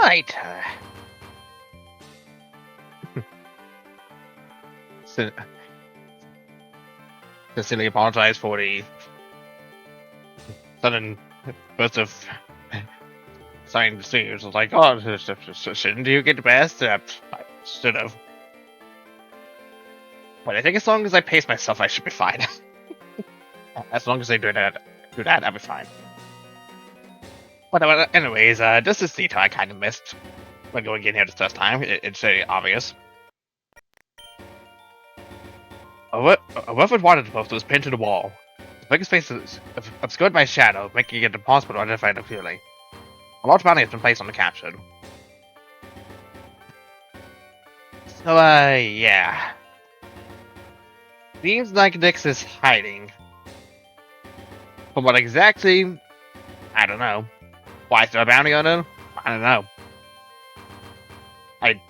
right. Sincerely apologize for the sudden burst of signing the seniors. I was like, oh, shouldn't you get the best? I should have. But I think as long as I pace myself, I should be fine. As long as I do that, I'll be fine. But anyways, this is the detail I kind of missed when going in here the first time. It's very obvious. A rough water poster was pinned to the wall. The biggest space is obscured by shadow, making it impossible to identify it clearly. A large bounty has been placed on the captured. So, yeah. Seems like Nix is hiding. But what exactly? I don't know. Why is there a bounty on him? I don't know. I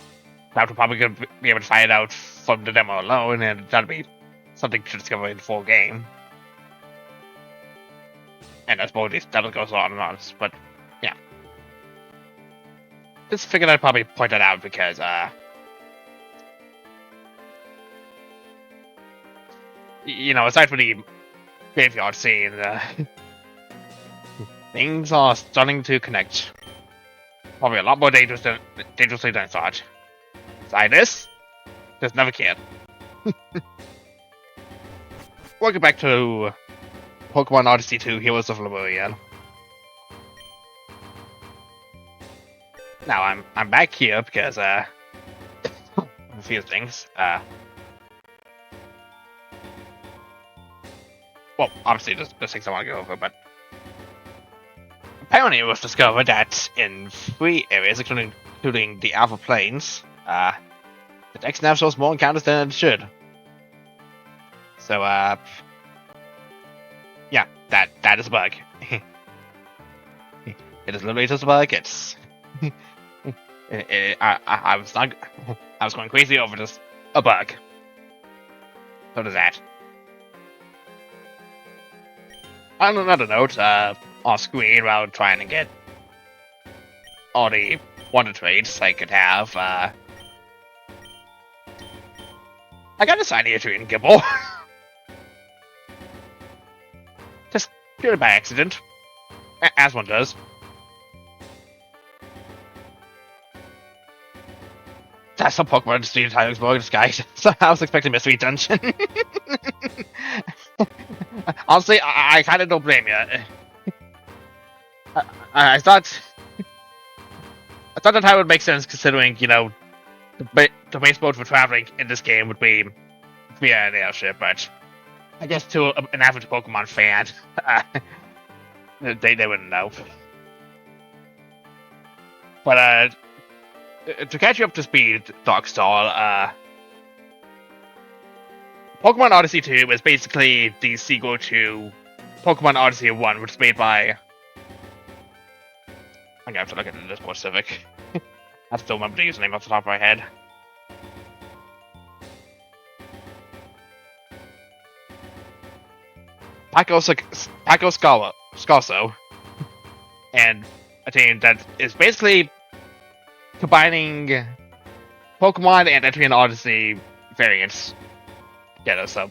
doubt we're probably going to be able to find out from the demo alone, and that'll be something to discover in the full game. And I suppose this double goes on and on, but yeah. Just figured I'd probably point that out because, you know, aside from the graveyard scene, things are starting to connect. Probably a lot more dangerously than I thought. Besides this, just never cared. Welcome back to Pokemon Odyssey 2 Heroes of Lemuria. Now I'm back here because a few things. Well, obviously there's things I want to go over, but apparently it was discovered that in 3 areas, including the Alpha Plains, the dex now shows more encounters than it should. So, yeah, that is a bug. It is literally just a bug. It's I was going crazy over just a bug. So does that. On another note, off screen while trying to get all the wonder traits I could have, I got a shiny Adrian Gibble. Just purely by accident. As one does. That's some Pokemon just the entire explore disguise. So I was expecting a sweet dungeon. Honestly, I kind of don't blame you. I thought that would make sense considering, you know, the base mode for traveling in this game would be via an airship, but I guess to an average Pokemon fan, they wouldn't know. But to catch you up to speed, Darkstall, Pokemon Odyssey 2 is basically the sequel to Pokemon Odyssey 1, which is made by... I'm gonna have to look at this more specific. I still remember the username off the top of my head. Paco Scarso. And a team that is basically combining Pokemon and Etrian Odyssey variants together, so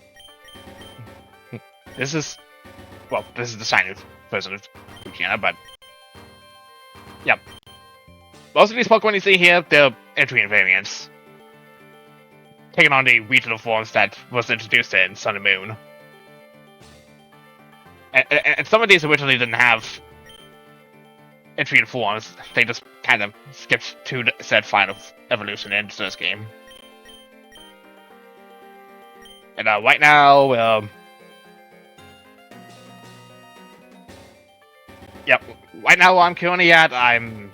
this is the shiny version of Luciana, but yeah. Most of these Pokemon you see here, they're Etrian variants. Taking on the regional forms that was introduced in Sun and Moon. And some of these originally didn't have Etrian forms, they just kind of skipped to the said final evolution into this game. And right now, yep, right now where I'm currently at, I'm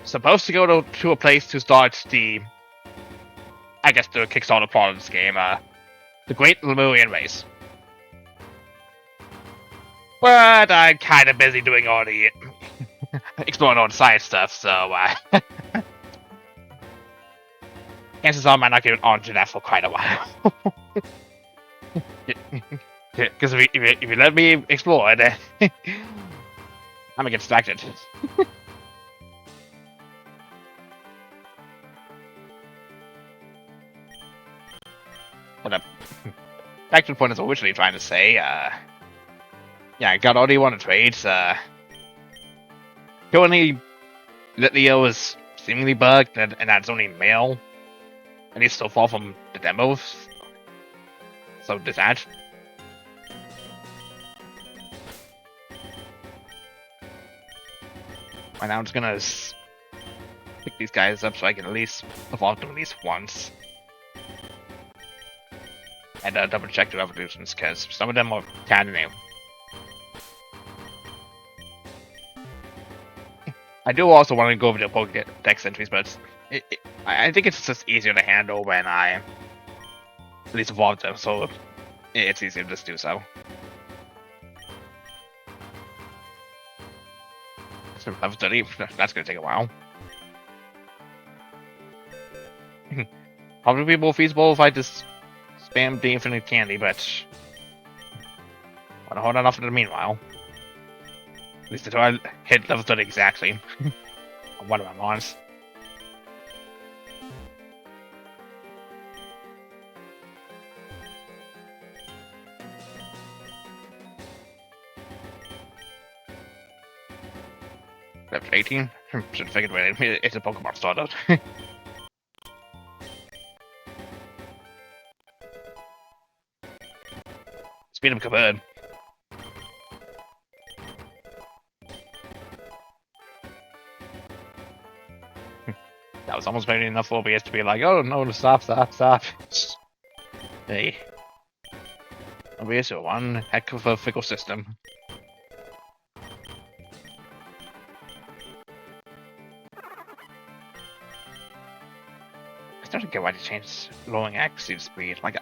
supposed to go to a place to start the Kickstarter part of this game, the Great Lemurian Race. But I'm kind of busy doing all the exploring all the side stuff, so chances are I might not get on to that for quite a while. Because if you let me explore, then I'm gonna get distracted. But back to the point I was originally trying to say, yeah, I got all you want to trade. Currently, Leo is seemingly bugged, and that's only male, and he's so far from the demos. So there's that. Right now, I'm just gonna pick these guys up so I can at least evolve them at least once. And double check the evolutions, because some of them are kind of new. I do also want to go over the Pokédex entries, but I think it's just easier to handle when I at least evolve them, so it's easier to just do so. So level 30, that's gonna take a while. Probably be more feasible if I just spam the infinite candy, but I want to hold on off for the meanwhile. At least until I hit level 30 exactly on one of my mons. Level 18? Should have figured it's a Pokemon startup. Speed up covered. That was almost maybe enough for OBS to be like, oh no, stop. Hey. OBS are one heck of a fickle system. I don't get why they changed rolling accuracy speed. Like,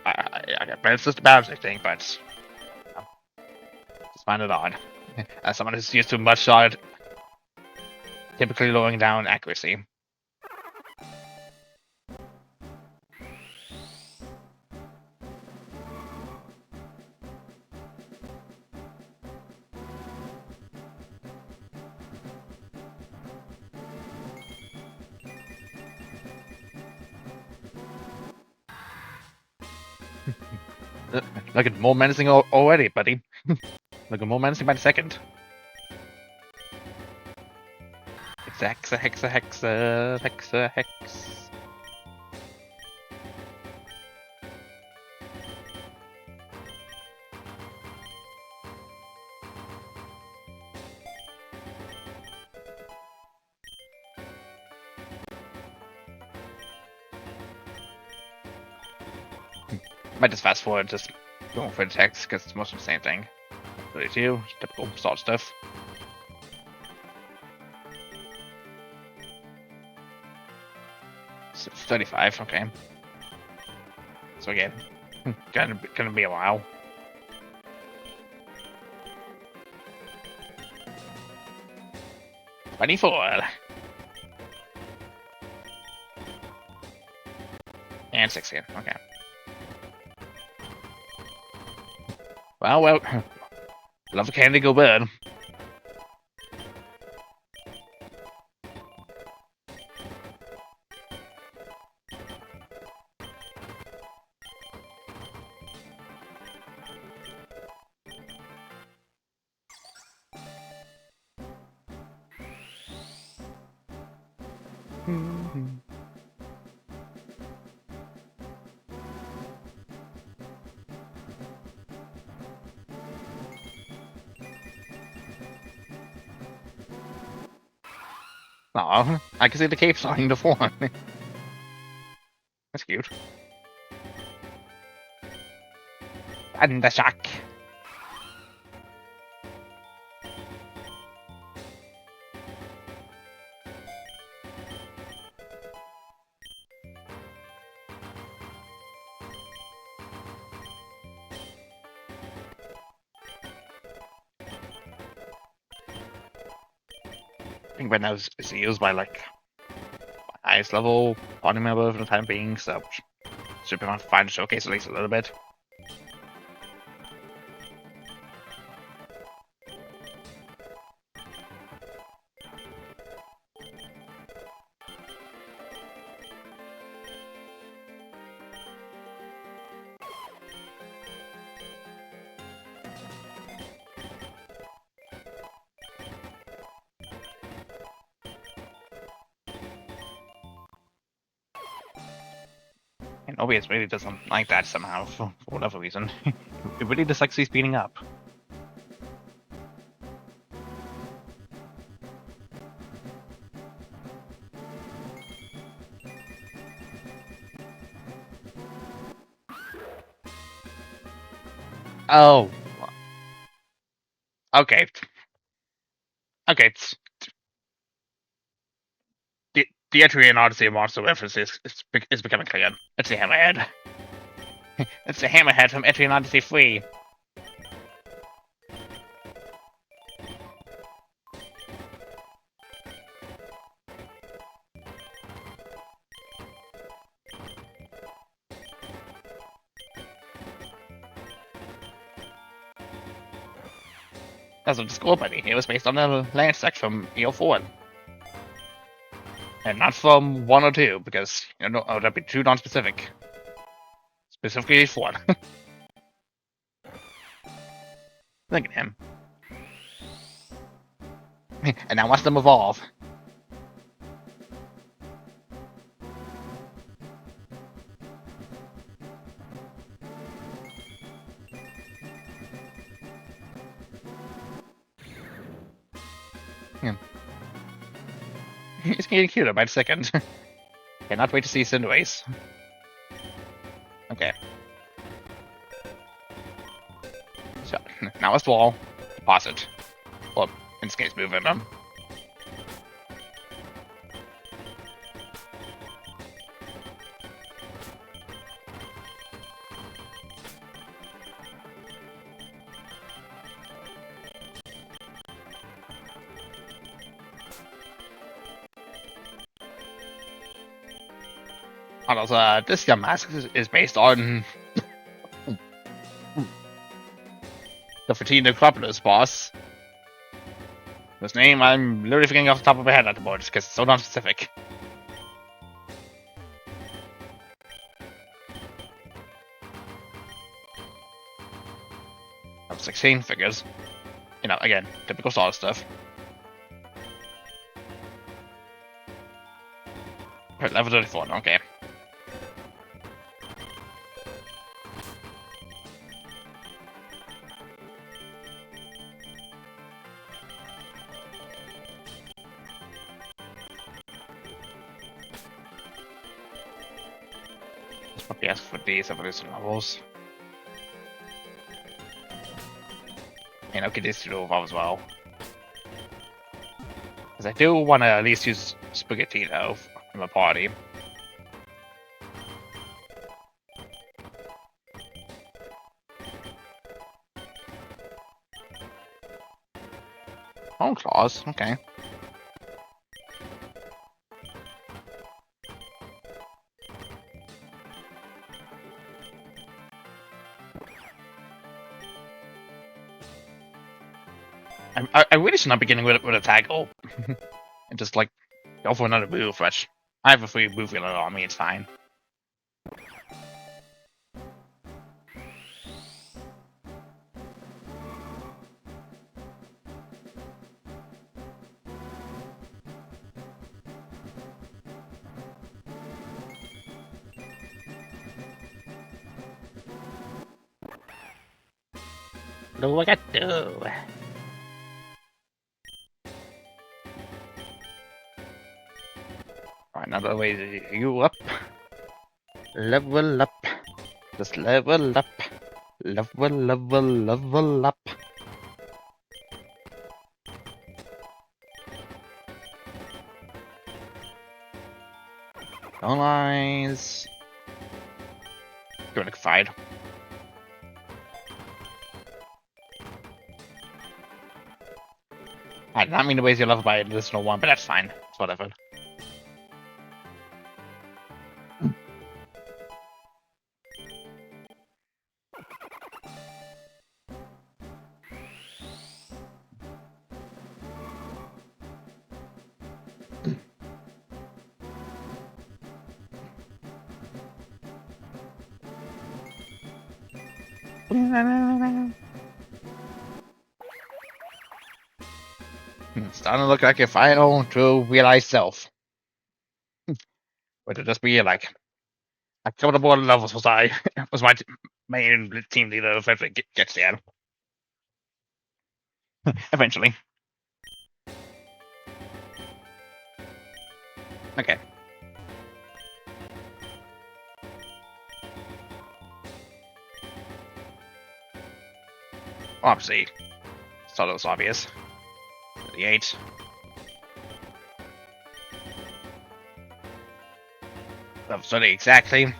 I bet it's just a balance, I think, but just find it odd. As someone who's used to much shot, typically lowering down accuracy. Looking more menacing already, buddy. Looking more menacing by the second. Hex. Might just fast forward, just going for the text, because it's mostly the same thing. 32, typical salt stuff. So it's 35, okay. So again, gonna be a while. $24. And 16, okay. Well, love a candy go bird. Aw, I can see the cape starting to form. That's cute. And the shock. I think right now is used by like highest level party member for the time being, so should be fine to showcase at least a little bit. And Obius really doesn't like that somehow, for whatever reason. It really dislikes you speeding up. Oh. Okay. Okay. The entry in Odyssey monster reference is becoming clear. It's the Hammerhead. It's the Hammerhead from Entry in Odyssey 3. That's what the score buddy. It was based on the land sec from V0.1. And not from 1 or 2, because that'd be too non-specific. Specifically 1. Look at him. And now watch them evolve. Yeah. He's getting cuter by the second. Cannot wait to see Cinderace. Okay. So, now it's wall. Deposit. Well, in this case, move in them. Also, this young mask is based on the Fatina Acropolis boss. Whose name I'm literally forgetting off the top of my head at the moment because it's so non-specific. Of 16 figures. Again, typical Star stuff. Level 34, okay. Let's probably ask for these evolution levels. And okay, these two evolve as well. Because I do want to at least use Spaghettino in my party. Oh, claws, okay. I really should not be beginning with a tackle. And just, like, go for another move, which I have a free move wheeler on me, it's fine. Look at do. Alright, now the way you up. Level up. Just level up. Level up. No lies. Going to confide. I did not mean to waste your level by an additional one, but that's fine. It's whatever. Starting to look like a final to realize self. Would it just be like a couple of more levels was I was my main team leader if ever gets there. Eventually. Okay. Obviously, thought it was obvious. 38. Level 30 exactly.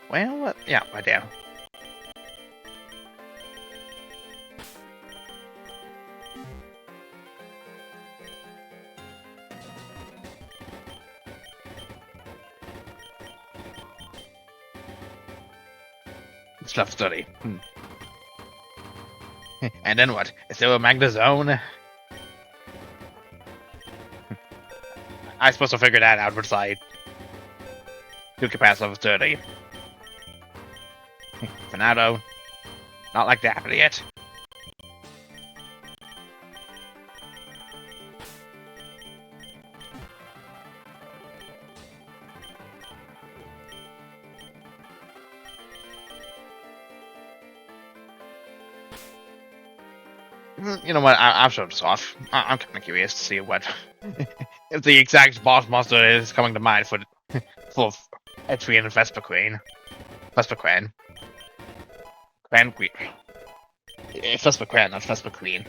Well, yeah, right there. It's level 30. And then what? Is there a Magna Zone? I supposed to figure that out once I do get past level 30. Fernando, not like that yet. You know what? I'll show this off. I'm kind of curious to see what if the exact boss monster is coming to mind for Etrian and Vesper Queen. Vesper Queen. Queen Queen. Vesper Queen, not Vesper Queen.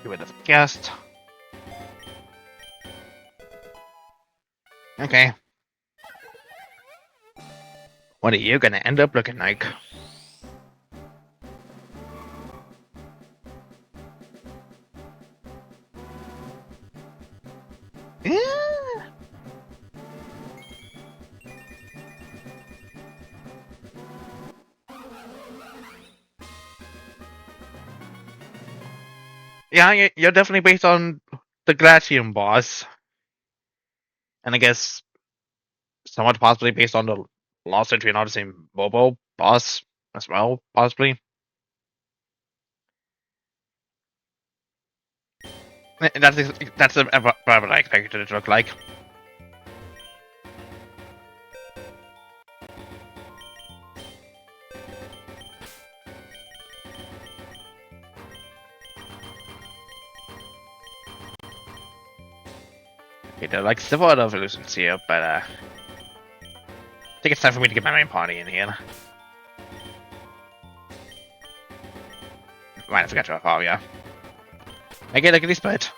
You would have guessed. Okay. What are you gonna end up looking like? Yeah, you're definitely based on the Glacium boss. And I guess somewhat possibly based on the Lost Entry and Odyssey Bobo boss as well, possibly. That's about what I expected it to look like. Okay, there are like several other illusions here, but I think it's time for me to get my main party in here. Right, I forgot to have yeah. I get a goodie split.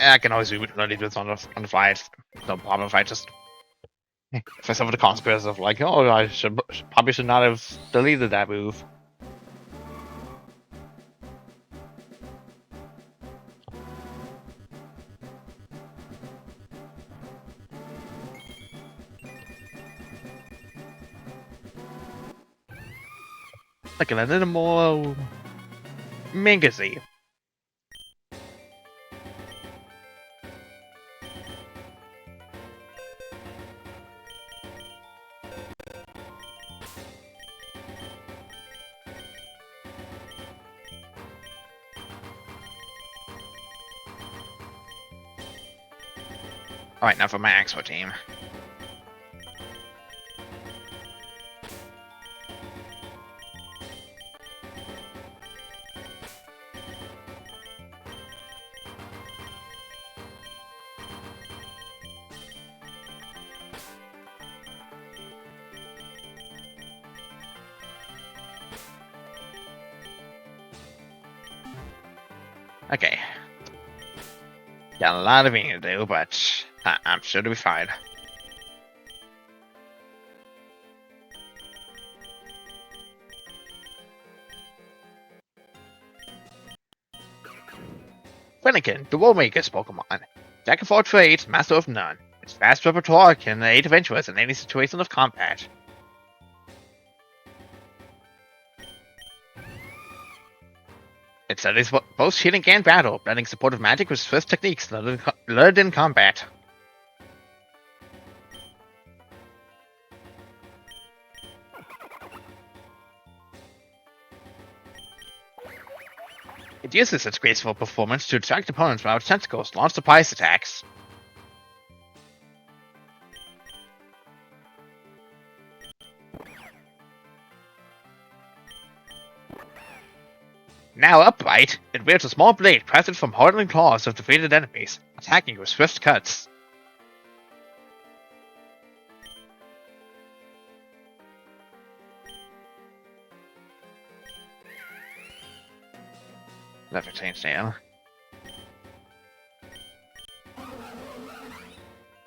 I can always do this on the fly. It's no problem if I just if I suffer the consequences of like, oh, I probably should not have deleted that move. Like a little more Mingacy. Alright, now for my Expo team. Okay. Got a lot of eating to do, but I'm sure to be fine. Finnegan, the Warmaker's Pokemon. Jack of all trades, master of none. Its vast repertoire can aid adventurers in any situation of combat. It studies both healing and battle, blending supportive magic with swift techniques learned in combat. It uses its graceful performance to attract opponents while its tentacles launch surprise attacks. Now upright, it wields a small blade crafted from hardened claws of defeated enemies, attacking with swift cuts. Never change now.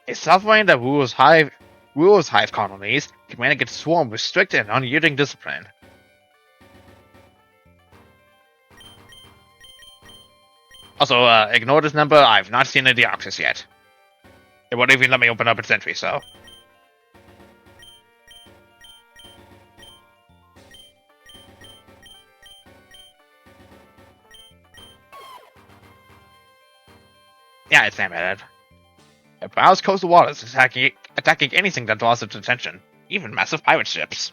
A sovereign that rules hive colonies, commanding its swarm with strict and unyielding discipline. Also, ignore this number, I've not seen a Deoxys yet. It won't even let me open up its entry, so... Yeah, it's animated. It prowls coastal waters, attacking anything that draws its attention, even massive pirate ships.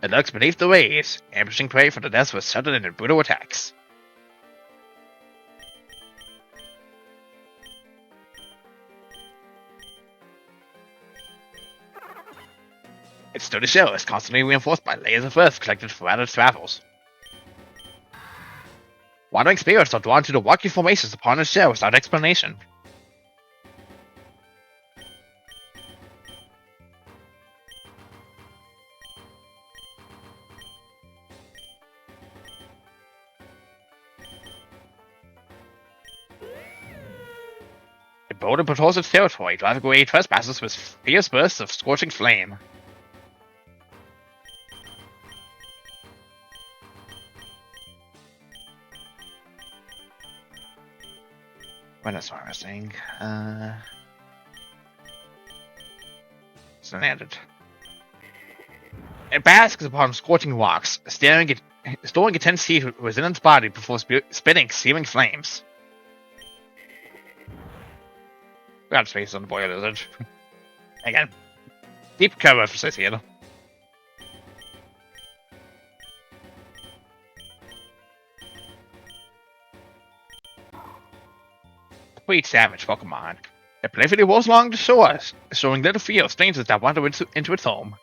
It lurks beneath the waves, ambushing prey for the death with sudden and brutal attacks. Its sturdy shell is constantly reinforced by layers of earth collected throughout its travels. Wandering spirits are drawn to the rocky formations upon its shell without explanation. It boldly patrols its territory, driving away trespassers with fierce bursts of scorching flame. What else am I missing? Standard. It basks upon scorching rocks, storing intense heat within its body before spitting searing flames. Got space on the boy lizard. Again, deep cover for here. Sweet savage Pokemon. It playfully rolls along the shore, showing little fear of strangers that wander into its home.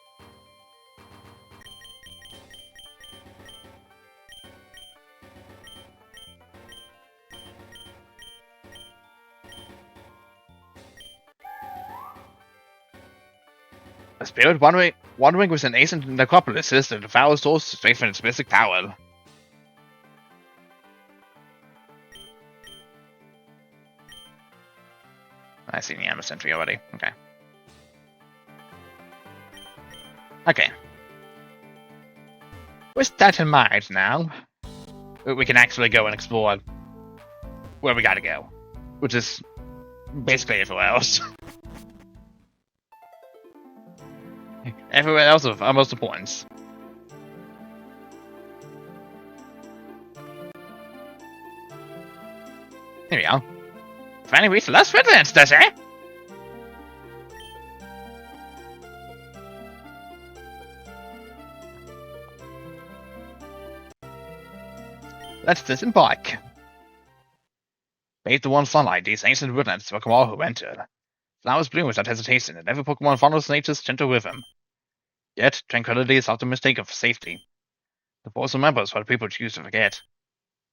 A spirit wandering with an ancient necropolis is that devours souls to strengthen its mystic power. I see the Amber Sentry already. Okay. Okay. With that in mind now, we can actually go and explore where we gotta go. Which is basically everywhere else. Everywhere else of utmost importance. Here we go. Finding reached less Finlands, does it? Let's disembark. Bathed in warm sunlight, these ancient woodlands welcome all who enter. Flowers bloom without hesitation, and every Pokemon follows nature's gentle rhythm. Yet, tranquility is often mistaken for safety. The force remembers what people choose to forget.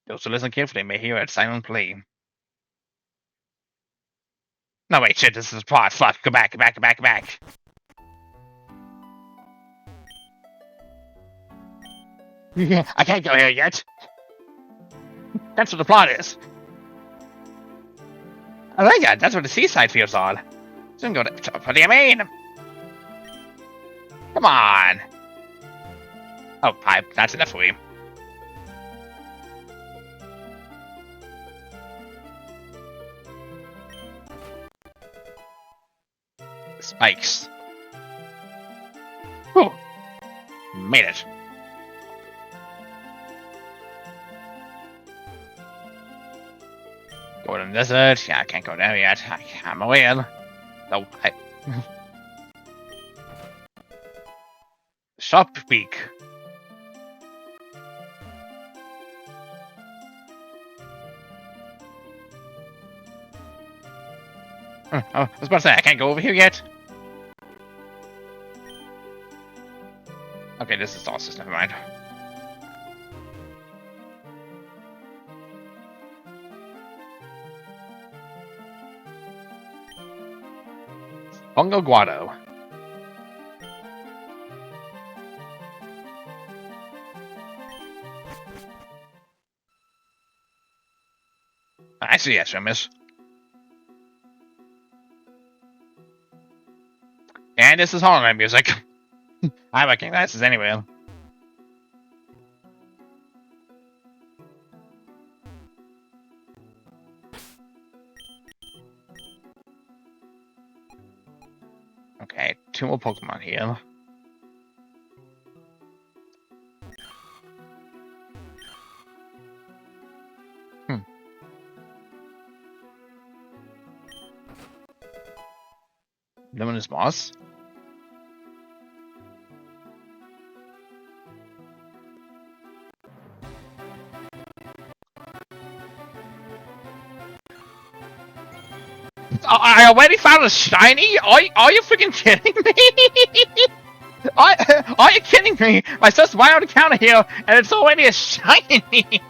Those who listen carefully may hear its silent plea. No, wait, shit, this is a plot. Fuck, go back, go back, go back, go back. I can't go here yet. That's what the plot is. Oh my god, that's what the seaside fields are. Soon go to. What do you mean? Come on. Oh, pipe. That's enough for you. Spikes. Whew. Made it. Go to the desert. Yeah, I can't go there yet. I'm aware. No, Shop Peak. Oh, I was about to say, I can't go over here yet. Okay, this is sauces, never mind. Bongo Guado. I see, yes, miss. And this is Hollow Knight music. I recognize this anyway. Okay, 2 more Pokemon here. Luminous Moss. I already found a shiny? Are you freaking kidding me? Are you kidding me? My sister's right on the counter here, and it's already a shiny.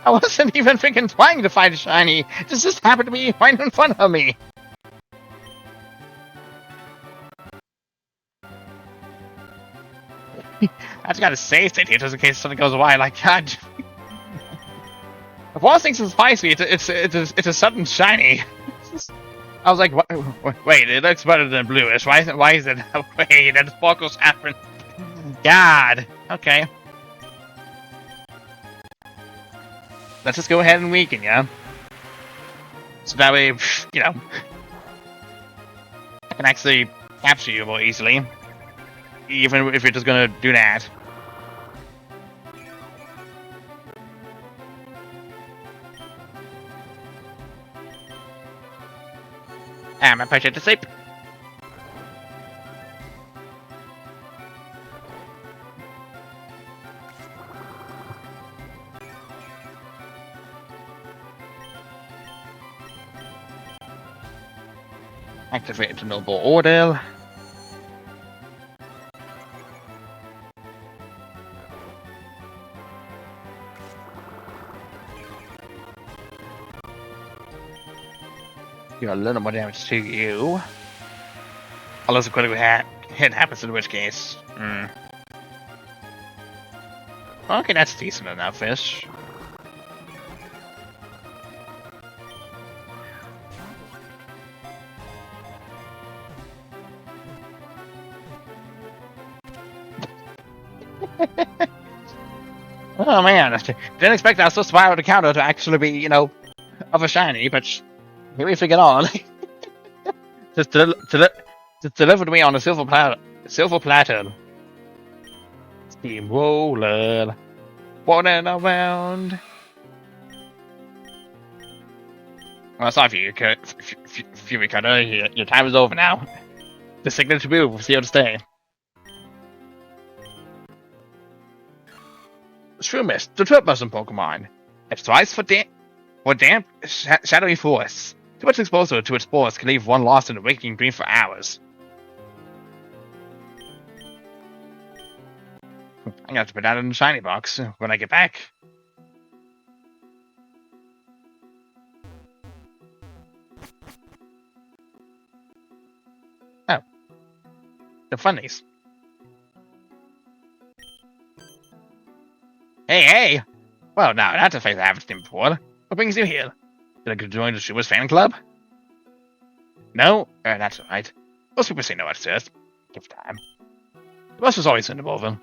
I wasn't even freaking trying to find a shiny. This just happened to be right in front of me. I just gotta save it here just in case something goes awry. Like, God. If one of things is spicy, it's a sudden shiny. I was like, wait, it looks better than bluish. Why is it? Wait, that sparkles happen. God. Okay. Let's just go ahead and weaken, yeah? So that way, you know, I can actually capture you more easily. Even if you're just gonna do that. I'm push it to sleep. Activate the noble order. Do a little more damage to you. Unless a critical hit happens, in which case. Okay, that's decent enough, fish. Oh man, didn't expect that so spiral to counter to actually be, you know, of a shiny, but here we figure on. just deliver to me on a silver platter. Steamroller, rolling around. Well, sorry for you, Fury Cutter. Your time is over now. The signature move was here to stay. Shroomish, the third person Pokemon. It's twice for damp, shadowy forests. Too much exposure to its spores can leave one lost in the waking dream for hours. I'm gonna have to put that in the shiny box when I get back. Oh. The funnies. Hey! Well, now that's a face I haven't seen before. What brings you here? Did I join the Schubers fan club? No? That's alright. Most people say no at first. Give time. The bus was always in the over.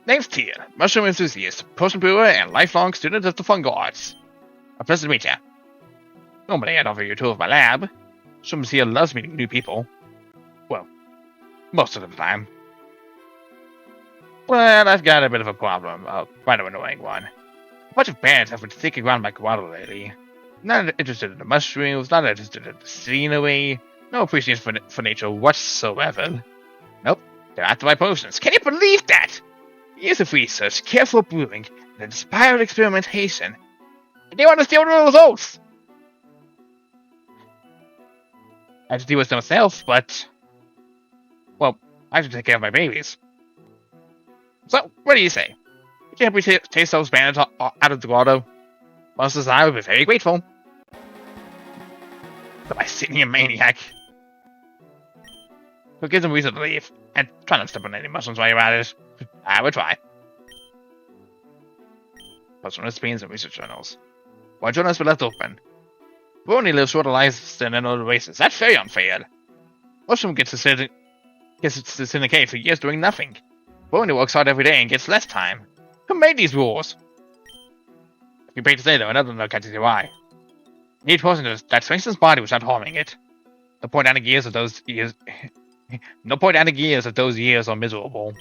Name's Tia, mushroom enthusiast, potion brewer, and lifelong student of the fungal arts. A pleasure to meet you. Normally I'd offer you a tour of my lab. Mushrooms here loves meeting new people. Well, most of the time. Well, I've got a bit of a problem, quite an annoying one. A bunch of bands have been sticking around my grotto lately. Not interested in the mushrooms, not interested in the scenery, no appreciation for nature whatsoever. Nope, they're after my potions. Can you believe that? Years of research, careful brewing, and inspired experimentation. And they want to steal the results! I have to deal with them myself, but... well, I have to take care of my babies. So, what do you say? Would you help me chase those bandits out of the grotto? Monsters and I would be very grateful. The Mycenium maniac. So give them reason to leave, and try not to step on any mushrooms while you're at it. I would try. Post recipes and research journals. Why journals were left open? We only live shorter lives than in other races. That's very unfair. Mushroom gets to sit in a cave for years doing nothing. But only works hard every day and gets less time. Who made these rules? If you pay to say though, another no catches your eye. Need poison that strengthens body without harming it. No point adding years of those years. No point adding years of those years are miserable.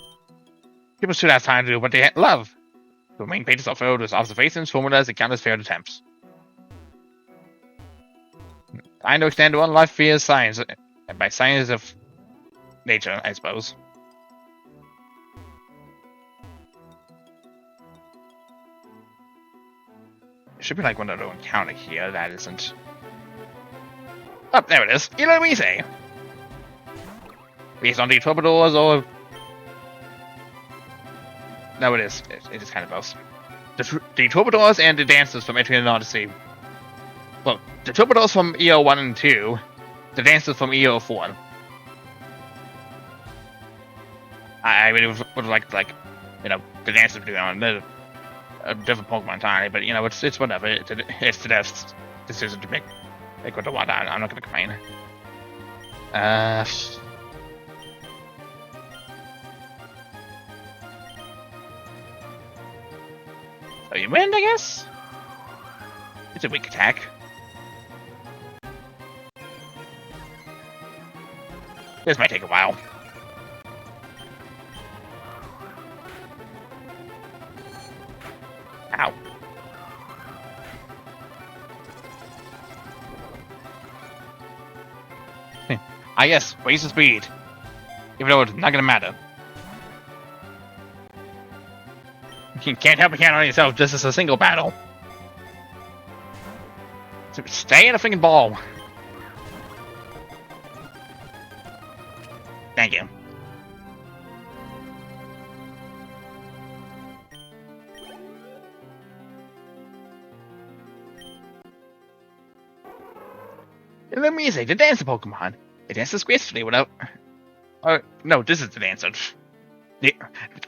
People should have time to do what they love. The main pages are filled with observations, formulas, and countless failed attempts. Trying to extend one life via science, and by science of nature, I suppose. There should be like one other encounter here that isn't. Oh, there it is. Eloise! Based on the troubadours or... no, it is. It is kind of both. The troubadours and the dancers from Entry and Odyssey. Well, the troubadours from EO 1 and 2, the dancers from EO 4. I really would like, you know, the dancers doing on a different Pokemon entirely, but, you know, it's whatever. It's the devs' decision to make what they want. I'm not going to complain. So you win, I guess? It's a weak attack. This might take a while. Ow. Yes, raise the speed. Even though it's not gonna matter. You can't help but count on yourself just as a single battle. So stay in a freaking ball. Thank you. Let me say, the dancer Pokemon. It dances gracefully without... no, this is the dancer.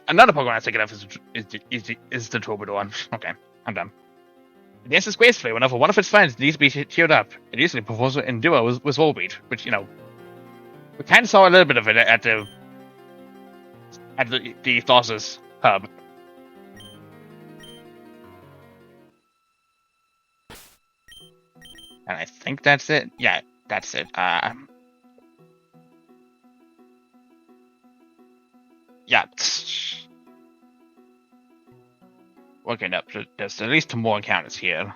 Another Pokemon I'm thinking of is the Troubadour. Okay, I'm done. It dances gracefully whenever one of its friends needs to be cheered up. It usually performs in duo with Volbeat, which, you know, we kind of saw a little bit of it at the Thossus hub. And I think that's it. Yeah, that's it. Yeah. Working up. There's at least 2 more encounters here.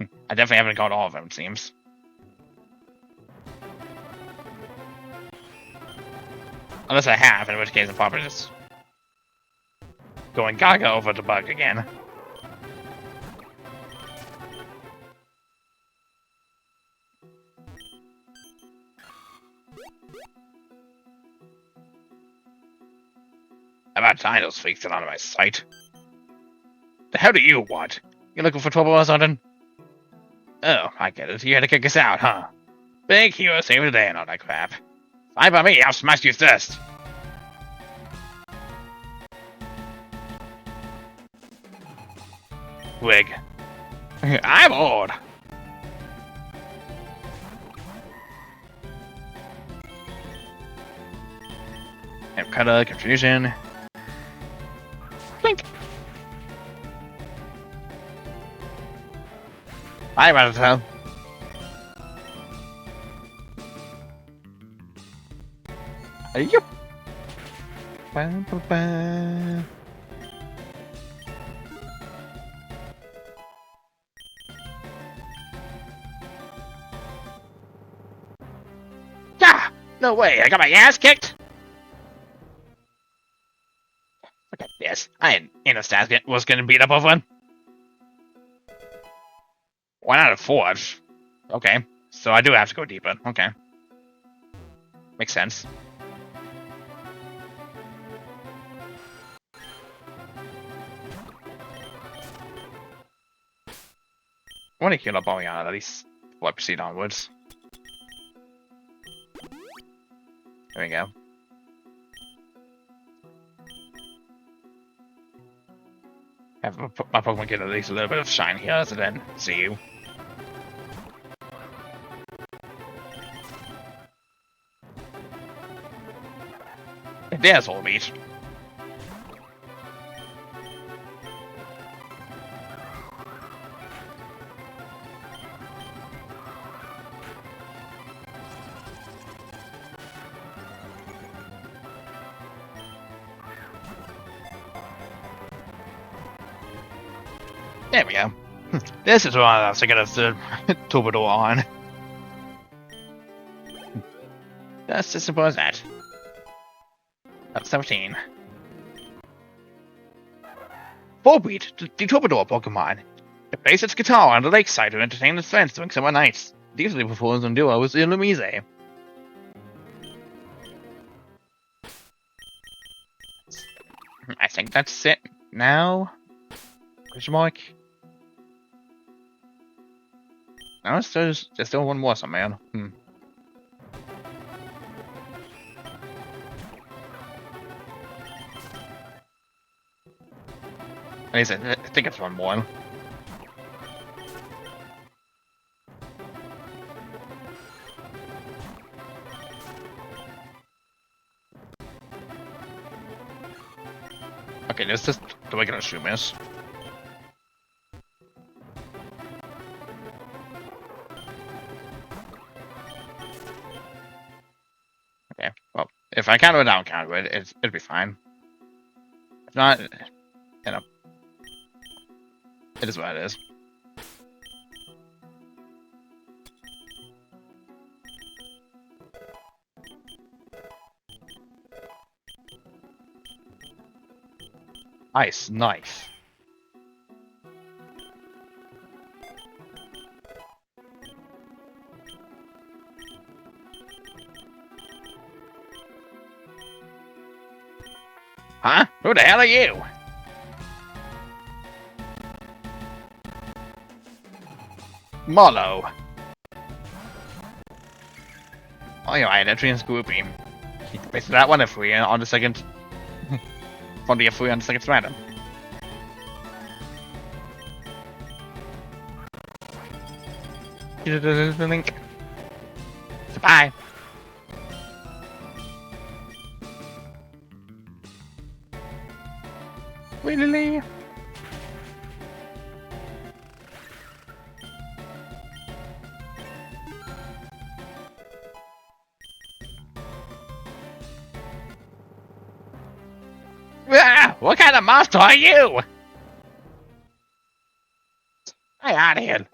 I definitely haven't got all of them, it seems. Unless I have, in which case I'm probably just... going gaga over the bug again. About time those freaks are out of my sight. The hell do you want? You looking for trouble or something? Oh, I get it. You had to kick us out, huh? Big hero saved the day and all that crap. Fine by me, I'll smash you first. Wig. I'm old. And color, confusion. Blink. Bye, Rattata. Yup. Ba, ba, ba. Ah! No way, I got my ass kicked? Look at this. I ain't in a stat was gonna beat up over one. 1 out of 4. Okay. So I do have to go deeper. Okay. Makes sense. I want to heal up on at least before I proceed onwards. There we go. Have my Pokemon get at least a little bit of shine here, so then see you. There's all meat. There we go. This is what I was thinking of the Torpedo on. That's as simple as that. That's 17. Volbeat, the Torpedo Pokemon. It plays its guitar on the lakeside to entertain its friends during summer nights. It usually performs in duo with Lemuria. I think that's it now. Question mark? No, there's still one more somewhere. I think it's one more. Okay, there's just the regular Shumis. Okay, well, if I counter it down, counter it, it'll be fine. If not, you know, it is what it is. Ice knife. Huh? Who the hell are you? Molo. Oh, you're right, entry and Scoopy. Basically that one if we on the second. From the F3 on the second random. The link. Bye. Really? Ah, what kind of monster are you? Get out of here.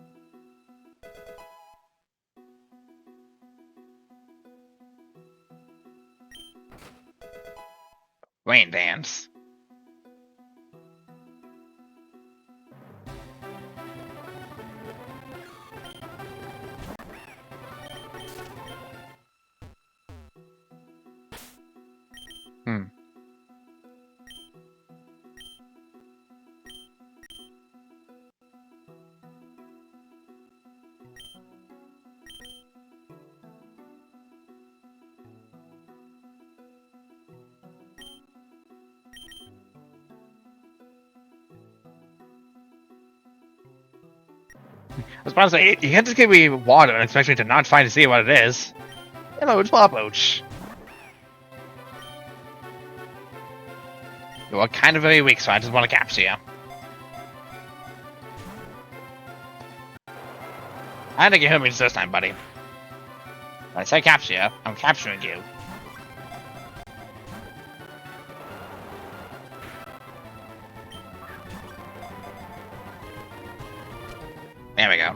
Rain dance. I was about to say, you can't just give me water and expect me to not try to see what it is. Hello, it's Popoach. You are kind of very weak, so I just want to capture you. I don't think you heard me this time, buddy. When I say capture you, I'm capturing you. There we go.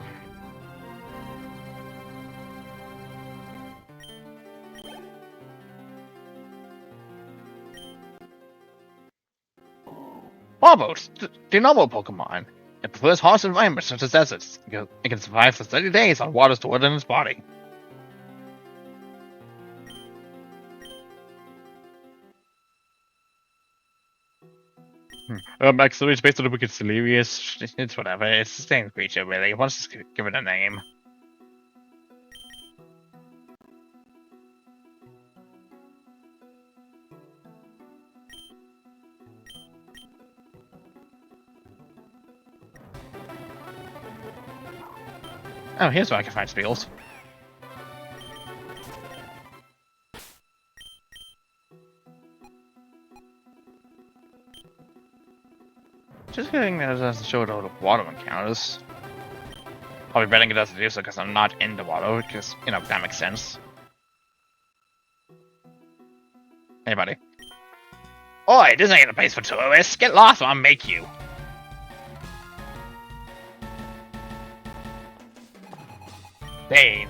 Barboat, the normal Pokemon. It prefers harsh environments such as deserts. It can survive for 30 days on water stored in its body. Actually, it's based on the wicked Delirious. It's whatever. It's the same creature, really. Let's just give it a name. Oh, here's where I can find Spiels. Just kidding, that doesn't show all the water encounters. Probably betting it doesn't do so because I'm not in the water, because, you know, that makes sense. Hey, buddy. Oi, this ain't a place for tourists. Get lost or I'll make you. Dane.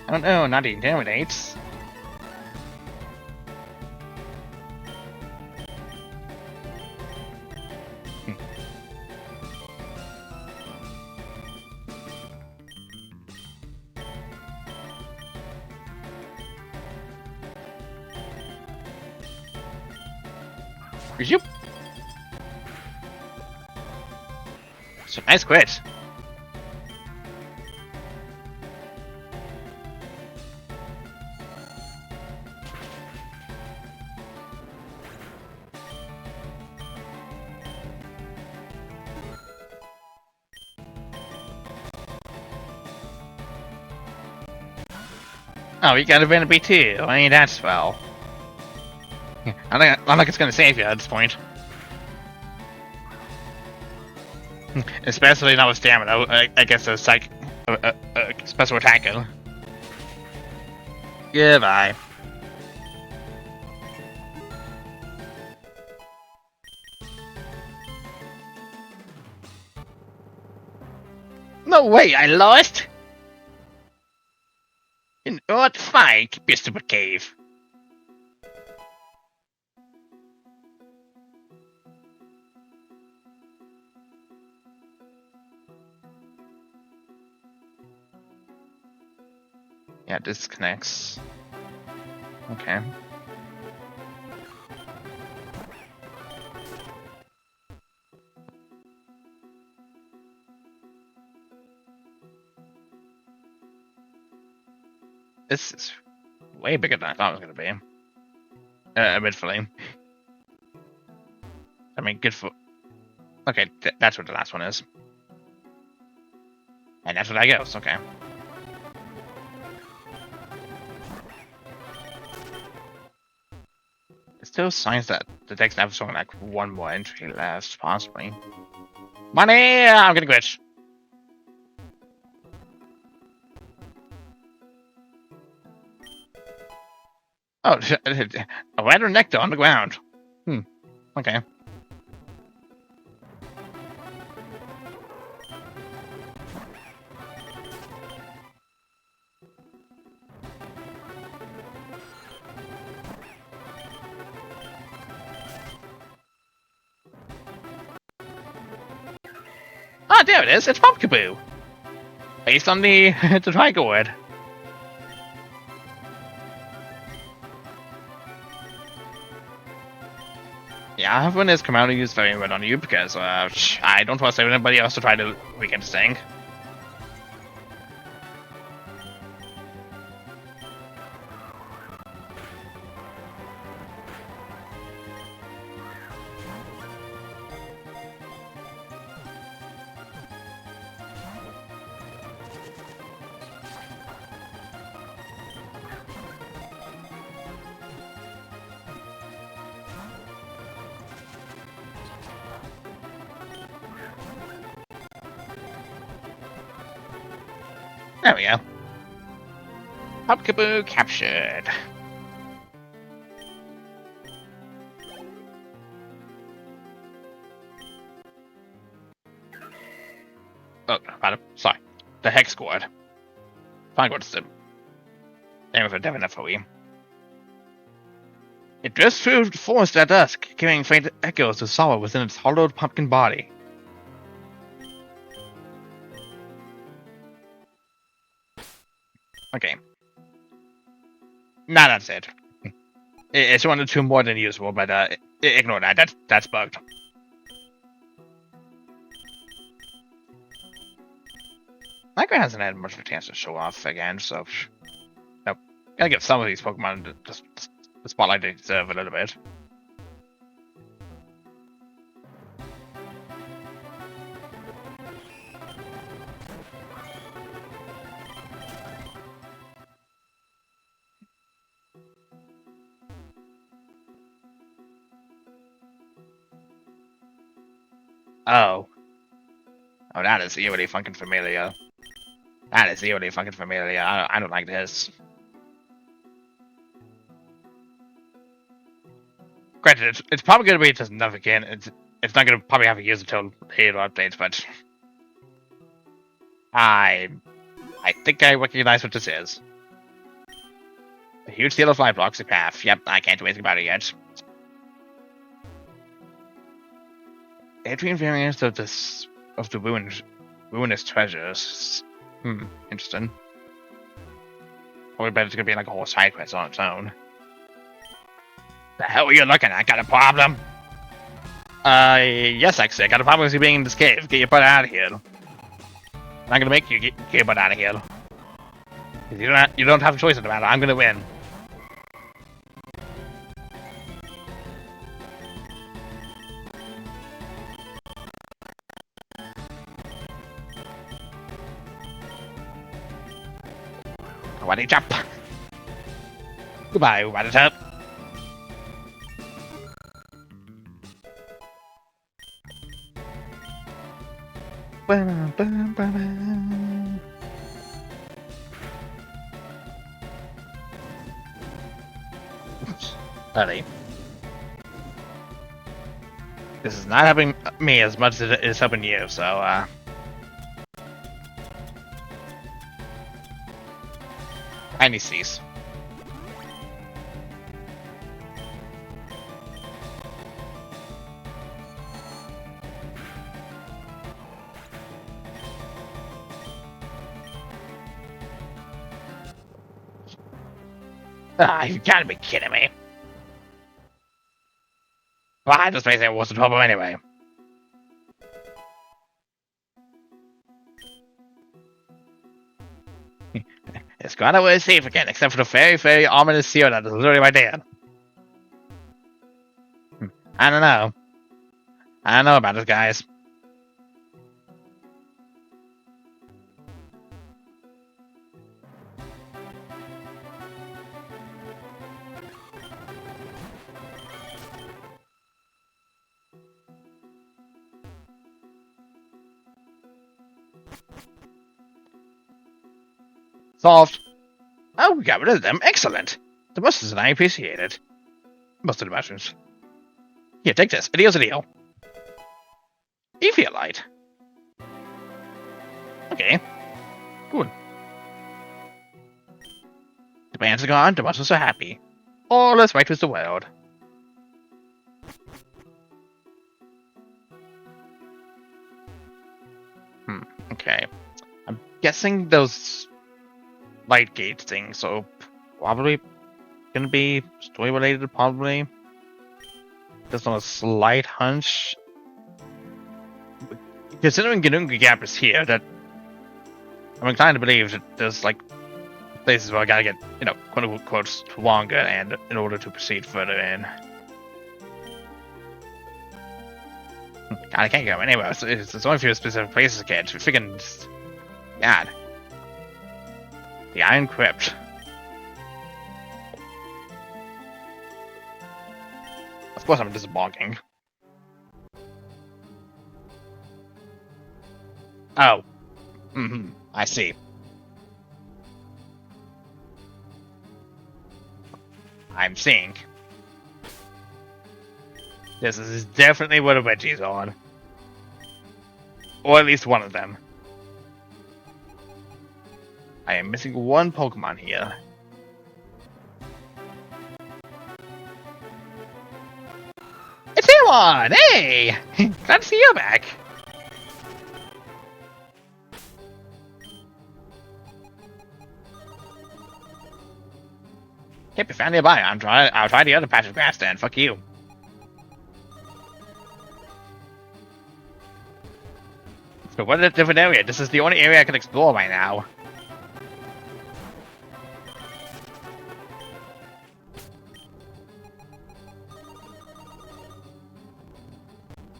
Oh no, not intimidates. Zoop. So nice quit. Oh, you got a Vanity too. I mean, that's well. I don't think it's gonna save you at this point. Especially not with stamina. I guess a special attacker. Goodbye. No way, I lost? You know what? Fine, keep your stupid cave. Yeah, disconnects. Okay. This is way bigger than I thought it was going to be. Admittedly. I mean, good for... Okay, that's what the last one is. And that's what I guess, okay. It still signs that the text have something like one more entry left, possibly. Money! I'm gonna glitch. Oh, a red nectar on the ground. Okay. Ah, there it is. It's Pumpkaboo. Based on the the Tiger word. Yeah, I have when this commander use very well on you because I don't trust anybody else to try to weaken this thing. There we go. Hopkaboo captured. Oh, pardon. Sorry. The Hex Squad. Fine, what's the name of a Devon FOE? It drifts through the forest at dusk, carrying faint echoes of sorrow within its hollowed pumpkin body. Okay. Nah, that's it. It's one or two more than usual, but ignore that. That's bugged. Micro hasn't had much of a chance to show off again, so nope. Gotta give some of these Pokemon the spotlight they deserve a little bit. Oh, that is eerily fucking familiar. That is eerily fucking familiar. I don't like this. Granted, it's probably going to be just another again. It's not going to probably have a use until later updates, but I think I recognize what this is. A huge deal of life blocks the path. Yep, I can't do anything about it yet. Adrian variants of the ruinous treasures. Interesting. Probably bet it's gonna be like a whole side quest on its own. The hell are you looking at? Got a problem? Yes, actually, I got a problem with you being in this cave. Get your butt out of here. I'm not gonna make you get your butt out of here. You don't have a choice in the matter. I'm gonna win. Nobody jump. Goodbye, Watertop. Buddy. This is not helping me as much as it is helping you, so, I need cease. You gotta be kidding me. Why this place ain't worth the trouble anyway? It's gone away safe again, except for the very, very ominous seal that is literally right there. I don't know. I don't know about this, guys. Solved. Oh, we got rid of them. Excellent. The busters and I appreciate it. Busted mushrooms. Here, take this. Video's a deal. Eviolite. Okay. Good. The bands are gone, the muscles are happy. All is right with the world. Okay. I'm guessing those light gate things are probably gonna be story related, probably. Just on a slight hunch. Considering Ginunga Gap is here, that I'm inclined to believe that there's like places where I gotta get, quote unquote, longer and in order to proceed further in. God, I can't go anywhere. It's only a few specific places, kids. We're freaking. God. The Iron Crypt. Of course, I'm disappointing. Oh. I see. I'm seeing. This is definitely what a Reggie's on. Or at least one of them. I am missing one Pokemon here. It's Ewon! Hey! Glad to see you back! Yep, you found nearby. I'll try the other patch of grass then. Fuck you. So what is a different area? This is the only area I can explore right now.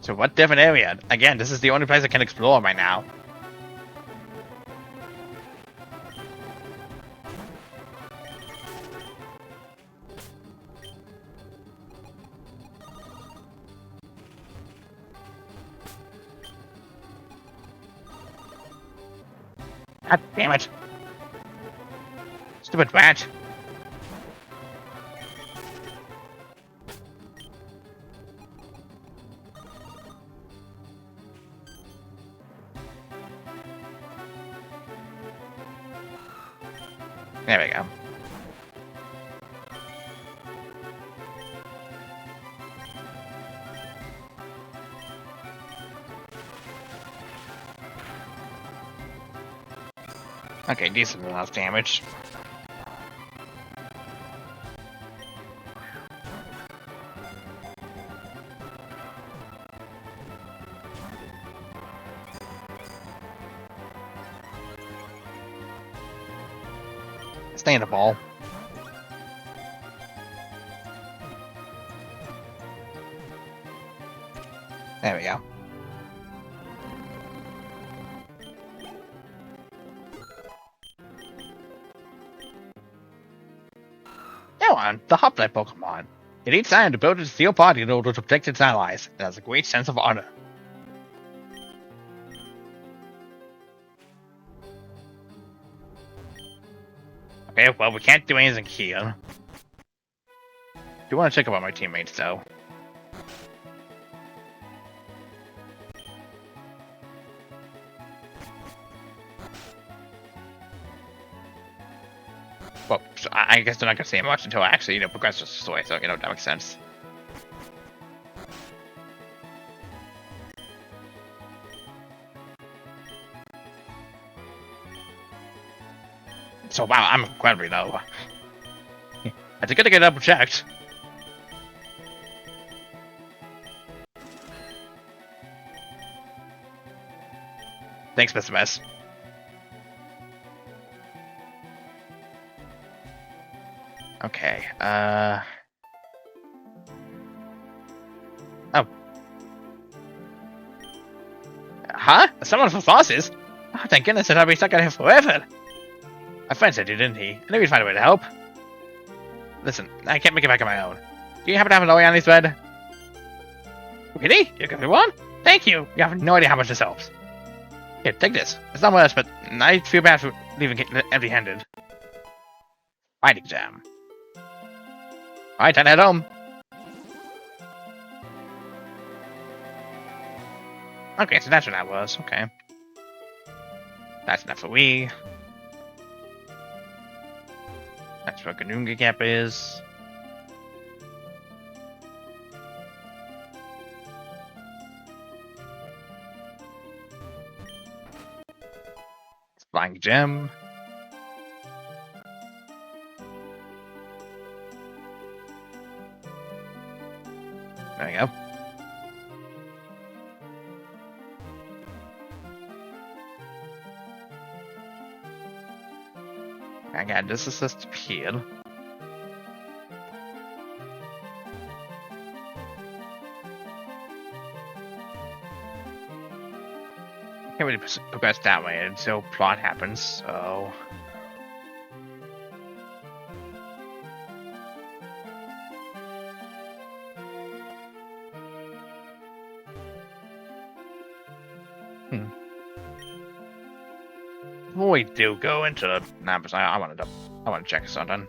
So what different area? Again, this is the only place I can explore right now. God damn it. Stupid rat. There we go. Okay, decent enough damage. Stay in the ball. There we go. Now on, the Hoplite Pokemon. It eats iron to build its steel body in order to protect its allies. It has a great sense of honor. Okay, well, we can't do anything here. Do want to check about my teammates, though. Well, so I guess they're not gonna say much until I actually, progress the story, so, that makes sense. So, wow, I'm incredibly low. I think I get double checked. Thanks, Mr. Mess. Okay, Oh. Huh? Someone for sauces? Oh, thank goodness that I'll be stuck out here forever. My friend said you, didn't he? I knew he'd find a way to help. Listen, I can't make it back on my own. Do you happen to have a Loyani thread? Really? You got one? Thank you! You have no idea how much this helps. Here, take this. It's not worse, but I feel bad for leaving it empty-handed. Fight exam. Alright, time to head home. Okay, so that's what that was. Okay. That's enough for we. That's where Ganunga Gap is. Flying Gem. There we go. I got this assist here. Can't really progress that way until plot happens, so... Before we do go into the numbers, I want to check something.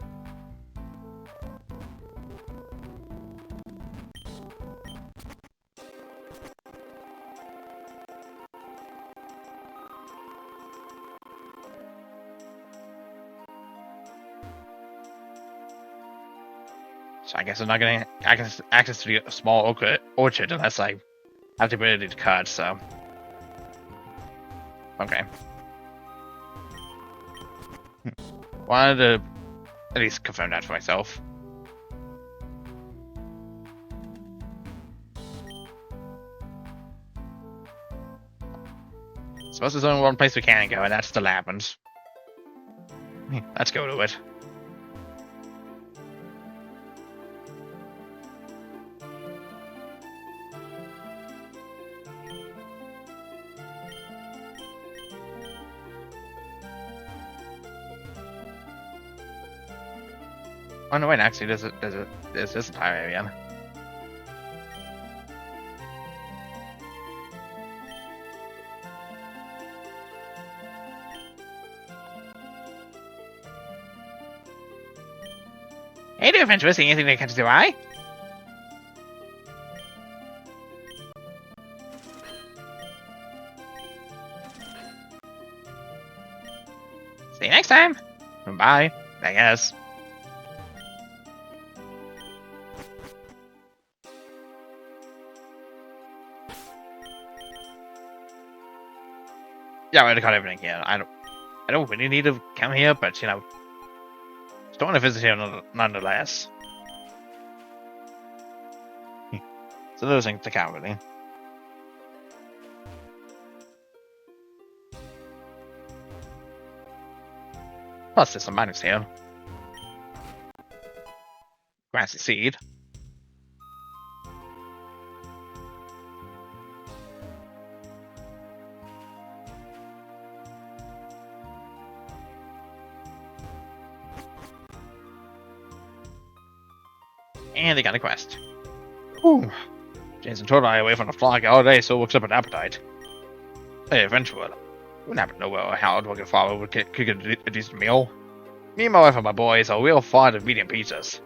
So I guess I'm not getting access to the small orchard unless I have the ability to cut, so... Okay. Wanted to at least confirm that for myself. Suppose there's only one place we can go, and that's the Labyrinth. Let's go to it. Oh no, wait, actually, there's this entire area. Hey there, adventurer, see anything that catches your eye? See you next time. Bye, I guess. Yeah, I already got everything here. I don't really need to come here, but you know, still want to visit here nonetheless. So those things to count really. Plus, there's some minus here. Grassy seed. And they got a quest. Whew. Jason told I away from the flock all day, so works up an appetite. Hey, adventurer. Wouldn't happen to know where how to get father would cook a decent meal. Me and my wife and my boys are real fond of medium pizzas.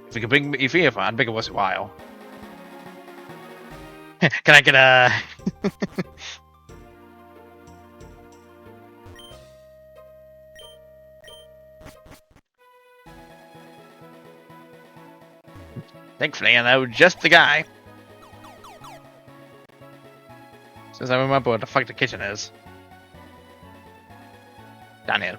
If you could bring me here, I'd make it worth a while. Can I get a... Thankfully, I know just the guy. Since I remember what the fuck the kitchen is. Down here.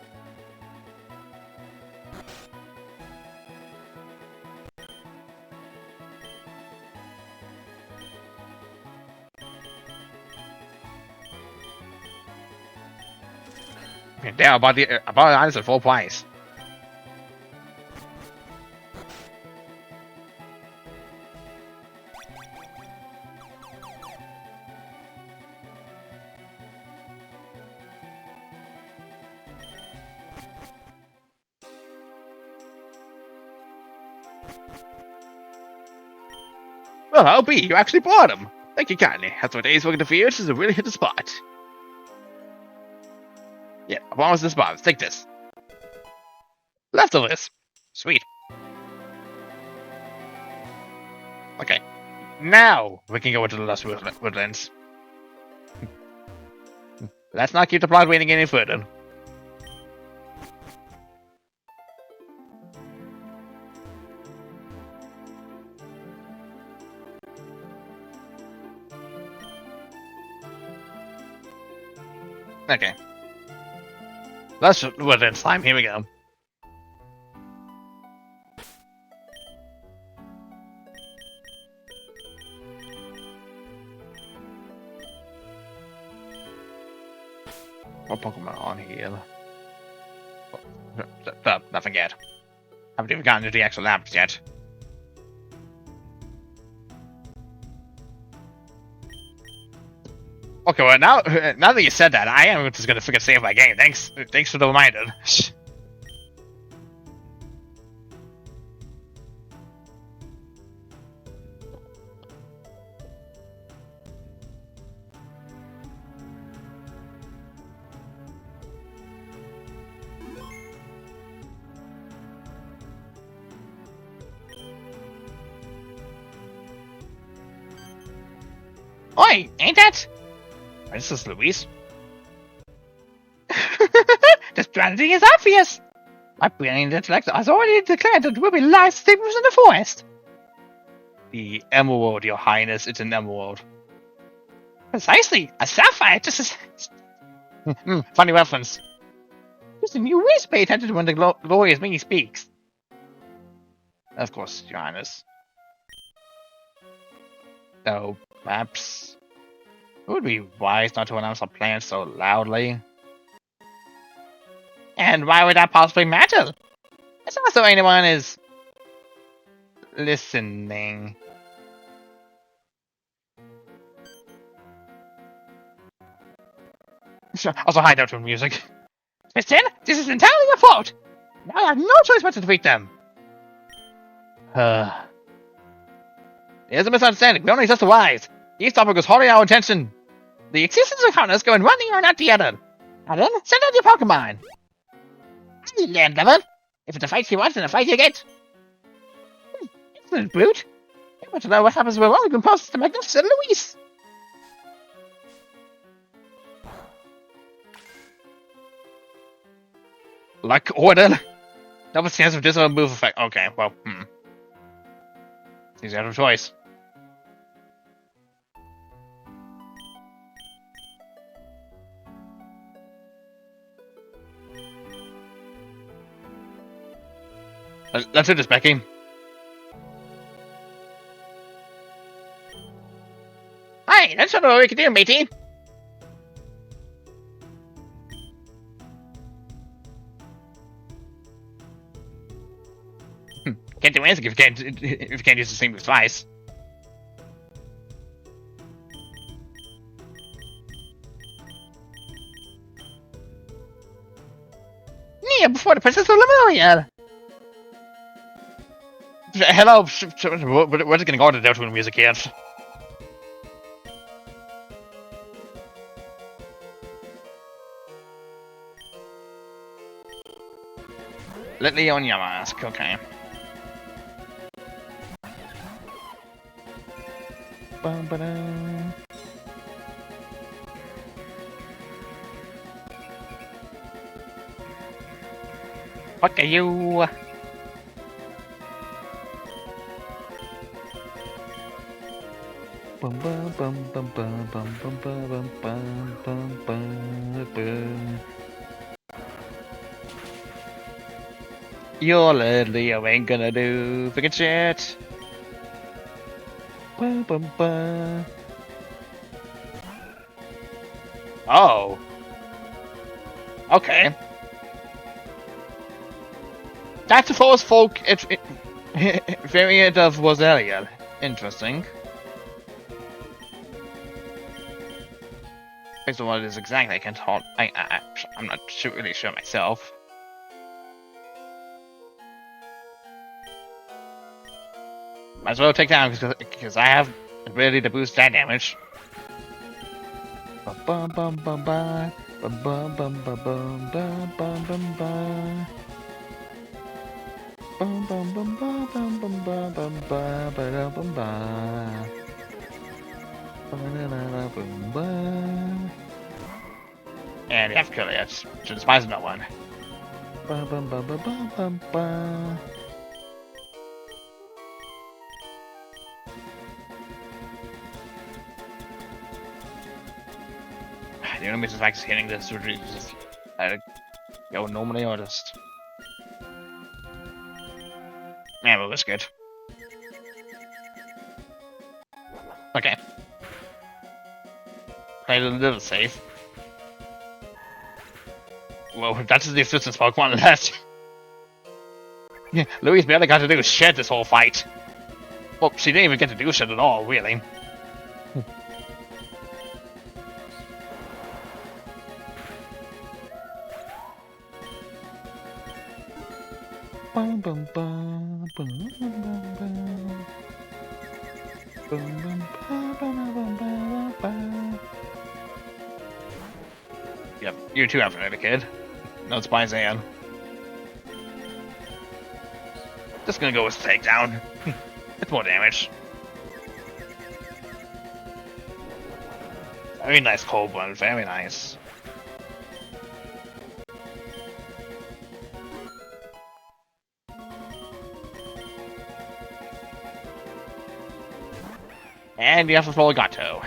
Damn, I bought the items at full price. Well, I'll be. You actually bought them. Thank you kindly. That's what days working the fields is really hit the spot. Yeah, I promise this box. Take this. Leftovers. Sweet. Okay. Now we can go into the Lost Woodlands. Let's not keep the plot waiting any further. Okay. Let's Woodlands time. Here we go. What Pokemon on here? Nothing yet. Haven't even gotten to the actual labs yet. Okay, well now that you said that, I am just gonna freaking save my game. Thanks for the reminder. Oi, ain't that? This is Luis. The strategy is obvious. My brilliant intellect has already declared that there will be live stables in the forest. The emerald, your highness, it's an emerald. Precisely, a sapphire. Just as Funny reference. just a new ways pay attention when the glorious Minnie speaks. Of course, your highness. So, perhaps it would be wise not to announce our plans so loudly. And why would that possibly matter? It's not so anyone is Listening. Also, hide out with music. Tristan, this is entirely your fault. Now I have no choice but to defeat them. There's a misunderstanding. We only exist the wise. These topic was holding our attention. The existence of hunters go in one ear and not the other. Now then, send out your Pokemon. Hey, Landlubber. If it's a fight you want, then a fight you get. Excellent brute. I want to know what happens when one composes the magnificent Luis. Luck order. Double chance of disarm move effect. Okay, well, he's out of choice. Let's do this, Becky. Hey, that's not what we can do, matey. Can't do anything if you can't use the same move twice. Near before the Princess of Lemuria. Hello, we're just gonna go to the Delta music here. Let Leon ask, okay. Fuck you! Your little Leo ain't gonna do freaking shit. Oh. Okay. That's a force folk variant of Rosalia. Interesting. Based on what it is exactly, I can't hold. I'm not really sure myself. Might as well take down because I have the ability to boost that damage. And F kill it, to despise no one. The enemy is like hitting this surgery just go normally or just well that's good. Okay. Play a little safe. Well, that's the assistance Pokemon left. Yeah, Louise barely got to do shit this whole fight. Well, she didn't even get to do shit at all, really. Yep, you're too athletic, kid. No, it's by Zan. Just gonna go with takedown. It's more damage. Very nice cold one, very nice. And you have to roll a gato.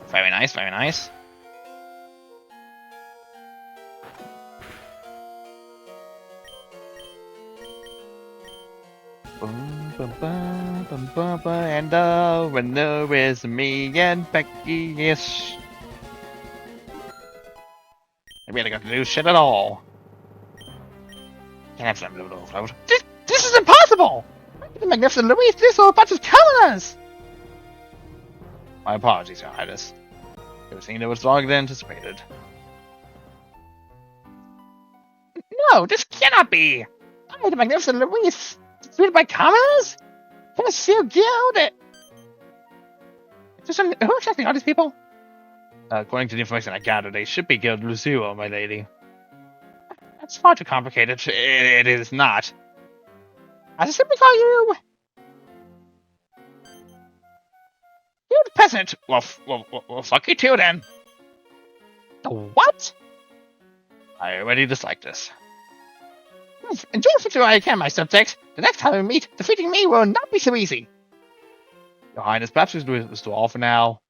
Very nice, very nice. And the winner is me and Becky, yes. I really got to do shit at all. Can't have some little overload. This is impossible! The magnificent Louise, this whole bunch of commoners! My apologies, Your Highness. Everything that was longer than anticipated. No, this cannot be! I, the magnificent Louise, defeated by commoners? Can I still guild it? Who exactly are these people? According to the information I gathered, they should be Guild Lucio, my lady. That's far too complicated. It is not. I simply call you... You the peasant! Well, fuck you too, then. The what? I already dislike this. Enjoy the victory I can, my subjects. The next time we meet, defeating me will not be so easy. Your Highness, perhaps we should do this to all for now.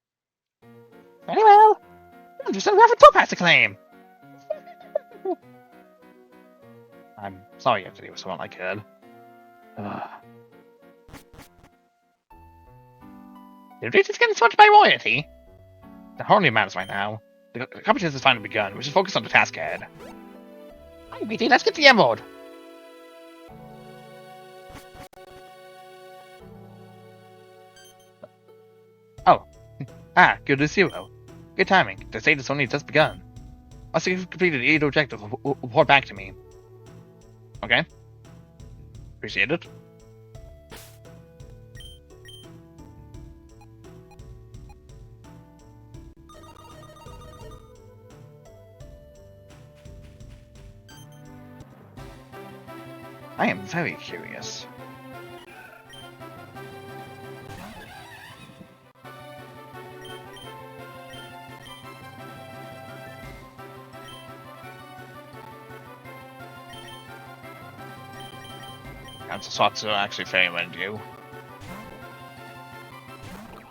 Very well. I'm just gonna have a topaz to claim. I'm sorry you have to deal with someone like that. Did we just get insulted by royalty? That hardly matters right now. The competition has finally begun. We should focus on the task ahead. Alright, BT, let's get the emerald. Oh. Good to see you, though. Good timing. The stage has only just begun. Once you've completed the 8 objective, report back to me. Okay? Appreciate it. I am very curious. Council Sots are actually ferryman you.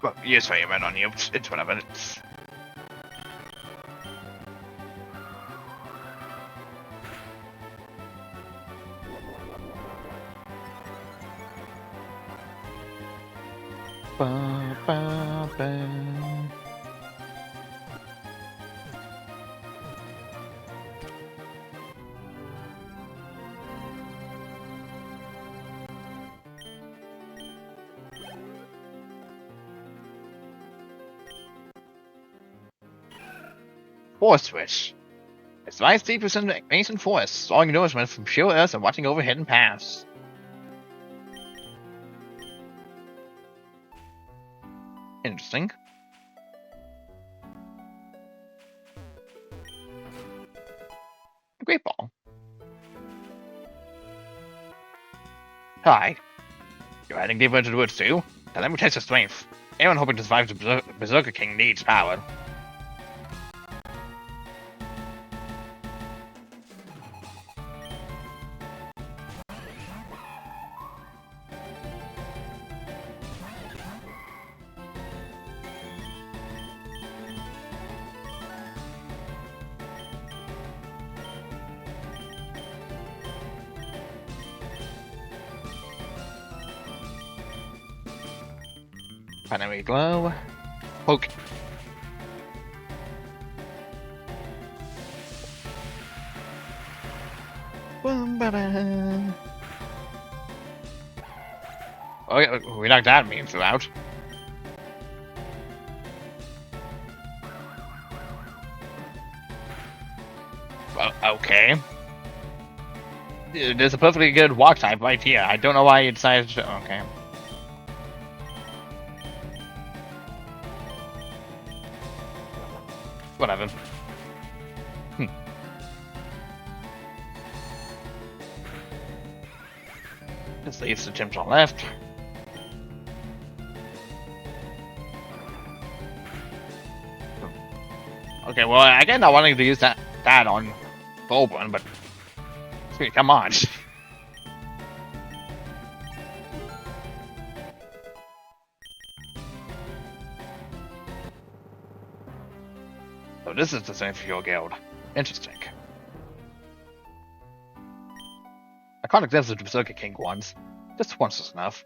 Well, use ferryman on you. It's whatever. It's... Ba, ba, ba. Force switch. It's lies deep within the ancient forest, storing nourishment from pure earth and watching over hidden paths. Interesting. Great ball. Hi. You're heading deeper into the woods too? Then let me test your strength. Anyone hoping to survive the Berserker King needs power. Finally glow. Poke. Oh, yeah, we knocked that means out. Well, okay. There's a perfectly good walk type right here. I don't know why you decided to... Okay. Whatever. This leaves the gyms on left. Okay, well, again, not wanting to use that on Goldburn, but sweet, come on. So this is the same for your guild. Interesting. I can't exempt the Berserker King once. Just once is enough.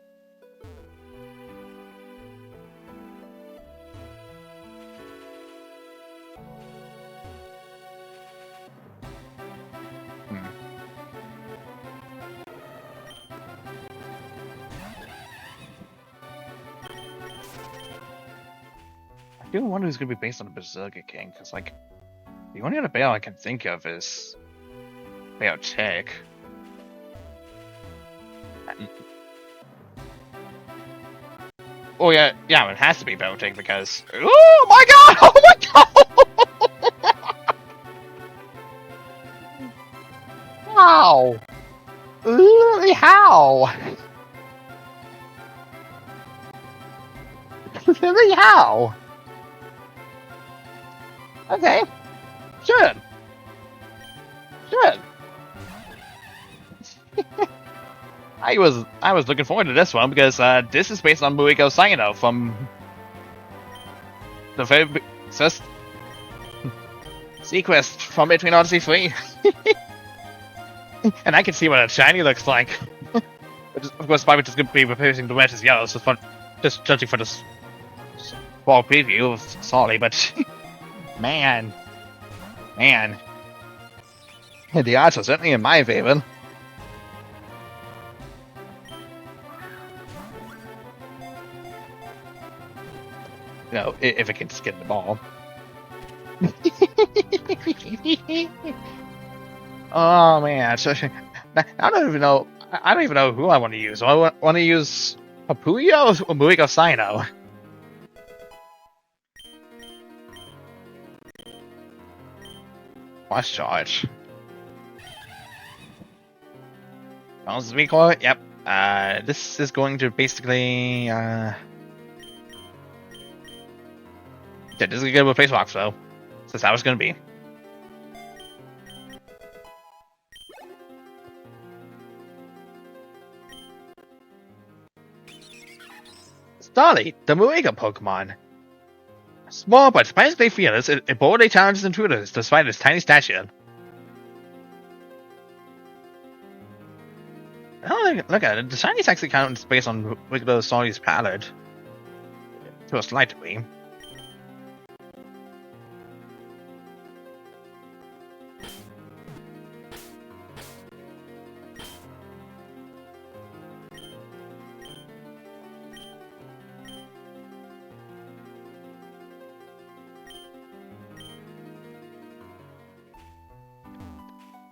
I do wonder who's going to be based on the Berserker King, because, like, the only other Baal I can think of is Baal Tech. Oh, yeah, it has to be Baal Tech because. Oh my god! Oh my god! How? Literally, how? Literally, how? Okay. Sure. I was looking forward to this one because this is based on Muiko Saino from the very first Sequest from Between Odyssey 3. And I can see what a shiny looks like. Of course, probably just going to be replacing the red as yellow, so just judging for this small preview. Sorry, but man, the odds are certainly in my favor. You know, if it can just get the ball. Oh man, so I don't even know. I don't even know who I want to use. I want to use Papuyo or Muiko Saino. Watch charge. As we call it, yep. This is going to basically yeah, this is gonna replace Rock though. So that's how it's gonna be. Starly, the Muiga Pokemon. Small but surprisingly fearless, it boldly challenges intruders despite its tiny stature. Oh, look at it. The shiny actually counts based on regular Starly's palette. To a slight degree.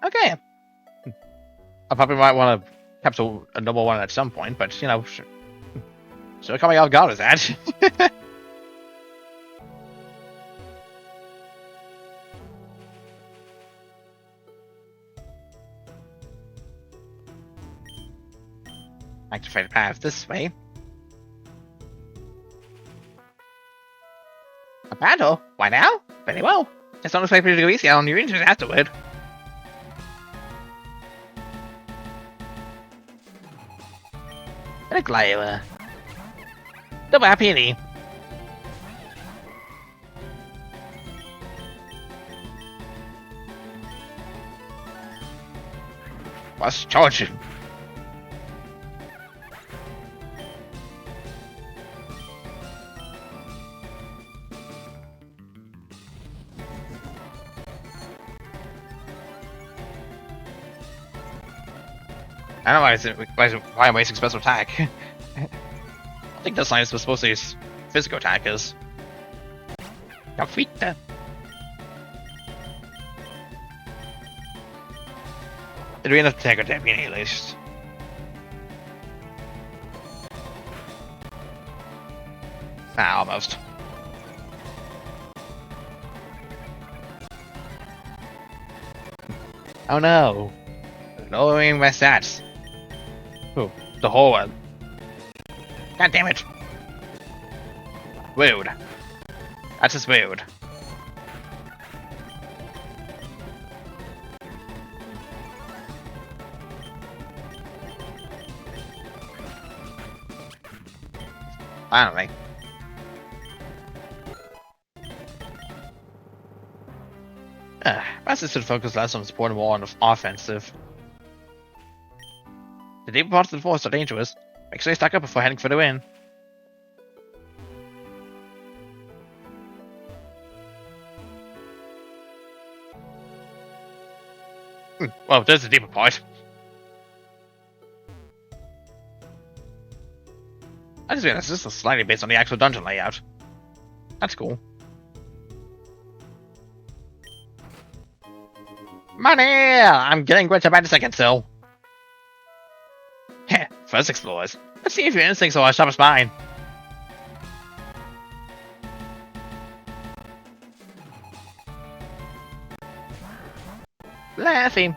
Okay. I probably might want to capture a number one at some point, but you know, sure coming off guard is that. Activate the path this way. A battle? Why now? Very well. It's not expected to go easy on your interest afterward. And a glider. Double happy. What's charge? I don't know why I'm wasting special attack. I think this line is supposed to use physical attackers. Defeat them. It'd be enough to take a champion at least. Ah, almost. Oh no. Lowering my stats. Ooh, the whole one. God damn it. Rude. That's just rude. Finally. Perhaps it should focus less on support and more on the offensive. The deeper parts of the forest are dangerous. Make sure you stack up before heading for the win. Well, there's the deeper part. I just realized this is slightly based on the actual dungeon layout. That's cool. Money! I'm getting rich about a second, so. Heh, first explorers. Let's see if your instincts are as sharp as mine. Laughing.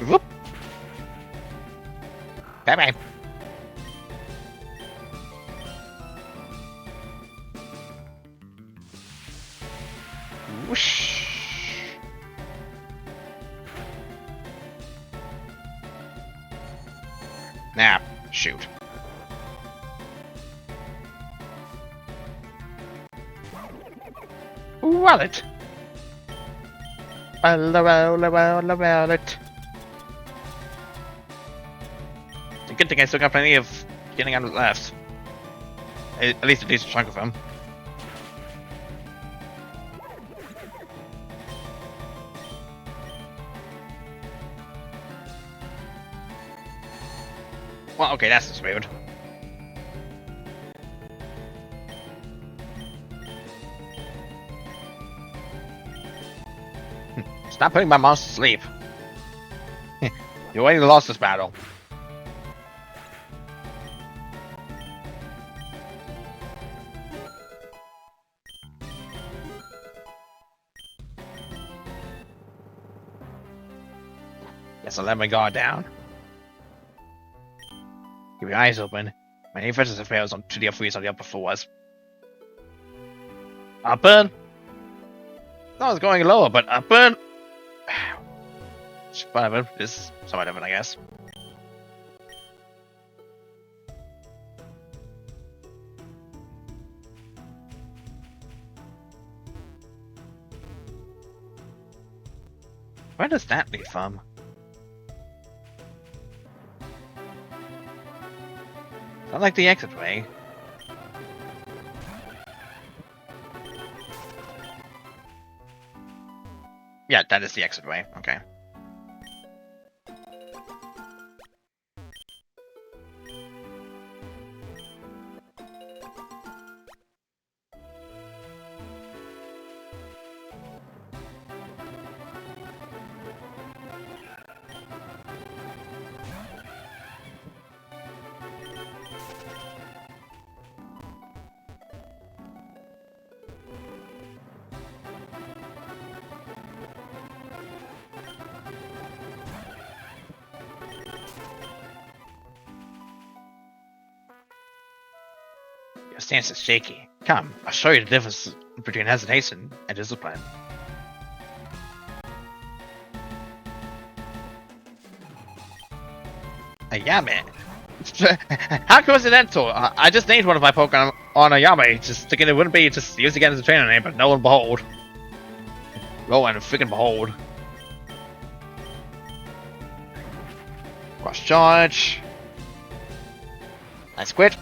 Whoop. Bye bye. Whoosh. Nah, shoot. Wallet. Wallet. It's a good thing I still got plenty of getting out left. At least a decent chunk of them. Well, okay, that's just weird. Stop putting my monster to sleep. You already lost this battle. Guess I'll let my guard down. Keep your eyes open. My defenses have failed on 2D freeze on the upper floors. Upper? I was going lower, but upper? Whatever, this is somewhat different, I guess. Where does that lead from? Not like the exit way. Yeah, that is the exit way. Okay. Your stance is shaky. Come, I'll show you the difference between hesitation and discipline. A Yame? How coincidental! I just named one of my Pokemon on a Yame, just thinking it wouldn't be just used again as a trainer name, but lo and behold. Lo and freaking behold. Cross charge. Nice quit.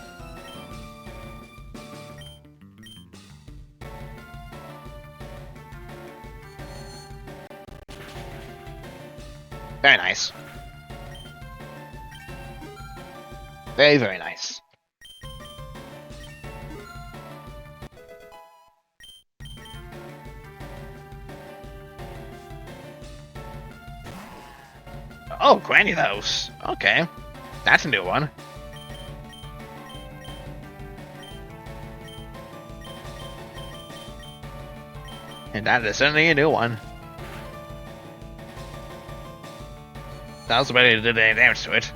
Very nice. Very, very nice. Oh, Granny House. Okay. That's a new one. And that is certainly a new one. That was ready to do any damage to it.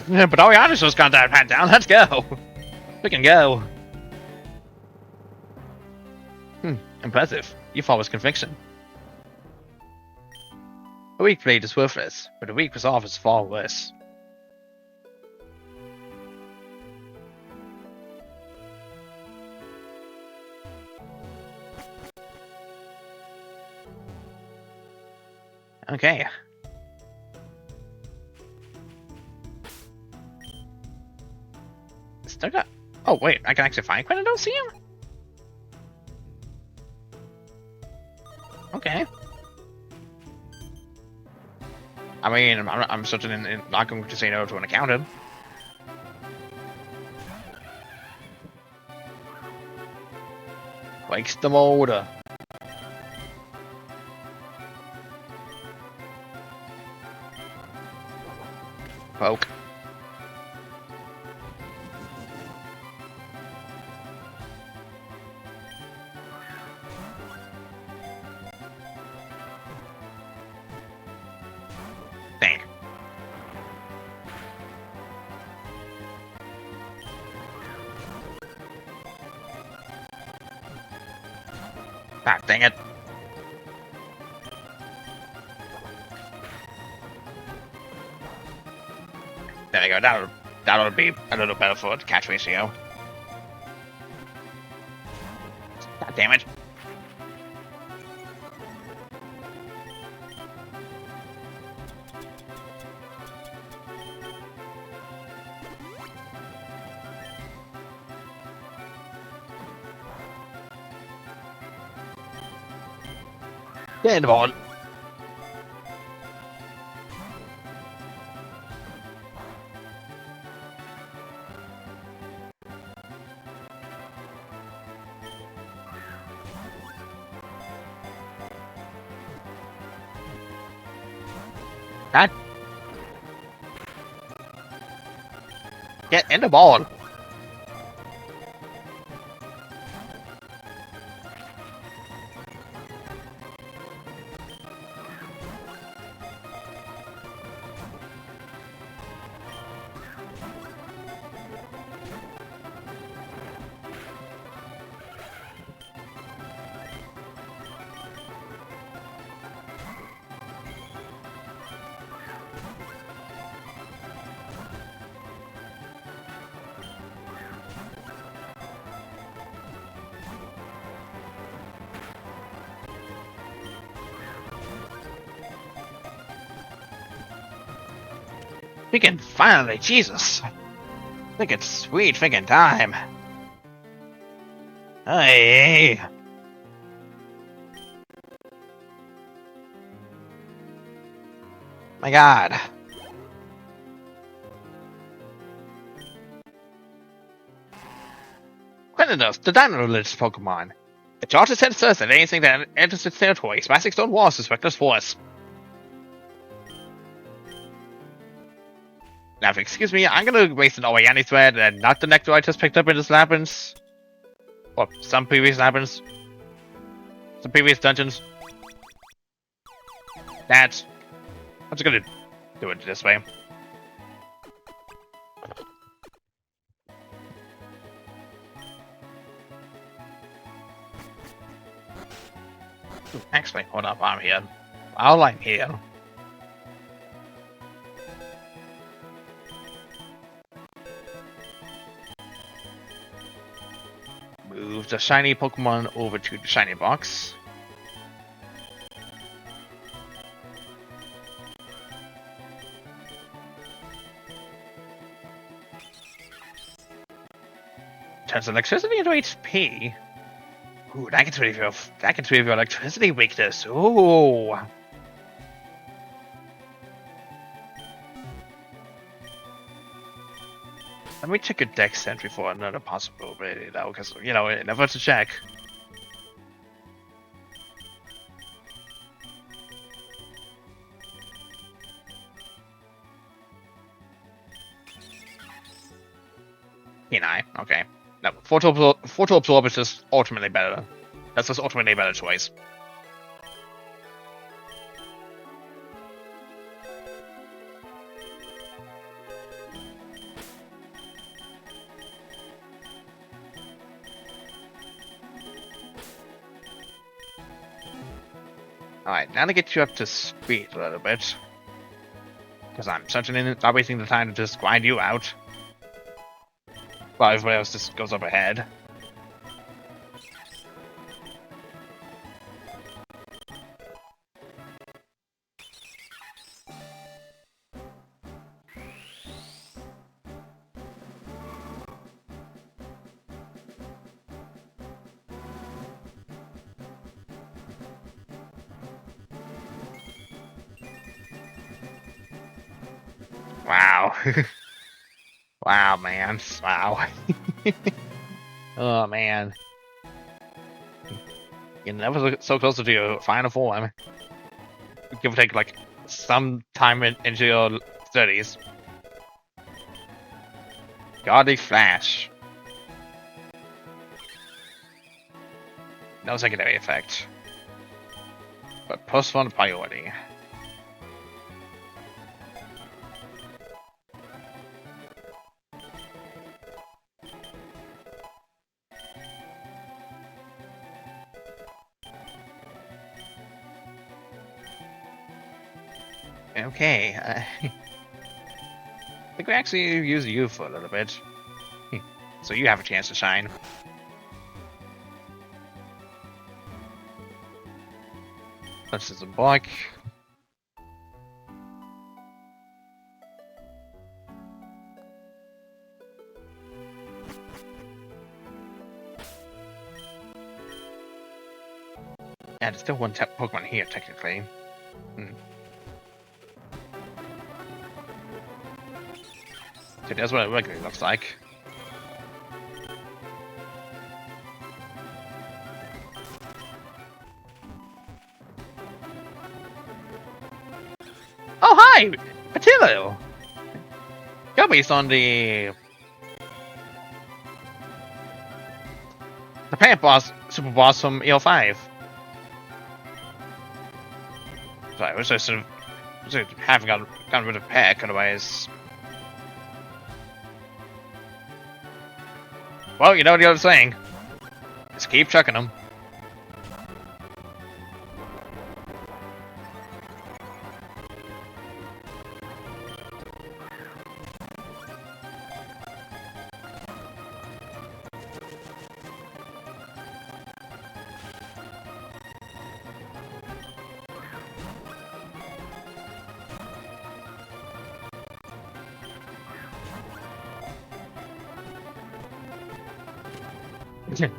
Yeah, but Ariana's just got that pat down. Let's go. We can go. Impressive. You follow his conviction. A weak blade is worthless, but a weak resolve is far worse. Okay. Still got... Oh, wait, I can actually find Quinn and don't see him? Okay. I mean, I'm certainly not going to say no to an accountant. Waste the motor. Poke. Think. Ah, dang it. There we go. That'll be a little better for the catch ratio. God damn it. Get in the ball. God. Get in the ball. We can finally, Jesus. I think it's sweet freaking time. Hey. My God. Quentinus, the Dino Religious Pokemon. The charter sensors that anything that enters its territory, smashing stone walls with reckless force. Now, if you excuse me, I'm gonna waste an Oyani thread and not the nectar I just picked up in this labyrinth. Or some previous labyrinths. Some previous dungeons. I'm just gonna do it this way. Actually, hold up, I'm here. While I'm here. Move the shiny Pokemon over to the shiny box. Turns electricity into HP. Ooh, that gets rid of your electricity weakness. Ooh. Let me check a dex entry for another possibility though, because you know it never hurts to check. Kenai, okay. No, Photo Absorb is just ultimately better. That's just ultimately a better choice. Alright, now to get you up to speed a little bit. Because I'm certainly not wasting the time to just grind you out. While everybody else just goes up ahead. Wow. Wow, man. Wow. Oh, man. You're never so close to your final form. Give or take, like, some time into your 30s. Godly Flash. No secondary effect. But postponed priority. Okay, I think we actually use you for a little bit. So you have a chance to shine. This is a block. And there's still one Pokemon here, technically. So that's what it regularly looks like. Oh, hi! Patillo! You're based on the plant boss, super boss from EL5. Sorry, I wish I sort of haven't gotten rid of Peck, otherwise. Well, you know what the other saying. Just keep chucking them.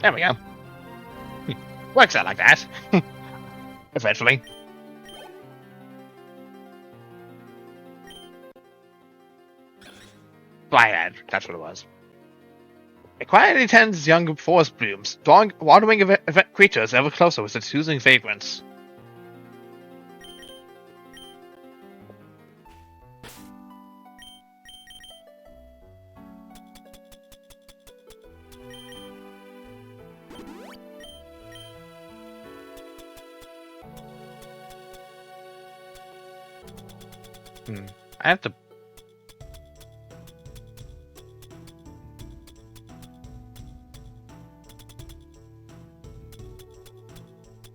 There we go. Works out like that. Eventually. Flyhead, that's what it was. It quietly tends young forest blooms, drawing wandering event creatures ever closer with its soothing fragrance. I have to.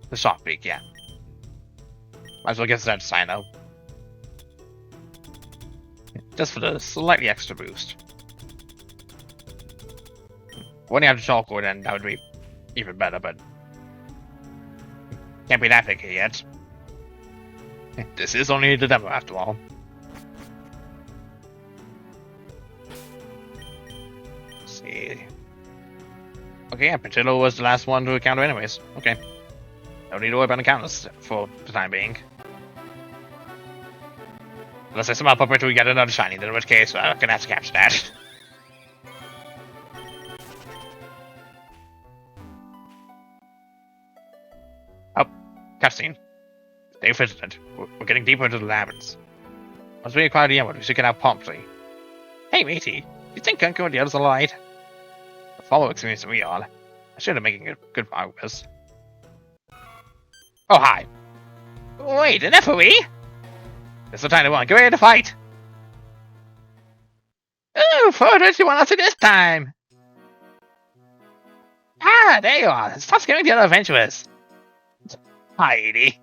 The soft peak, yeah. Might as well get that sign out. Just for the slightly extra boost. When you have the charcoal, then that would be even better, but can't be that picky yet. This is only the demo after all. Let's see. Okay, yeah, Patillo was the last one to encounter anyways. Okay. No need to worry about encounters for the time being. Unless I somehow pop into we get another shiny, then in which case I'm gonna have to capture that. Oh, cutscene. Stay vigilant. We're getting deeper into the labyrinths. Once we acquire the emerald, we should get out promptly. Hey, matey. Do you think Gunko and the others are alright? The far more experienced than we are. I should have making good progress. Oh, hi. Wait, an FOE? It's the tiny one. Get ready to fight. Oh, further you want us this time. Ah, there you are. Stop scaring the other adventurers. Hi, Edie.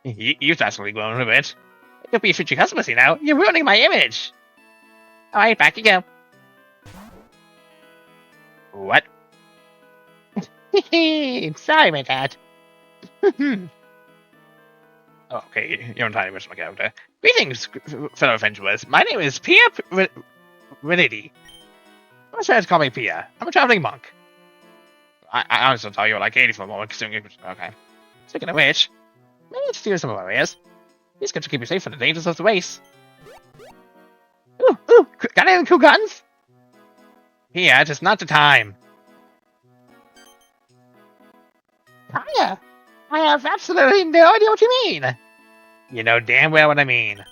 You've actually grown a bit. You'll be a future customer, you know. You're ruining my image. Alright, back you go. What? Sorry, my dad. Okay, you're entirely missing my character. Greetings, fellow adventurers. My name is Pia Renidi. I'm sure to call me Pia. I'm a traveling monk. I honestly thought you were like 80 for a moment. Okay. Speaking of which, maybe let's steal some of our areas. These guns will keep you safe from the dangers of the race. Ooh, got any cool guns? Pia, just not the time. Kaya, I have absolutely no idea what you mean. You know damn well what I mean.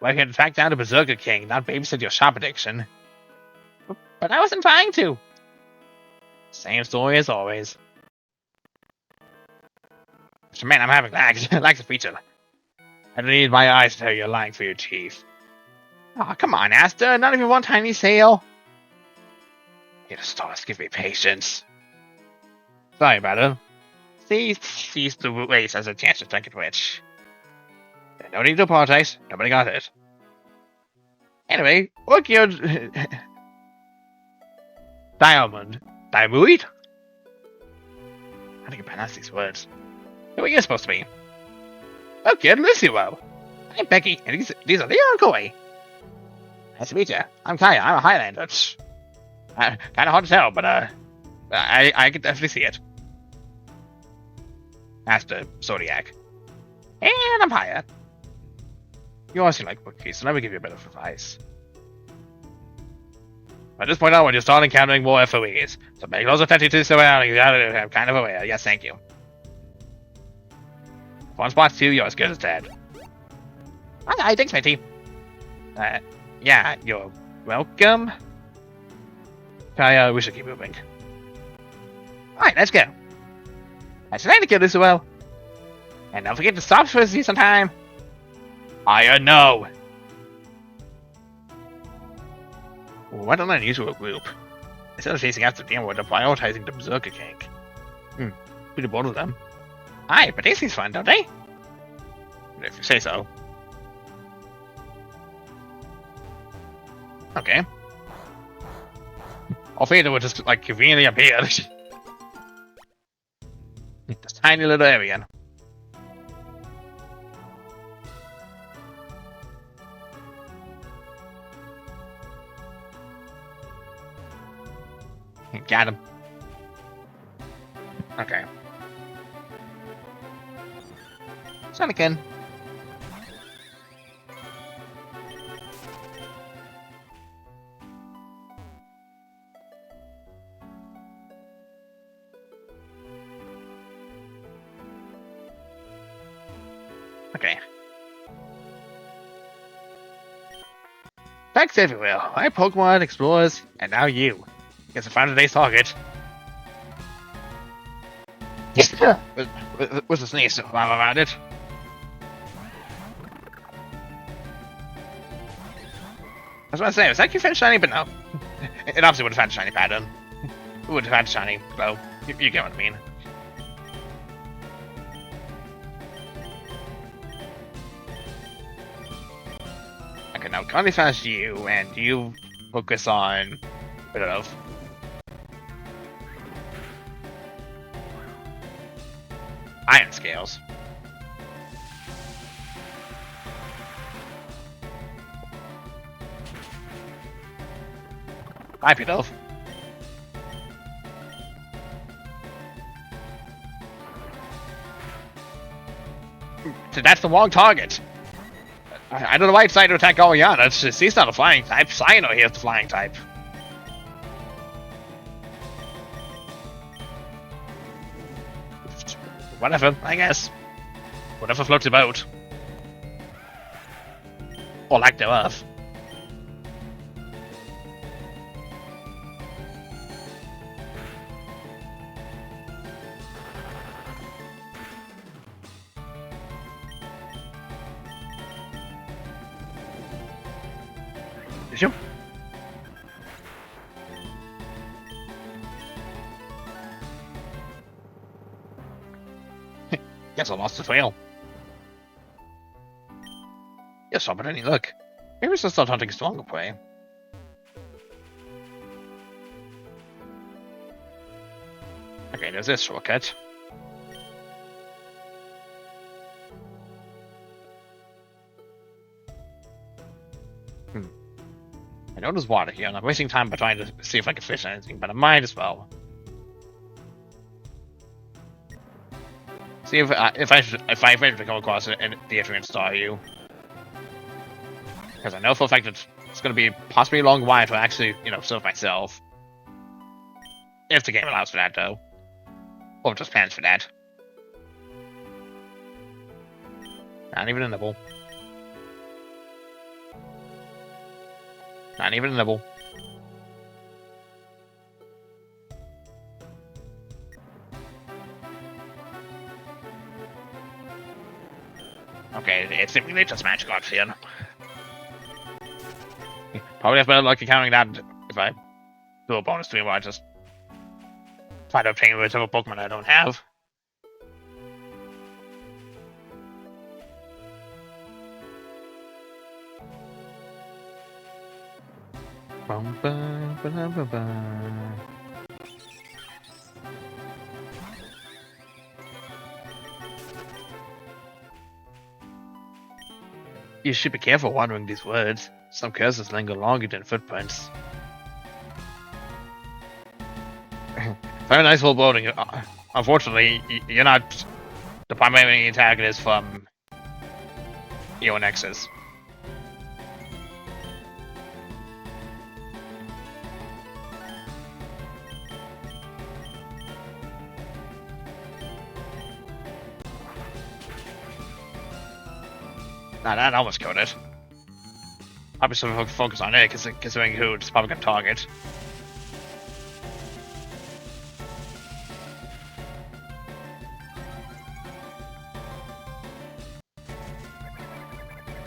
We're here to track down the Berserker King, not babysit your shop addiction. But I wasn't trying to. Same story as always. Man, I'm having lags. Lags a feature. I don't need my eyes to tell you're lying for your teeth. Aw, oh, come on, Asta. Not even one tiny sale. You stars give me patience. Sorry about it. Seize the race as a chance to take it rich. No need to apologize. Nobody got it. Anyway, work your Diamond. Diamond? How do you pronounce these words? Who are you supposed to be? Okay, Lucio. I'm Becky, and these are Leo and Koi. Nice to meet you. I'm Kaya. I'm a Highlander. Kind of hard to tell, but I can definitely see it. Master Zodiac. And I'm Haya. You honestly like cookies, so let me give you a bit of advice. At this point on, when you start encountering more FOEs, so pay close attention to the surroundings. I'm kind of aware. Yes, thank you. One spot 2, you're as good as dead. Okay, thanks, matey. Yeah, you're welcome. Kaya, we should keep moving. Alright, let's go. I should like to kill this well. And don't forget to stop for us sometime. I know. What an unusual group. Instead of chasing after them, we're prioritizing the Berserker King. Pretty bold of them. Aye, but they seem fun, don't they? If you say so. Okay. I'll fade would just like conveniently appear. This tiny little area. Got him. Okay. Sonic-in. Okay. Thanks everywhere. My Pokemon, explorers, and now you. Guess I found today's target. What's the sneeze around it? I was about to say, was that you finished shiny? But no. It obviously would have had a shiny pattern. It would have had a shiny glow. You get what I mean. Okay, now currently fast you, and you focus on a bit of iron scales. Bye, Pidove. So that's the wrong target. I don't know why it decided to attack Oriana. It's just, he's not a flying type. Cyano here is the flying type. Whatever, I guess. Whatever floats your boat. Or lack thereof. Did you? Guess I lost the trail. stop at any look. Maybe it's just not hunting stronger prey. Okay, there's this shortcut. I know there's water here, and I'm wasting time by trying to see if I can fish anything, but I might as well. See if I eventually come across it and the Etrian Star you. Because I know for a fact that it's going to be possibly a long while to actually, serve myself. If the game allows for that, though. Or just plans for that. Not even a nibble. Not even a nibble. Okay, it's simply just magic arts here. Probably have better luck accounting that if I do a bonus stream where I just try to obtain whichever Pokemon I don't have. You should be careful wandering these woods. Some curses linger longer than footprints. Very nice little building. Unfortunately, you're not the primary antagonist from EONX's. Nah, that almost killed it. Probably should focus on it, considering who it's probably going to target.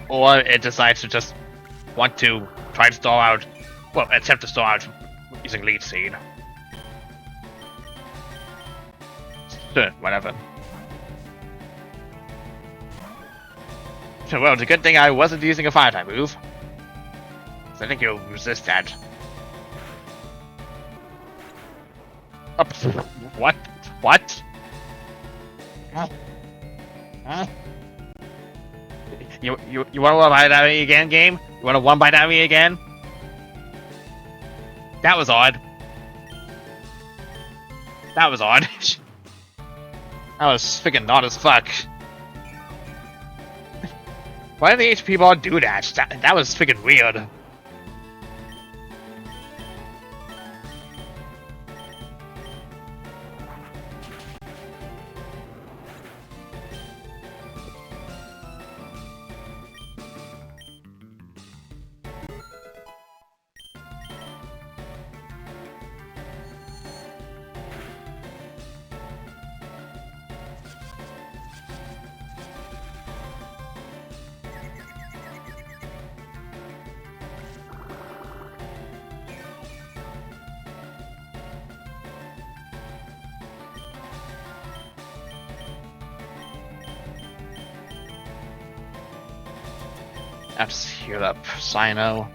Or it decides to just want to try to stall out, well, attempt to stall out using Lead Seed. Sure, whatever. Well, it's a good thing I wasn't using a fire type move. So I think you'll resist that. Oh, what? What? Huh? You want to one bite at me again, game? You want to one bite at me again? That was odd. That was odd. That was freaking odd as fuck. Why did the HP bar do that? That was freaking weird. I have to heal up Sino.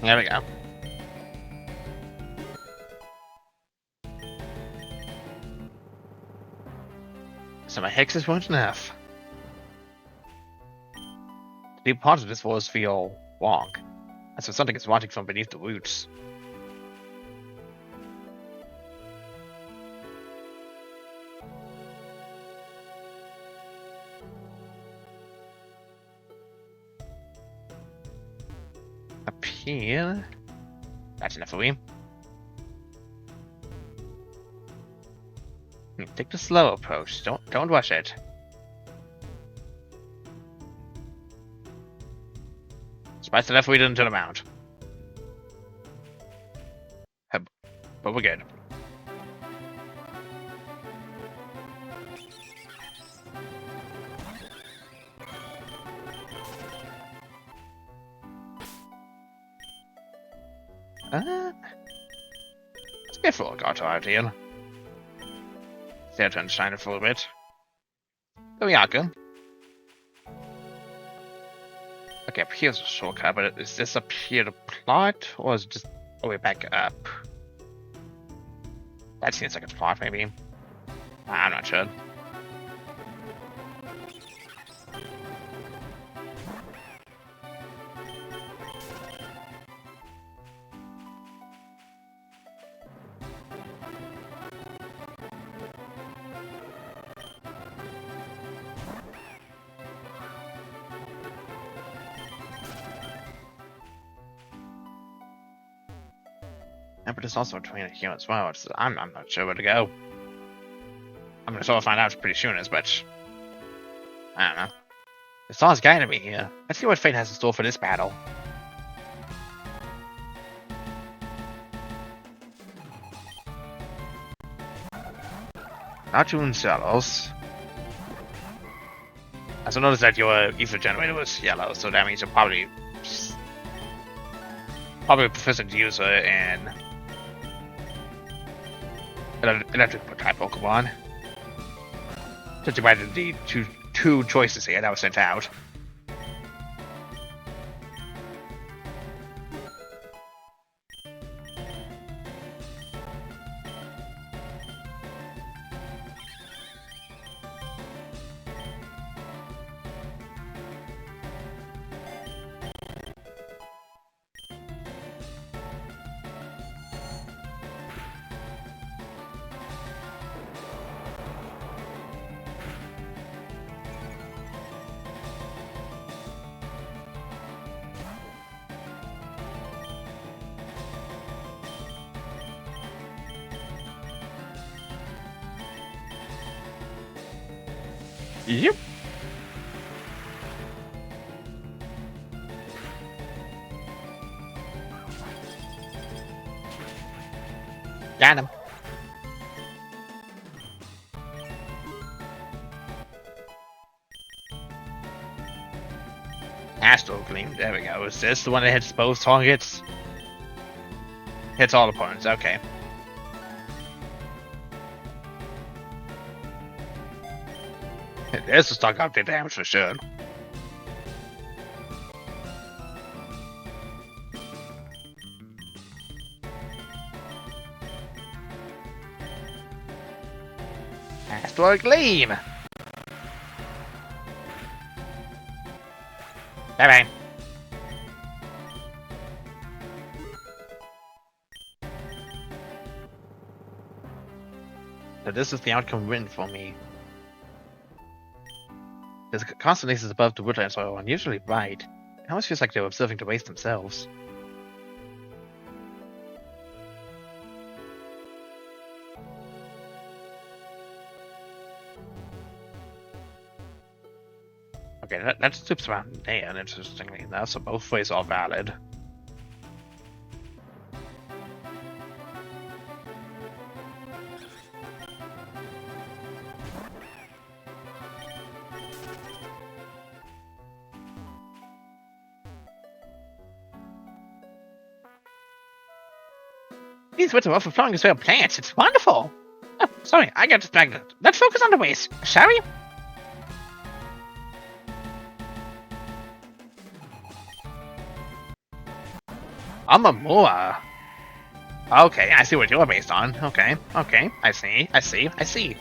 There we go. So my hexes weren't enough. To be part of this was feel wrong. As if something is wanting from beneath the roots. Up here. That's enough for me. Take the slow approach. Don't rush it. Spice enough we didn't turn around. But we're good. before we got to our deal. Their turn to shine it for a bit. There we are, good. Okay, up here's a shortcut, but is this up here to plot, or is it just all the way back up? That seems like it's plot, maybe. I'm not sure. But there's also a trainer here as well. I'm not sure where to go. I'm gonna sort of find out pretty soon, but I don't know. The star's guiding me here. Let's see what fate has in store for this battle. Not you in cellos. I also noticed that your ether generator was yellow, so that means you're probably a proficient user in electric type Pokemon. Judging by the two choices here that was sent out. Yep. Got him. Astral Gleam, there we go. Is this the one that hits both targets? Hits all opponents, okay. This will stock up the damage for sure. Astral Gleam! Bye-bye. So this is the outcome written for me. There's constellations above the woodlands are unusually bright. It almost feels like they're observing the waste themselves. Okay, that slips around there, and interestingly enough, so both ways are valid. These woods are overflowing as well plants. It's wonderful. Oh, sorry, I got distracted. Let's focus on the waste, shall we? I'm a Moa. Okay, I see what you're based on. Okay, I see. I see.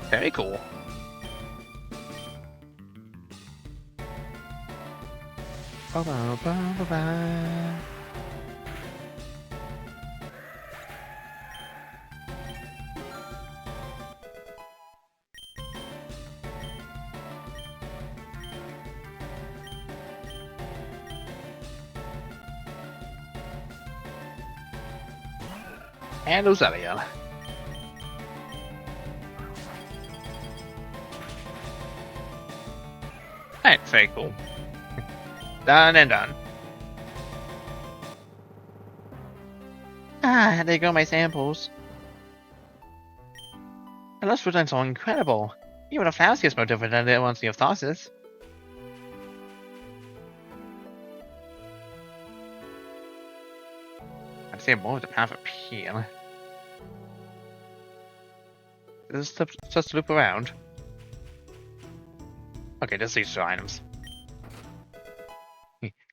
Very cool. And Rosalia. Alright, very cool. Done and done. Ah, there go my samples. The lost woodlands are incredible. Even a Flowsy is more different than the ones you have Thosses. I'd say more of the path appeal. Is this just to loop around? Okay, this leads to items.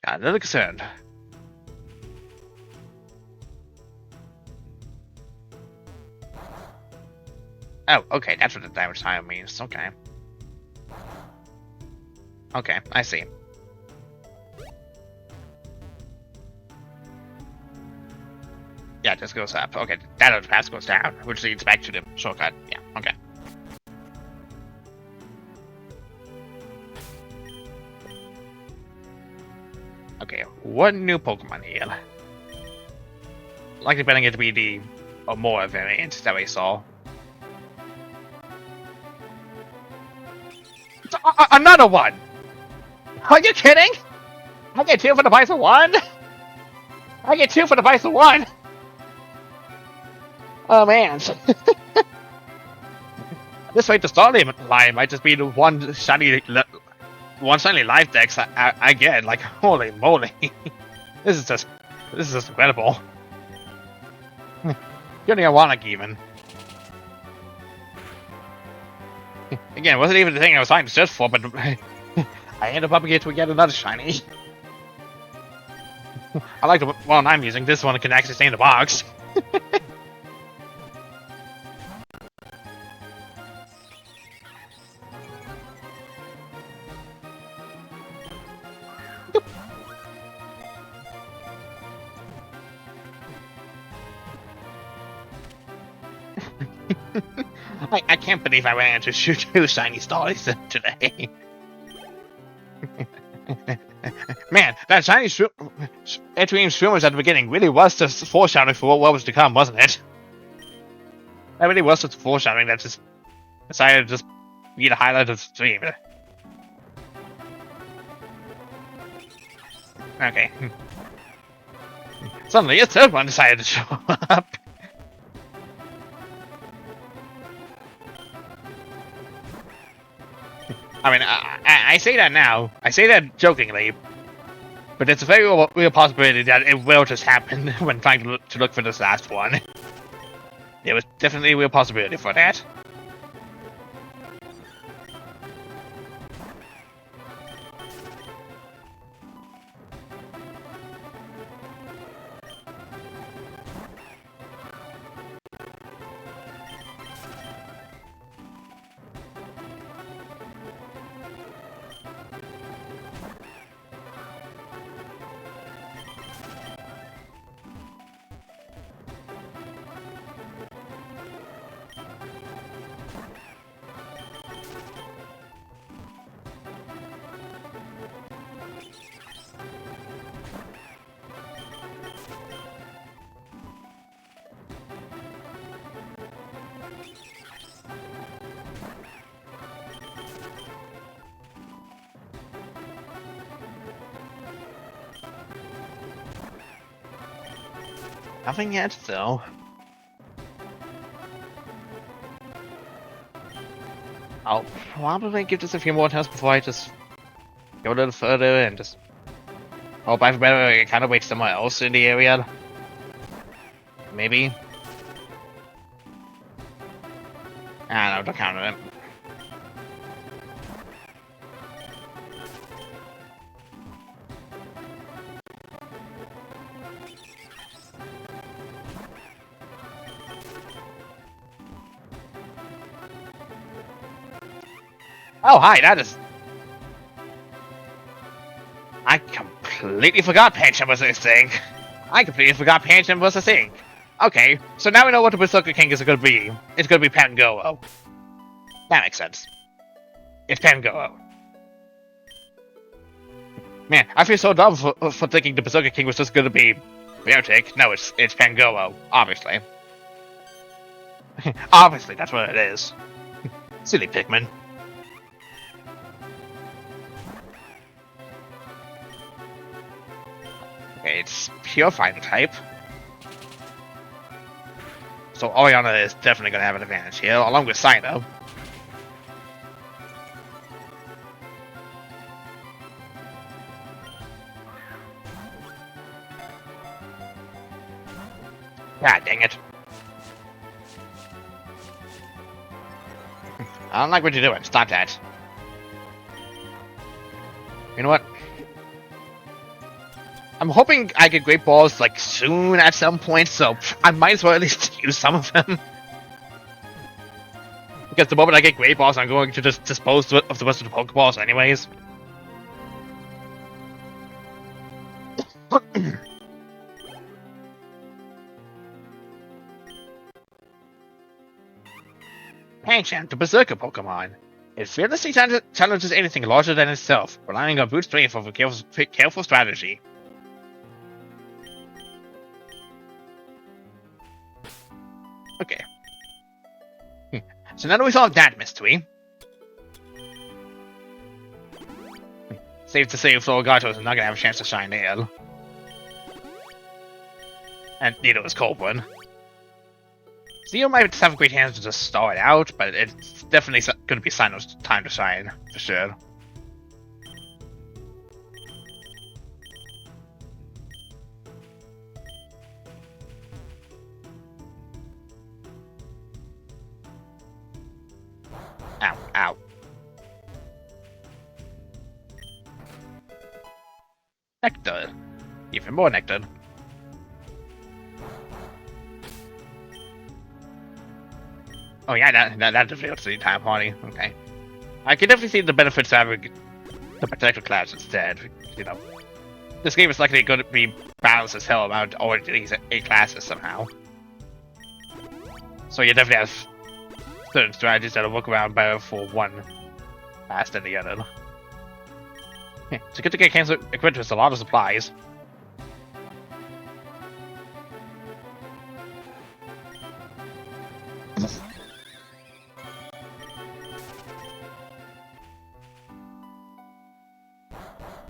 Got a little concerned. Oh, okay, that's what the damage tile means. Okay. Okay, I see. Yeah, this goes up. Okay, that other path goes down, which leads back to the shortcut. Yeah, okay. Okay, one new Pokemon here. Likely betting it to be the Omora variant that we saw. Another one! Are you kidding? I get 2 for the price of 1? I get 2 for the price of 1! Oh man. This rate the starting line might just be the one shiny life dex I get. Like, holy moly. This is just incredible. Getting a Warlock even. Again, wasn't even the thing I was trying to search for, but I ended up here to get another shiny. I like the one I'm using. This one can actually stay in the box. I can't believe I ran into 2 shiny stars today. Man, that shiny Etrian Shroomers at the beginning really was just foreshadowing for what was to come, wasn't it? That really was just foreshadowing that just decided to just be the highlight of the stream. Okay. Suddenly a third one decided to show up. I mean, I say that now. I say that jokingly. But it's a very real possibility that it will just happen when trying to look for this last one. There was definitely a real possibility for that. Nothing yet, though. I'll probably give this a few more attempts before I just go a little further and just hope I have better kind of wait somewhere else in the area. Maybe. I don't know, don't count on it. Oh, hi, that is... I completely forgot Pancham was a thing. I completely forgot Pancham was a thing. Okay, so now we know what the Berserker King is going to be. It's going to be Pangoro. That makes sense. It's Pangoro. Man, I feel so dumb for thinking the Berserker King was just going to be Beartic. No, it's Pangoro, obviously. Obviously, that's what it is. Silly Pikmin. Okay, it's pure fighting type. So Oriana is definitely going to have an advantage here, along with Cyno. God dang it. I don't like what you're doing. Stop that. You know what? I'm hoping I get great balls like soon at some point, so I might as well at least use some of them. Because the moment I get great balls, I'm going to just dispose of the rest of the Pokeballs anyways. Pancham, the Berserker Pokemon. It fearlessly challenges anything larger than itself, relying on brute strength over careful strategy. Okay. So now that we solved that mystery, safe to say Florigato is not gonna have a chance to shine in. And neither was Colburn. Zeo might just have great hands to just start out, but it's definitely going to be Sino's time to shine, for sure. Ow, ow. Nectar. Even more nectar. Oh yeah, that defeats the entire party. Okay. I can definitely see the benefits of having the protector class instead. You know, this game is likely going to be balanced as hell about all these 8 classes somehow. So you definitely have certain strategies that'll work around better for one class than the other. It's good to get cancer equipped with a lot of supplies.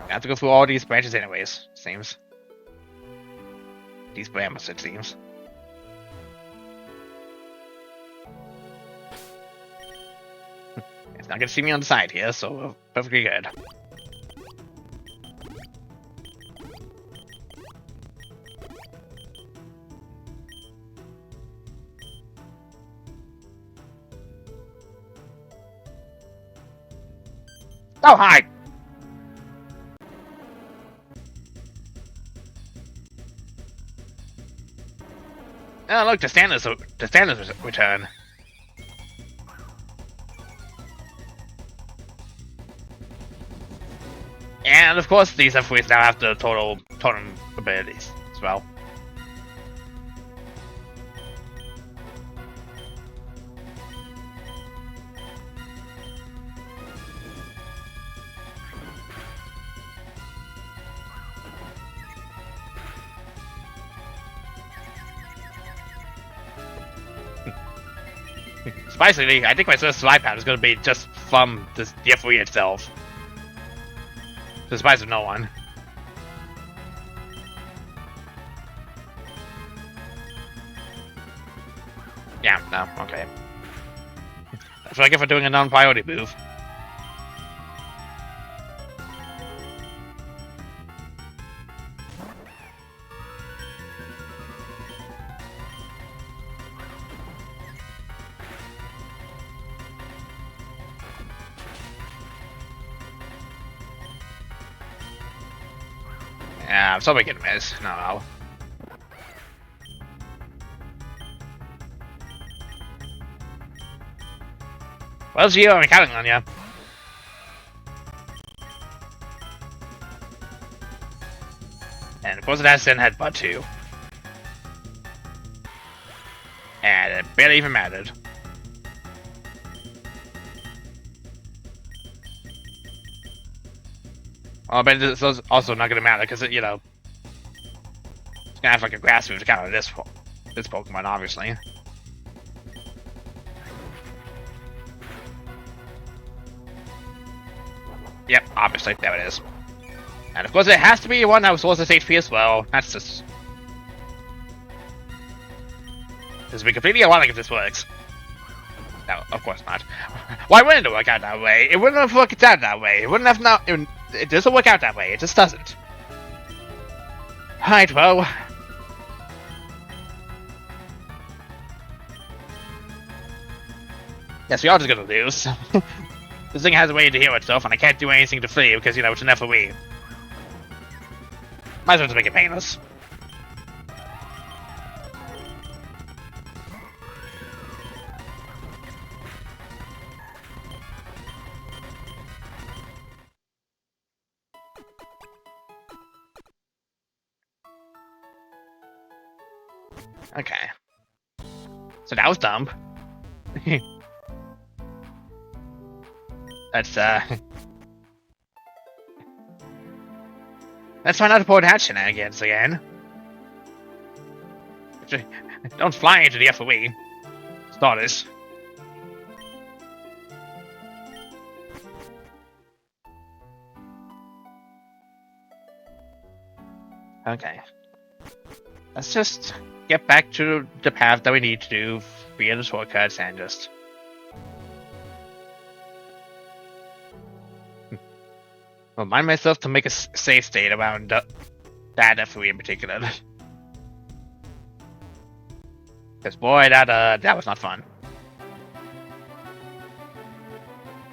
I have to go through all these branches anyways, seems. These brambles, it seems. It's not gonna see me on the side here, so we're perfectly good. Oh, hi! Oh, look, the standards return. And of course, these F3s now have the total totem abilities as well. Surprisingly, I think my first slide pad is going to be just from the F3 itself. To the surprise of no one. Yeah, no, okay. That's what I get for doing a non-priority move. Yeah, I'm sorry I can miss. No. Well, Gio, I'm counting on you. And of course it has Zen Headbutt too. And it barely even mattered. Well, but it's also not gonna matter because you know, it's gonna have like a grass move to counter this Pokemon, obviously. Yep, obviously, there it is. And of course, it has to be one that was worth its HP as well. That's just. This would be completely ironic if this works. No, of course not. Why wouldn't it work out that way? It wouldn't have worked out that way. It wouldn't have not. It doesn't work out that way. It just doesn't. Alright, well. Yes, we are just gonna lose. This thing has a way to heal itself, and I can't do anything to free because, you know, it's an FOE. Might as well just make it painless. Okay. So that was dumb. Let's let's try not to pull that shenanigans again. Don't fly into the FOE. Starters. Okay. Let's just get back to the path that we need to do via the shortcuts and just... remind myself to make a safe state around that FOE in particular. Because boy, that was not fun.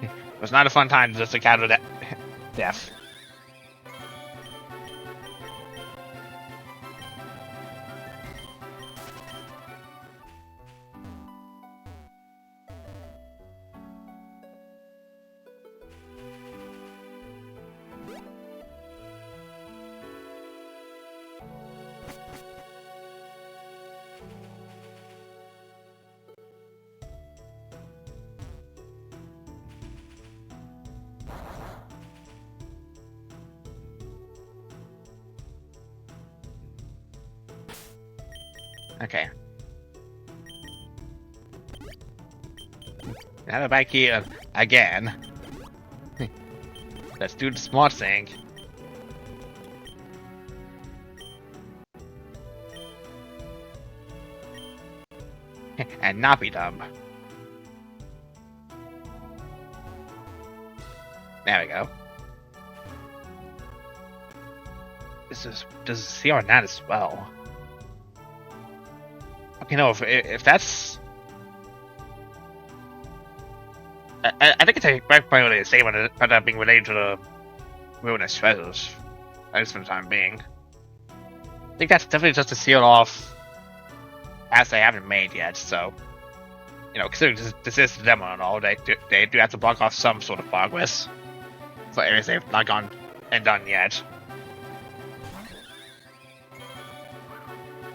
It was not a fun time to just encounter that death. Okay. Now we're back here again. Let's do the smart thing. And not be dumb. There we go. This is does see on that as well. Okay, no, if that's... I think I take back my earlier statement about that being related to the ruinous treasures, at least for the time being. I think that's definitely just to seal off as they haven't made yet, so... You know, considering this is the demo and all, they do have to block off some sort of progress for areas they've not gone and done yet.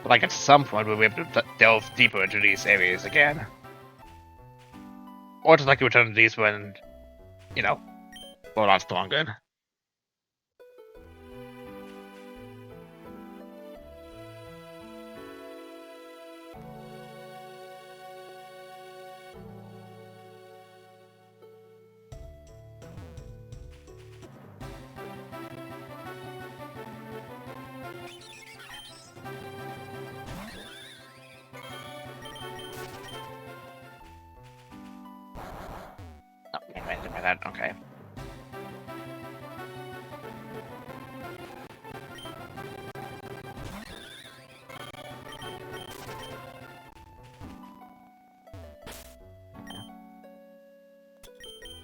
But like at some point we'll be able to delve deeper into these areas again. Or just like return to these when, you know, we're a lot stronger. Okay.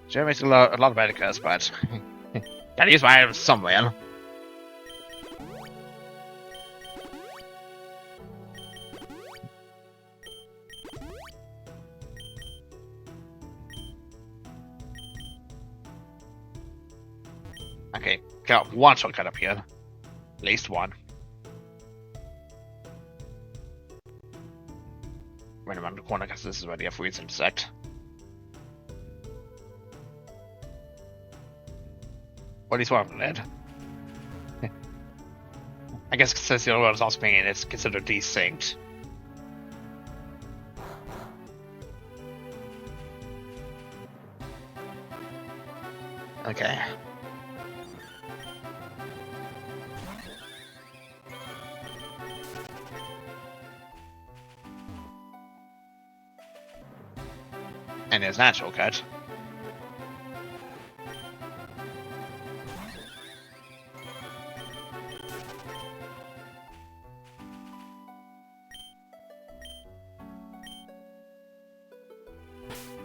Sure makes a lot of medicals, but gotta use my items somewhere. Okay, got one shortcut up here. At least one. Right around the corner, because this is where the FOEs intersect. What is one of them? I guess since the other one is also being in, it's considered desynced. Okay. And there's that shortcut.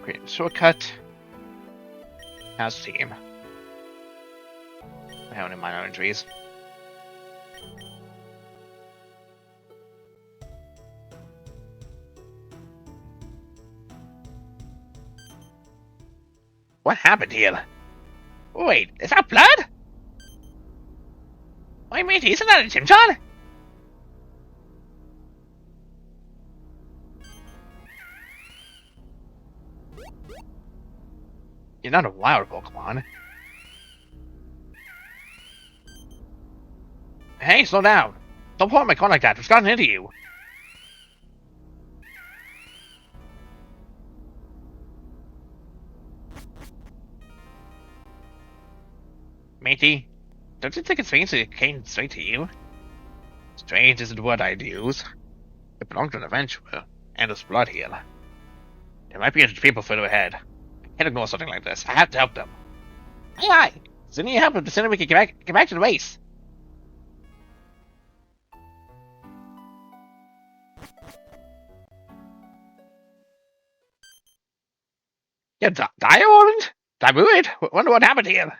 Great. Shortcut. How's the team? I have any minor injuries. What happened here? Wait, is that blood? Wait, matey, isn't that a Chimchar? You're not a wild Pokemon. Hey, slow down. Don't pull out my car like that. What's gotten into you? Matey, don't you think it's strange that it came straight to you? Strange isn't the word I'd use. It belonged to an adventurer, and there's blood here. There might be injured people further ahead. I can't ignore something like this. I have to help them. Aye, aye. Sooner you help them, the sooner we can get back to the race. You're dire orange? Diluted? Wonder what happened here.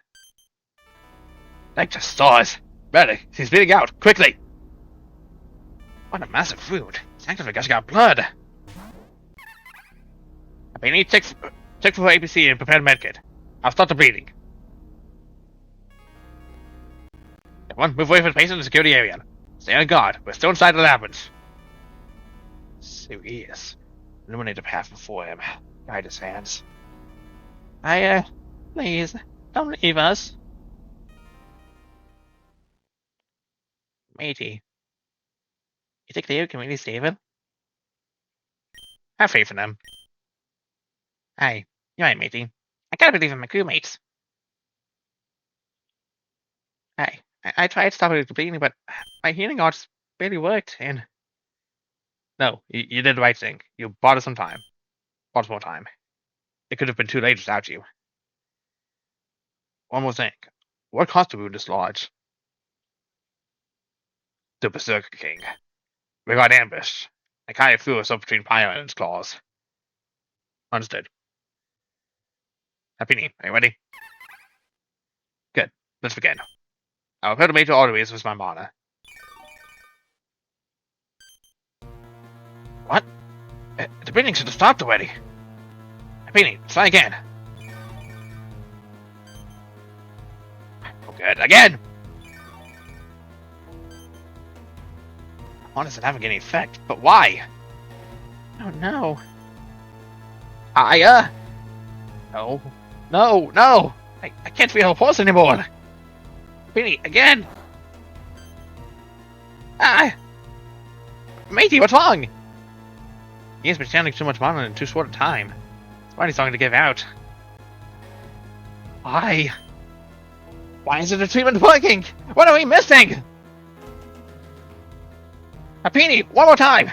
Like the stars. Medic, he's bleeding out. Quickly! What a massive wound. It's actively gushing out blood. I need check for APC and prepare medkit. I'll start the bleeding. Everyone, move away from the patient in the security area. Stay on guard. We're still inside the labyrinth. So he is. Illuminate the path before him. Guide his hands. Please, don't leave us. Matey, you think they can really save him? Have faith in them. Hey, you're right, matey. I gotta believe in my crewmates. Hey, I tried stopping the bleeding, but my healing arts barely worked, and... No, you did the right thing. You bought us some time. Bought us more time. It could have been too late without you. One more thing. What caused the wound this large? The Berserker King. We got ambushed. I kind of threw us up between Pyre and its claws. Understood. Happy are you ready? Good. Let's begin. I'll prepare to major arteries with my mana. What? The bleeding should have stopped already. Happy, try again. Oh, good. Again! One isn't having any effect, but why? Oh no. No. No! I can't feel a pulse anymore! Beanie, again! Matey, what's wrong? He has been channeling too much mana in too short a time. His body's starting to give out. Why? Why isn't the treatment working? What are we missing? Beanie, one more time!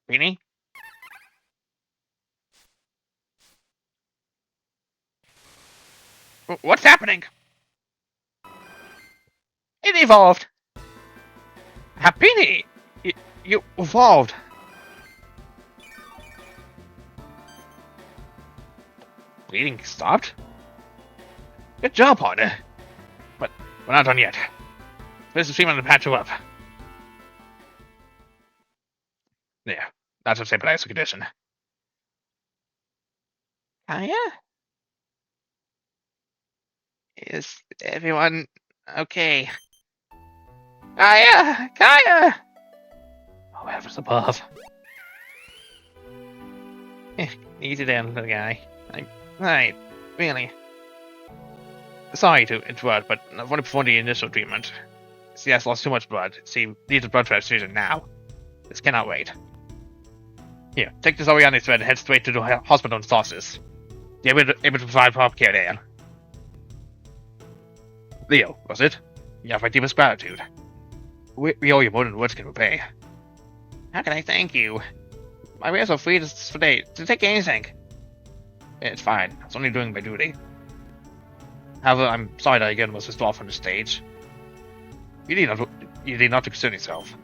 Beanie? What's happening? It evolved! Beanie! You evolved! Bleeding stopped? Good job, partner. But we're not done yet. There's a treatment to patch you up. Yeah, that's a stabilized condition. Kaya? Is everyone okay? Kaya! Oh, heavens above. Easy there, little guy. Right, really. Sorry to interrupt, but I've only performed the initial treatment. She has lost too much blood. She needs a blood transfusion now. This cannot wait. Here, take this Oriani thread and head straight to the hospital in Sauces. You're able to provide proper care there. Leo, was it? You have my deepest gratitude. We owe you more than words can repay. How can I thank you? My wares are free today to take anything. It's fine. I was only doing my duty. However, I'm sorry that I again was withdrawn from the stage. You need not to concern yourself.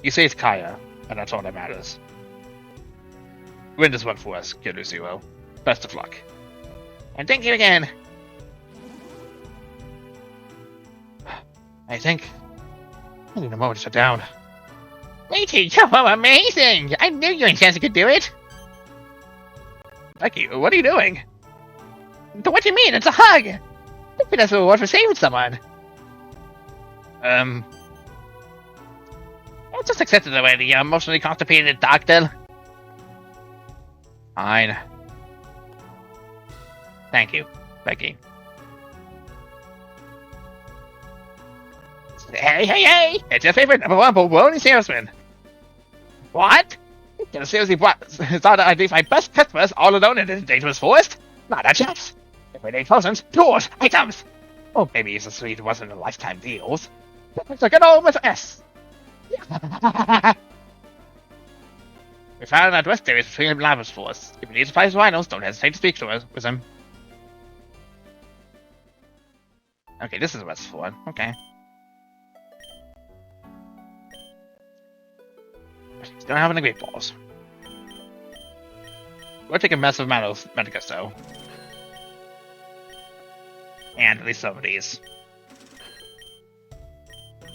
You say it's Kaya, and that's all that matters. win this one for us, Killer Zero. Best of luck. And thank you again. I think I need a moment to sit down. Matey, you are amazing! I knew you and Chancey could do it! Becky, what are you doing? What do you mean? It's a hug! I think that's a reward for saving someone. I just accepted already, you emotionally constipated doctor. Fine. Thank you, Becky. Hey! It's your favorite #1 baloney salesman. What? You seriously thought I'd leave my best customers all alone in this dangerous forest? Not a chance. Everyday potions, tools, items. Oh, maybe it's a sweet wasn't a lifetime deals. It's a good old Mr. S. We found an address there is between labs for us. If you need supplies or items, don't hesitate to speak to us with them. Okay, this is what's for. Okay. Don't have any great balls. We'll take a massive amount of Medicus though. And at least some of these.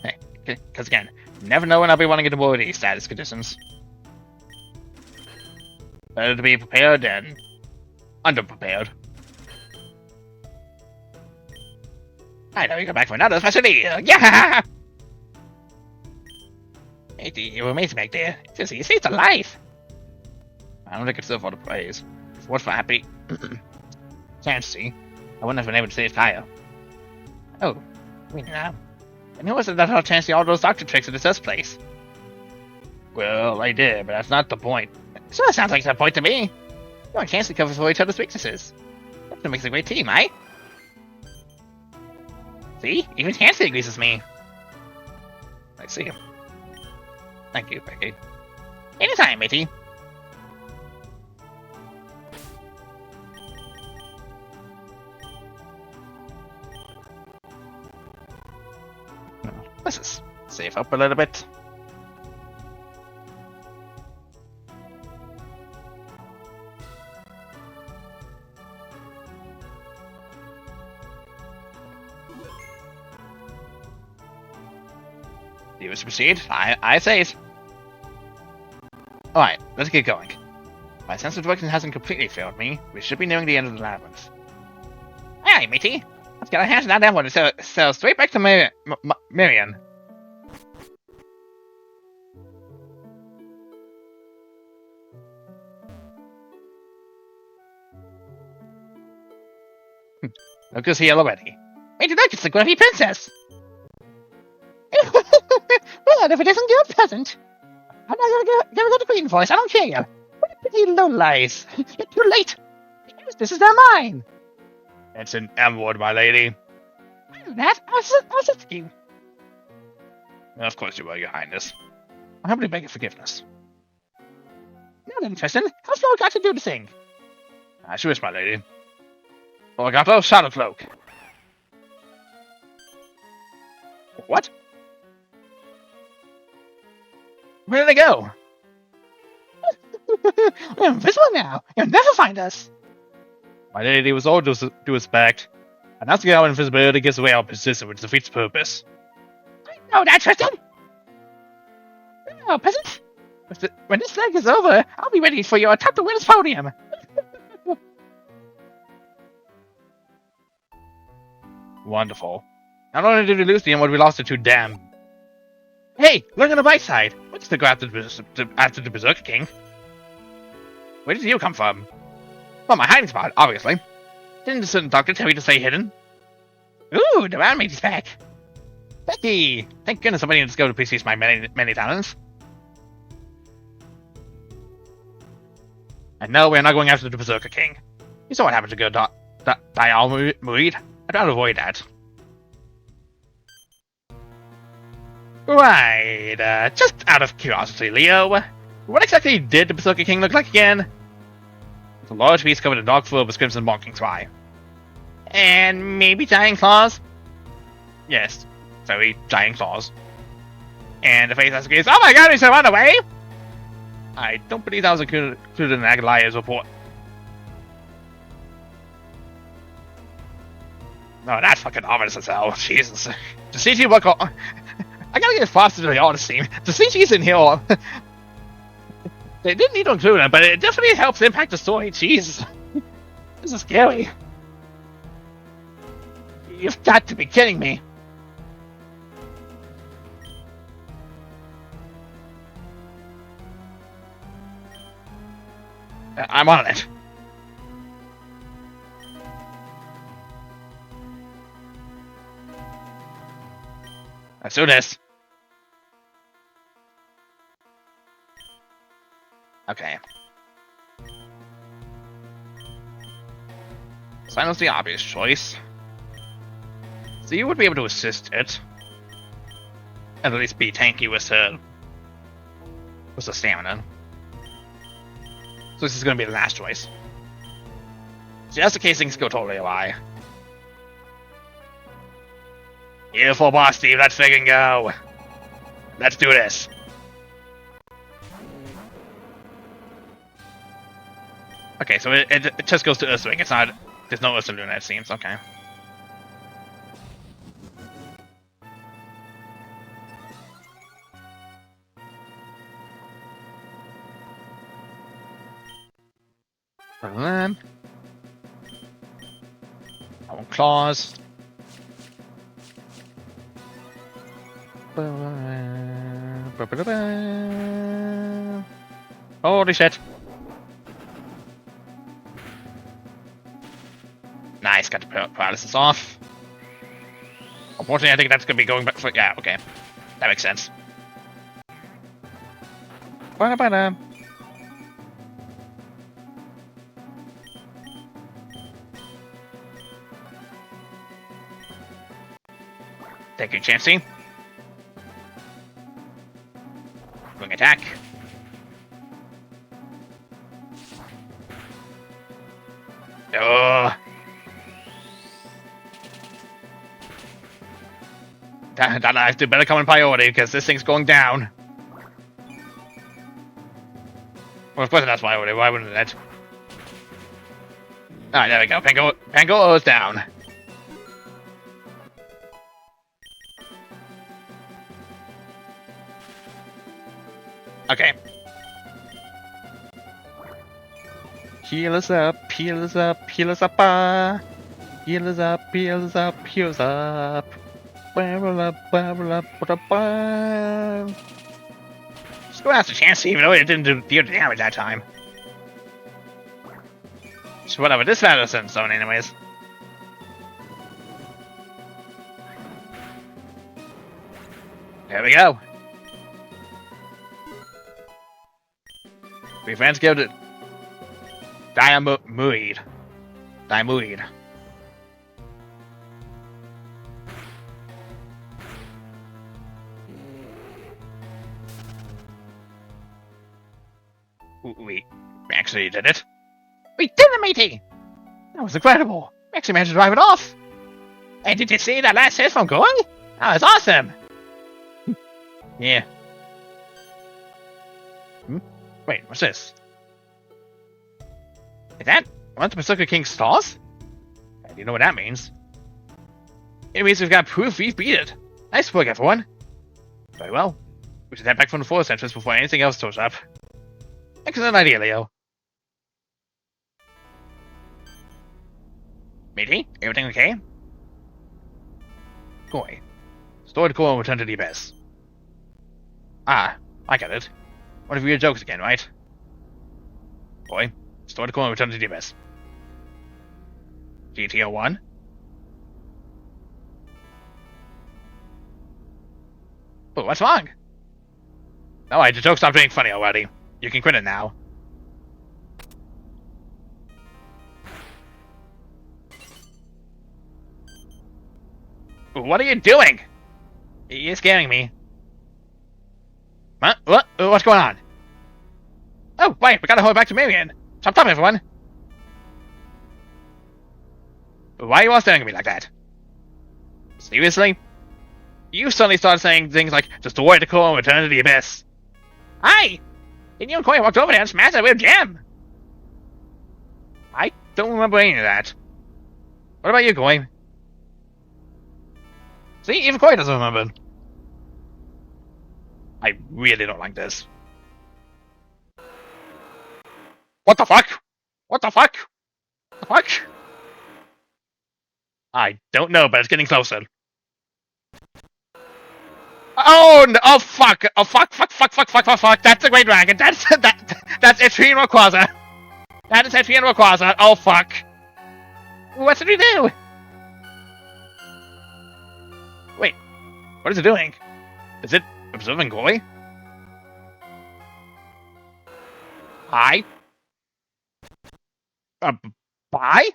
Hey, because again, you never know when I'll be wanting to get more of these status conditions. Better to be prepared than underprepared. I know you come back for another specialty. Yeah! Hey, you were amazing back there. Seriously, you saved a life. I don't think it's deserve all the praise. What for happy? Chancey, I wouldn't have been able to save Kaya. Oh, I mean, and who was it that taught Chancey all those doctor tricks in the first place? Well, I did, but that's not the point. Sure, sounds like that point to me. You and Chancey cover for each other's weaknesses. That makes a great team, right? See? Even Chancey agrees with me. I see him. Thank you, Becky. Anytime, matey. Let's just save up a little bit. You wish to proceed? I say it. Alright, let's get going. My sense of direction hasn't completely failed me. We should be nearing the end of the labyrinth. Aye, matey. Let's get our hands on that one and sail straight back to Marion. Look who's here already. Matey, look, it's the Grumpy Princess! Well, if it isn't your present, I'm not gonna go to Green Voice, I don't care. What a pretty low lies. You're too late. This is now mine. It's an emerald, my lady. That? I was just you. Of course you will, your highness. I'm humbly begging forgiveness. Now then, Tristan, how's Flo got to do the thing? I should wish, my lady. Oh, I got a shadow cloak. What? Where did they go? We're invisible now. You'll never find us. My lady, was all due respect. Announcing our invisibility gives away our position, which defeats purpose. I know that, Tristan! Oh, peasant! When this leg is over, I'll be ready for your attempt to win this podium! Wonderful. Not only did we lose the emerald, we lost it to them. Hey, look on the bright side! We just go after the Berserker King. Where did you come from? Well, my hiding spot, obviously. Didn't the certain doctor tell me to stay hidden? Ooh, the round mate's back. Becky! Thank goodness somebody in this go to appreciate my many talents. And no, we're not going after the Berserker King. You saw what happened to go Dial Murid. I'd rather avoid that. Right, just out of curiosity, Leo, what exactly did the Berserker King look like again? It's a large piece covered in dark fur with crimson markings by. And maybe giant claws? Yes, very giant claws. And the face has a gaze, oh my god, he's run away! I don't believe that was included in Agalia's report. No, that's fucking ominous as hell. Jesus. The CG work on... I gotta get faster to the Odyssey. The CG's in here. They didn't need to include it, but it definitely helps impact the story. Jesus. This is scary. You've got to be kidding me. I'm on it. Let's do this. Okay. Silence the obvious choice. So you would be able to assist it. At least be tanky with the stamina. So this is going to be the last choice. So that's the case, things go totally awry. Beautiful boss, Steve, let's fucking go. Let's do this. Okay, so it just goes to Earthwing. It's not... There's no Ursa Luna, it seems. Okay. I want claws. Holy shit. Nice, got the paralysis off. Unfortunately, I think that's gonna be going back for... Yeah, okay. That makes sense. Ba-da-ba-da. Thank you, Chansey. Wing attack. Oh. That I better come in priority because this thing's going down. Well, of course that's priority. Why wouldn't it? Alright, there we go. Pango is down. Okay. Heal us up, heal us up, heal us up, heal us up, heal us up, heal us up. Barrel up, Just go after Chansey, even though it didn't deal damage that time. So whatever, this matters in zone anyways. There we go. We fans give it Diamuid. We actually did it. We did it, matey! That was incredible. We actually managed to drive it off. And did you see that last hit from going? That was awesome. Yeah. Wait, what's this? Is that one of the Berserker King's stars? Do you know what that means? It means we've got proof we've beat it. Nice work, everyone. Very well. We should head back from the forest entrance before anything else shows up. Excellent idea, Leo. Matey, everything okay? Koi. Store the core and return to the abyss. Ah, I get it. One of your jokes again, right? Boy, store the core and return to the abyss. GTO 1? Oh, what's wrong? Alright, the joke stopped being funny already. You can quit it now. What are you doing? You're scaring me. Huh? What? What's going on? Oh, wait, we gotta hold it back to Marion. Chop up, everyone. Why are you all staring at me like that? Seriously? You suddenly started saying things like, destroy the core and return to the abyss. Hey! And you and Koi walked over there and smashed it with a gem. I don't remember any of that. What about you, Koi? See, even Koi doesn't remember. I really don't like this. What the fuck? What the fuck? What the fuck? I don't know, but it's getting closer. Oh no! Oh fuck! Oh fuck! Fuck! Fuck! Fuck! Fuck! Fuck! Fuck! That's the Great Dragon. That's That's Etrian Rayquaza. That is Etrian Rayquaza. Oh fuck! What did we do? Wait, what is it doing? Is it observing Koi? Hi. Bye?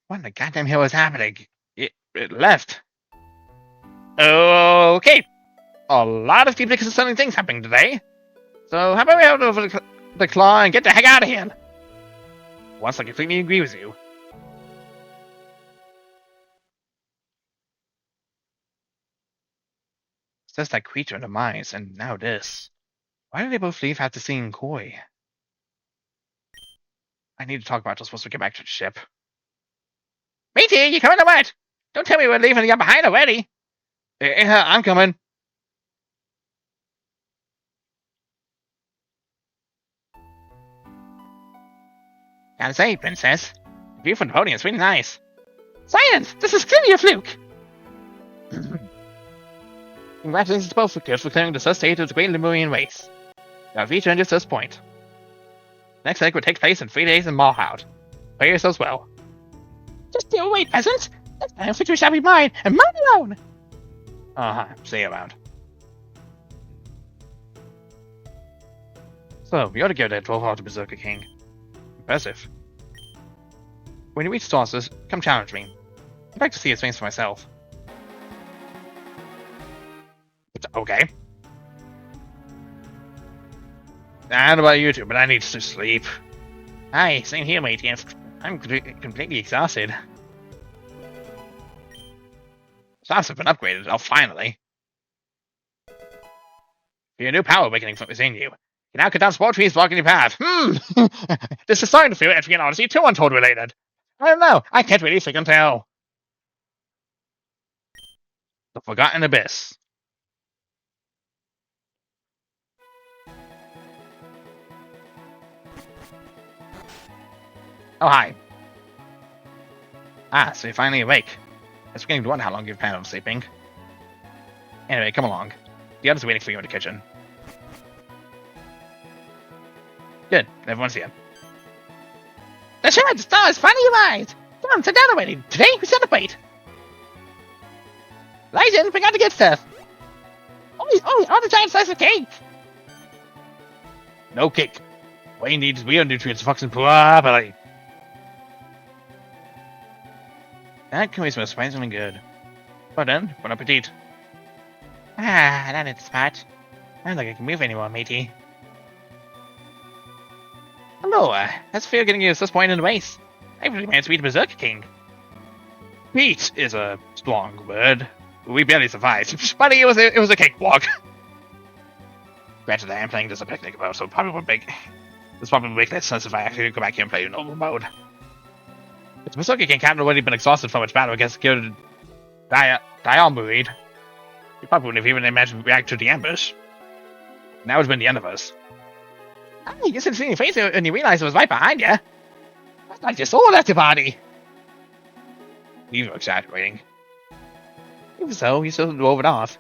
What in the goddamn hell is happening? It left. Okay. A lot of deeply concerning things happening today. So how about we head over the claw and get the heck out of here? Once I completely agree with you. It's just that creature in the mines, and now this. Why did they both leave after seeing Koi? I need to talk about this once we get back to the ship. Matey, you coming or what? Don't tell me we're leaving you behind already. I'm coming. Gotta say, Princess, the view from the podium is really nice. Science! This is clearly a fluke! Congratulations to both victors for clearing the first stage of the Great Lemurian Race. You have reached your first point. Next leg will take place in 3 days in Marhout. Prepare yourselves well. Just you wait, peasant! Next time victory shall be mine, and mine alone! See you around. So, you ought to go to 12-hearted Berserker King. Impressive. When you reach Starsus, come challenge me. I'd like to see his face for myself. Okay. I don't know about you two, but I need to sleep. Hi, same here, matey. I'm completely exhausted. Starsus have been upgraded. Oh, finally. Your new power awakening from within you. You now cut down sport trees blocking your path. This is starting to feel Etrian Odyssey 2 Untold related. I don't know. I can't really freaking tell. The Forgotten Abyss. Oh, hi. So you're finally awake. It's beginning to wonder how long you've planned on sleeping. Anyway, come along. The others are waiting for you in the kitchen. Good, everyone's here. The shining star is finally arrived! Come on, sit down already. Today we celebrate! Lyson, bring out the good stuff! Oh, the giant slice of cake! No cake. Wayne needs real nutrients functioning properly. That curry smells surprisingly good. Well done, bon appetit. That is smart. I don't think I can move anymore, matey. Hello, how's it feel getting you to this point in the race? I really managed to beat the Berserker King. Beat is a strong word. We barely survived, but it was a cakewalk. Granted, I am playing this a picnic mode, so probably would make this probably make less sense if I actually go back here and play normal mode. If the Berserker King hadn't already been exhausted from its battle against Gilded Diarmuid, he probably wouldn't have even imagined react to the ambush. Now it's been the end of us. You just didn't see your face and you realized it was right behind you. That's like your soul left your body. You were exaggerating. Even so, you still drove it off.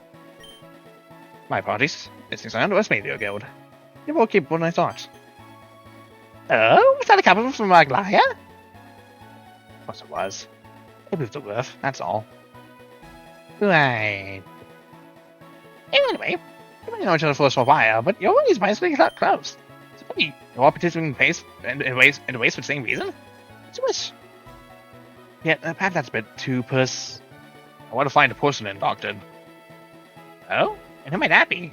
My apologies. It seems I underestimated your guild. You're more capable than I thought. Oh, was that a compliment from Maglaya? Of course it was. It was the worth, that's all. Right. Anyway, you might know each other for a while, but you're always basically close. You're all participating in pace and in ways for the same reason? It's a wish. Yeah, perhaps that's a bit too I want to find a porcelain doctor. Oh? And who might that be?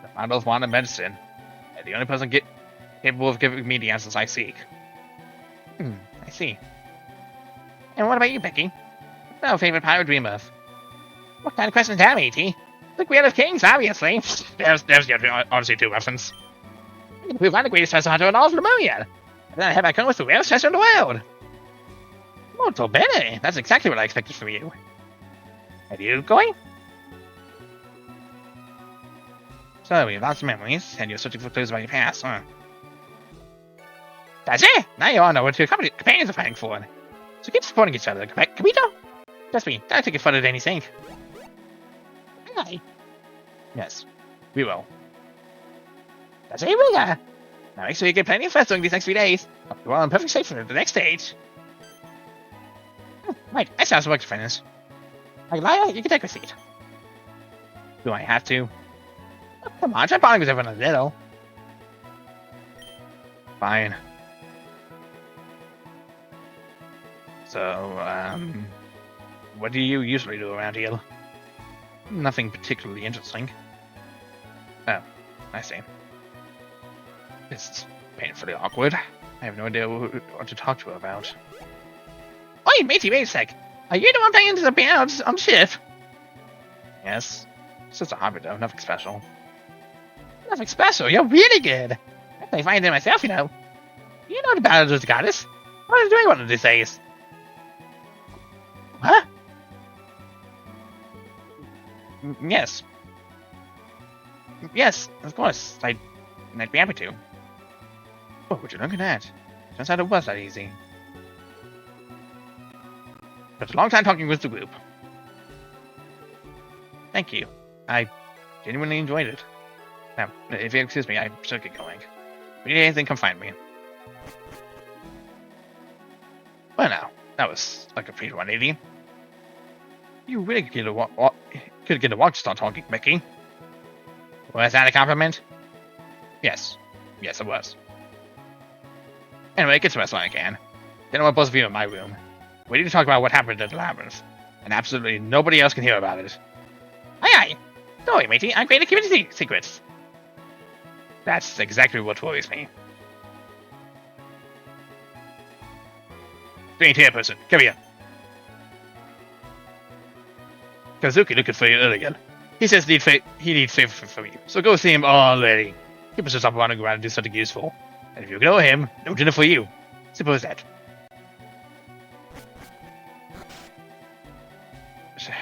The founder of modern medicine. And the only person capable of giving me the answers I seek. I see. And what about you, Becky? What's our favorite pirate dream of? What kind of question is that, matey? The Queen of Kings, obviously. There's the Odyssey 2 reference. We find the greatest treasure hunter in all of Lemuria. And then I head back home with the rarest treasure in the world. Molto bene. That's exactly what I expected from you. Are you going? So, we have lots of memories, and you're searching for clues about your past, huh? That's it! Now you all know what your companions are fighting for. So keep supporting each other, Kamito? Trust me, don't take it fun at any sink. Aye. Yes, we will. That's it, we are. Now make sure you get plenty of rest during these next few days. You're all in perfect shape for the next stage. Right, I still have some work to finish. Lyra, you can take a seat. Do I have to? Oh, come on, try bonding with everyone a little. Fine. So, what do you usually do around here? Nothing particularly interesting. Oh, I see. This is painfully awkward. I have no idea what to talk to her about. Oi, matey, wait a sec. Are you the one playing into the piano on the ship? Yes. It's just a hobby though, nothing special. Nothing special? You're really good. I play fine it myself, you know. You know the battles with the goddess. What are you doing one of these days? Huh? Yes. Yes, of course. I'd be happy to. Oh, would you look at that? Turns out it was that easy. But a long time talking with the group. Thank you. I genuinely enjoyed it. Now, if you excuse me, I should get going. If you need anything, come find me. Well now, that was like a pretty 180. You really could get a walk to start talking, Mickey. Was that a compliment? Yes. Yes, it was. Anyway, get some rest when I can. Then I want both of you in my room. We need to talk about what happened at the labyrinth. And absolutely nobody else can hear about it. Aye aye! Don't worry, matey, I'm great at keeping secrets. That's exactly what worries me. Strange here, person. Come here. Kazuki looking for you earlier. He says he needs favor from you. So go see him already. Keep us up on the ground and do something useful. And if you ignore him, no dinner for you. Suppose that.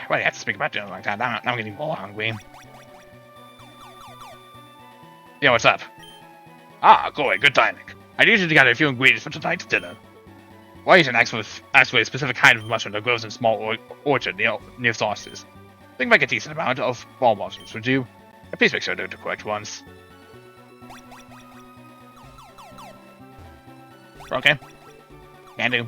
Well, I have to speak about dinner like that. Now I'm getting more hungry. Yeah, what's up? Ah, Goy, good timing. I usually got a few ingredients for tonight's dinner. Why don't you ask for a specific kind of mushroom that grows in a small orchard near sauces? Bring back a decent amount of ball mushrooms, would you? And please make sure they're the correct ones. Okay. Can do.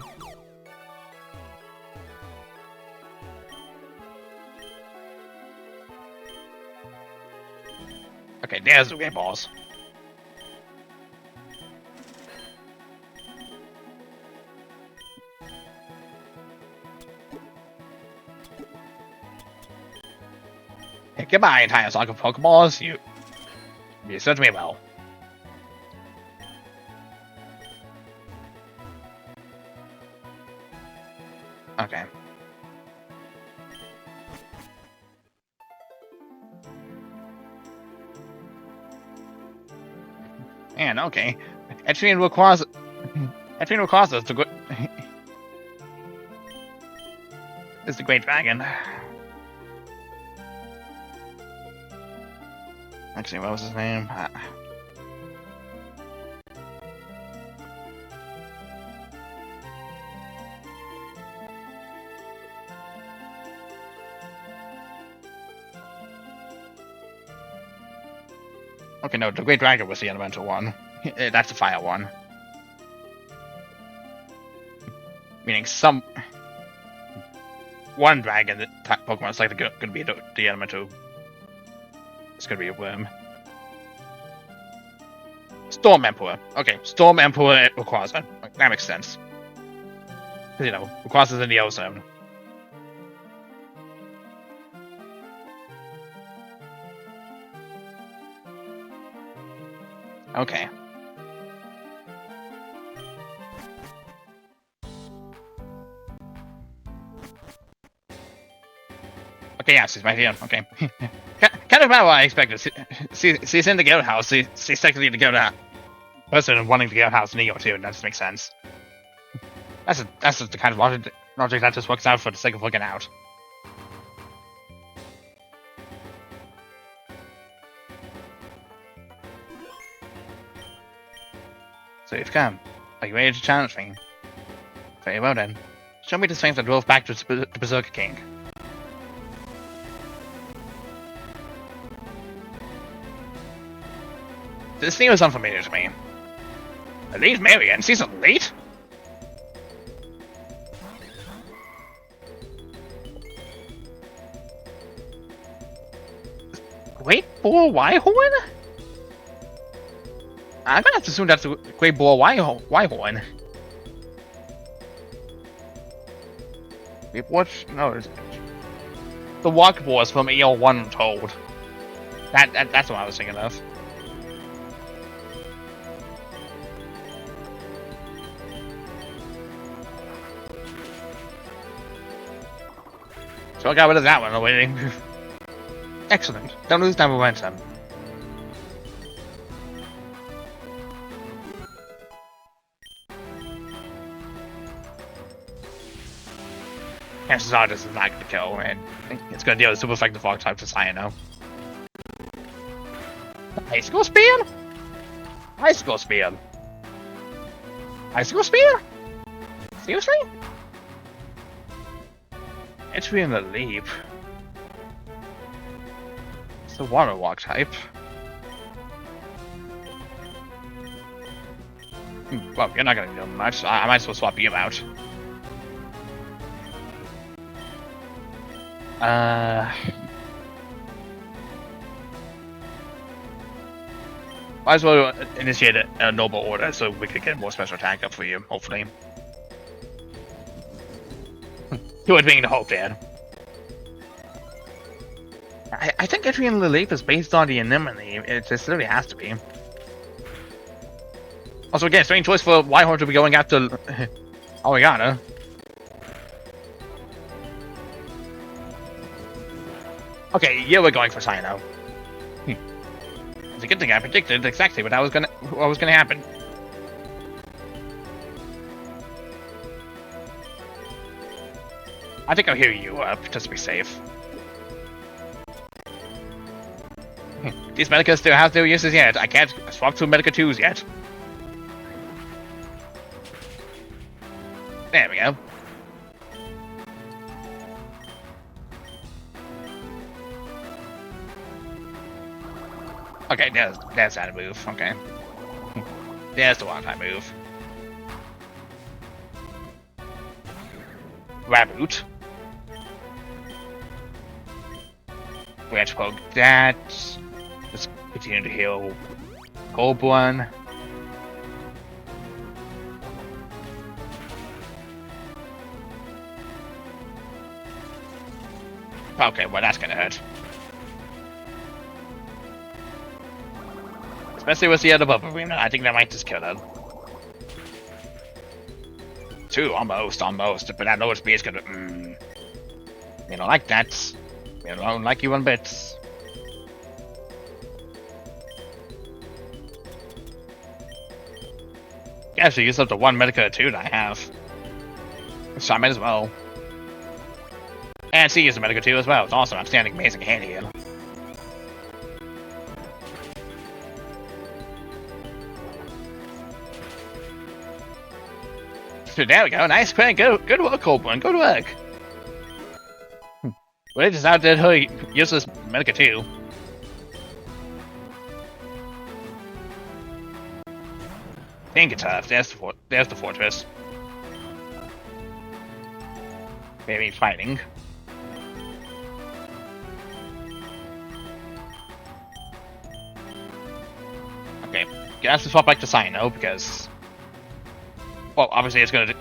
Okay, there's the great balls. Hey, goodbye, entire stock of Pokeballs. You served me well. Okay. And okay. Etrian requires us to go. It's the Great Dragon. Actually, what was his name? Okay, no, the Great Dragon was the elemental one. That's the fire one. Meaning one dragon that Pokemon is like gonna be the elemental. It's gonna be a worm. Storm Emperor. Okay, Storm Emperor Rayquaza. That makes sense. You know, Rayquaza's in the Yellow Zone. Okay. Okay, yeah, she's right here. Okay. Kind of about what I expected. She's in the guild house. She's technically the guild person wanting the guild house Neo too, and that just makes sense. That's just the kind of logic that just works out for the sake of working out. So you've come. Are you ready to challenge me? Very well then. Show me the strength that drove back to the Berserker King. This name is unfamiliar to me. Elite Marion? She's elite? Great Boar Wyhorn? I'm gonna have to assume that's the Great Boar Wyhorn. What? No, it's the Walk Boars from EL1 told. That's what I was thinking of. So I got rid of that one already. Excellent. Don't lose that momentum. Chances are this is not going to kill, and it's going to deal with super effective fog type to Cyano. Icicle Spear? Icicle Spear? Icicle Spear? Seriously? Entry in the Leap. It's the Water Walk type. Well, you're not going to do much. I might as well swap you out. Might as well initiate a noble order so we can get more special attack up for you, hopefully. To it being the hope, Dad. I think entry in the Leap is based on the anemone. It just literally has to be. Also, again, strange choice for Whitehorn to be going after Origana. Okay, yeah, we're going for Cyano. It's a good thing I predicted exactly what was gonna happen. I think I'll heal you up just to be safe. These Medicas still have no uses yet. I can't swap to Medica 2s yet. There we go. Okay, there's that move. Okay. There's the one-time move. Raboot. We have to poke that. Let's continue to heal Cold One. Okay, well that's gonna hurt. Especially with the other bubble arena, I think that might just kill them. 2, almost, but that lower speed is gonna. You don't like that. You don't like you one bit. Yeah, actually use up the 1 Medica 2 that I have. So I might as well. And she used the Medica 2 as well. It's awesome. I'm standing amazing hand here. So there we go. Nice quick. Good work, Cold One. Good work. Well, it just outdid her useless Medica 2. Think it's tough. There's the fortress. Maybe fighting. Okay, you have to swap back to Cyano because, well, obviously it's gonna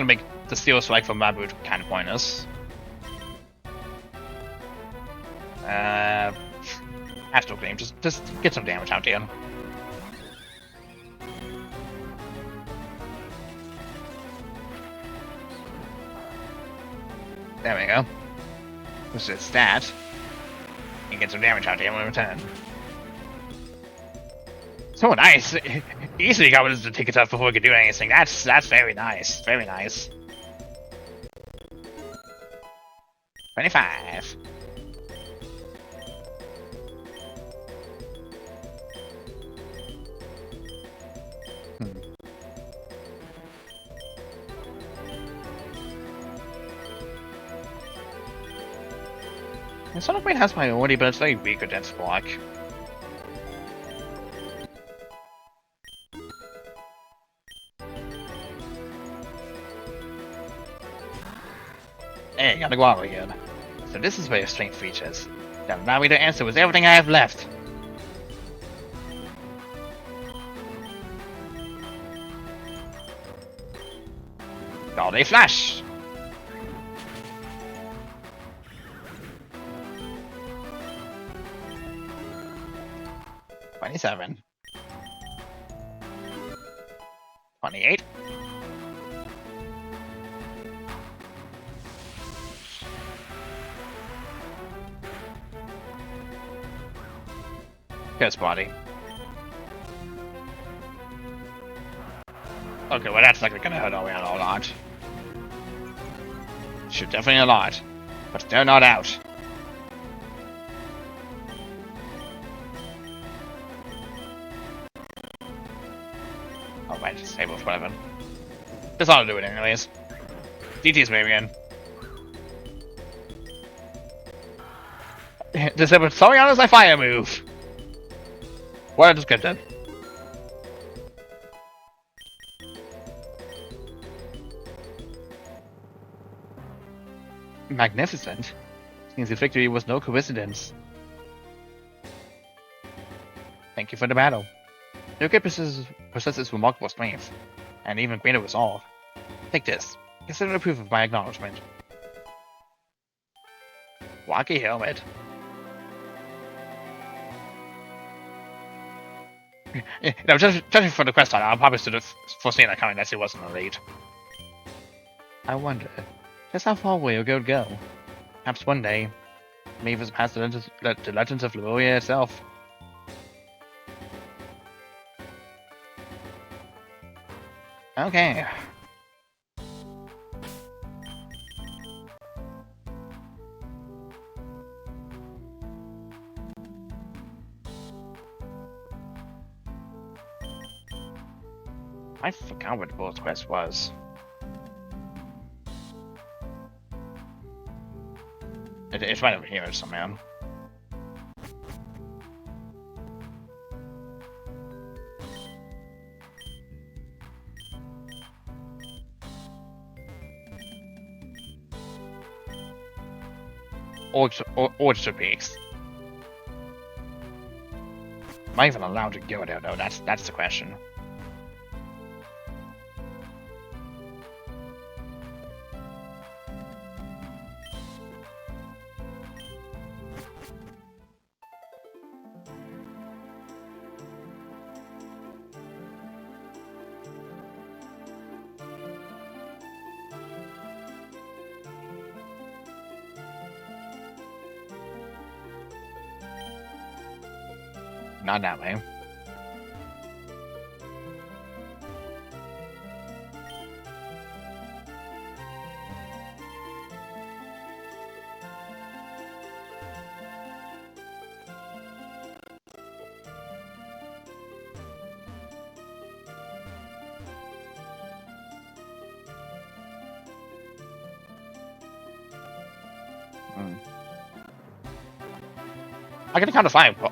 make the Steel Strike from Maboot kind of pointless. Astral Gleam, just get some damage out here. There we go. Which is that. And get some damage out of him in return. So nice! Easily got us to take it up before we could do anything. That's very nice. Very nice. 25. The Sonic Blade has priority, but it's very weak against block. Hey, gotta go out again. So this is where your strength features. Now allow me to answer with everything I have left. All day flash! $27. 28. Ghost body. Okay, well that's likely gonna hurt all around a lot. Shoot, definitely a lot. But they're not out. Oh, might just disable weapon. This ought to do it anyways. DT's maybe in. Disable Soriano is my fire move. What I just get done. Magnificent. Seems the victory was no coincidence. Thank you for the battle. Your kid possesses remarkable strength, and even greater resolve. Take this. Consider it proof of my acknowledgement. Wacky helmet. You know, judging from the quest title, I probably should have foreseen that coming as he wasn't elite. I wonder, just how far away you'll go. Perhaps one day, maybe it's past the legends of Lemuria itself. Okay. I forgot what the bullet quest was. It's right over here somehow. Orchard Peaks. Am I even allowed to go there though? That's the question. Not that way. I can count to 5.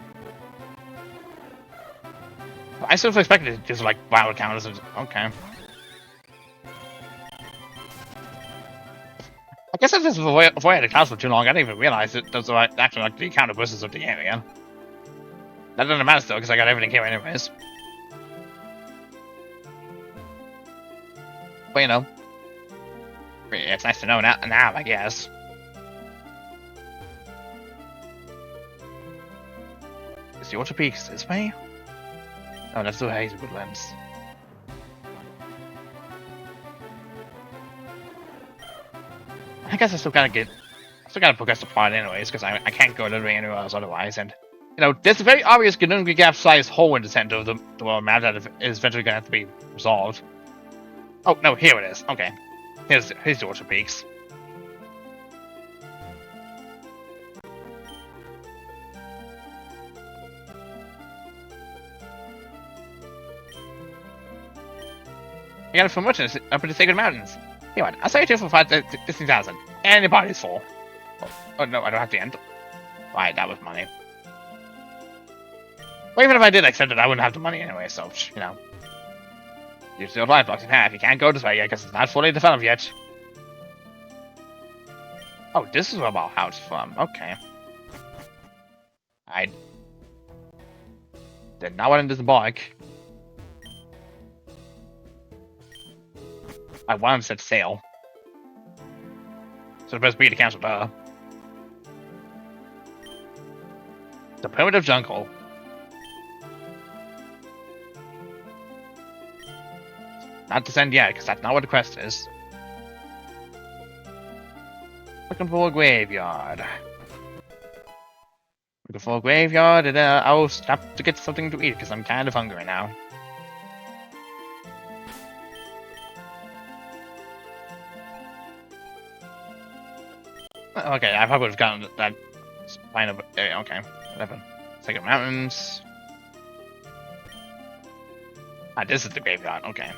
I still expected it just like wild counters. Okay. I guess if this was avoided the class for too long, I didn't even realize that those are actually like the counter bosses of the area. That doesn't matter still, because I got everything here anyways. But you know, it's nice to know now I guess. Is the Orchard Peaks this way? Oh, that's the Hazelwood lens. I guess I still gotta get Still gotta progress the plot anyways, because I can't go literally anywhere else otherwise, and you know, there's a very obvious Gunungi Gap-sized hole in the center of the world map that is eventually gonna have to be resolved. Oh no, here it is. Okay, here's the Orchard Peaks. You got it from merchants up in the Sacred Mountains. Here, what? I'll sell you two for 15,000, and your body's full. Oh no, I don't have to end. Alright, that was money. Well, even if I did accept it, I wouldn't have the money anyway, so, you know. You still life blocks in half. You can't go this way yet because it's not fully developed yet. Oh, this is where Valhall's from. Okay. I did not want to disembark. I wanted to set sail. So the best be to cancel the primitive jungle. Not descend yet, because that's not what the quest is. Looking for a graveyard. Looking for a graveyard, and I'll stop to get something to eat, because I'm kind of hungry now. Okay, I probably would have gotten that line of area. Okay, whatever. Sacred Mountains. Ah, this is the graveyard. Okay.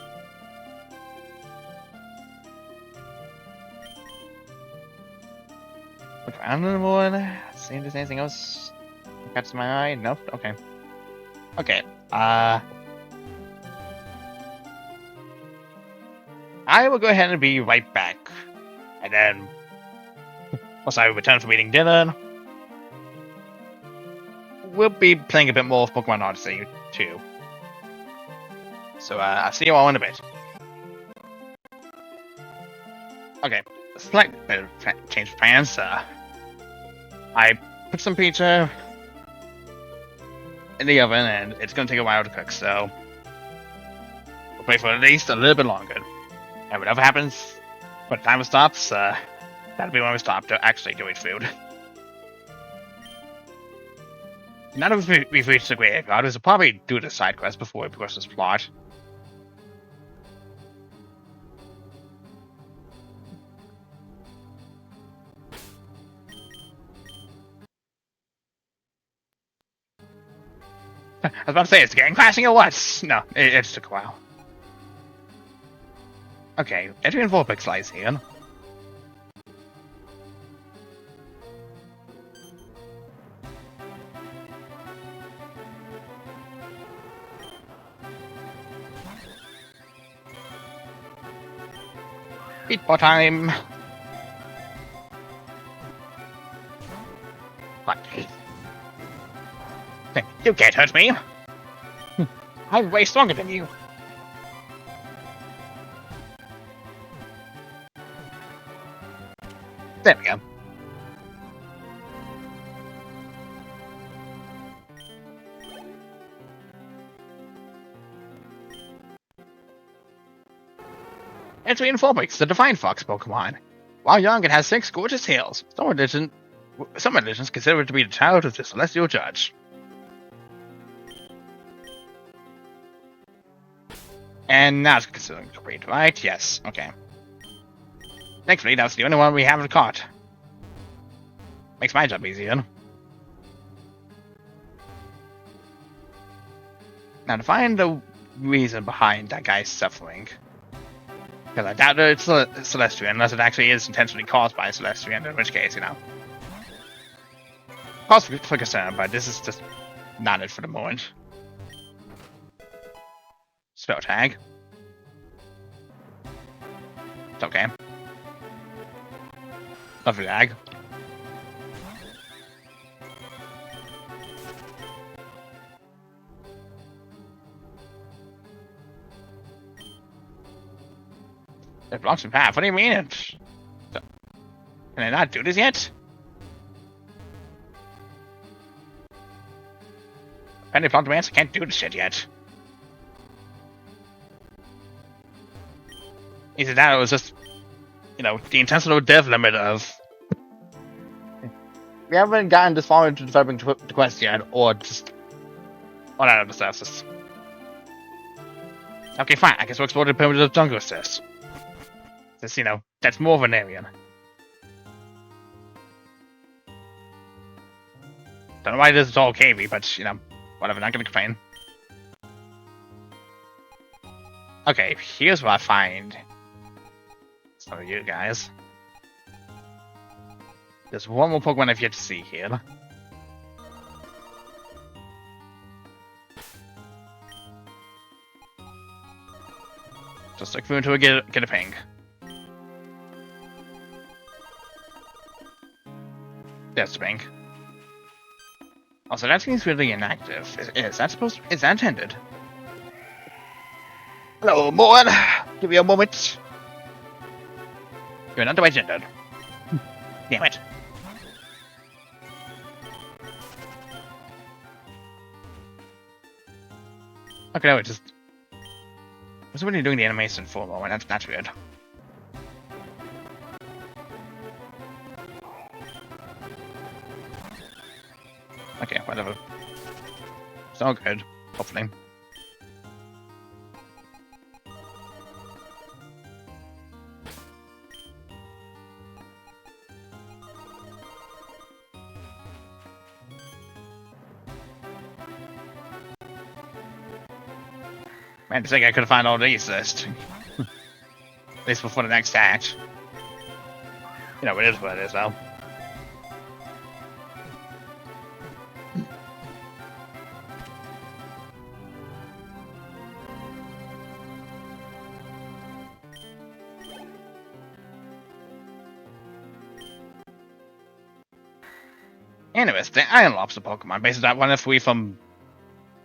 Look around a little more. See if there's anything else that catches my eye. Nope. Okay. Okay. I will go ahead and be right back, and then once I return from eating dinner, we'll be playing a bit more of Pokemon Odyssey too. So I'll see you all in a bit. Okay, a slight bit of change of plans. I put some pizza in the oven, and it's gonna take a while to cook, so we'll wait for at least a little bit longer. And whatever happens, when the timer stops, that'll be when we stop to actually do eat food. Now that we've reached the graveyard, we should probably do the side quest before we progress this plot. I was about to say, is the game crashing or what? No, it just took a while. Okay, Adrian Vorpix lies here. Beatball time! What? You can't hurt me! I'm way stronger than you! There we go. Entry in Vorpix, the Divine Fox Pokemon. While young, it has 6 gorgeous tails. Some religions consider it to be the child of the Celestial Judge. And now it's considered complete, right? Yes, okay. Thankfully, that's the only one we haven't caught. Makes my job easier. Now, to find the reason behind that guy's suffering. Because I doubt that it's Celestian, unless it actually is intentionally caused by a Celestian, in which case, you know. Cause for concern, but this is just not it for the moment. Spell tag. It's okay. Lovely lag. It blocks the path. What do you mean? Can I not do this yet? Penny blocked the I can't do this shit yet. Either that or it was just, you know, the intentional dev limit of we haven't gotten this far into developing the quest yet, or just on out of the surface. Okay, fine. I guess we'll explore the perimeter of jungle first. Since, you know, that's more of an area. Don't know why this is all cavey, but, you know, whatever, not gonna complain. Okay, here's what I find. Some of you guys. There's one more Pokemon I've yet to see here. Just look through until we get a ping. There's the ping. Also, that seems really inactive. Is that supposed to, is that intended? Hello, Moan! Give me a moment. You're not the way gendered. Damn it. Okay, no, it just... I was really doing the animation for a moment, that's weird. Okay, whatever. It's all good, hopefully. Man, I think I could find all these list. At least before the next act. You know, it is what it is, though. Anyways, the Iron Lobster Pokemon bases that one of 3 from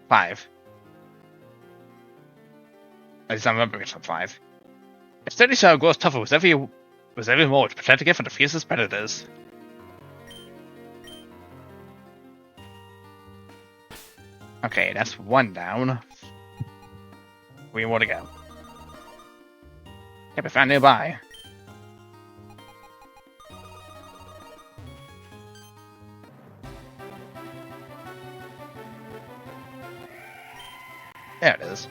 5. At least I'm remembering it from 5. Its steady shell grows tougher with every mold, protecting it from the fiercest predators. Okay, that's 1 down. 3 more to go. Can't be found nearby. There it is.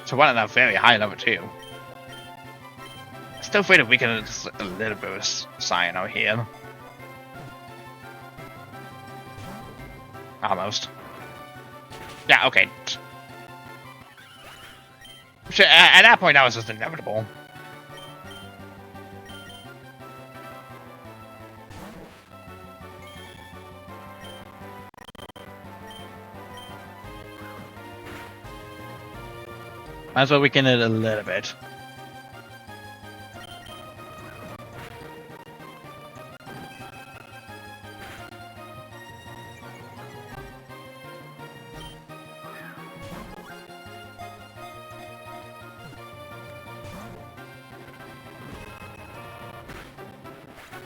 So one at that very high level too. Still afraid to weaken just a little bit of Cyano here. Almost. Yeah, okay. At that point, that was just inevitable. Might as well weaken it a little bit.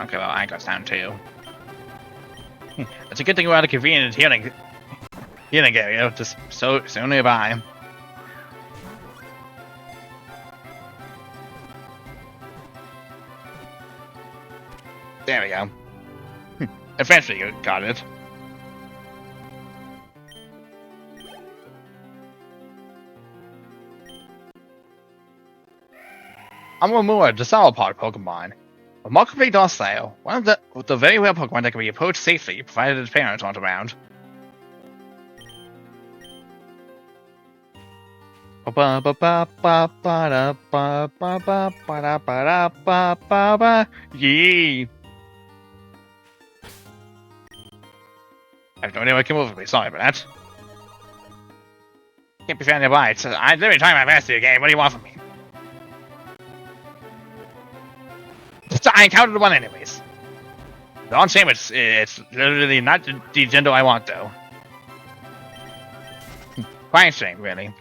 Okay, well, I goes down too. It's a good thing we're at a convenient healing area, just so nearby. There we go. Eventually you got it. I'm Lemuria, the Sauropod Pokemon. Remarkably docile, one of the very rare Pokemon that can be approached safely, provided its parents aren't around. Yee! I have no idea what came over me, sorry about that. Can't be found nearby. I'm literally trying my best to the game. What do you want from me? I encountered one anyways. Don't shame it's literally not the gender I want though. Quite shame, really.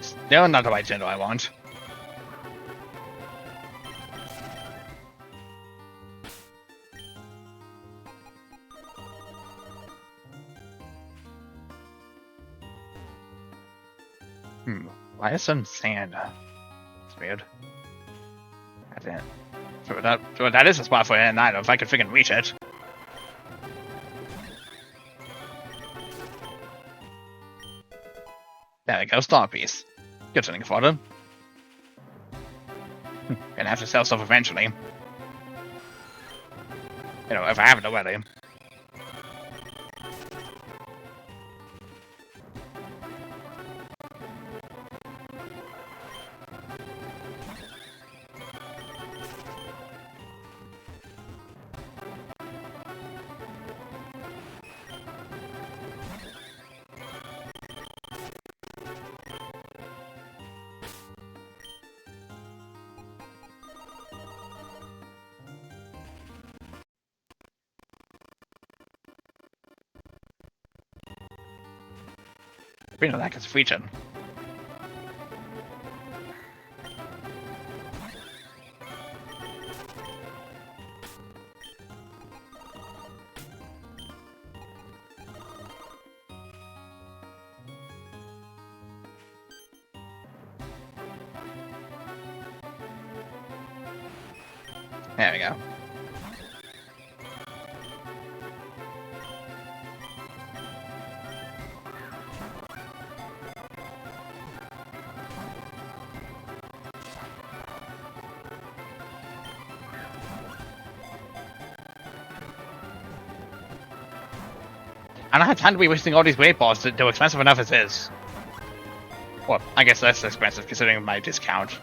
Still not the right gender I want. Why is some sand? It's weird. I didn't. So that is a spot for it, and I don't know if I could freaking reach it. There we go, star piece. Good something for them. Gonna have to sell stuff eventually. You know, if I haven't already. Bring it back as a feature. There we go. I don't have time to be wasting all these weight balls. They're expensive enough as is. Well, I guess less expensive considering my discount.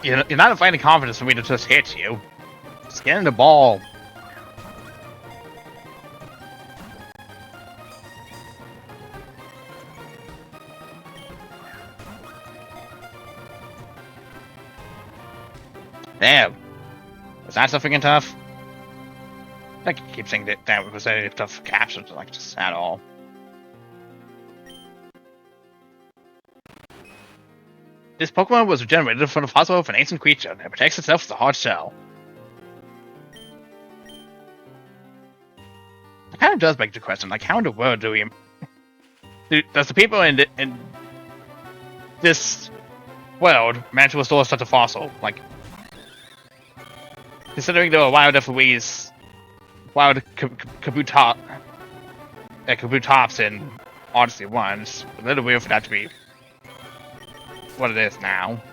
You're not finding confidence for me to just hit you. Just get in the ball. Damn. Was that something tough? I keep saying that was any tough captions like just at all. This Pokemon was generated from the fossil of an ancient creature that protects itself with a hard shell. It kind of does beg the question, like, how in the world does the people in this world manage to restore such a fossil? Like, considering there were wild FOEs, wild Kabutops in Odyssey 1, it's a little weird for that to be what it is now.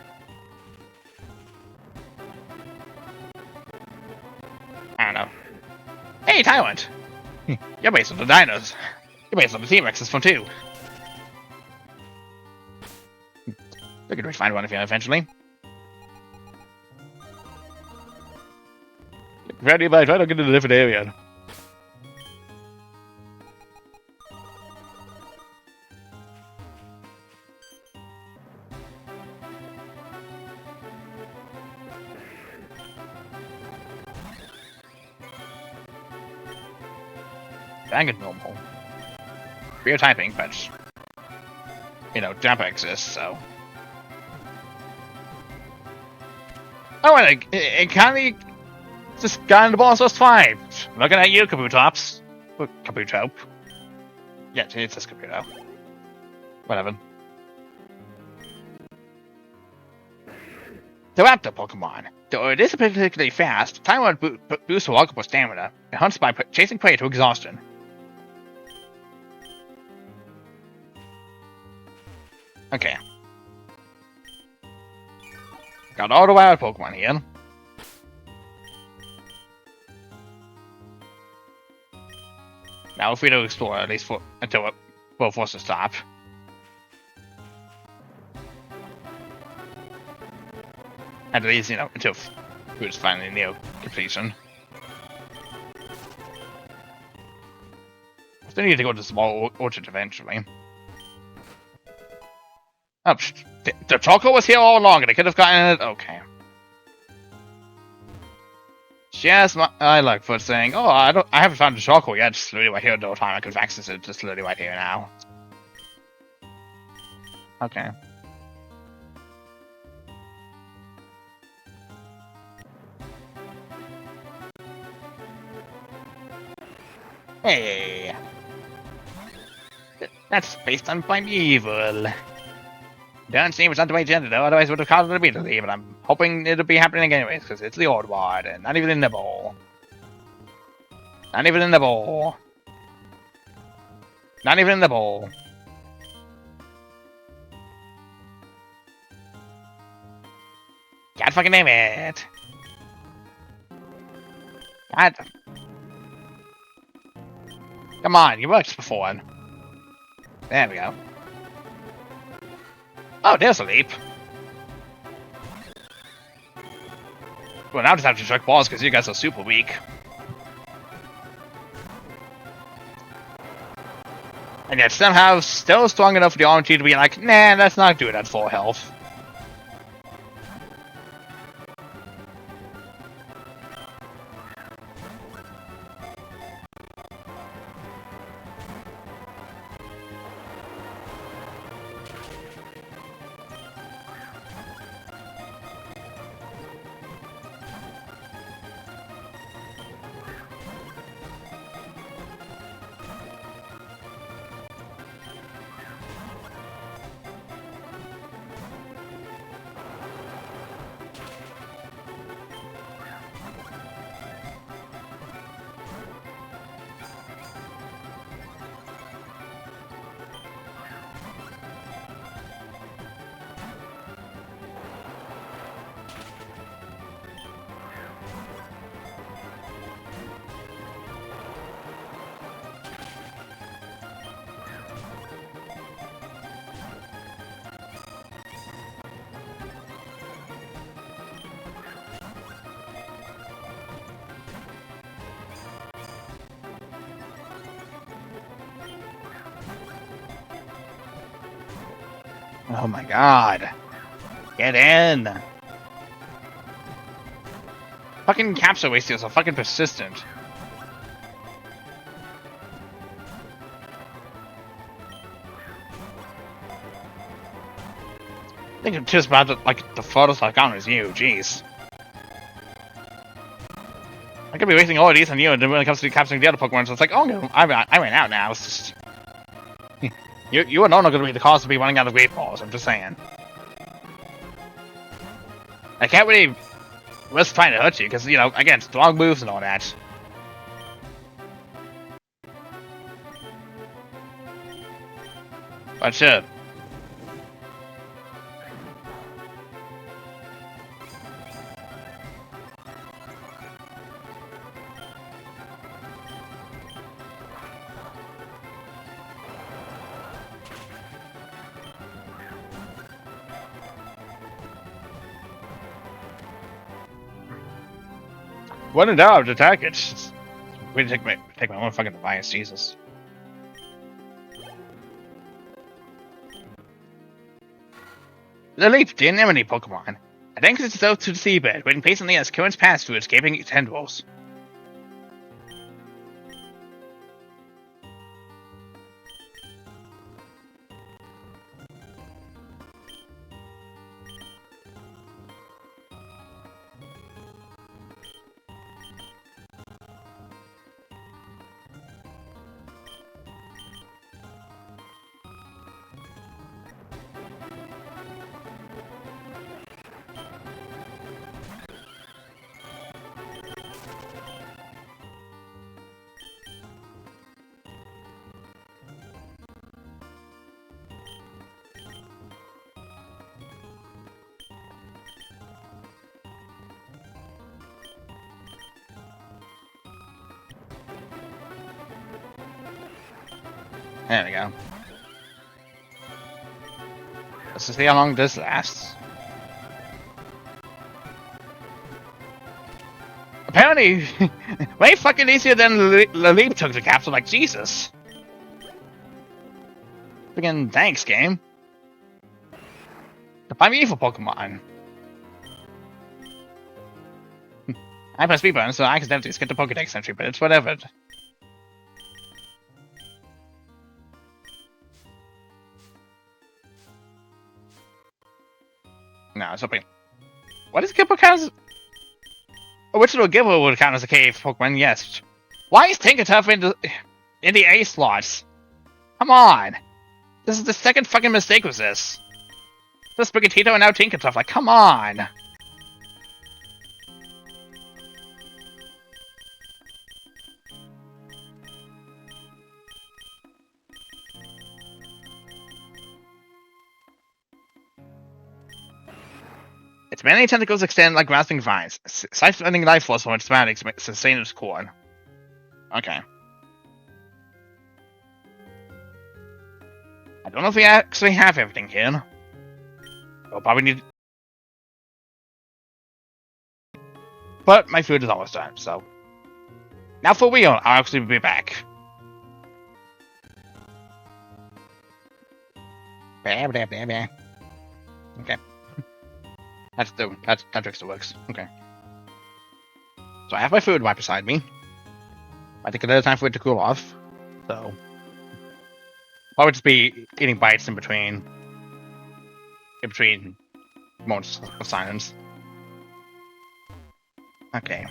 I don't know. Hey, Tyrant! You're based on the dinos. You're based on the T-Rexes from 2. We could find one of you eventually. Ready by trying to get to a different area. Dang it, normal. We're typing, but you know, Jumper exists, so. Oh, and it kind of just got in the ball, so it's fine. Looking at you, Kabutops. Kabuto. Yeah, it's just Kabuto. Whatever. The Raptor Pokemon. Though it isn't particularly fast, Taiwan boosts walkable stamina and hunts by chasing prey to exhaustion. Okay. Got all the wild Pokemon here. Now we're free to explore, at least until we're forced to stop. At least, you know, until food's finally near completion. Still need to go to the small orchard eventually. Oh, the chocolate was here all along and I could have gotten it. Okay. Yes, I like for saying, oh, I haven't found the chocolate yet. Just literally right here the whole time. I could have accessed it just literally right here now. Okay. Hey. That's based on primeval. Don't seem it's not the way intended though, otherwise it would have caused it immediately, but I'm hoping it'll be happening anyways, because it's the old ward, and not even in the bowl. Not even in the bowl. Not even in the bowl. God fucking name it. God. Come on, you worked before. There we go. Oh, there's a leap. Well, now I just have to check balls because you guys are super weak. And yet somehow still strong enough for the RNG to be like, nah, let's not do it at full health. Oh my god. Get in. Fucking capsule wasteals are fucking persistent. I think it's just about like the furthest I've gone is you, jeez. I could be wasting all of these on you, and then when it comes to capturing the other Pokemon, so it's like, oh, I ran out now. It's just you are no longer going to be the cause of me running out of Great Balls. I'm just saying. I can't really risk trying to hurt you because, you know, again, strong moves and all that. But sure. When in doubt, attack it. Just wait to take my own fucking device, Jesus. The leap, the anemone Pokemon. It anchors itself to the seabed, waiting patiently as currents pass through its gaping tendrils. There we go. Let's see how long this lasts. Apparently, way fucking easier than the leap took the capsule, like Jesus. Freaking thanks, game. To find me for Pokemon. I pressed B button, so I accidentally skipped the Pokedex entry, but it's whatever. No, it's open. What is Gippo count as? Which little Gippo would count as a cave Pokemon? Yes. Why is Tinkertuff in the A slots? Come on. This is the second fucking mistake with this. The Sprigatito and now Tinkertuff. Like, come on. Its many tentacles extend like grasping vines, siphoning life force from its body to sustain its core. Okay. I don't know if we actually have everything here. We'll probably need... But my food is almost done, so... Now for real, I'll actually be back. Okay. That trick still works. Okay. So I have my food right beside me. I think another time for it to cool off. So I would just be eating bites in between moments of silence. Okay.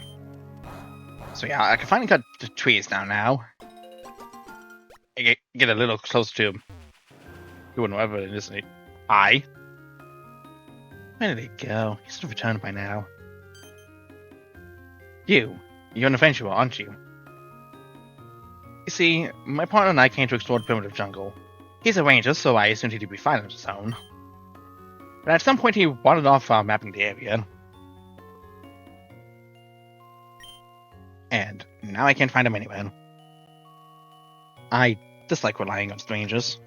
So yeah, I can finally cut the trees down now. I get a little closer to doing whatever it is. Where did he go? He should have returned by now. You're an adventurer, aren't you? You see, my partner and I came to explore the primitive jungle. He's a ranger, so I assumed he'd be fine on his own. But at some point he wandered off while mapping the area. And now I can't find him anywhere. I dislike relying on strangers.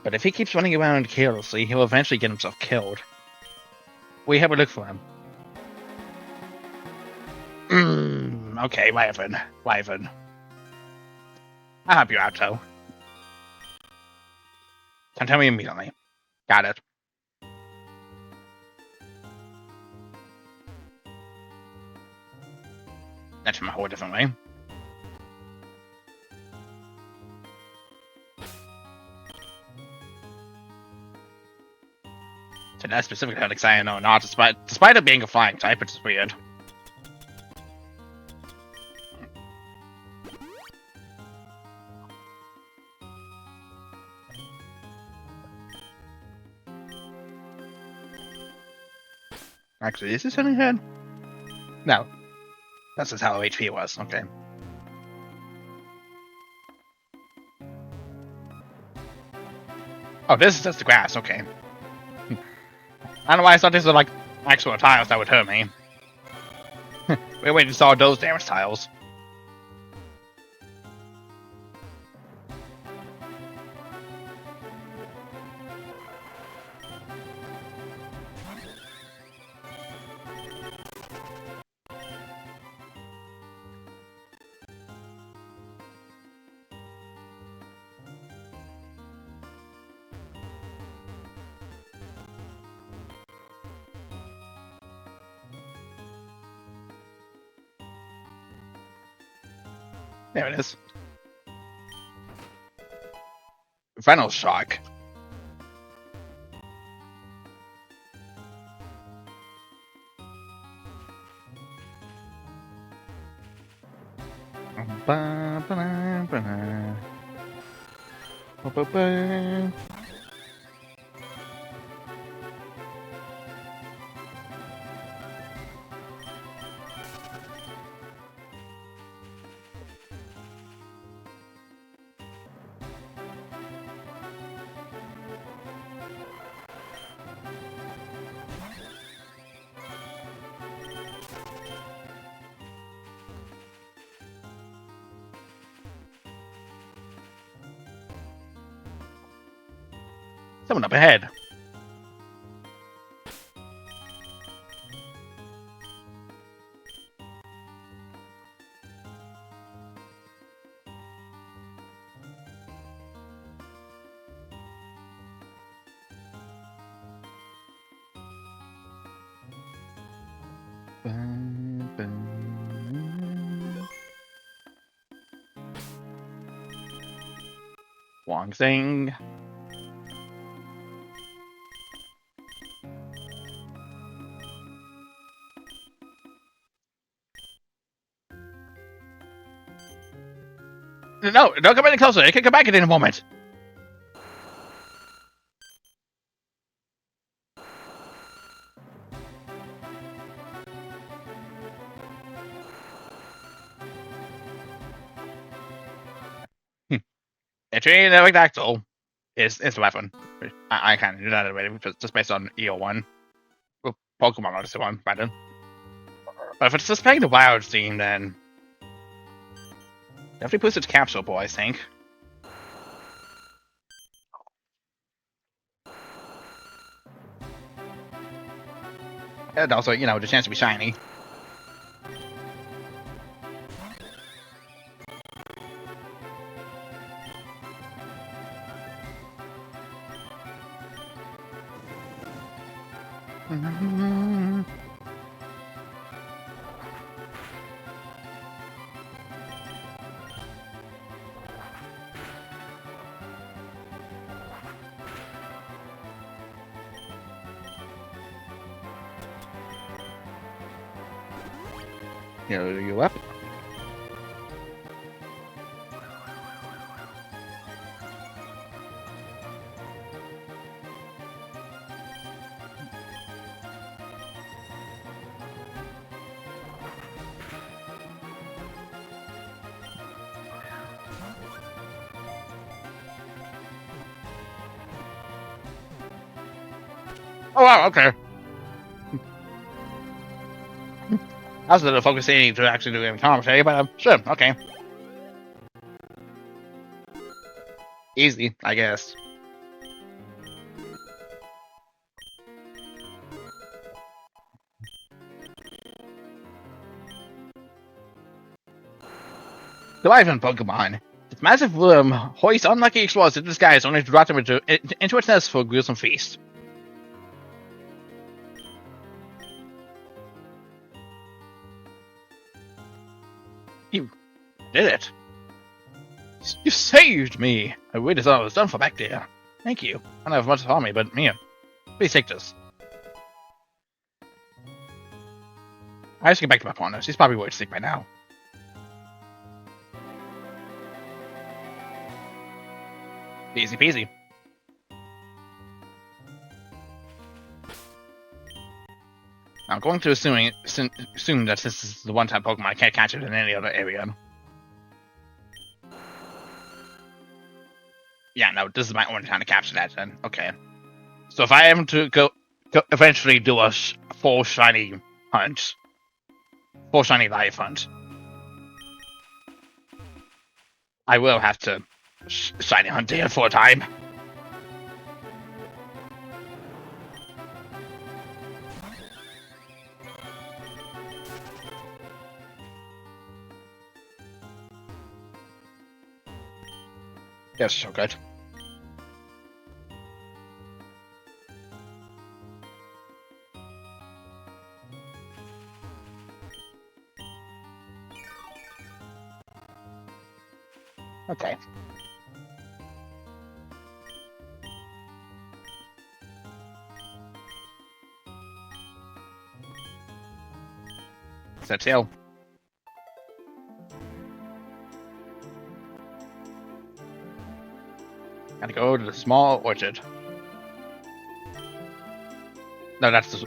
But if he keeps running around carelessly, he'll eventually get himself killed. We have a look for him. Okay, Wyvern. I'll help you out, though. Tell me immediately. Got it. That's from a whole different way. So that's specifically how exciting or not, despite it being a flying type, which is weird. Actually, is this something head? No. That's just how HP was, okay. Oh, this is just the grass, okay. I don't know why I thought these were like actual tiles that would hurt me. We waited to saw those damage tiles. There it is. Final shock. Someone up ahead. Wrong thing. No, don't come any closer. It can come back at any moment. A trained pterodactyl is the weapon. I can't do that already, just based on EO1. Well, Pokemon Odyssey 1, rather. But if it's just playing the wild theme, then definitely push its capsule, boy, I think. And also, you know, the chance to be shiny. You up? Oh wow, okay. I was a little focusing to actually do any commentary, but sure, okay. Easy, I guess. The Wyvern Pokemon. Its massive worm hoists unlucky explorers in disguise only to drop them into its nest for a gruesome feast. You did it. You saved me. I waited until I was done for back there. Thank you. I don't have much to harm me, but here. Please take this. I have to get back to my partner. She's probably worried sick by now. Easy peasy. I'm going to assume that since this is the one-time Pokemon, I can't catch it in any other area. Yeah, no, this is my only time to capture that then. Okay. So if I am to go eventually do a full shiny hunt, full shiny life hunt, I will have to shiny hunt here for a time. Yes, so good. Okay. That's hill. Gotta go to the small orchard. No, that's the...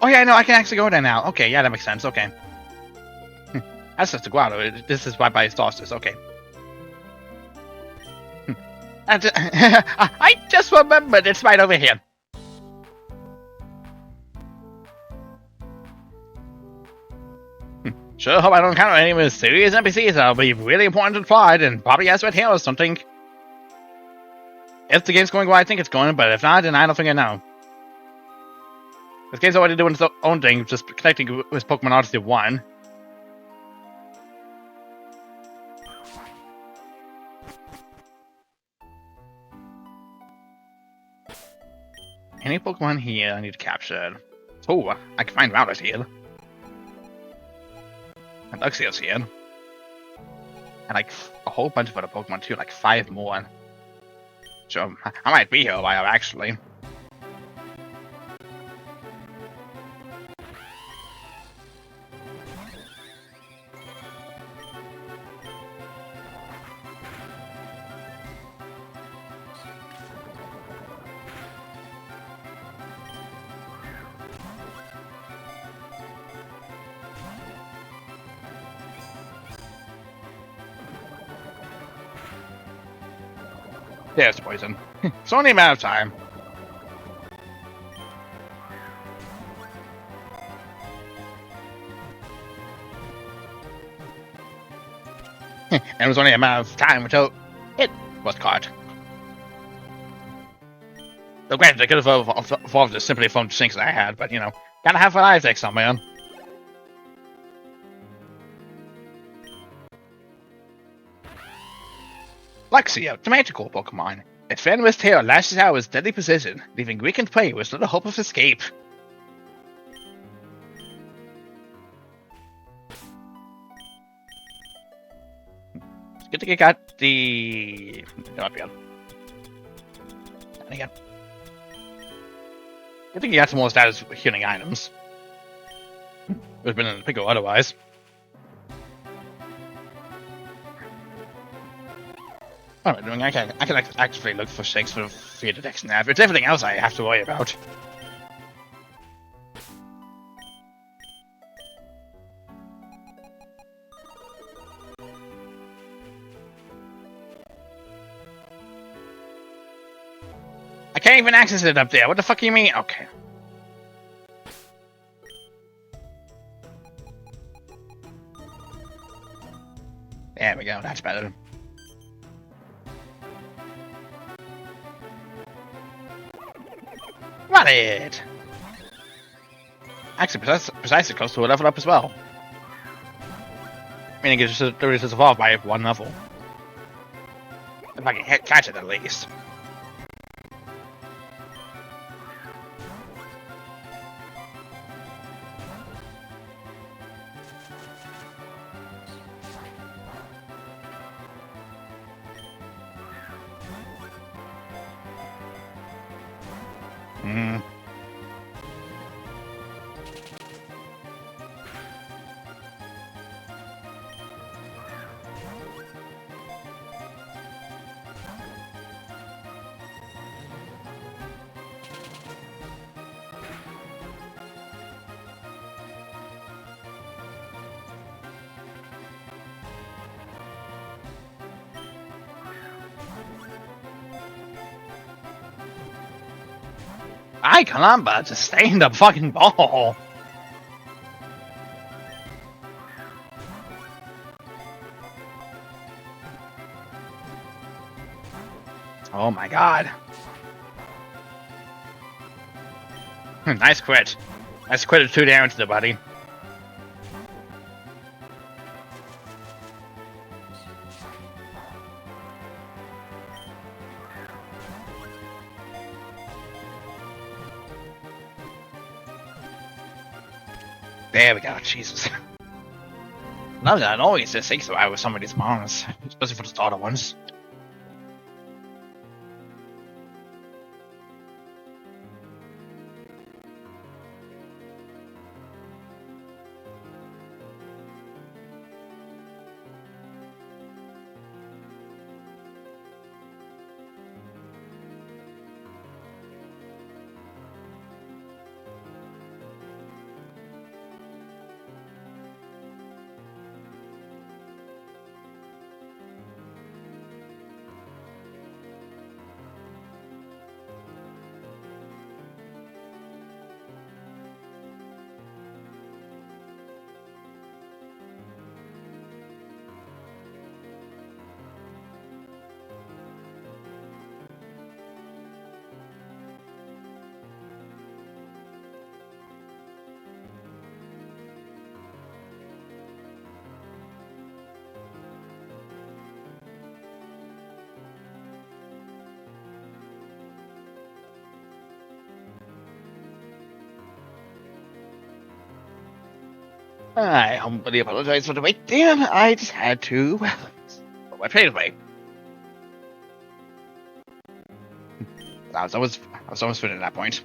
Oh yeah, no, I can actually go there now. Okay, yeah, that makes sense. Okay. That's just the Guado. This is right by Starsters. Okay. I just remembered it's right over here. Sure hope I don't encounter any mysterious NPCs that'll be really important to find and probably ask right here or something. If the game's going where I think it's going, but if not, then I don't think I know. This game's already doing its own thing, just connecting with Pokemon Odyssey 1. Any Pokemon here I need to capture? Oh, I can find Rowlet here. And Luxio's here. And like a whole bunch of other Pokemon too, like 5 more. So I might be here a while actually. There's poison. It's only a matter of time. And it was only a matter of time until it was caught. So granted, I could have evolved it simply from the sinks that I had, but you know, gotta have an eye fix somewhere. Luxio, the magical Pokemon. Its venomous tail lashes out with deadly precision, leaving weakened prey with little hope of escape. It's good to get got the... Not bad. And again. Good to get some more status healing items. Would have been a pickle otherwise. What am I doing? I can actively look for things for fear detection now. It's everything else I have to worry about. I can't even access it up there. What the fuck do you mean? Okay. There we go. That's better. Run it! Actually, precisely close to a level up as well. Meaning it's just evolved by 1 level. If I can catch it at least. I can't, but just stay in the fucking ball. Oh my god. Nice quit. Nice quit of 2 damage to the buddy. There we go, Jesus. Not that always just takes a while with some of these mons, especially for the starter ones. I humbly apologize for the wait, dear. I just had to put my plate away. I was almost finished at that point.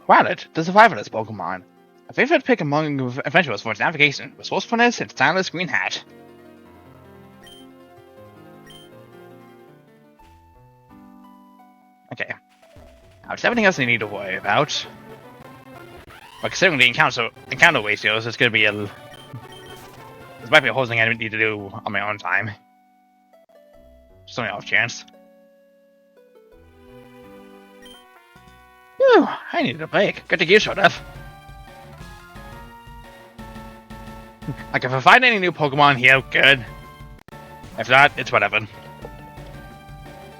Violet, the survivalist Pokemon. A favorite pick among adventurers for its navigation, resourcefulness, and stylish green hat. Okay. Now, there's everything else I need to worry about. But considering the encounter ratios, it's gonna be a... This might be a whole thing I need to do on my own time. Just only off chance. Phew, I needed a break. Good to you showed up. Like, if I find any new Pokemon here, good. If not, it's whatever.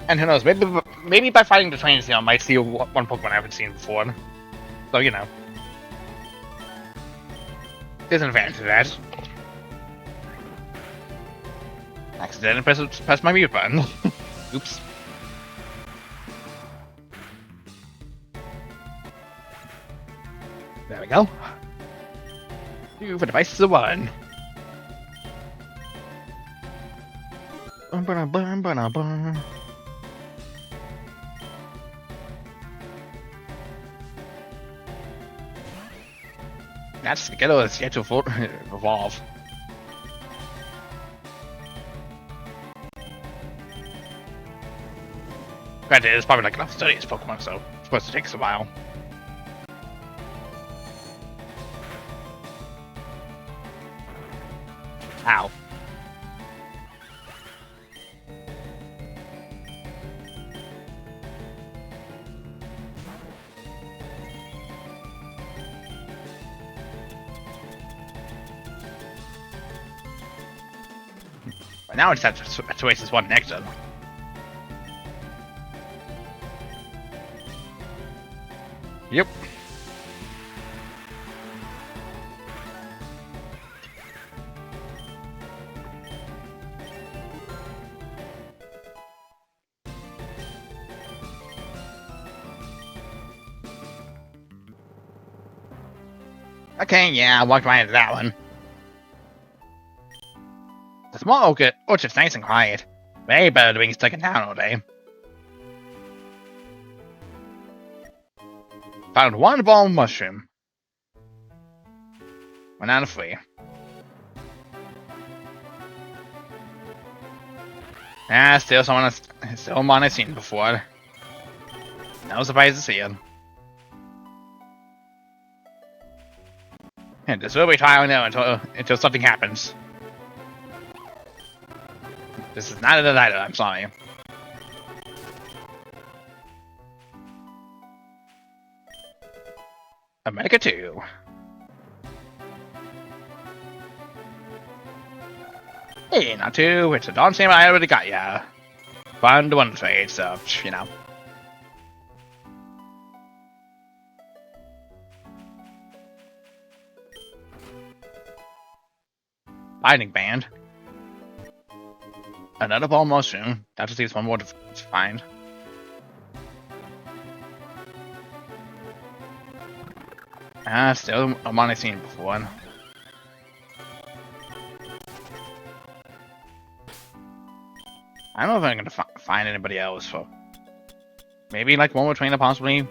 And who knows, maybe by fighting the trains here, I might see one Pokemon I haven't seen before. So, you know. There's an advantage to that. Accidentally press my mute button. Oops. There we go. Two for devices of one. That's the ghetto is yet to evolve. Granted, it's probably like enough to study his Pokemon, so it's supposed to take us a while. Ow. But now I just have to waste this one next to them. Yep. Okay, yeah, I walked right into that one. The small orchard's nice and quiet. Way better than being stuck in town all day. Found one ball mushroom. Went out of free. Ah, still someone I've seen before. No surprise to see it. And this will be trial now until something happens. This is not a denial, I'm sorry. America 2. Hey, not too. It's a darn shame I already got ya. Fun to one trade, so, you know. Lightning Band. Another ball mushroom. That just leaves one more to find. Ah, still a one I've seen before. I don't know if I'm gonna find anybody else for. Maybe like one more trainer, possibly.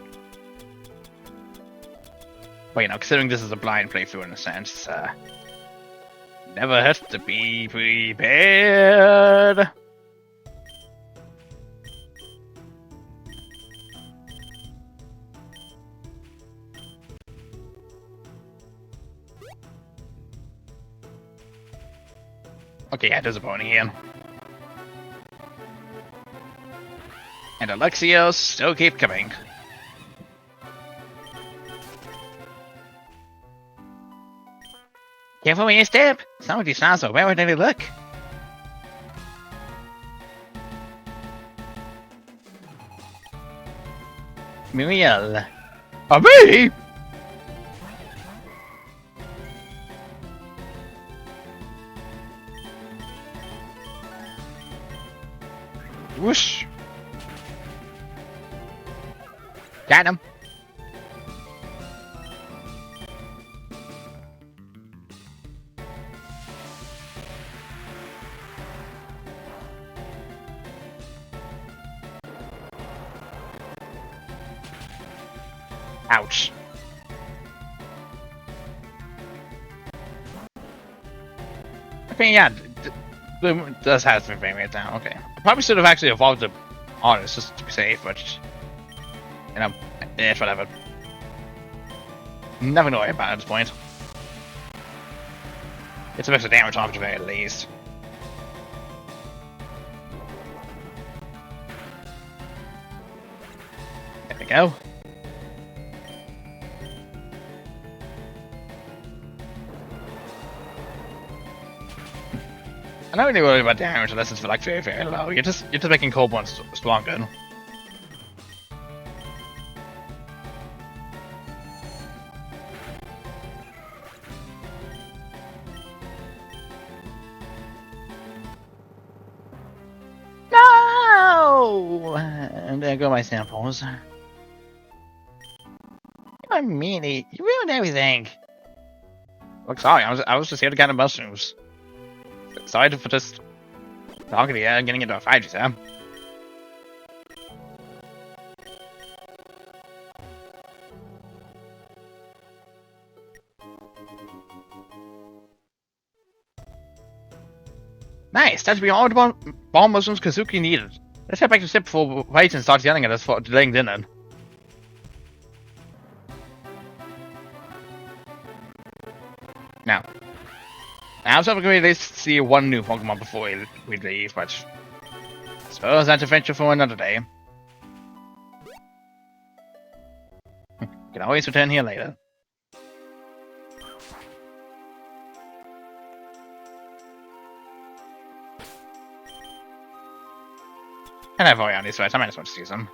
But you know, considering this is a blind playthrough in a sense, never hurts to be prepared. Okay, yeah, there's a pony here. And Alexios still keep coming. Careful when you step! Some of these sounds are where they look. Muriel. Me? Whoosh. Got him. Ouch. Okay, yeah, Bloom does have some frame rate now. Okay, I probably should have actually evolved the Odyssey just to be safe, but you know, it's whatever. Nothing to worry about at this point. It's a bit of damage off at the very least. There we go. I'm not really worried about damage unless it's for like very low. You're just making cold ones stronger. No! And there go my samples. I mean, you ruined everything. Look, sorry, I was just here to get the mushrooms. Sorry for just talking to you and getting into a fight, Sam. Nice, that should be all the bomb mushrooms Kazuki needed. Let's head back to ship before Titan starts yelling at us for delaying dinner. Now, I was hoping we at least see one new Pokemon before we leave, but I suppose that's a venture for another day. You can always return here later. And I've already on these threats, I might as well just use them.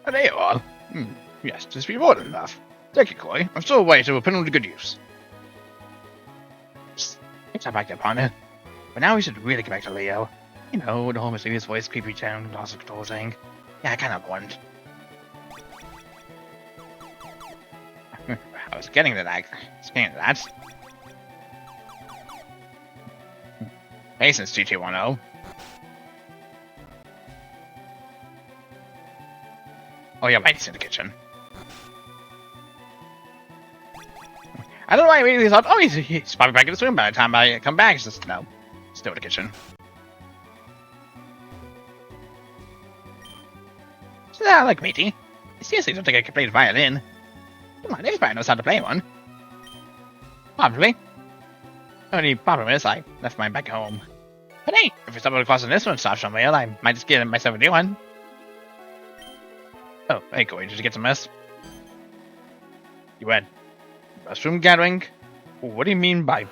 Oh, there you are. Yes, this be more than enough. Thank you, Koi. I'm still away to put them to good use. It's not back there, partner. But now we should really get back to Leo. You know, the whole mysterious voice, creepy town, loss of control thing. Yeah, I kind of want. I was getting to that. Patience, GT10. Oh yeah, Mighty's in the kitchen. I don't know why I immediately thought, oh, he's probably back in the room by the time I come back. It's just, no, still in the kitchen. So, look, matey. I seriously don't think I can play the violin. Come on, everybody knows how to play one. Probably. Only problem is, I left mine back home. But hey, if we stumble across an instrument shop somewhere, I might just get myself a new one. Oh, hey, Koi, did you get some mess? You went mushroom gathering? What do you mean by...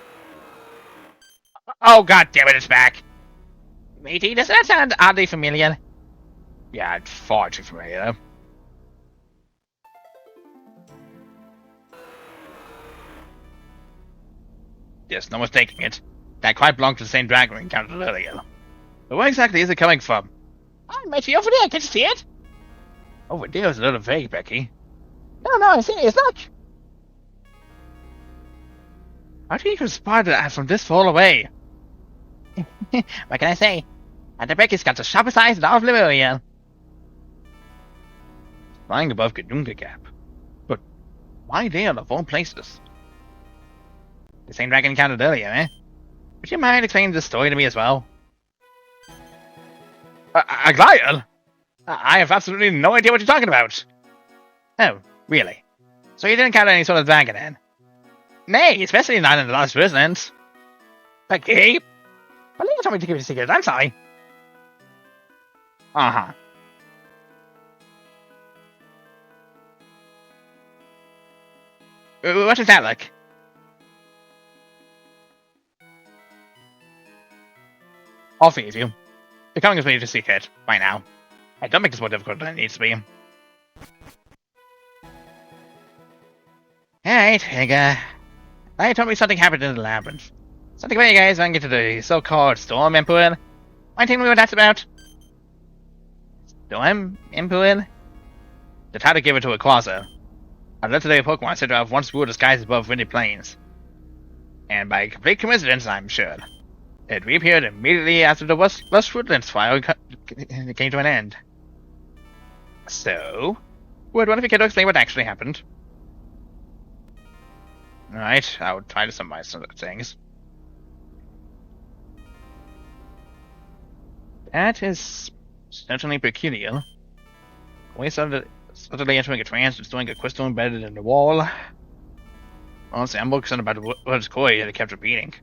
Oh, god damn it, it's back! Matey, does that sound oddly familiar? Yeah, it's far too familiar. Yes, no mistaking it. That quite belonged to the same dragon we encountered earlier. But where exactly is it coming from? Oh, Matey, over there, can you see it? Over there is a little vague, Becky. No, I see it's not. How do you even spot that from this far away? What can I say? And the Becky's got the sharpest eyes in all of Lemuria. Flying above Gadunga Gap. But why there of all places? The same dragon encountered earlier, eh? Would you mind explaining this story to me as well? A Glion? I have absolutely no idea what you're talking about. Oh, really? So you didn't encounter any sort of dragon then? Nay, especially not in the last resonance. Okay. Well, you told me to keep it a secret, I'm sorry. Uh-huh. What does that look? I'll feed you. Becoming as many to secret, by now. I don't make this more difficult than it needs to be. Alright, I told me something happened in the labyrinth. Something where you guys want to get to the so-called Storm Emperor. Mind telling me what that's about? Storm Emperor? To try to give it to a Quasar. A legendary Pokemon said to have once ruled the skies above windy plains. And by complete coincidence, I'm sure. It reappeared immediately after the West Woodlands fire came to an end. So, would one of you care to explain what actually happened? Alright, I would try to summarize some of the things. That is certainly peculiar. We started suddenly entering a trance, destroying a crystal embedded in the wall. Honestly, I'm more concerned about what Koi that kept repeating.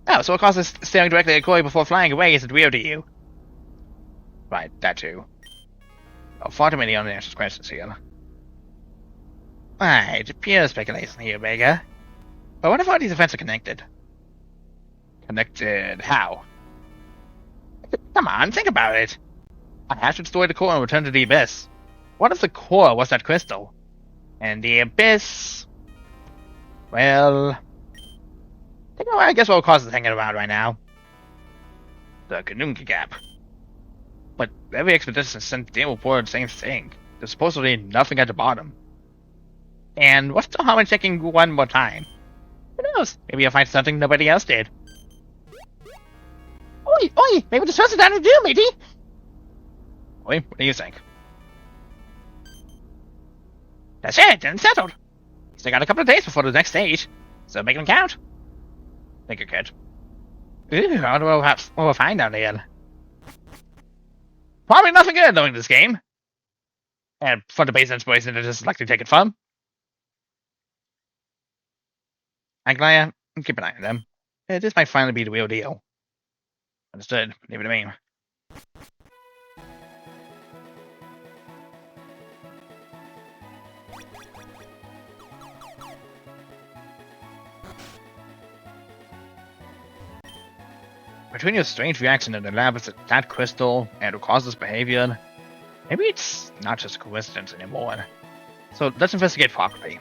Oh, so it caused us staring directly at Koi before flying away isn't weird to you? Right, that too. Well, far too many unanswered questions here. Right, pure speculation here, Vega. But what if all these events are connected? Connected how? Come on, think about it. I have to destroy the core and return to the abyss. What if the core was that crystal? And the abyss... Well... I guess what causes hanging around right now. The Kanunga Gap. But every expedition sent Dale reported the same thing. There's supposedly nothing at the bottom. And what's the harm in checking one more time? Who knows? Maybe you'll find something nobody else did. Oi, oi! Maybe the source is down to do, matey! Oi, what do you think? That's it, then settled. Still got a couple of days before the next stage, so make them count. Think you could. Ooh, I wonder what we'll find down there. Probably nothing good knowing this game. And for the base inspiration to just likely take it from. Anglaya, keep an eye on them. This might finally be the real deal. Understood. Leave it to me. Between your strange reaction in the lab with that crystal and who caused this behavior, maybe it's not just a coincidence anymore. So let's investigate properly.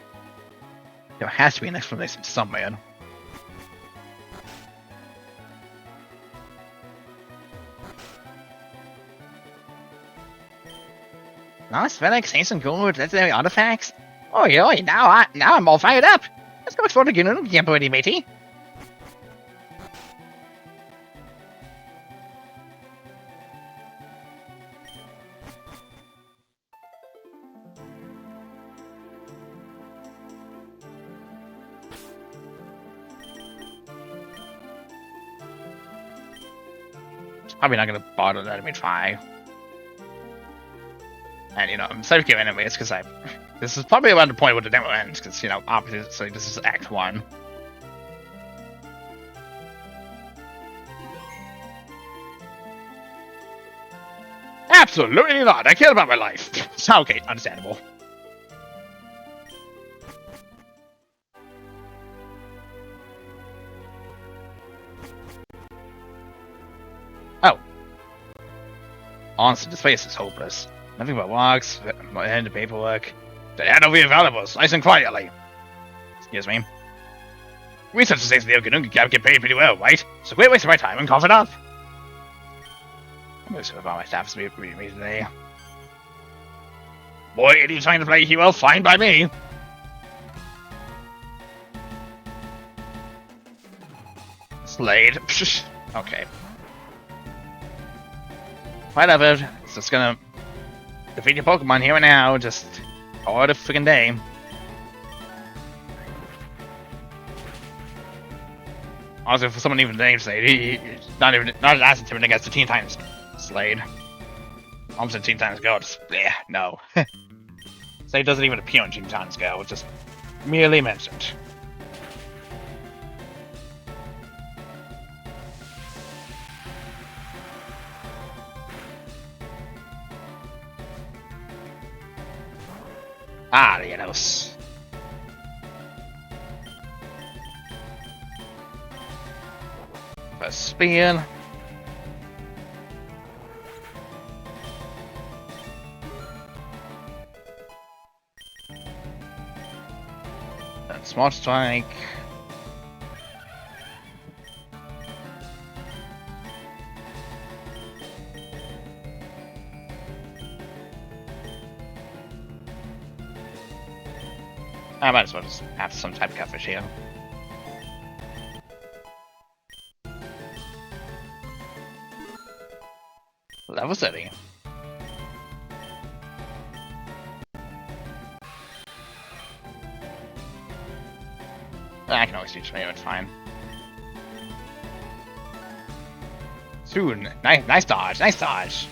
There has to be an explanation somewhere. Lost relics, ancient gold with legendary artifacts? Oi, oi, now I'm all fired up! Let's go explore the Gunun camp already, matey! Probably not gonna bother letting me try. And I'm safe game anyways, because this is probably around the point where the demo ends, because obviously this is Act 1. Absolutely not! I care about my life! Okay, understandable. Oh. Honestly, this place is hopeless. Nothing but rocks, and the paperwork. The head will be available, nice and quietly. Excuse me. Research says the Okanagan Gap get paid pretty well, right? So quit wasting my time and cough it up. I'm gonna sort of all my staff to be me today. Boy, if you're trying to play hero, fine by me. Slade. Okay. Whatever. It's just gonna defeat your Pokemon here and now. Just all the freaking day. Also, for someone even named Slade, he's not as intimidating against the Teen Titans Slade. Almost in Teen Titans Go. Just, yeah, no. Slade doesn't even appear in Teen Titans Go. It's just merely mentioned. Adios. A spin. And Smart Strike. I might as well just have some type of catfish here. Level 30. I can always teach me, it's fine. Soon. Nice dodge, nice dodge.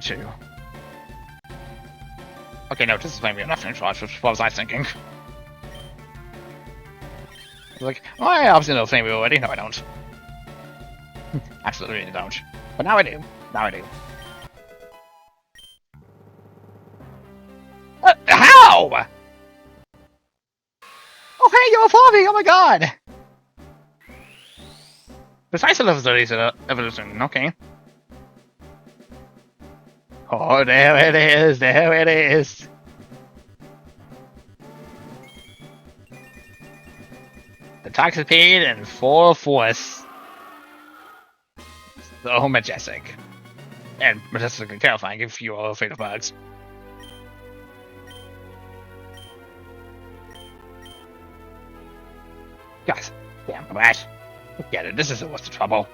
Two. Okay, no, this is maybe enough to charge, which was I thinking. Like, oh, I obviously know Flame already. No, I don't. Absolutely don't. But now I do. Now I do. How? Oh, hey, you're evolving! Oh my god! Besides the level 30 evolution, okay. Oh, there it is, there it is. The Toxipede in full force. So majestic. And majestically terrifying if you are afraid of bugs. Guys, damn brat. Forget it, this isn't what's the trouble.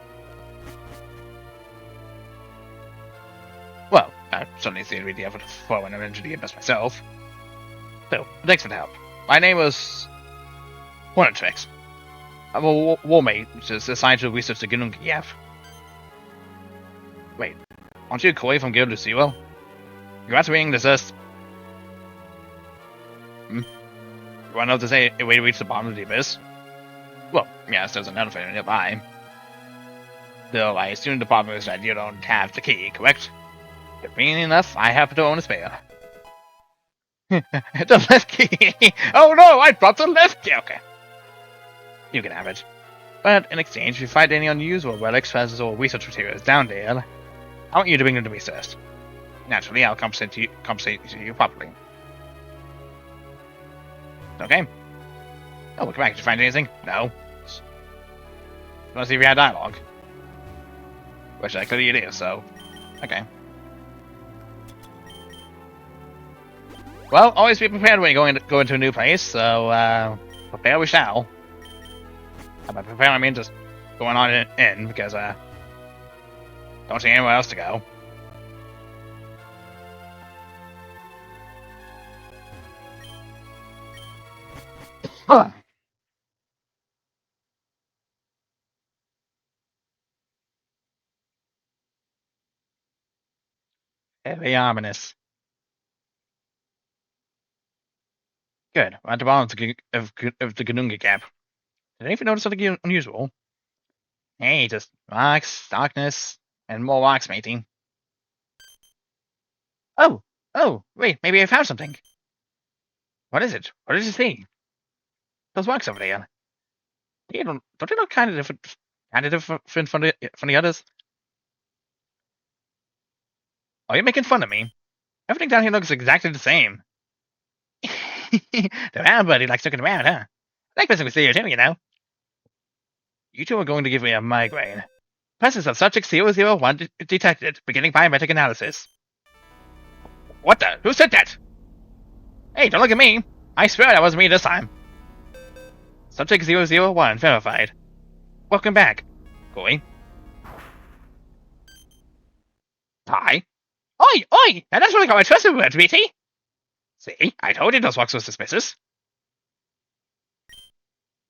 Well, I certainly see the effort to throw an eventually get best myself. So, thanks for the help. My name was Hornetrix. I'm a war mate, which is assigned to research the Gnung. Wait, aren't you Koi from Guild Lucero? You're answering this list. You wanna know to say a way to reach the bottom of the abyss? Well, yes, there's an elevator nearby. Though I assume the problem is that you don't have the key, correct? Convenient enough, I happen to own a spare. The left key! Oh no, I dropped the left key! Okay. You can have it. But in exchange, if you find any unusual relics, treasures, or research materials down there, I want you to bring them to me first. Naturally, I'll compensate you properly. Okay. Oh, welcome back. Did you find anything? No. Just want to see if we had dialogue. Which I clearly do, so... Okay. Well, always be prepared when you go into a new place, so, prepare we shall. And by prepare, I mean just going on in because, don't see anywhere else to go. Very ominous. Good. We're at the bottom of the Gnunga gap. Did anyone notice something unusual? Hey, just rocks, darkness, and more rocks, matey. Oh, wait, maybe I found something. What is it? What did you see? Those rocks over there. Don't they look kind of different from the others? Are you making fun of me? Everything down here looks exactly the same. The round buddy likes looking around, huh? I like messing with you too, you know. You two are going to give me a migraine. Presence of subject 0.1 detected, beginning biometric analysis. What the? Who said that? Hey, don't look at me. I swear that wasn't me this time. Subject 0.1 verified. Welcome back, Koi. Hi. Oi! Now that's really got my trust in words, BT. See, I told you those rocks were suspicious.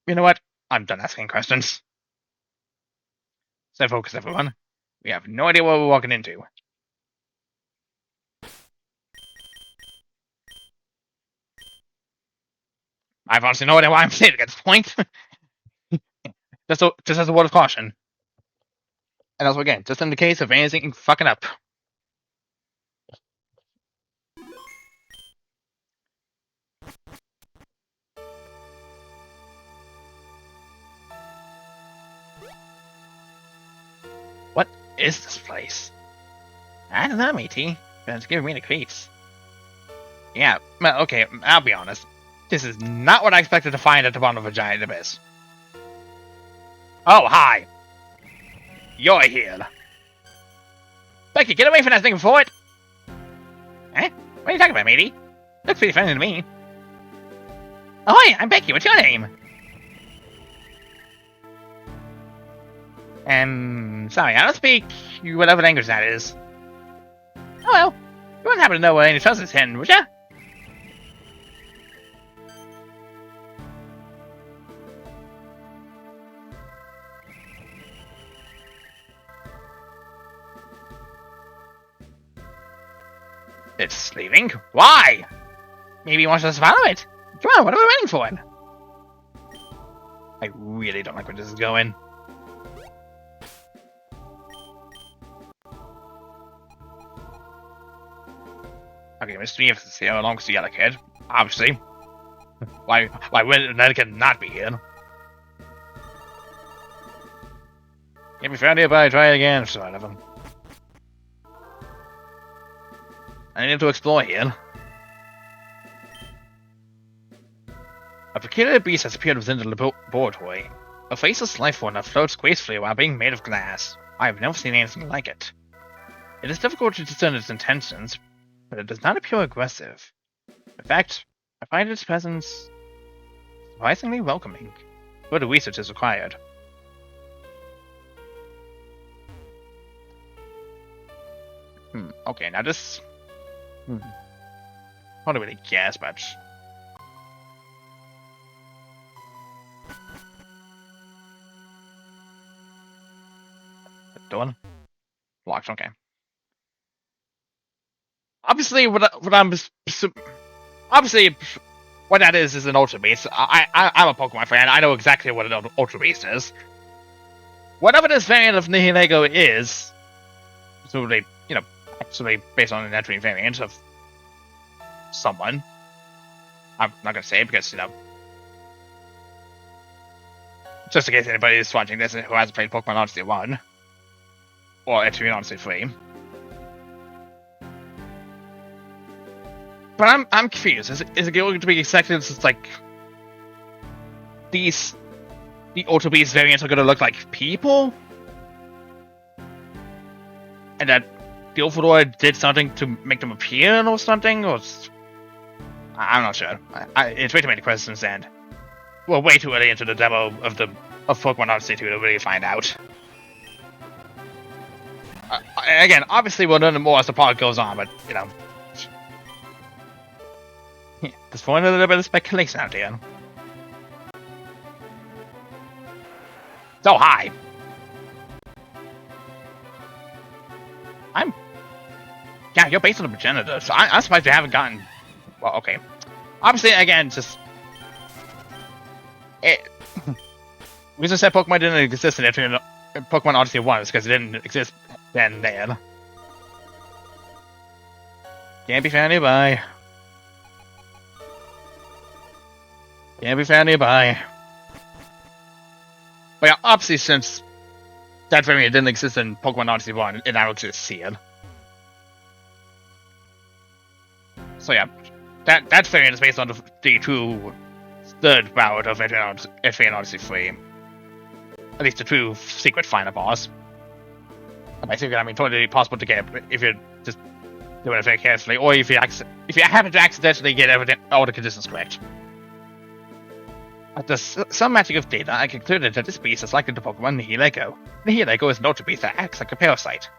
You know what? I'm done asking questions. Stay focused, everyone. We have no idea what we're walking into. I've honestly no idea why I'm saying at this point. just as a word of caution. And also, again, just in the case of anything fucking up. What is this place? I don't know, matey, but it's giving me the creeps. Yeah, well, okay, I'll be honest. This is not what I expected to find at the bottom of a giant abyss. Oh, hi! You're here. Becky, get away from that thing before it! Eh? What are you talking about, matey? Looks pretty friendly to me. Oh, hi, I'm Becky. What's your name? Sorry, I don't speak whatever language that is. Oh well, you wouldn't happen to know where any trust is hidden, would ya? It's leaving? Why? Maybe he wants us to follow it. Come on, what are we waiting for? I really don't like where this is going. Okay, Mr. Neves is here along with the other kid. Obviously. Why would another kid not be here? Get me found nearby, try it again, sort of. I need to explore here. A peculiar beast has appeared within the laboratory. A faceless life form that floats gracefully while being made of glass. I have never seen anything like it. It is difficult to discern its intentions, but it does not appear aggressive. In fact, I find its presence surprisingly welcoming. Further research is required. Okay, now this... I don't really guess much. Door? Locked, okay. Obviously, obviously, what that is an Ultra Beast. I'm a Pokemon fan. I know exactly what an Ultra Beast is. Whatever this variant of Nihilego is, presumably, actually based on an entry variant of someone. I'm not gonna say it because, just in case anybody is watching this who hasn't played Pokemon Odyssey 1 or entry Odyssey 3. But I'm confused. Is it going to be exactly just like the Ultra Beast variants are going to look like people, and that the Overlord did something to make them appear or something, or I'm not sure. It's way too many questions, and we're way too early into the demo of Pokemon Odyssey 2 to really find out. Again, obviously we'll learn more as the part goes on, but there's for a little bit of speculation out there. So hi. Yeah, you're based on a progenitor, so I'm surprised you haven't gotten... Well, okay. Obviously, again, just... We just said Pokemon didn't exist in Pokemon Odyssey 1 because it didn't exist then. Can't be found nearby. Can't be found nearby. But yeah, obviously, since that variant didn't exist in Pokemon Odyssey 1, it now exists here. So yeah, that variant is based on the true third route of Entry in Odyssey 3. At least the true secret final boss. Basically, I mean, totally possible to get if you're just doing it very carefully, or if you happen to accidentally get all the conditions correct. After some magic of data, I concluded that this beast is likely to Pokemon Nihilego. Nihilego is an Ultra Beast that acts like a parasite.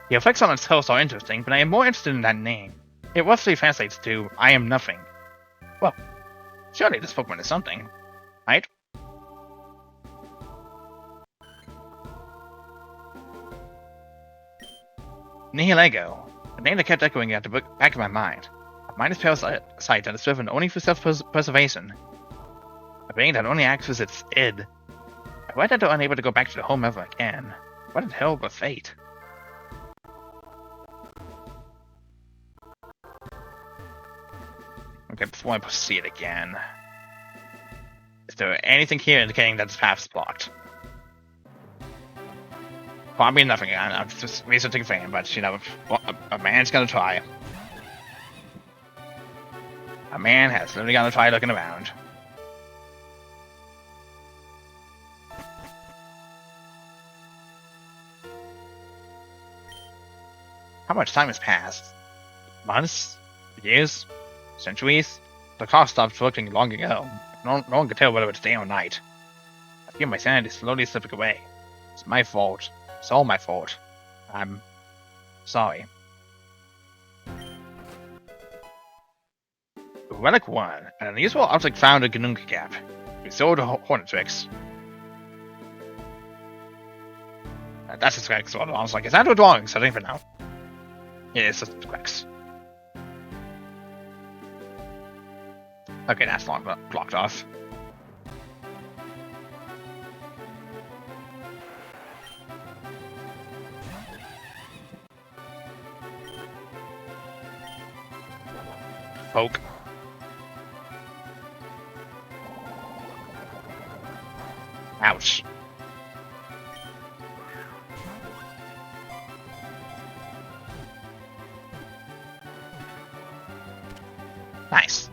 The effects on its health are interesting, but I am more interested in that name. It roughly translates to, I am nothing. Well, surely this Pokemon is something, right? Nihilego. A name that kept echoing at the back of my mind. A mindless parasite that is driven only for self-preservation. A being that only acts as its id. I read that they're unable to go back to the home ever again. What a terrible fate. Okay, before I proceed again, is there anything here indicating that this path is blocked? Probably nothing. I'm just researching fame, but a man's gonna try. A man has literally got to try looking around. How much time has passed? Months? Years? Centuries? The clock stopped working long ago. No one can tell whether it's day or night. I feel my sanity slowly slipping away. It's my fault. It's all my fault. I'm sorry. Relic 1. An unusual object found in Ganunga Gap. Restored Hornetrix. That's just correct. So I was like, is that a drawing? So I don't even know. Yeah, it's just correct. Okay, that's blocked off. Poke. Ouch. Nice.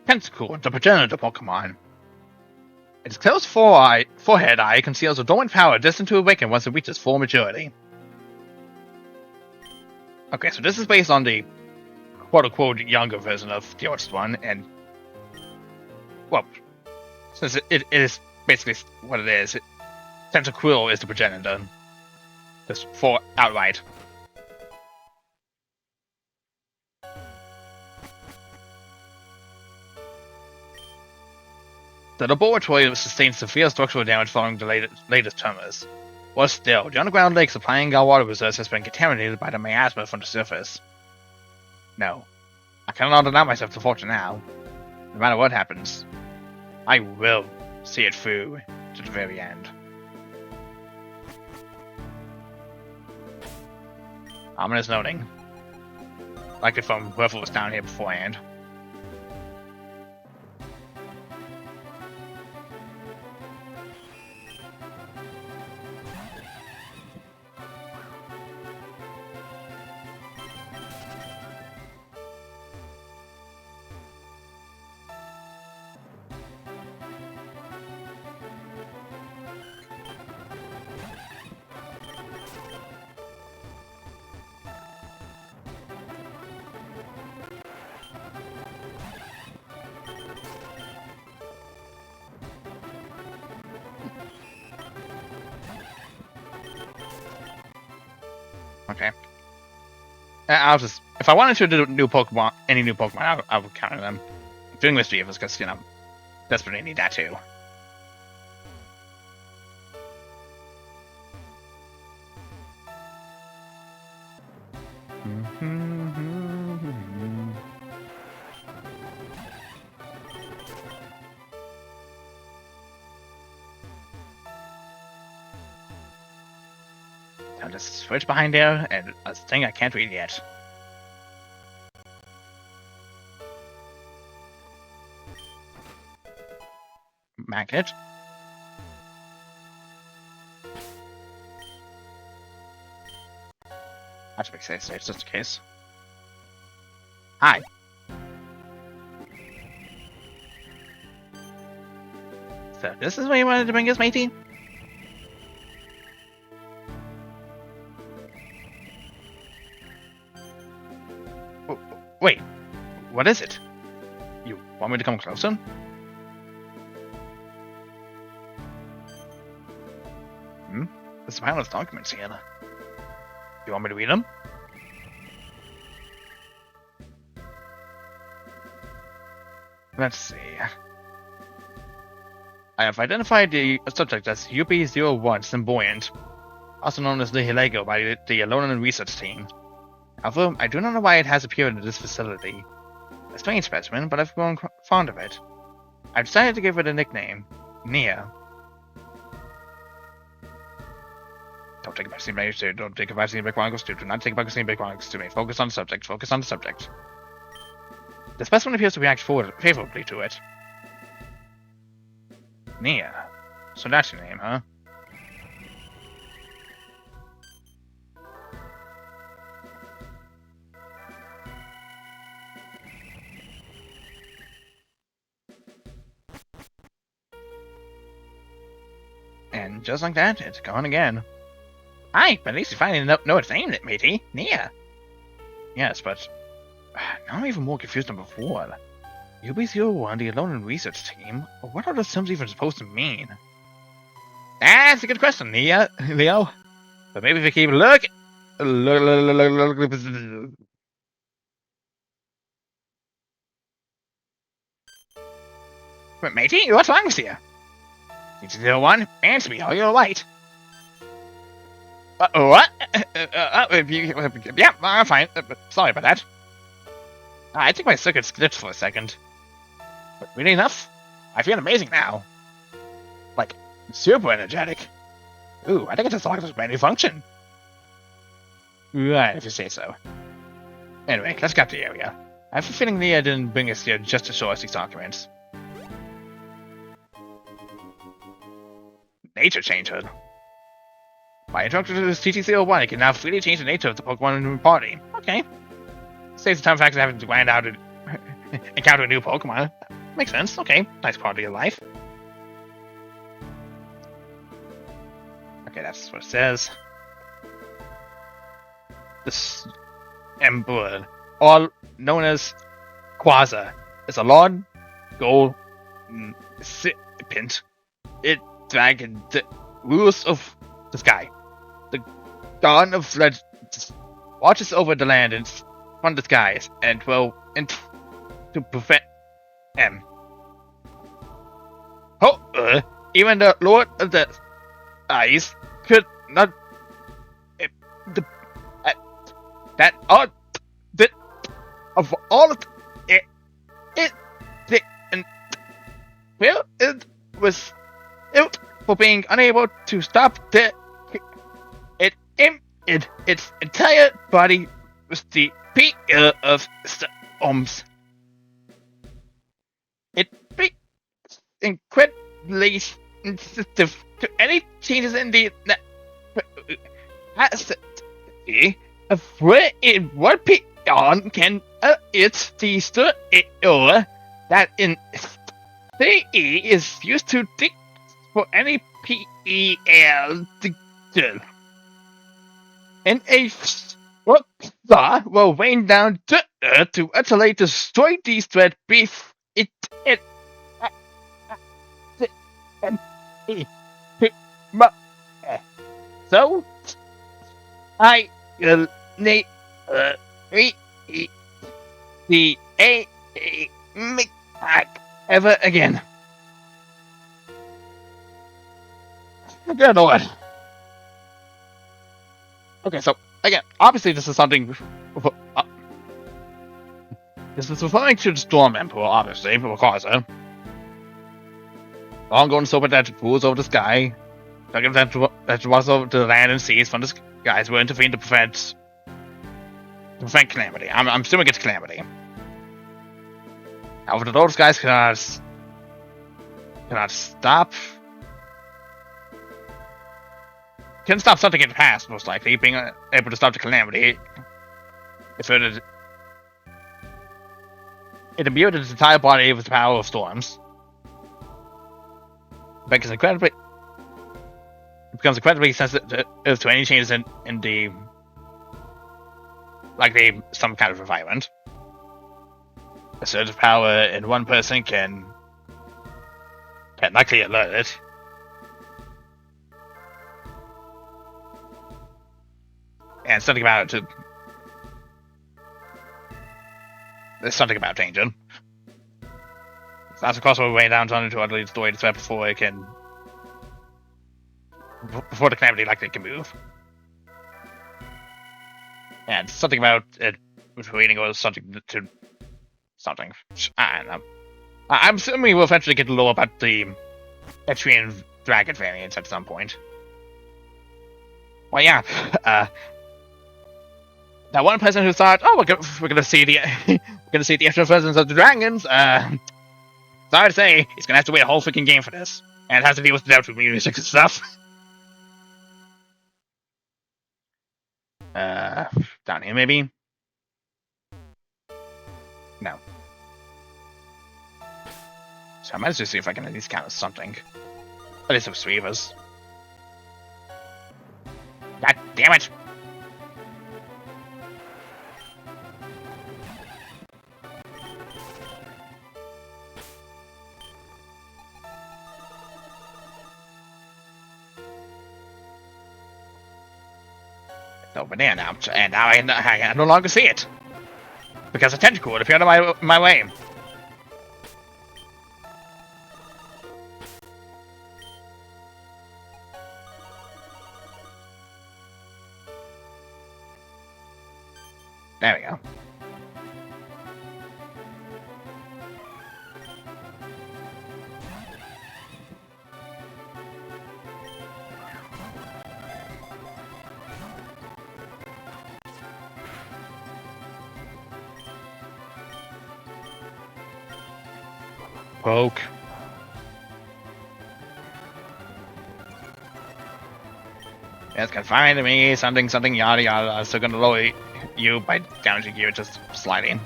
Tentacle, the progenitor Pokemon. Its closed forehead eye conceals a dormant power destined to awaken once it reaches full maturity. Okay, so this is based on the quote-unquote younger version of the oldest one, and well, since it is basically what it is, Tentacle is the progenitor. Just for outright. The laboratory sustained severe structural damage following the latest tremors. Worse still, the underground lake supplying groundwater reserves has been contaminated by the miasma from the surface. No, I cannot allow myself to falter now. No matter what happens, I will see it through to the very end. Ominous noting. Like it from whoever was down here beforehand. Okay. I'll just, if I wanted to do new Pokemon, any new Pokemon, I would counter them. Doing Mischievous because, you know, desperately need that too. Now there's a switch behind there, and a thing I can't read yet. Magnet. I should make safe, just in case. Hi. So this is where you wanted to bring us, matey? Wait, what is it? You want me to come closer? There's some handless documents here. You want me to read them? Let's see. I have identified the subject as V0.1.1 Symboyant, also known as Lihilego by the Alolan research team. Although, I do not know why it has appeared in this facility. A strange specimen, but I've grown fond of it. I've decided to give it a nickname, Nia. Don't take a vaccine, don't take a vaccine, Big Chronicles 2. Do not take a vaccine, Big Chronicles 2. Focus on the subject, focus on the subject. The specimen appears to react favorably to it. Nia. So that's your name, huh? And just like that, it's gone again. Aye, but at least you finally know its name, matey. Nia. Yes, but now I'm even more confused than before. UB01, the Alone Research Team? What are those terms even supposed to mean? That's a good question, Leo. But maybe if we keep looking... Matey, what's wrong with you? UB01, answer me, are you alright? What? Yeah, I'm fine. Sorry about that. I think my circuit glitched for a second. But really enough, I feel amazing now. Like, super energetic. Ooh, I think it's a song of its menu function. Right, if you say so. Anyway, let's get to the area. I have a feeling Nia didn't bring us here just to show us these documents. Nature changer. By interacting with this TTC-01, it can now freely change the nature of the Pokemon in the party. Okay. Saves the time factor having to grind out and encounter a new Pokemon. Makes sense. Okay, nice part of your life. Okay, that's what it says. This Emperor, all known as Quasar, is a Lord Gold Recipient. It dragon the rules of the sky. The dawn of legend watches over the land and from the skies, and will to prevent them. Even the Lord of the Eyes could not. That all of all it and well, it was it for being unable to stop its entire body with the peak of storms. It be incredibly sensitive to any changes in the capacity of where it would be on can it's the stir that in CE is used to dig for any PEL. And a star will rain down to earth to utterly destroy these thread beef it and so I will need the a make ever again. Good lord. Okay, so again, obviously this is something. This is referring to the Storm Emperor, obviously, because ongoing sober that rules over the sky, that was over the land and seas from the skies were intervened to prevent calamity. I'm assuming it's calamity. However, the Lord of Skies cannot stop. Can stop something in the past, most likely, being able to stop the calamity. If it imbued its entire body with the power of storms. It becomes incredibly sensitive to any changes in the some kind of environment. A surge of power in one person can likely alert it. And something about it there's something about changing. That's across our way down to utterly destroy the threat before the calamity likely can move. And something about it reading or something to something. I don't know. I'm assuming we'll eventually get to know about the Etrian dragon variants at some point. Well, yeah. That one person who thought, "Oh, we're gonna see the actual presence of the dragons." Sorry to say, he's gonna have to wait a whole freaking game for this. And it has to deal with Delta music and stuff. Down here maybe? No. So I might as well see if I can at least count something. At least some sweepers. God damn it! It's over there now, and now I no longer see it. Because a tentacle would appear on my way. There we go. Poke. It's confined to me, something, yada yada. I'm still gonna lower you by damaging you, just sliding.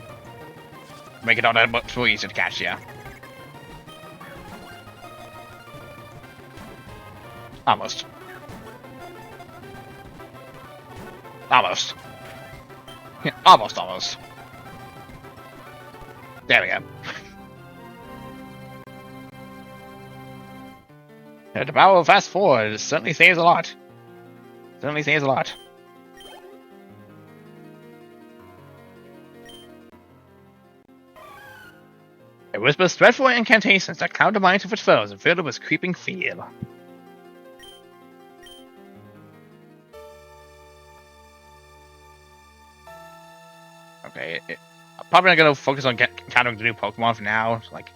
Make it all that much more easier to catch, yeah. Almost. Almost. Almost. There we go. The power of fast forward certainly saves a lot. Certainly saves a lot. It whispers dreadful incantations that cloud the minds of its foes and fill them with creeping fear. Okay, I'm probably not gonna focus on countering the new Pokemon for now. Like,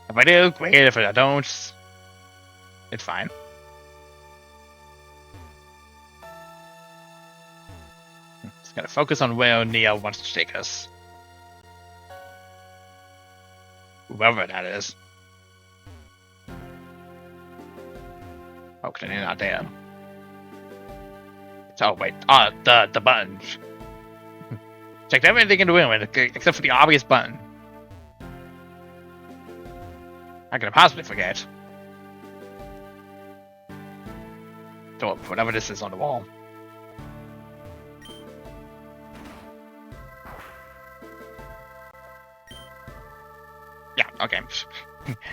if I do, great. If I don't, it's fine. Just gotta focus on where Neo wants to take us. Whoever that is. Oh, clearly not there. Oh, wait. The button. Checked everything in the room except for the obvious button. How could I possibly forget? So, whatever this is on the wall. Yeah, okay.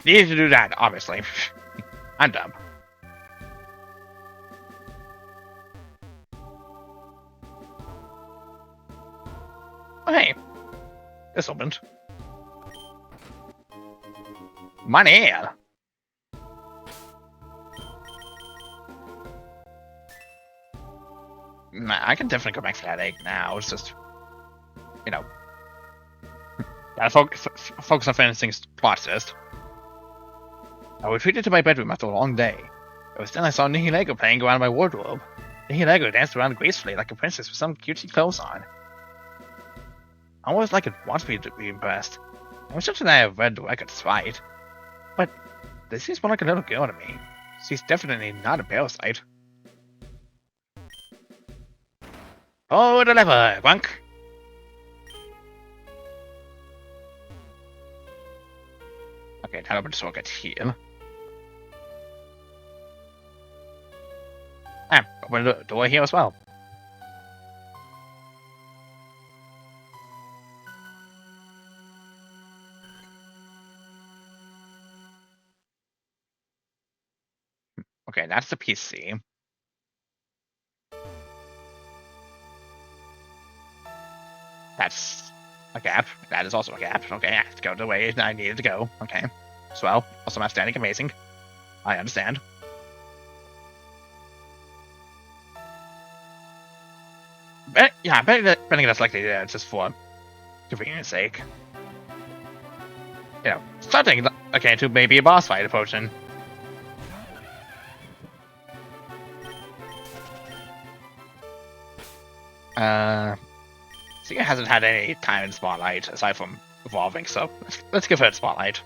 Needed to do that, obviously. I'm dumb. Oh, hey. This opened. Money! I can definitely go back for that egg now. It's just, you know, gotta focus on finishing plot first. I retreated to my bedroom after a long day. It was then I saw Nihilego playing around my wardrobe. Nihilego danced around gracefully like a princess with some cutesy clothes on. Almost like it wants me to be impressed. I'm sure that I have read the records right. But this seems more like a little girl to me. She's definitely not a parasite. Oh, the lever, Grunk! Okay, time to just get here. Open the door here as well. Okay, that's the PC. That's a gap. That is also a gap. Okay, I have to go the way I needed to go. Okay. Swell. Also outstanding. Amazing. I understand. Yeah, betting that's likely there just for convenience sake. You know, something okay to maybe a boss fight approaching. Zika hasn't had any time in Spotlight aside from evolving, so let's give her a Spotlight.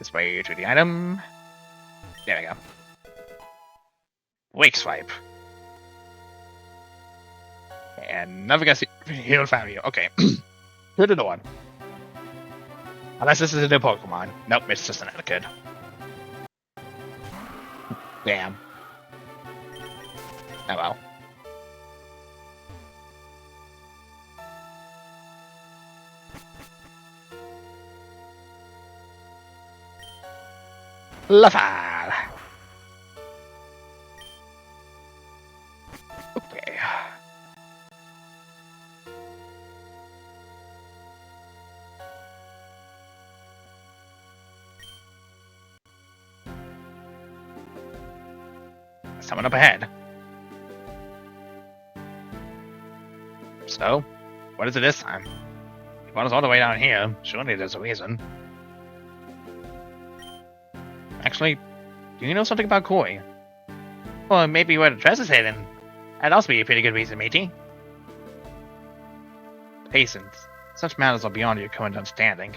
This way to the item. There we go. Wake swipe. And never gets healed family. Okay. Through the door. Unless this is a new Pokemon. Nope, it's just another kid. Damn. Oh well. Lafal. Okay. Someone up ahead. So, what is it this time? You brought us all the way down here. Surely there's a reason. Actually, do you know something about Koi? Or maybe where the treasure's hidden? That'd also be a pretty good reason, matey. Patience. Such matters are beyond your current understanding.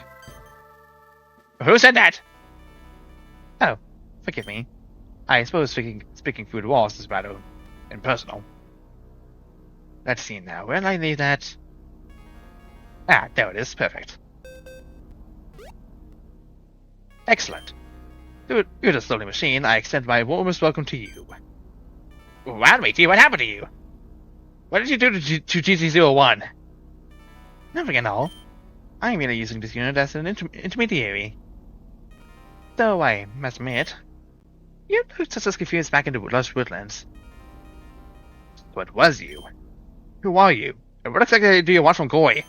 Who said that? Oh, forgive me. I suppose speaking through the walls is rather impersonal. Let's see now. Where did I leave that? Ah, there it is. Perfect. Excellent. You're the slowly machine. I extend my warmest welcome to you. Wow, matey, what happened to you? What did you do to GZ01? Nothing at all. I'm merely using this unit as an intermediary. Though I must admit, you looked us confused back in the lush woodlands. What was you? Who are you? And what exactly do you want from Koi?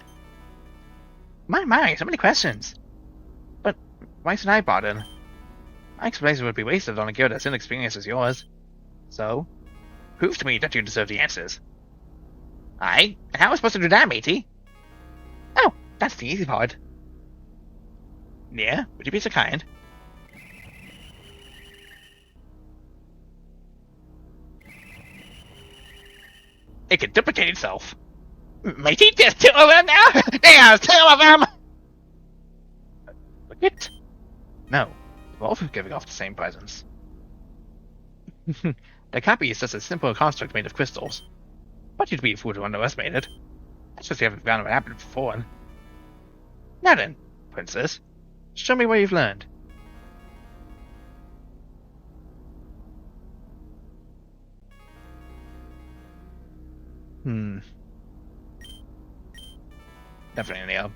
My, so many questions. But why should I bother? My explanation would be wasted on a girl as inexperienced as yours. So, prove to me that you deserve the answers. Aye? And how am I supposed to do that, matey? Oh, that's the easy part. Yeah? Would you be so kind? It can duplicate itself. Matey, there's 2 of them now? There's 2 of them! Look it? No. Both giving off the same presence. The copy is just a simple construct made of crystals. But you'd be a fool to underestimate it. That's just you haven't found what happened before. Now then, princess, show me what you've learned. Definitely Neil.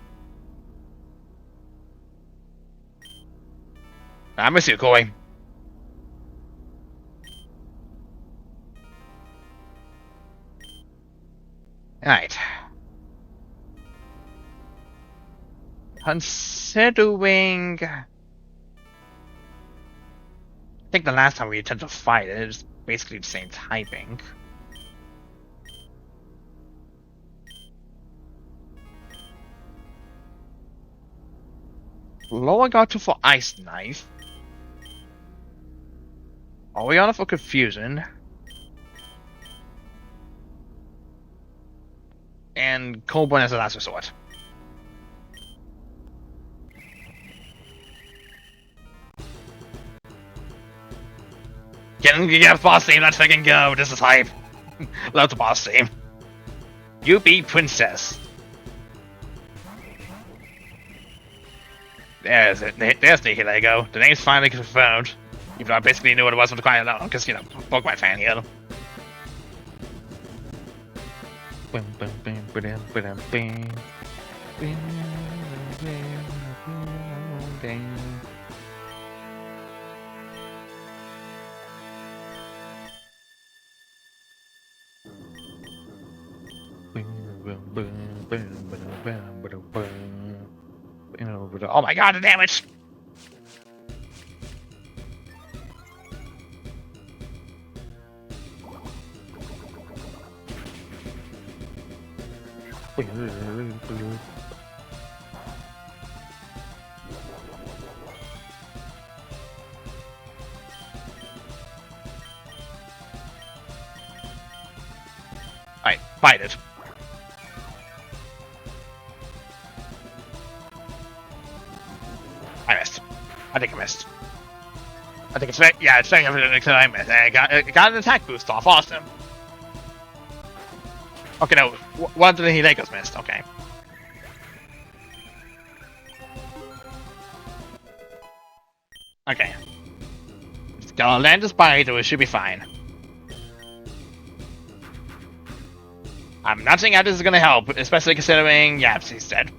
I miss you, Koi. Right. Considering... I think the last time we attempted to fight it was basically the same typing. Lower got to for Ice Knife. Oriana for Confusion. And Coldburn as a last resort. Get boss team, let's fucking go. This is hype. Love the boss team. You be princess. There's it. There's the Lego. The name's finally confirmed. Even though I basically knew what it was from quite a long, because, you know, Pokemon fan here. Oh my god, the damage! Alright, fight it. I missed. I think I missed. I think it's saying everything except I missed. Got an attack boost off. Awesome. Okay, no. One of the Legos missed. Okay. Okay. It's gonna land this bite, or it should be fine. I'm not saying how this is gonna help, especially considering Yapsy's dead.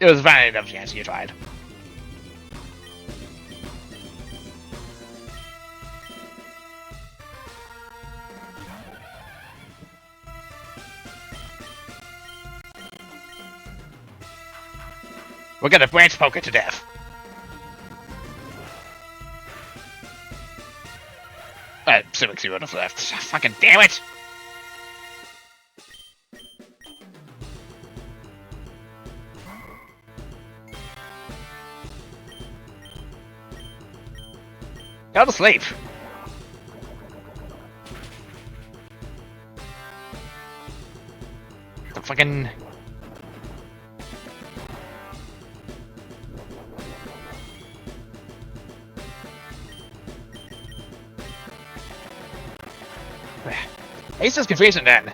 It was valid enough chance you tried. We're gonna branch poke it to death. Civic Zero to the left. Fucking damn it! Go to sleep. The fucking... Ace is confusing then.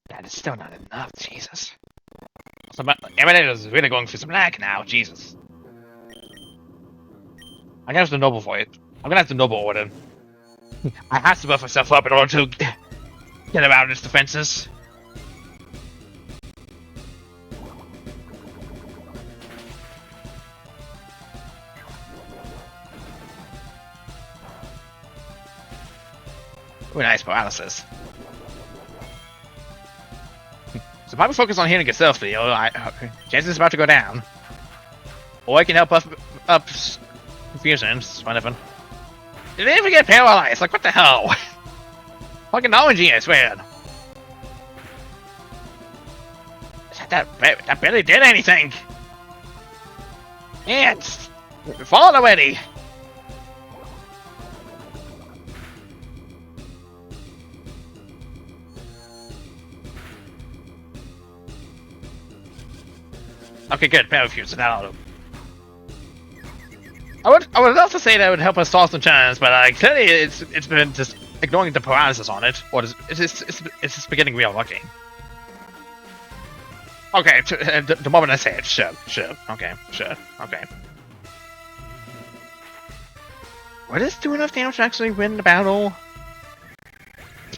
That is still not enough, Jesus. Emanator's really going through some lag now, Jesus. I'm gonna have to noble for it. I'm gonna have to noble order. I have to buff myself up in order to get around its defenses. Ooh, nice paralysis. So probably focus on healing itself, Theo. Chances is about to go down. Or I can help up confusions, whatever. Did they even get paralyzed? Like, what the hell? Fucking ONG, I swear. That barely did anything. Yeah, it's fallen already. Okay, good. Parafuse, now. I would love to say that would help us solve some chance, but clearly it's been just ignoring the paralysis on it, or it's just beginning real working. Okay, the moment I say it, sure, okay, sure, okay. Would this do enough damage to actually win the battle?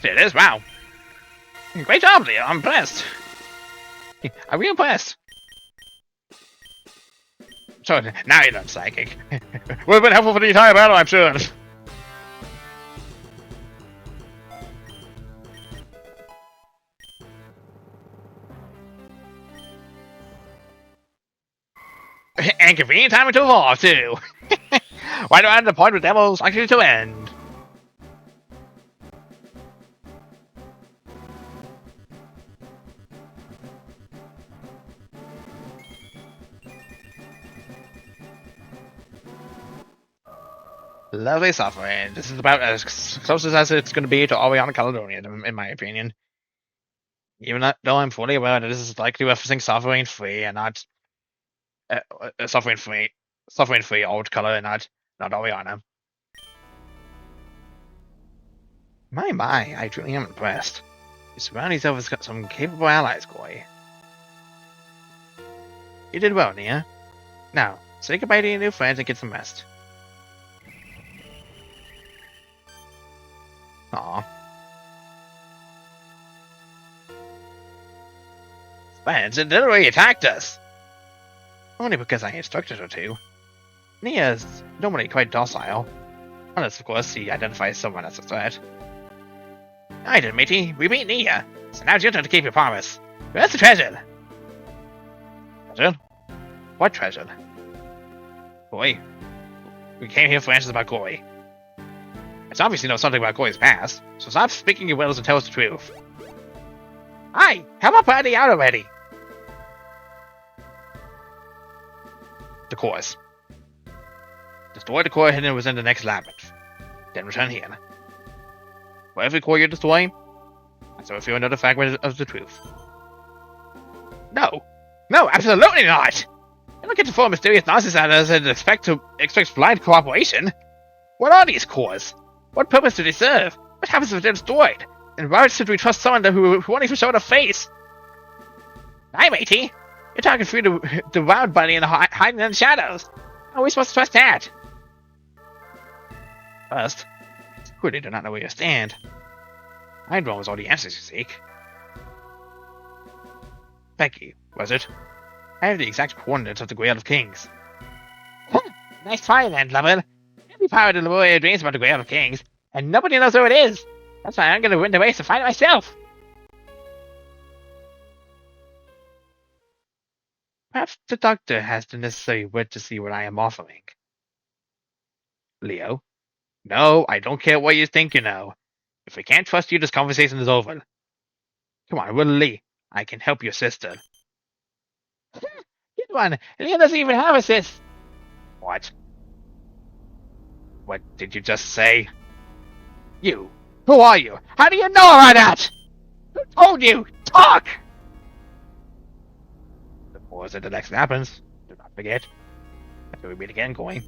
It is, wow. Great job, Leo, I'm impressed. I'm really impressed. So, now you're done psychic. Would have been helpful for the entire battle, I'm sure. And convenient timing to evolve, too. Why do I end the point with demos likely to end? Lovely suffering. This is about as close as it's going to be to Oriana Caledonia, in my opinion. Even though I'm fully aware that this is likely referencing suffering free and not suffering free old color and not Oriana. My, I truly am impressed. You surround yourself with some capable allies, Goy. You did well, Nia. Now, say goodbye to your new friends and get some rest. Aww. Friends, it literally attacked us! Only because I instructed her to. Nia is normally quite docile. Unless, of course, he identifies someone as a threat. I did, matey. We beat Nia. So now it's your turn to keep your promise. Where's the treasure? Treasure? What treasure? Goy. We came here for answers about Goy. It's obviously know something about Goy's past, so stop speaking your wills and tell us the truth. Hi! Help my party out already! The cores. Destroy the core hidden within the next labyrinth. then return here. For every core you destroy, I shall reveal another fragment of the truth. No! No, absolutely not! You don't get to form mysterious nonsense out of us and expect blind cooperation. What are these cores? What purpose do they serve? What happens if they're destroyed? And why should we trust someone who won't even show their face? Hi, matey. You're talking through the wild bunny and hiding in the shadows. How are we supposed to trust that? First, it's clear they do not know where you stand. I know all the answers you seek. Becky, was it? I have the exact coordinates of the Grail of Kings. Nice try then, lover. Every pirate in Lemuria dreams about the Grail of Kings, and nobody knows where it is. That's why I'm going to win the race to find it myself. Perhaps the doctor has the necessary wit to see what I am offering. Leo? No, I don't care what you think you know. If we can't trust you, this conversation is over. Come on, Willie. I can help your sister. Get one. Leo doesn't even have a sis. What? What did you just say? You. Who are you? How do you know about that? Who told you? Talk! Before the next happens, do not forget. Until we meet again, going.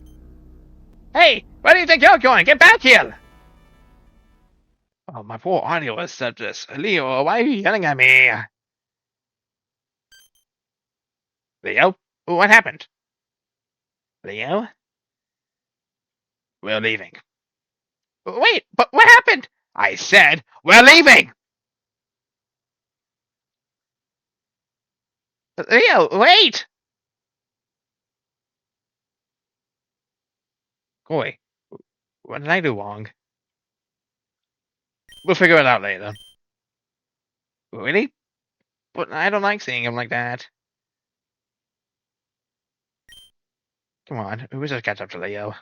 Hey! Where do you think you're going? Get back here! Oh, my poor audio has said this. Leo, why are you yelling at me? Leo? What happened? Leo? We're leaving. Wait, but what happened? I said, we're leaving! Leo, wait! Boy, what did I do wrong? We'll figure it out later. Really? But I don't like seeing him like that. Come on, we just catch up to Leo.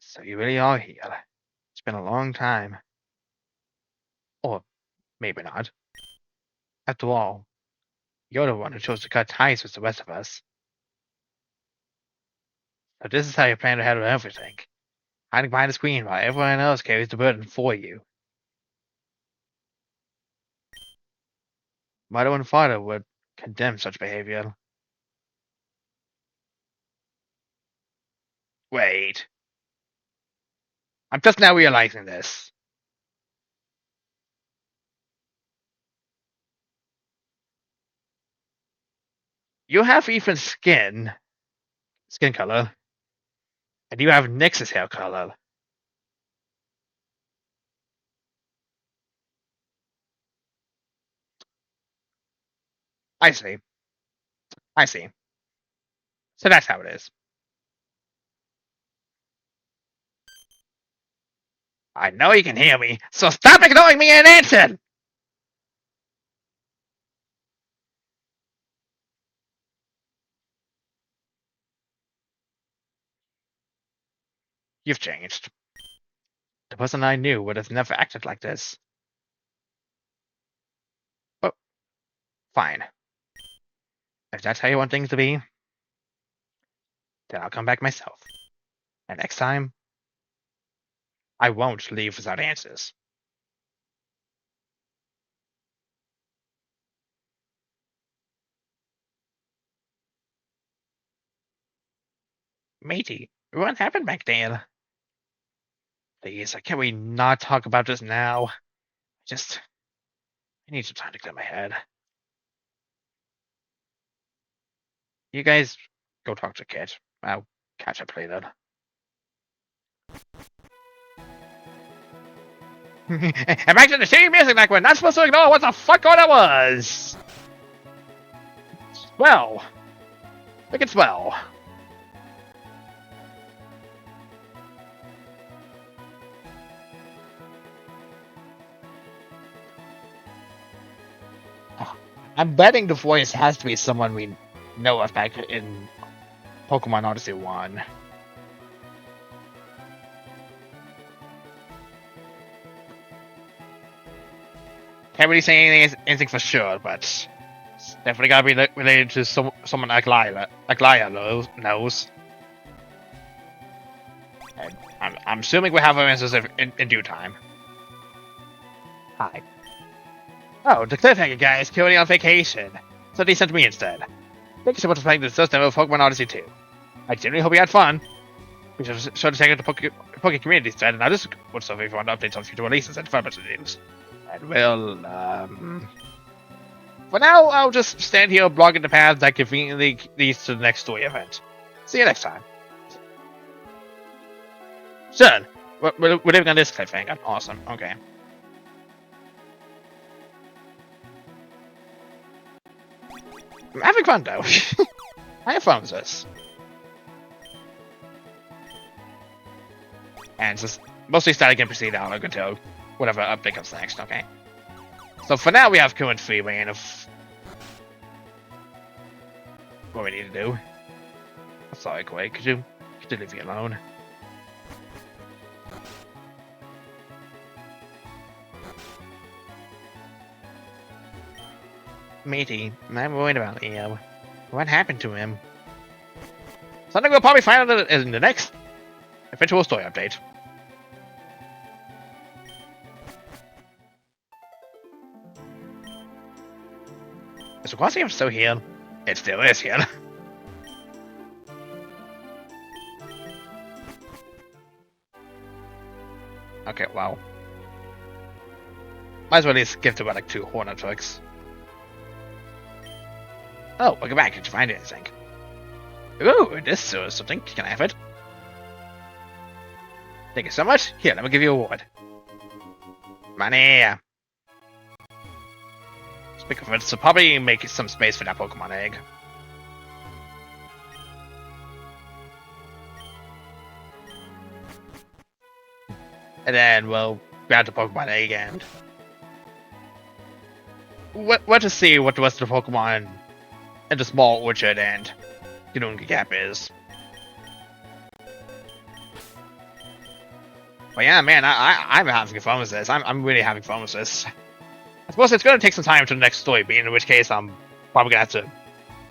So you really are here. It's been a long time. Or maybe not. After all, you're the one who chose to cut ties with the rest of us. So this is how you plan to handle everything. Hiding behind the screen while everyone else carries the burden for you. Mother and father would condemn such behavior. Wait. I'm just now realizing this. You have Ethan's skin color, and you have Nyx's hair color. I see. I see. So that's how it is. I know you can hear me, so stop ignoring me and answer! You've changed. The person I knew would have never acted like this. Oh, fine. If that's how you want things to be, then I'll come back myself. And next time, I won't leave without answers. Matey, what happened back there? Please, can we not talk about this now? I need some time to clear my head. You guys go talk to Kit. I'll catch up later. And back to the shitty music like we're not supposed to ignore what the fuck all that was! Swell. Look at swell. I'm betting the voice has to be someone we know of back in Pokemon Odyssey 1. Can't really say anything for sure, but it's definitely gotta be related to someone Aglaya knows. And I'm assuming we'll have our answers in due time. Hi. Oh, the cliffhanger guy is currently on vacation, so they sent me instead. Thank you so much for playing the first demo of Pokemon Odyssey 2. I genuinely hope you had fun. Be sure to check out the Poke Community thread, and I'll just what's up if you want updates on future releases and further news. And well, for now, I'll just stand here blocking the path that conveniently leads to the next story event. See you next time. Son, we're living on this cliffhanger. Awesome. Okay. I'm having fun though. I have fun with this. And just mostly static NPC dialogue until whatever update comes next, okay? So for now we have current free reign of what we need to do. I'm sorry, Quake, could you leave me alone? Matey, I'm worried about Leo. What happened to him? Something we'll probably find out in the next eventual story update. Is the Quasium still here? It still is here. Okay, wow. Might as well at least give to like 2 Hornet trucks. Oh, welcome back. Did you find anything? Ooh, this is something. Can I have it? Thank you so much. Here, let me give you a award. Money! Speaking of it, so probably make some space for that Pokemon egg. And then we'll grab the Pokemon egg and what to see what the rest of the Pokemon in the small orchard and Gununga Gap is. But yeah, man, I'm having fun with this. I'm really having fun with this. I suppose it's gonna take some time to the next story beat, in which case I'm probably gonna have to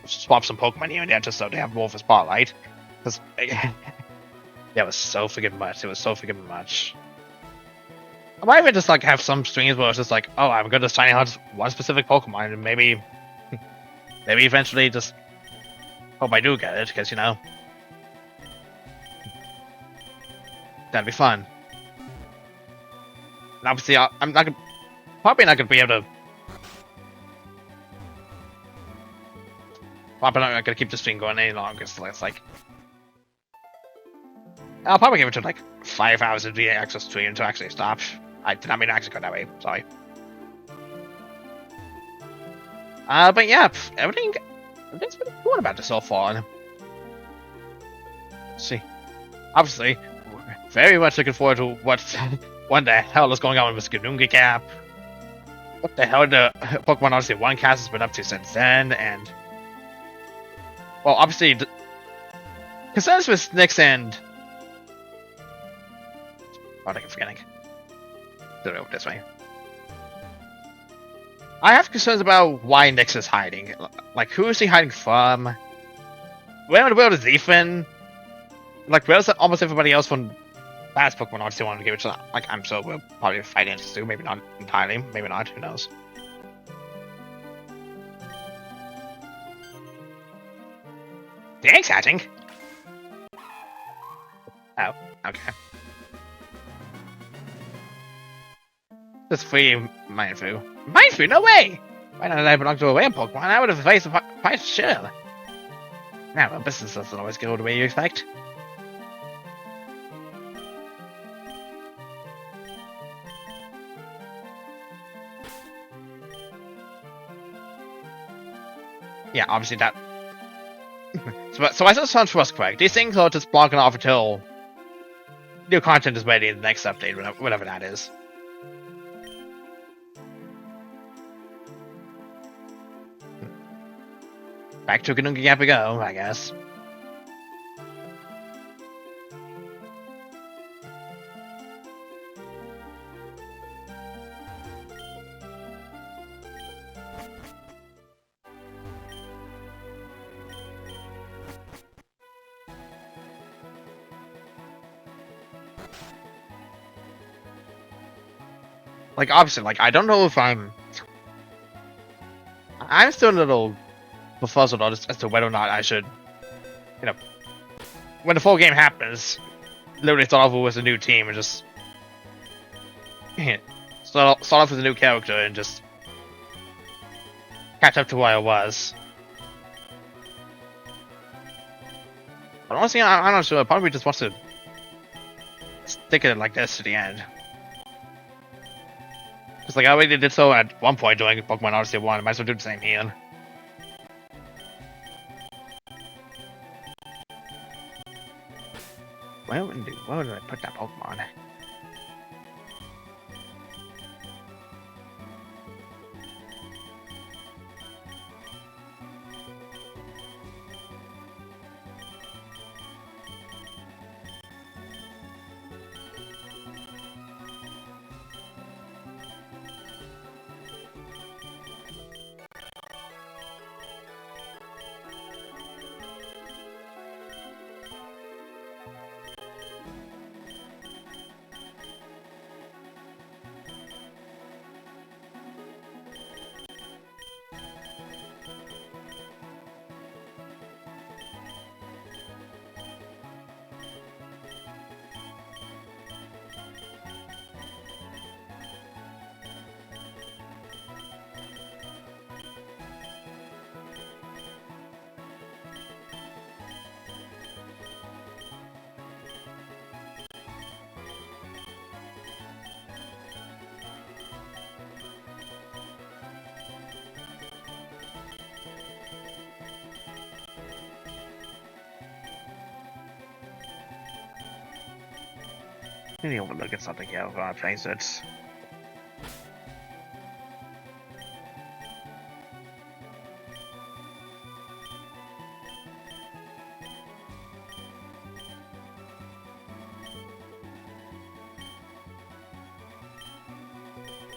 swap some Pokemon here and there just so they have more of a spotlight. Because that was so freaking much. It was so freaking much. I might even just like have some streams where it's just like, oh, I'm gonna shiny hunt one specific Pokemon and maybe eventually just hope I do get it, because you know that'd be fun. And obviously, I'm probably not gonna be able to. Probably not gonna keep the stream going any longer. So it's like I'll probably give it to like 5 hours of VA access stream to actually stop. I did not mean to actually go that way. Sorry. But yeah, everything's been cool about this so far. Let's see. Obviously, very much looking forward to what the hell is going on with Gununga Gap. What the hell the Pokemon Odyssey 1 cast has been up to since then, and well, obviously, concerns with Nyx and oh, I keep forgetting. Do it this way. I have concerns about why Nyx is hiding. Like, who is he hiding from? Where in the world is Ethan? Like, where's almost everybody else from last Pokemon Odyssey wanted to give it to? Like, I'm sure we'll probably fight into too. Maybe not entirely. Maybe not. Who knows? The egg's hatching. Oh, okay. Just free Mindfu. Mindfu? No way! Why not I belong to a rare Pokemon? I would have faced a price sure. Now, well, business doesn't always go the way you expect. Yeah, obviously that. so I just was correct. These things are just blocking off until new content is ready in the next update, whatever that is. Back to Gununga Gap we go, I guess. Like, obviously, like, I don't know if I'm still a little befuzzled as to whether or not I should, you know, when the full game happens, literally start off with a new team and just start off with a new character and just catch up to where I was. But honestly, I'm not sure. I probably just wants to stick it like this to the end. Because like I already did so at one point during Pokemon Odyssey 1, I might as well do the same here. Where did I put that Pokemon? I need to look at something here before I place it.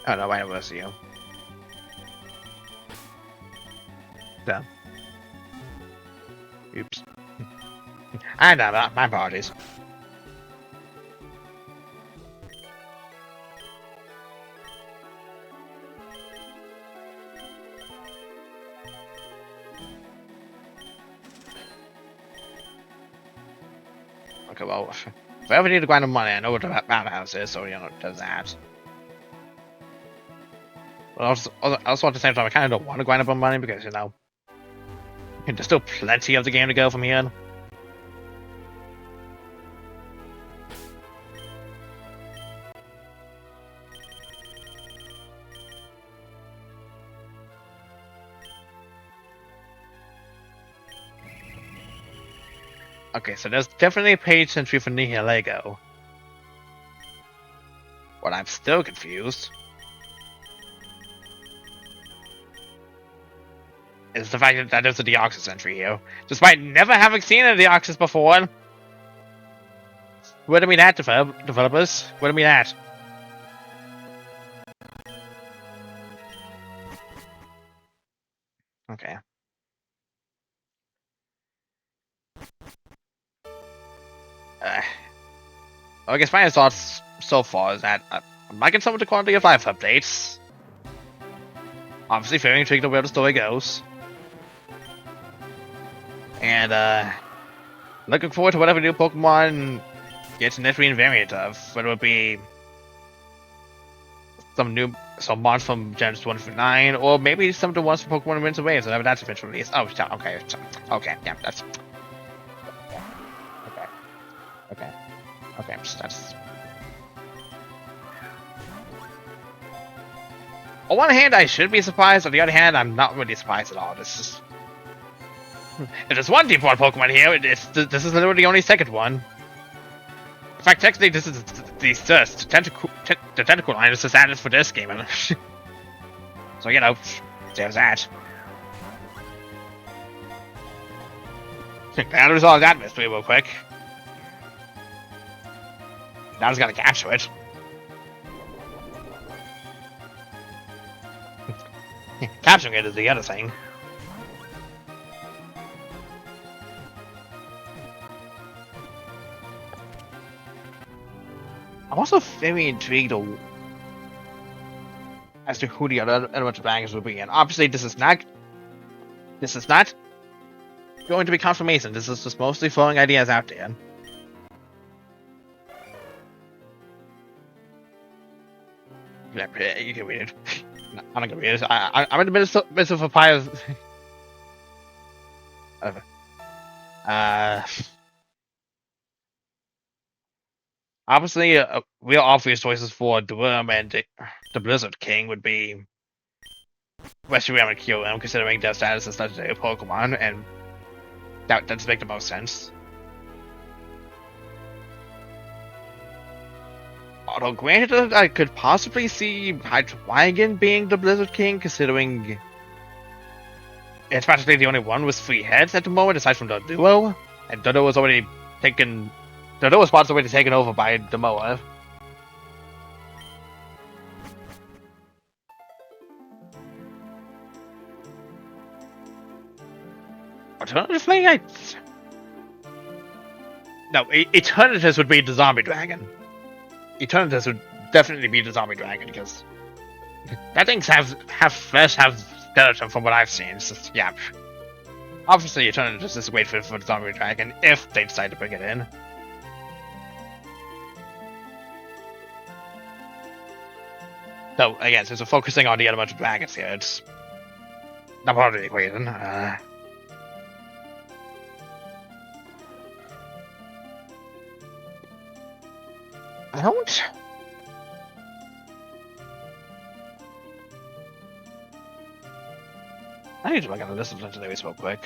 Oh no, I never see you. Done. Oops. I know that. My apologies. Okay, well, if I ever need to grind the money, I know what the House is, so you know it does that. But also at the same time, I kind of don't want to grind up on money because, you know, there's still plenty of the game to go from here. Okay, so there's definitely a page entry for Nihilego. But I'm still confused is the fact that there's a Deoxys entry here, despite never having seen a Deoxys before. Where do we at, developers? Where do we at? Okay. I guess my thoughts so far is that I'm liking some of the quality of life updates. Obviously, very intrigued on where the story goes. And, looking forward to whatever new Pokemon gets an entry variant of. Whether it be some mods from Gen 1 through 9, or maybe some of the ones from Pokemon Winds and Waves, whenever that's eventually released. Oh, okay. Okay, yeah, that's... Okay, that's... On one hand, I should be surprised. On the other hand, I'm not really surprised at all. This is... If there's one deep water Pokemon here, this is literally the only second one. In fact, technically, this is the first. The tentacle line is just added for this game. So, you know, there's that. I'll resolve that mystery real quick. Now I just gotta capture it. Capturing it is the other thing. I'm also very intrigued as to who the other elemental dragons will be. And obviously, this is not going to be confirmation. This is just mostly throwing ideas out there. You can read it. No, I'm not gonna read it. I'm in the midst of a pile of... Obviously, real obvious choices for the Worm and the Blizzard King would be Reshiram and Kyurem, considering their status as legendary Pokemon, and that does make the most sense. Although, granted, I could possibly see Hydreigon being the Blizzard King, considering it's practically the only one with 3 heads at the moment, aside from the Duo, and Dodo was already taken. The Duo spot's already taken over by the Moa. Alternatively, no, Eternatus would be the Zombie Dragon. Eternatus would definitely be the Zombie Dragon, because that things have skeleton from what I've seen. It's just, yeah. Obviously, Eternatus is a great fit for the Zombie Dragon if they decide to bring it in. So, again, since we're focusing on the elemental dragons here, it's not part of the equation. I don't... I need to look at the list of legendaries real quick.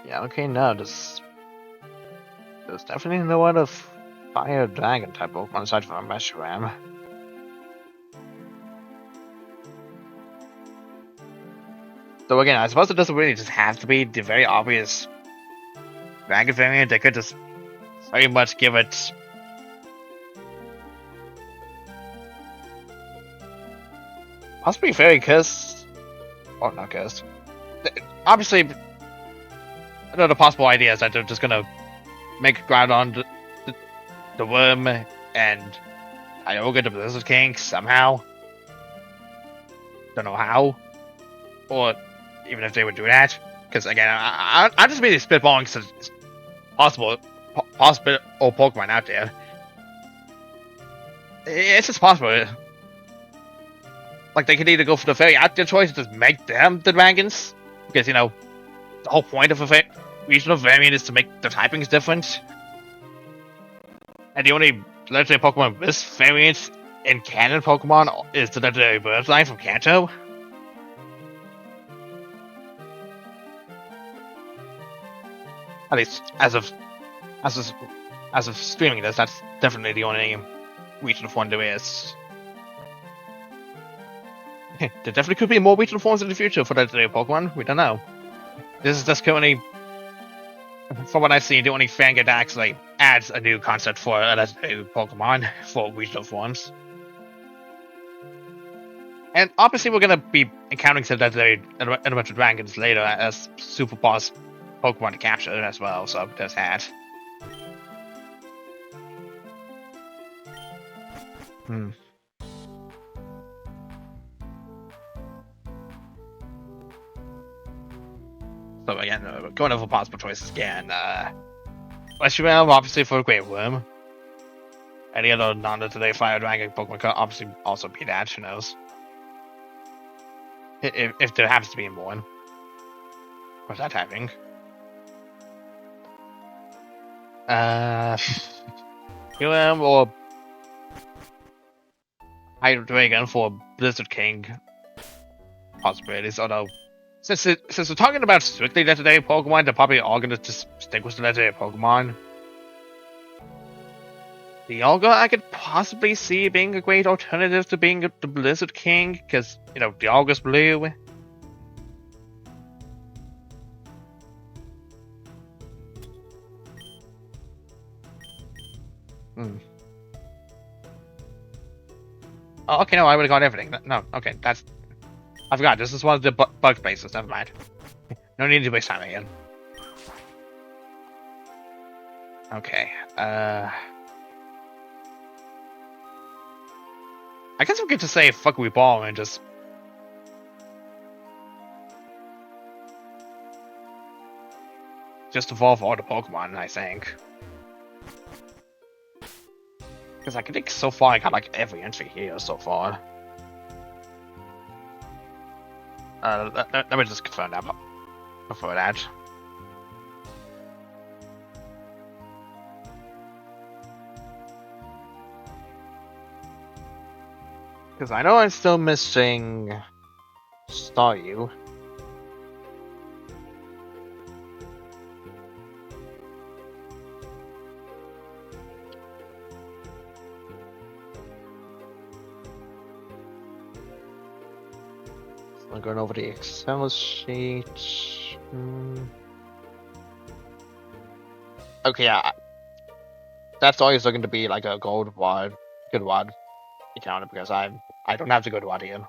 Yeah, okay, no, there's definitely no other fire dragon type Pokemon aside from Reshiram. So again, I suppose it doesn't really just have to be the very obvious dragon variant. They could just very much give it possibly fairy kiss, or not kiss. Obviously, another possible idea is that they're just gonna make Groudon the Worm and Ioga the Blizzard King somehow. Don't know how, or even if they would do that. Because again, I just really spitballing some possible Pokemon out there. It's just possible. Like, they could either go for the very out there choice and just make them the dragons, because, you know, the whole point of a regional variant is to make the typings different. And the only legendary Pokemon with variants in canon Pokemon is the legendary Birdline from Kanto. At least as of streaming this, that's definitely the only regional form there is. There definitely could be more regional forms in the future for legendary Pokemon. We don't know. This is just currently, from what I've seen, the only fangame that actually adds a new concept for a legendary Pokemon for regional forms. And obviously, we're gonna be encountering some legendary elemental dragons later as super boss Pokemon to capture as well. So there's that. So again, going over possible choices again. Reshiram, obviously, for a Great Worm. Any other non-legendary Fire Dragon Pokemon could obviously also be that, who knows. If there happens to be one. Of course, that's happening. Kyurem or Hydreigon for Blizzard King possibilities, although Since we're talking about strictly legendary Pokemon, they're probably all gonna just stick with the legendary Pokemon. The Dialga I could possibly see being a great alternative to being the Blizzard King, because, you know, Dialga's blue. Oh, okay, no, I would have got everything. No, okay, that's... I forgot, this is one of the bug places, never mind. No need to waste time again. Okay, I guess we could just say fuck we ball and just... Just evolve all the Pokemon, I think. Because I think so far I got like every entry here so far. Let me just confirm that before that. Because I know I'm still missing Staryu. I'm going over the Excel sheet. Okay, yeah. That's always looking to be like a good wad account because I don't have to go to wad here.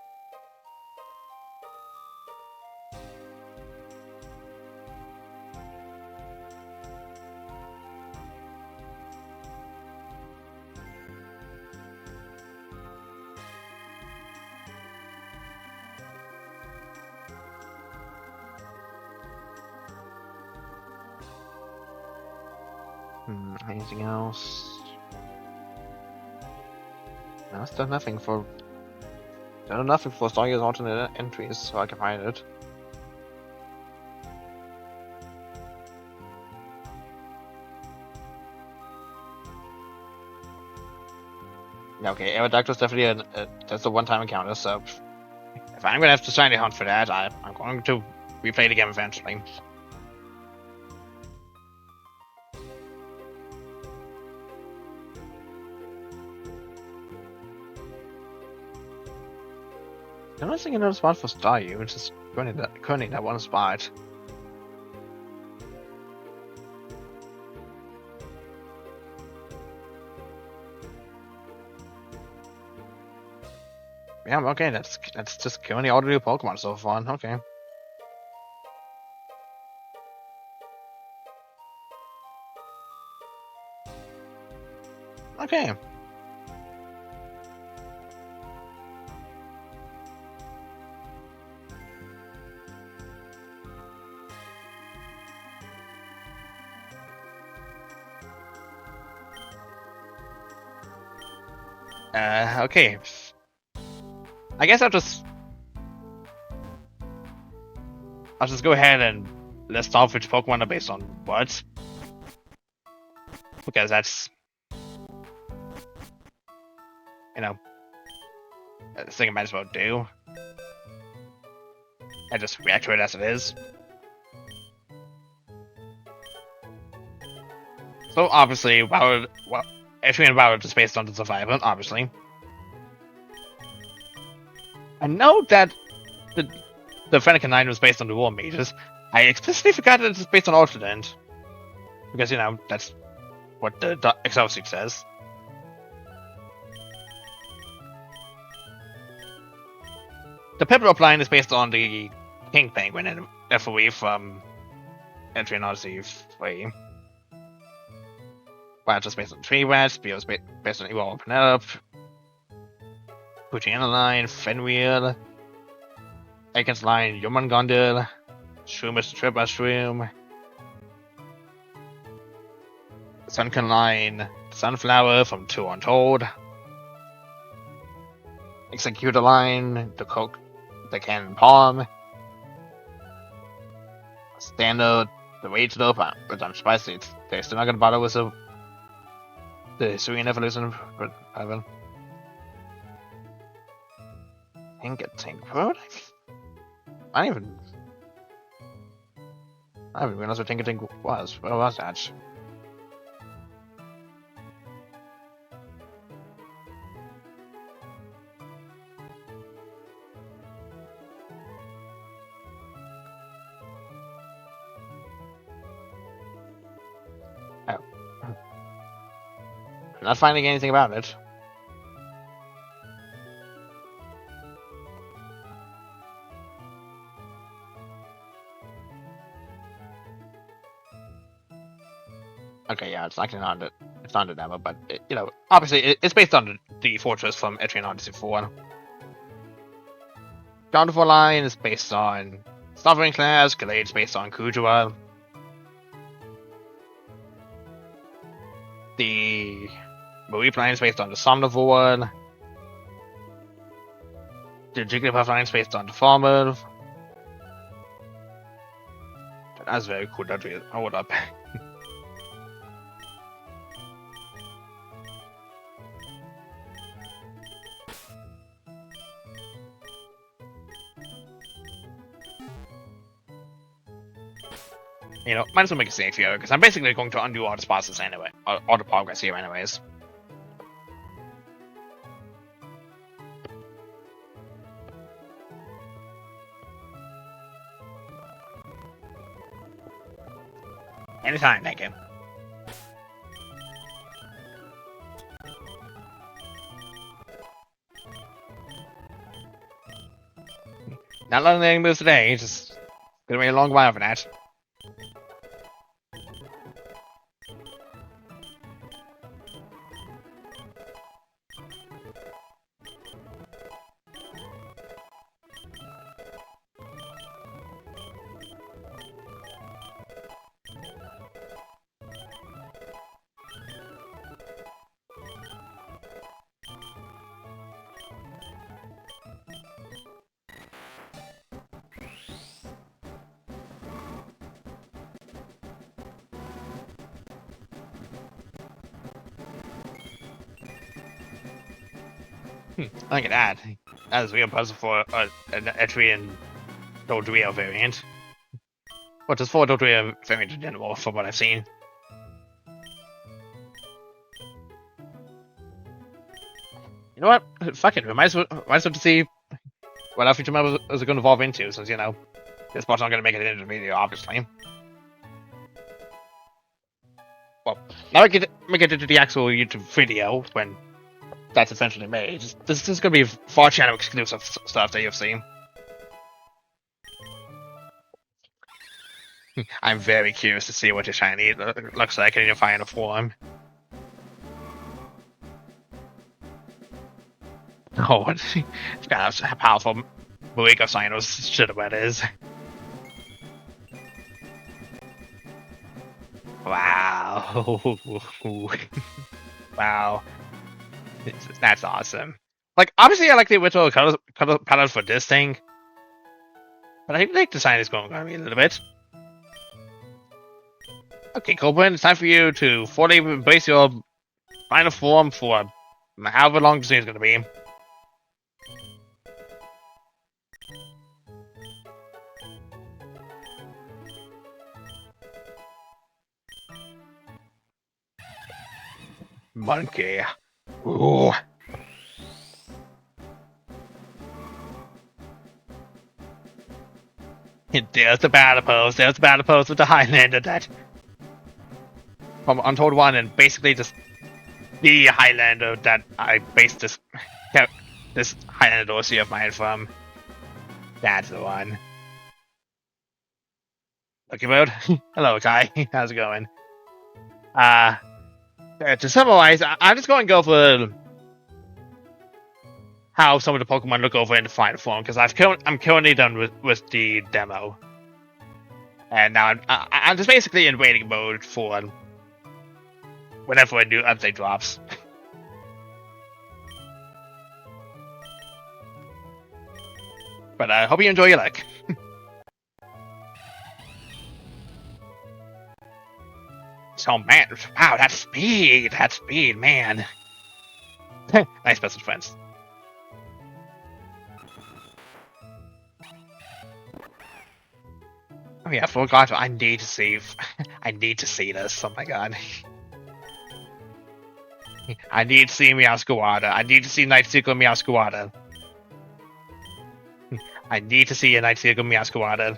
Anything else? No, it's done nothing for Staryu's alternate entries, so I can find it. Yeah, okay, Aerodactyl's definitely that's a one-time encounter, so if I'm gonna have to shiny hunt for that, I'm going to replay the game eventually. I'm not seeing another spot for Staryu, which is currently that one spot. Yeah, okay, that's just currently all the new Pokemon so far. Okay. Okay. Okay. I guess I'll just go ahead and list off which Pokemon are based on what. Because that's, you know, the thing I might as well do. I just react to it as it is. So obviously, everything about it is based on the survivor, obviously. I know that the Fennekin 9 was based on the War Mages. I explicitly forgot that it's based on Alternate. Because, you know, that's what the Excel sheet says. The Pepperop line is based on the King Penguin and FOE from Entry in Odyssey 3. While is based on Tree Rats, Bio is based on Evolve Penelope, Poochyena line, Fenrir, Aikens line, Human Gondel, Shroom is Trip Mushroom, Sunken line, Sunflower from Two Untold, Executor line, the Cannon Palm, Standard, the Rage Loop, but I'm surprised they're still not gonna bother with the Serene Evolution, but Ivan. Tank Road? I don't even I didn't realize what Tinker was. Where was that? Oh. Not finding anything about it. Okay, yeah, it's actually not it's not a demo, but you know, obviously it's based on the fortress from Etrian Odyssey 4. Counterfall Line is based on Sovereign class, Galade's based on Kujua. The Marie line is based on the Somnivore. The Jigglypuff line is based on the Farmer. That's very cool. That really hold up. You know, might as well make it safe here, because I'm basically going to undo all the process anyway, all the progress here anyways. Anytime, thank you. Not letting anything moves today, just gonna be a long while for that. Look at that. That is a real puzzle for an Etrian Dodrio variant. Well, just for Dodrio variant in general, from what I've seen. You know what? Fuck it. We might as well see what our future members is going to evolve into, since, you know, this part's not going to make it into the video, obviously. Well, now we get into the actual YouTube video when that's essentially made. This is going to be far channel exclusive stuff that you've seen. I'm very curious to see what your shiny looks like in your final form. Oh, what kind of powerful Mariko Sinos shit about is. Wow. Wow. That's awesome. Like, obviously I like the original color palette for this thing. But I think the design is going on me a little bit. Okay, Copeland, it's time for you to fully embrace your final form for however long this is going to be. Monkey. Ooh. There's the battle pose. There's the battle pose with the Highlander that from Untold 1, and basically just the Highlander that I based this Highlander Odyssey of mine from. That's the one. Lucky Bird. Hello, Kai. How's it going? To summarize, I'm just going to go for how some of the Pokemon look over in the final form, because I'm currently done with the demo, and now I'm just basically in waiting mode for whenever a new update drops. But I hope you enjoy your luck. So man, wow, that speed, man. Nice best of friends. Oh yeah, for God, I need to see. I need to see this. Oh my God. I need to see Meowsquada. I need to see Nightseeker Meowsquada. I need to see a Nightseeker Meowsquada.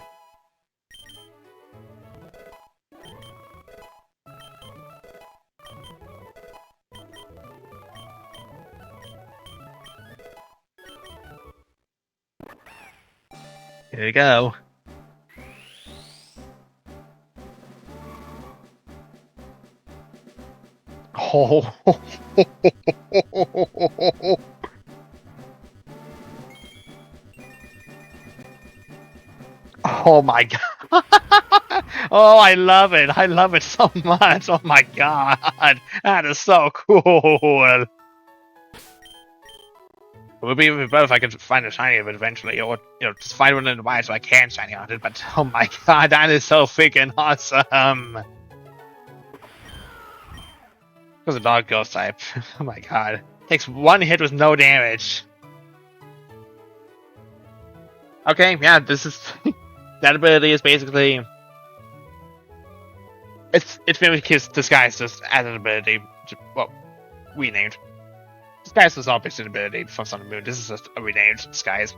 Here we go. Oh. Oh my God. Oh, I love it. I love it so much. Oh my God. That is so cool. It would be even better if I could find a shiny of it eventually, or just find one in the wild so I can shiny on it. But oh my God, that is so freaking awesome! Because a dog ghost type. Oh my God, takes one hit with no damage. Okay, yeah, this is that ability is basically it's Mimik's disguised as an ability. Well, renamed. Disguised as obviously an ability from Sun and Moon. This is just a renamed disguise.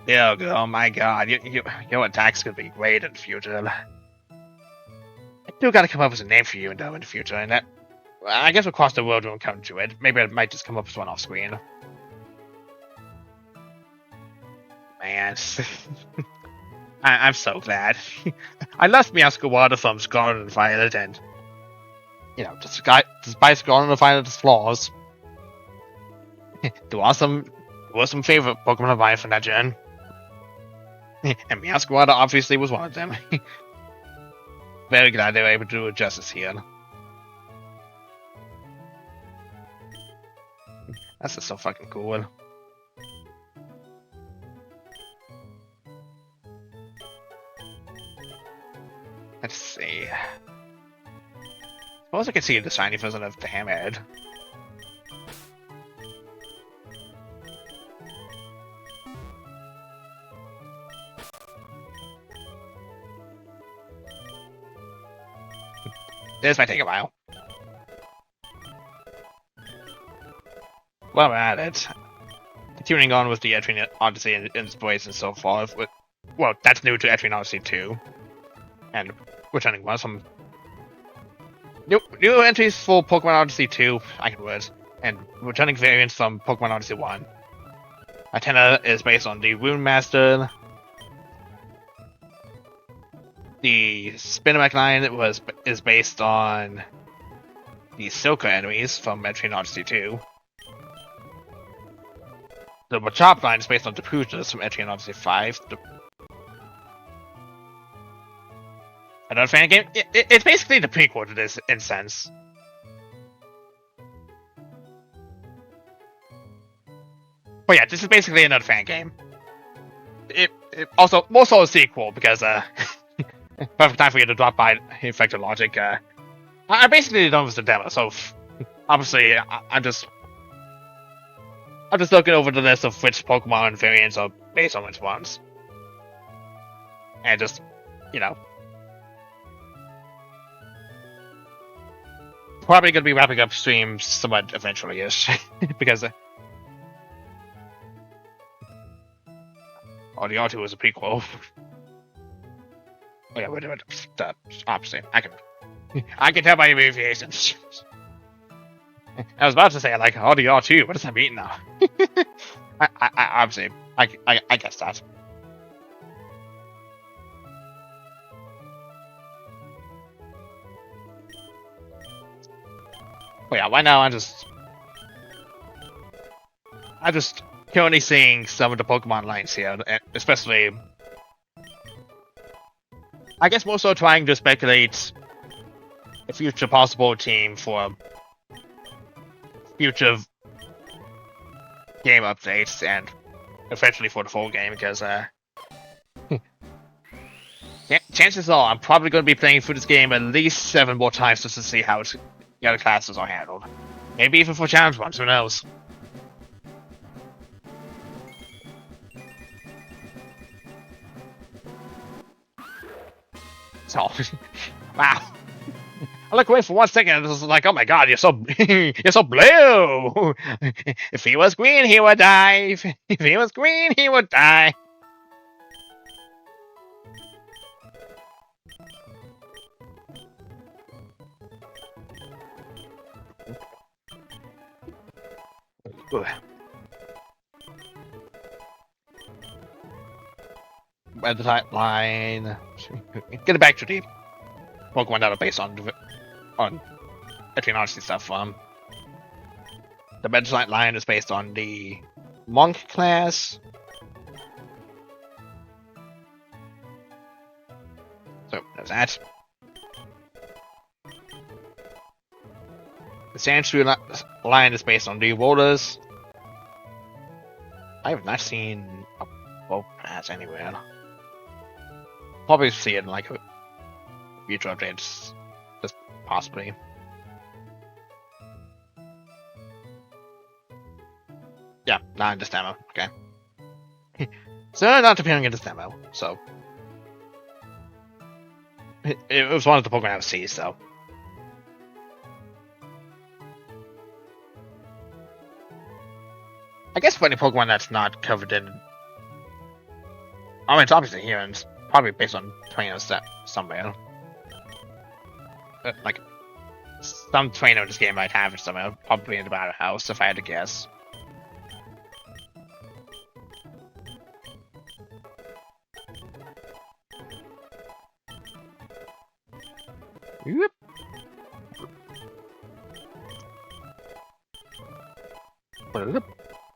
Yeah, oh my God, your attack's gonna be great in the future. I still gotta come up with a name for you in the future, and that I guess across the world won't come to it. Maybe I might just come up with one off screen. Man, I'm so glad. I left Meowsquada from Scarlet and Violet, and despite Scarlet and Violet's flaws, there were some favorite Pokemon of mine from that gen, and Meowsquada obviously was one of them. Very glad they were able to do it justice here. That's just so fucking cool. Let's see. Suppose I could see the shiny version of the Hammerhead. This might take a while. Well, we're at it. Continuing on with the Etrian Odyssey and its voice and so forth. Well, that's new to Etrian Odyssey 2. And returning ones from new entries for Pokemon Odyssey 2, I can words, and returning variants from Pokemon Odyssey 1. Athena is based on the Rune Master. The Spinarak line is based on the Silca enemies from Etrian Odyssey 2. The Machop line is based on the Poojas from Etrian Odyssey 5. Another fan game? It's basically the prequel to this, in a sense. But yeah, this is basically another fan game. It also, more so a sequel, because, perfect time for you to drop by Infected Logic. I basically done with the demo, so obviously I'm just looking over the list of which Pokemon variants are based on which ones. And just, probably gonna be wrapping up streams somewhat eventually-ish, because the R2 was a prequel. Oh yeah, wait a minute. Opposite. I can tell by abbreviations. I was about to say like R2. What does that mean now? Obviously, I guess that. But yeah, right now I'm just currently seeing some of the Pokemon lines here, especially. I guess more so trying to speculate a future possible team for future game updates and eventually for the full game, because chances are I'm probably going to be playing through this game at least 7 more times just to see how the other classes are handled. Maybe even for challenge ones, who knows? So, wow. I look away for 1 second and it was like, oh my god, you're so you're so blue. If he was green, he would die. If he was green, he would die. At the timeline, get back to the Pokemon database on between Odyssey stuff. The Medicine line is based on the Monk class. So there's that. The Sandshrew line is based on the Rollers. I have not seen a boat pass anywhere. Probably see it in like future updates, just possibly. Yeah, not in this demo. Okay. So not appearing in this demo. So it was one of the Pokemon I was seized, so. I guess for any Pokemon that's not covered in. I mean, it's obviously here, and it's probably based on trainers that somewhere. Like, some trainer in this game might have it somewhere. Probably in the battle house, if I had to guess. Whoop. Blip,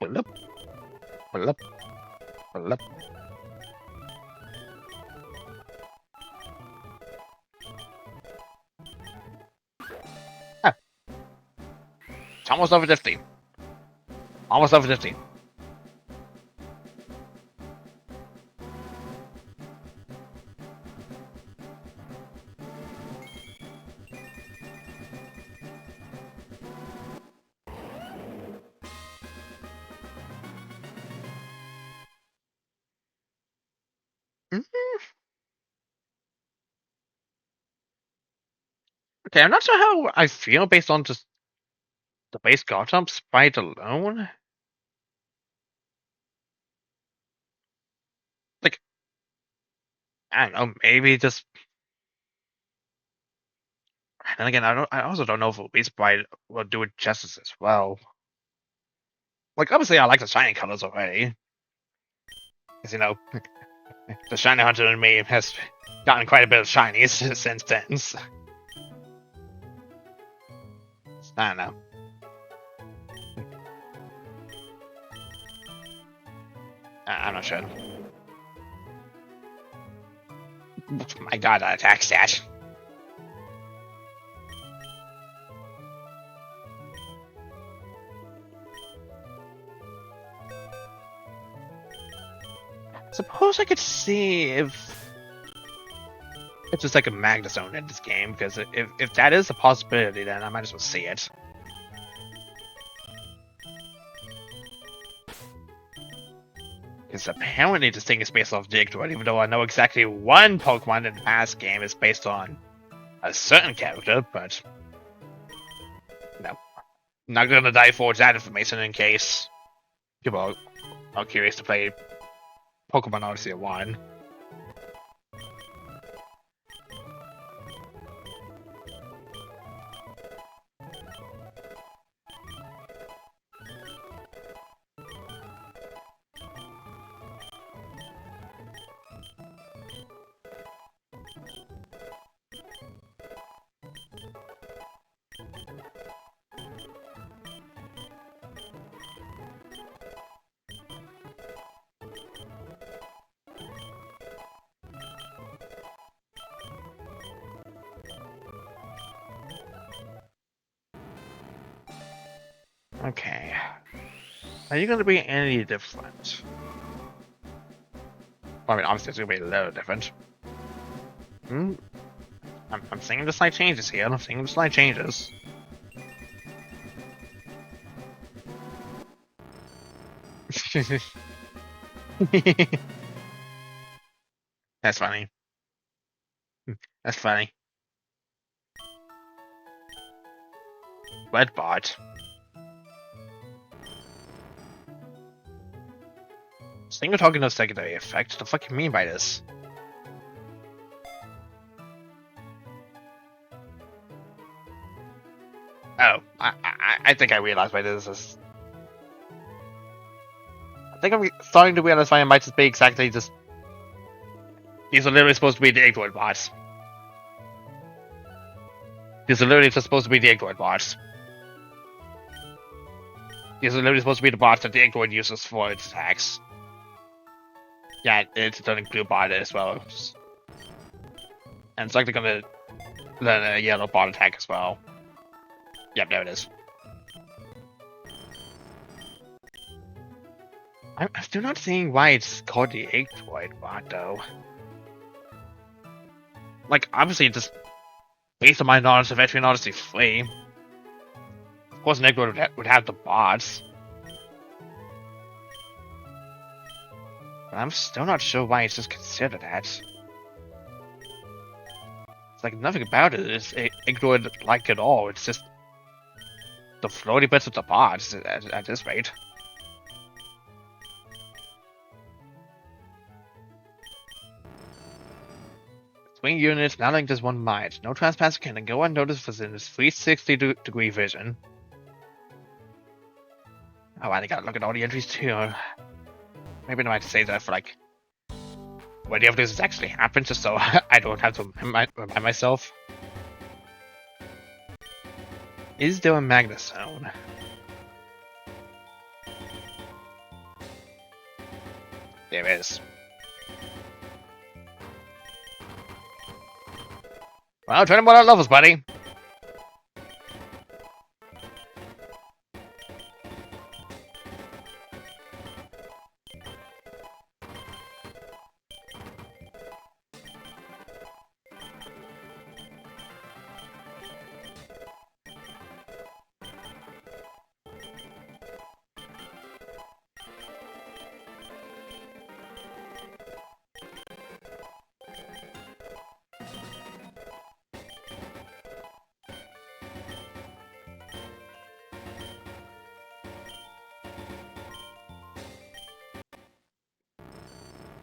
blip, blip, blip. Ah. It's almost over 50. Almost over 50. Okay, I'm not sure how I feel based on just the base Garchomp sprite alone. Like, I don't know, maybe just. And again, I also don't know if a base sprite will do it justice as well. Like, obviously, I like the shiny colors already. Because, you know, the shiny hunter in me has gotten quite a bit of shinies since then. So. I don't know. I'm not sure. My god, that attack stat. Suppose I could see if there's like a Magna Zone in this game, because if that is a possibility, then I might as well see it. Because apparently this thing is based off Digdroid, even though I know exactly one Pokemon in the past game is based on a certain character, but no. Not gonna divulge that information in case people are curious to play Pokemon Odyssey 1. Okay. Are you gonna be any different? Well, I mean, obviously it's gonna be a little different. I'm seeing the slight changes here. I'm seeing the slight changes. That's funny. That's funny. Red bot. Single token of secondary effect? What the fuck you mean by this? Oh, I think I realized why this is. I think I'm starting to realize why it might just be exactly just. These are literally supposed to be the ignored bots. These are literally just supposed to be the ignored bots. These are literally supposed to be the bots that the ignored uses for its attacks. Yeah, it's an include bot as well. And it's likely gonna learn a yellow bot attack as well. Yep, there it is. I'm still not seeing why it's called the ignored bot though. Like, obviously, just based on my knowledge of Etrian Odyssey 3, of course, an ignored would have the bots. But I'm still not sure why it's just considered that. It's like nothing about it is ignored like at all. It's just the floaty bits of the bots at this rate. Swing units now linked as one might. No trespasser can go unnoticed within this 360-degree vision. Oh, I gotta look at all the entries too. Maybe I might say that for like when the of this actually happened, just so I don't have to remind myself. Is there a magnet zone? There is. Well, turn them out levels, buddy.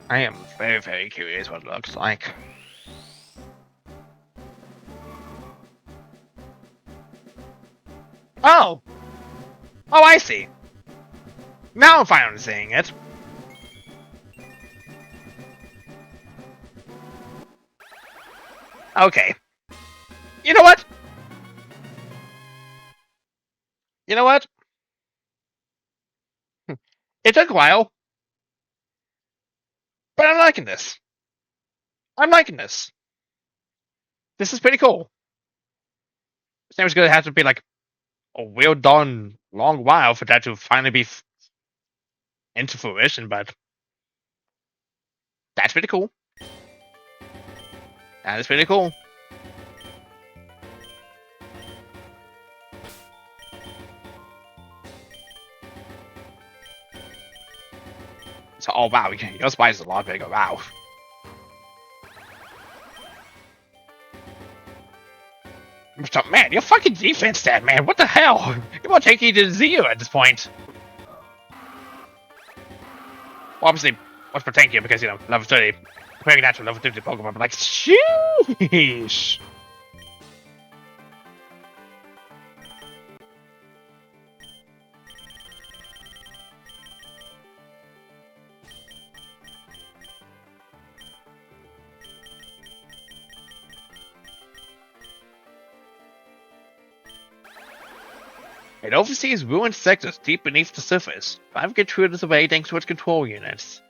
I am very, very curious what it looks like. Oh! Oh, I see. Now I'm finally seeing it. Okay. You know what? You know what? It took a while. But I'm liking this. I'm liking this. This is pretty cool. It's gonna have to be like a well done long while for that to finally be into fruition, but that's pretty cool. That is pretty cool. So, oh wow, your spice is a lot bigger. Wow. Man, your fucking defense stat, man. What the hell? You want to take you to 0 at this point. Well, obviously, what's for tank you because, you know, level 30. Comparing that to level 50 Pokemon, but like, sheesh. It oversees ruined sectors deep beneath the surface. 5 get through this away thanks to its control units.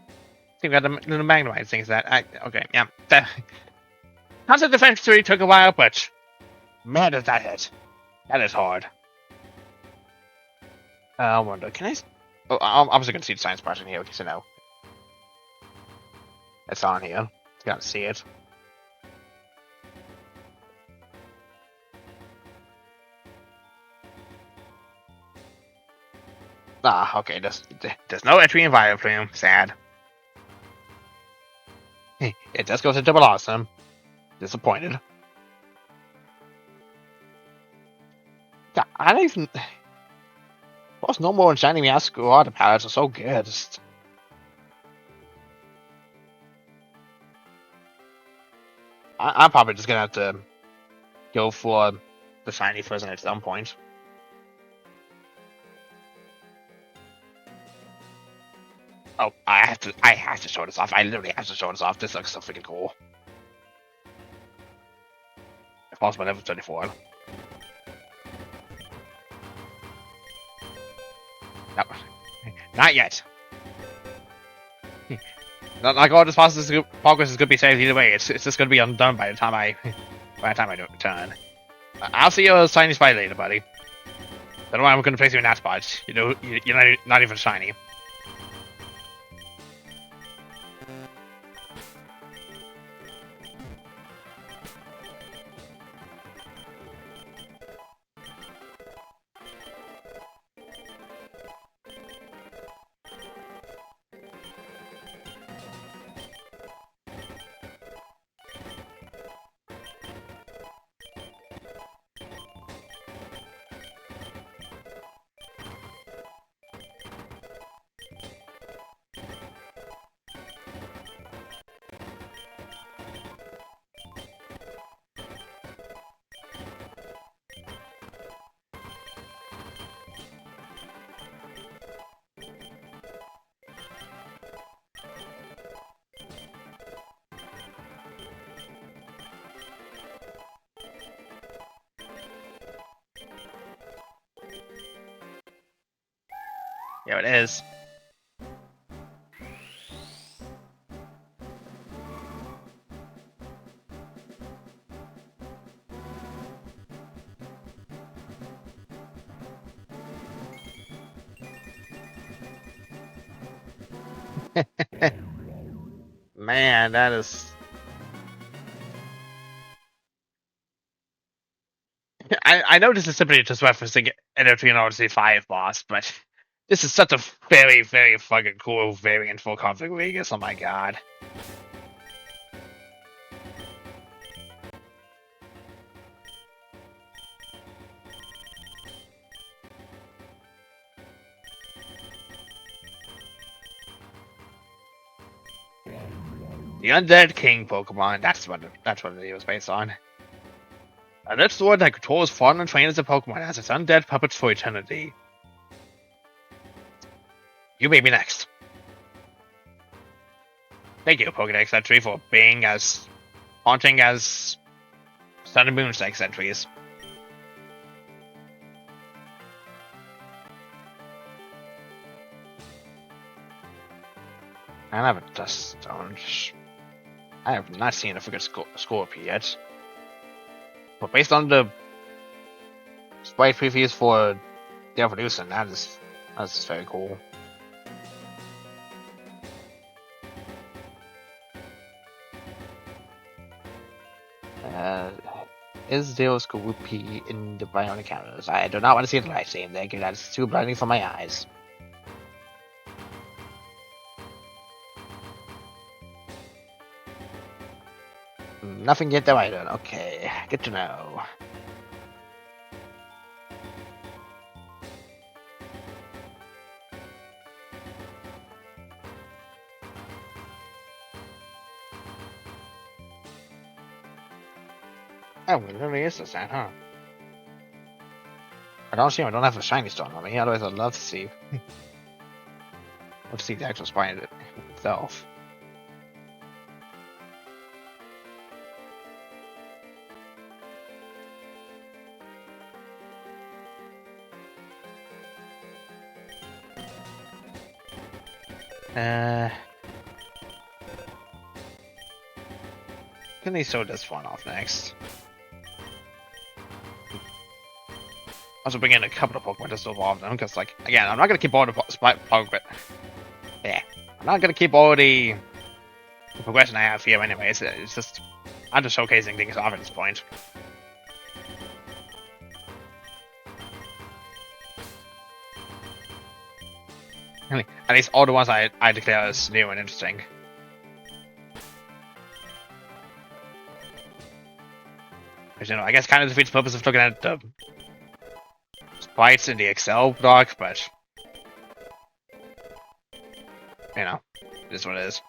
I think we got the little Magnemite things that. Okay, yeah. Concept Defense 3 took a while, but man, does that hit. That is hard. I wonder, can I. Oh, I'm obviously going to see the science part in here, because you know. It's on here. You gotta see it. Ah, okay, there's no entry in Vileplume. Sad. It it just goes into Blossom. Disappointed. God, I don't even. Both normal and shiny Meowscrew water palettes are so good. I'm probably just gonna have to go for the shiny first at some point. Oh, I have to show this off. I literally have to show this off. This looks so freaking cool. If possible, level 34. No, not yet. Not like all this progress is gonna be saved either way. It's just gonna be undone by the time I do return. I'll see you as shiny spider later, buddy. Don't know why I'm gonna place you in that spot. You know, you're not even shiny. Yeah, it is. Man, that is. I know this is simply just referencing Energy and Odyssey 5 boss, but this is such a very, very fucking cool variant for Conflict Vegas. Oh my god. The Undead King Pokemon. That's what it was based on. A red sword that controls fallen trainers of Pokemon as its undead puppets for eternity. You may be next. Thank you, Pokedex Entry, for being as haunting as Sun and Moon Snake entries. I haven't just I have not seen a freaking Scorpio yet. But based on the sprite previews for the Evolution, that's very cool. Is there a Scorpio in the Bionic counters? I do not want to see the light scene. Thank you. That's too blinding for my eyes. Nothing yet though either. Okay, good to know. Oh, it really is this then, huh? I don't see I don't have a shiny stone on me, otherwise I'd love to see the actual spider itself. Can they show this one off next? Also bring in a couple of Pokemon just to evolve them, because like again, I'm not gonna keep all the Pokemon. Yeah, I'm not gonna keep all the progression I have here anyways. It's just I'm just showcasing things off at this point. At least all the ones I declare as new and interesting. Which, I guess kind of defeats the purpose of looking at the sprites in the Excel doc, but it is what it is.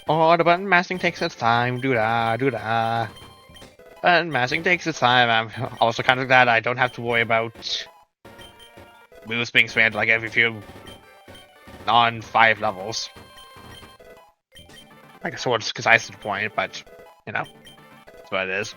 Oh, the button mashing takes its time. Do-da, do-da. Button mashing takes its time. I'm also kind of glad I don't have to worry about moves being spammed like every few non-5 levels. Like a sword's concise to the point, but, that's what it is.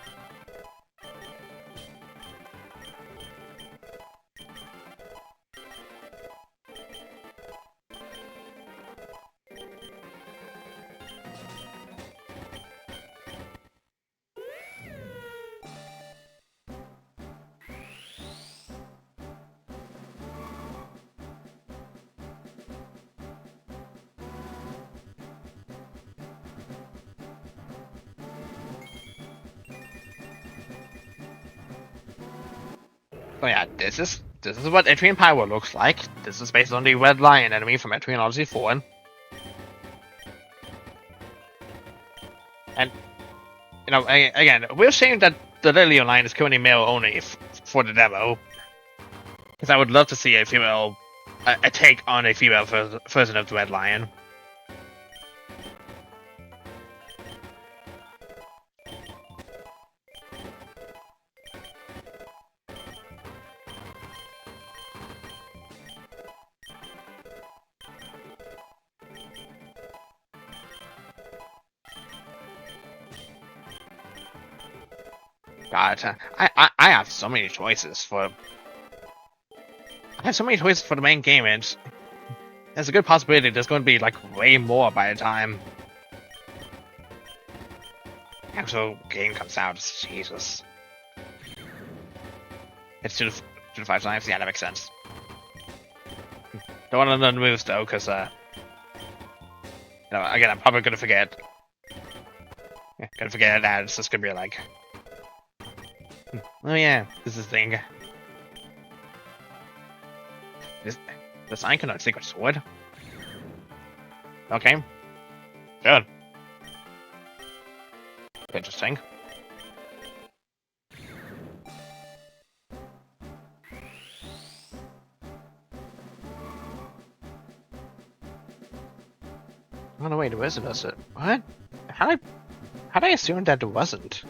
So yeah, this is what Etrian Pyro looks like. This is based on the Red Lion enemy from Etrian Odyssey 4. And, again, we're saying that the Lily line is currently male only for the demo. Because I would love to see a female, a take on a female version of the Red Lion. God, I have so many choices for. I have so many choices for the main game, and there's a good possibility there's going to be like way more by the time the actual game comes out. Jesus, it's to the 5 times. Yeah, that makes sense. Don't want to learn the moves though, because again, I'm probably gonna forget. Yeah, gonna forget that it's just gonna be like. Oh yeah, this is the thing. The sign cannot secret sword. Okay. Good. Interesting. Oh no, wait, it wasn't, was it? What? How'd I assume that it wasn't?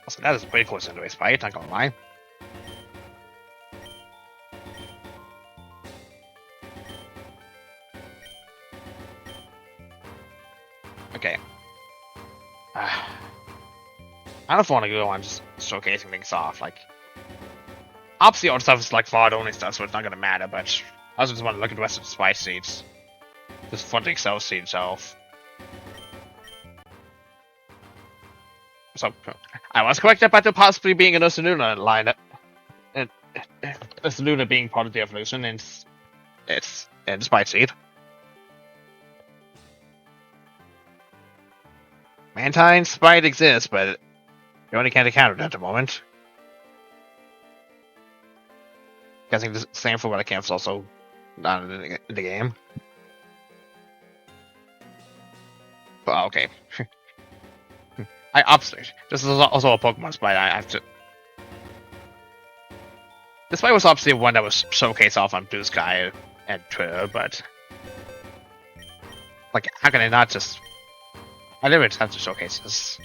Also, that is pretty close into a fight, not gonna lie. Okay. I don't know if I want to go on just showcasing things off. Like, obviously, all the stuff is like VOD only stuff, so it's not gonna matter. But I also just want to look at the rest of the spice seeds, just for the Excel seed itself. So I was correct about there possibly being an Ursaluna line, and Ursaluna being part of the evolution, and it's in the spice seed. Mantine's sprite exists, but you only can't encounter it at the moment. Guessing the same for what I can is also not in the game. But okay. I obviously this is also a Pokemon sprite. I have to. This fight was obviously one that was showcased off on Blue Sky and Twitter, but like, how can I not just? I never have to showcase this.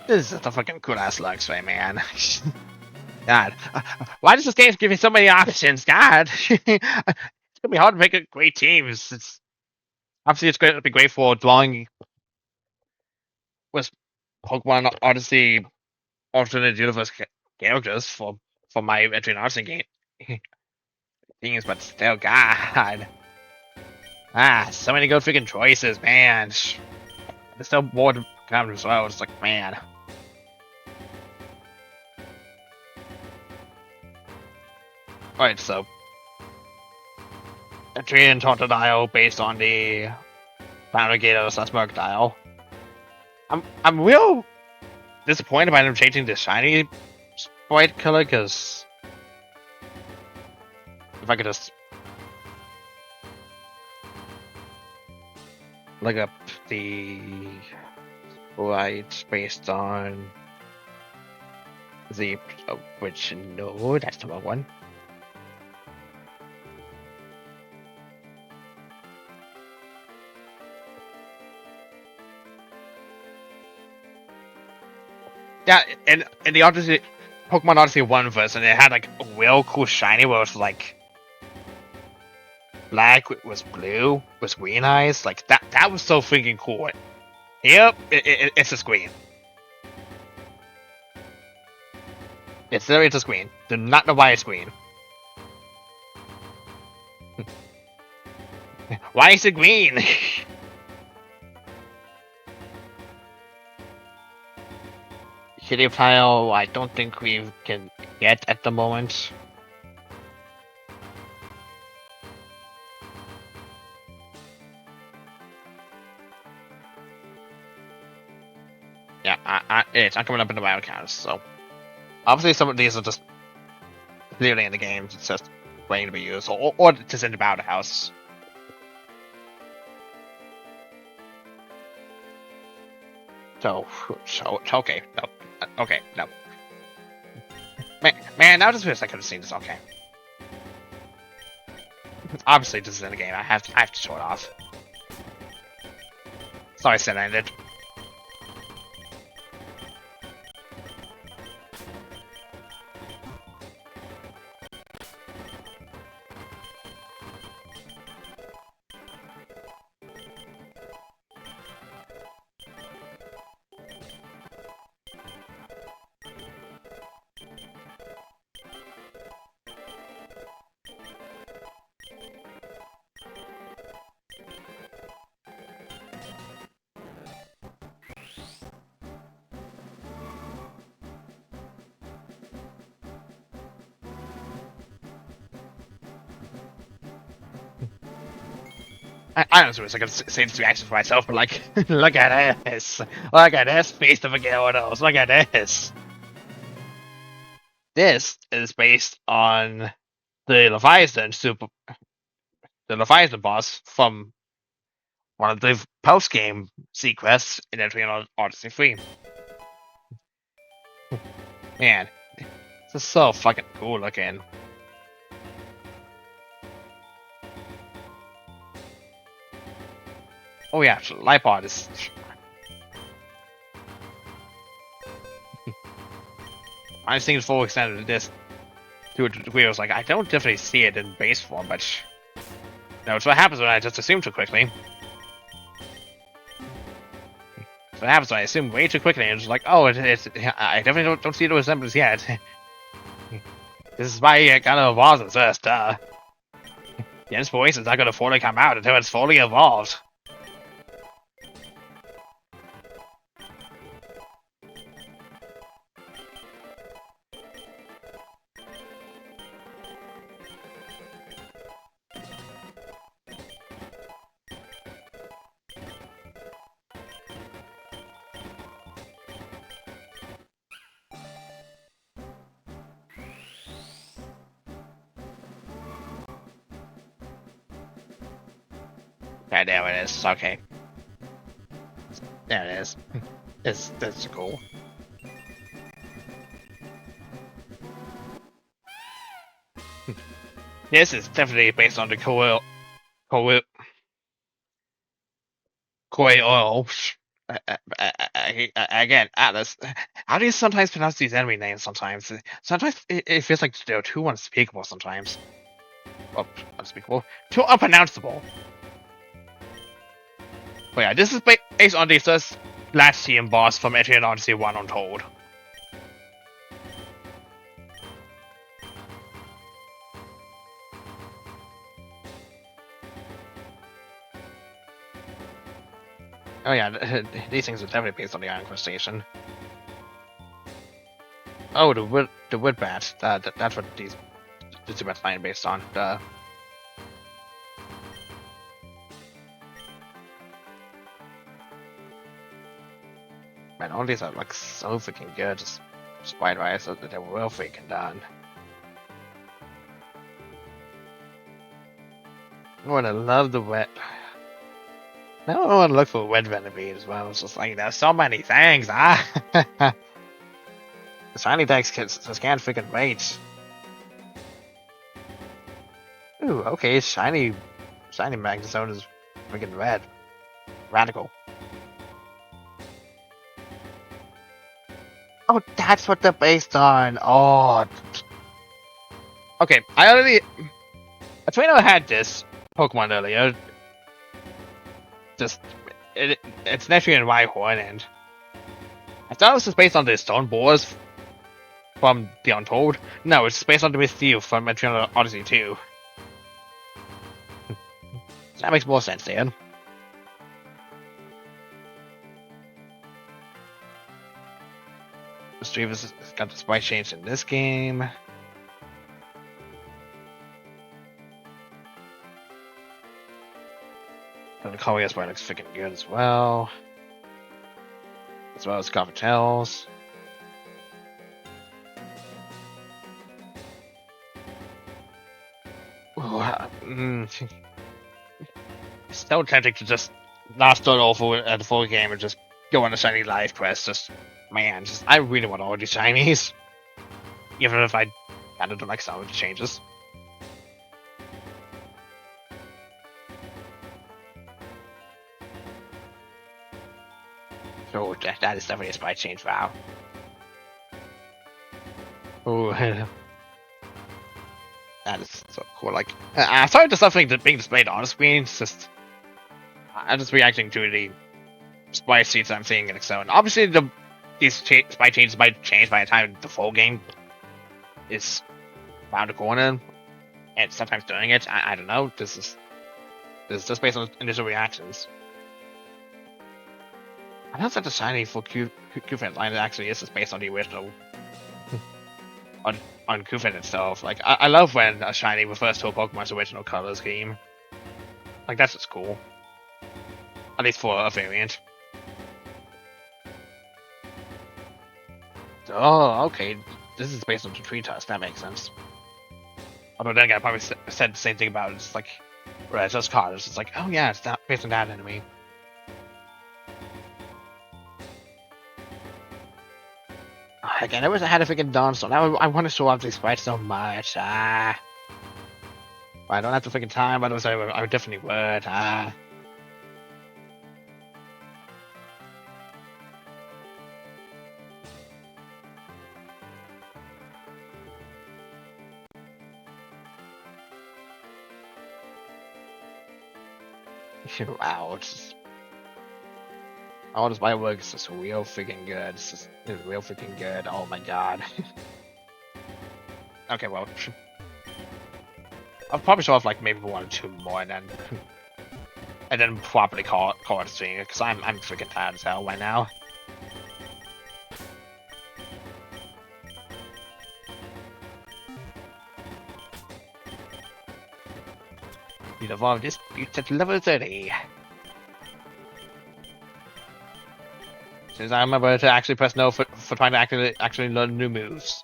This is a fucking cool ass Lux way, man. God, why does this game give me so many options? God, it's gonna be hard to make a great teams. It's obviously it's going to be great for drawing with Pokemon Odyssey alternate universe characters for my entry in Odyssey game things, but still, God, so many good freaking choices, man. There's still more to come as well. It's like, man. Alright, so entry in Totodile based on the Foundergator Susmurk dial. I'm real disappointed by them changing the shiny white color, because if I could just look up the white based on the which no, that's the wrong one. Yeah, in the Odyssey, Pokemon Odyssey 1 version, it had like a real cool shiny where it was like black was blue, was green eyes. Like that was so freaking cool. Yep, it's a screen. It's literally just green. Do not know why it's green. Why is it green? Shitty tile, I don't think we can get at the moment. Yeah, it's not coming up in the wild counts, so obviously some of these are just clearly in the game. It's just waiting to be used, or just in the battle house. So okay, no, okay, no. Man, now just wish I could have seen this. Okay, obviously this is in the game. I have to show it off. Sorry, said I ended. I honestly wish I could say this reaction for myself, but like, look at this. Look at this Feast of Gyarados. Look at this. This is based on the Leviathan boss from one of the post-game sequests in entry on Odyssey 3. Man, this is so fucking cool looking. Oh yeah, Lipod is... I've seen full extent of this to a degree. I was like, I don't definitely see it in base form, but no, it's what happens when I just assume too quickly. It's what happens when I assume way too quickly, and it's like, oh, it's I definitely don't see the resemblance yet. This is why I gotta evolve it first. The inspiration's not gonna fully come out until it's fully evolved. Yeah, there it is. Okay. There it is. That's cool. This is definitely based on the koi oil Again, Atlas, how do you sometimes pronounce these enemy names sometimes? Sometimes it feels like they're too unspeakable sometimes. Oh, unspeakable? Too unpronounceable. But yeah, this is based on the first last team boss from Etrian Odyssey 1 Untold. Oh yeah, these things are definitely based on the Iron Crustacean. Oh, the wood bat. That's what these two bats are based on. Man, all these are like so freaking good. Just spider eyes, so they're well freaking done. Oh, and I love the wet. Now I want to look for wet venipede as well. It's just like there's so many things. The shiny decks just can't freaking wait. Ooh, okay, shiny Magnezone is freaking red. Radical. Oh, that's what they're based on. Oh. Okay, I Trino had this Pokemon earlier. Just it's naturally in Rhyhorn, and I thought it was just based on the Stone Boars from the Untold. No, it's based on the Misthew from Etrian Odyssey 2. That makes more sense, Dan. Mischievous has got the sprite change in this game. And the Collier sprite looks freaking good as well. As well as Coppertails. It's so tempting to just not start off at the full game and just go on a shiny live quest. Man, I really want all these shinies. Even if I kind of don't like some of the changes. So that is definitely a sprite change, wow. Oh, that is so cool. Like, sorry to something that being displayed on the screen. It's just I'm just reacting to the sprite sheets I'm seeing in Excel. And obviously, these sprite changes might change by the time the full game is around the corner, and sometimes doing it. I don't know. This is just based on initial reactions. I don't think the shiny for Qfin line actually is just based on the original on Qfin itself. Like I love when a shiny refers to a Pokemon's original color scheme. Like that's just cool. At least for a variant. Oh, okay. This is based on the tree tusk. That makes sense. Although then again, I probably said the same thing about it. It's like, right, it's just card. It's just like, oh yeah, it's not based on that enemy. Again, I wish I had a freaking Dawnstone. I want to show off these sprites so much. I don't have the freaking time, but I definitely would. Wow, all this my work is just real freaking good. It's real freaking good. Oh my god. Okay, well, I'll probably show off like maybe 1 or 2 more, and then probably call it a stream because I'm freaking tired as hell right now. You'd evolve this beat at level 30. Since I remember to actually press no for trying to actually learn new moves.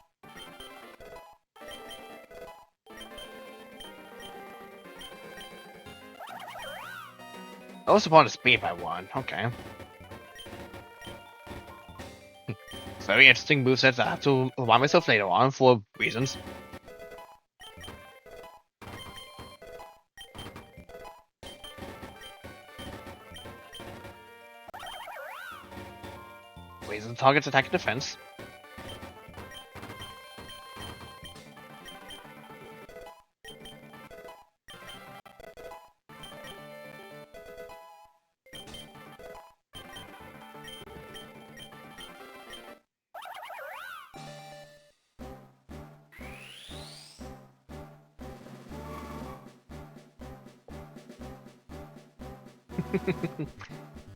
I also want to speed by 1. Okay. Very interesting movesets I have to remind myself later on for reasons. raises the target's attack and defense.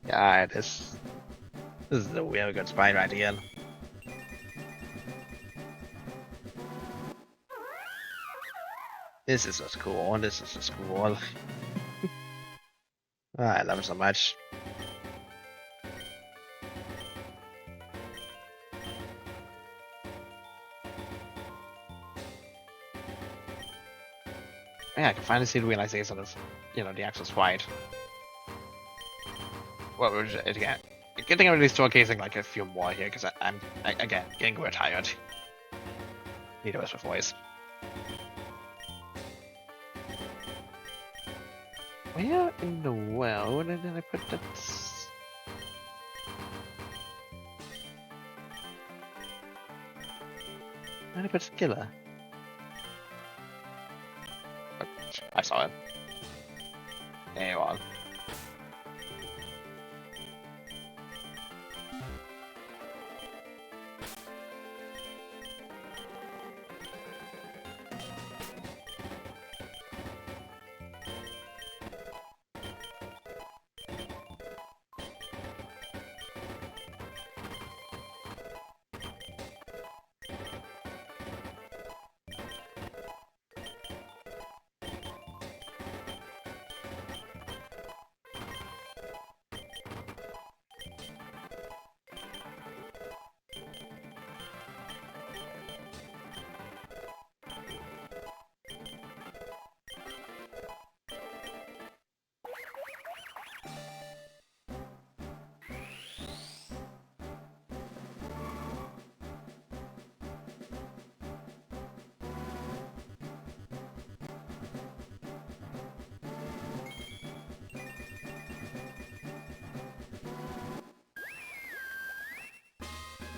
Yeah, this is a really good spy right here. This is just cool. This is just cool. I love it so much. Yeah, I can finally see the realization of, you know, the actual sprite. What was it again? Good thing I'm really showcasing like a few more here because I'm again getting quite tired. Need a rest of voice. Where in the world did I put that? Where did I put Skiller? I saw it. There you are.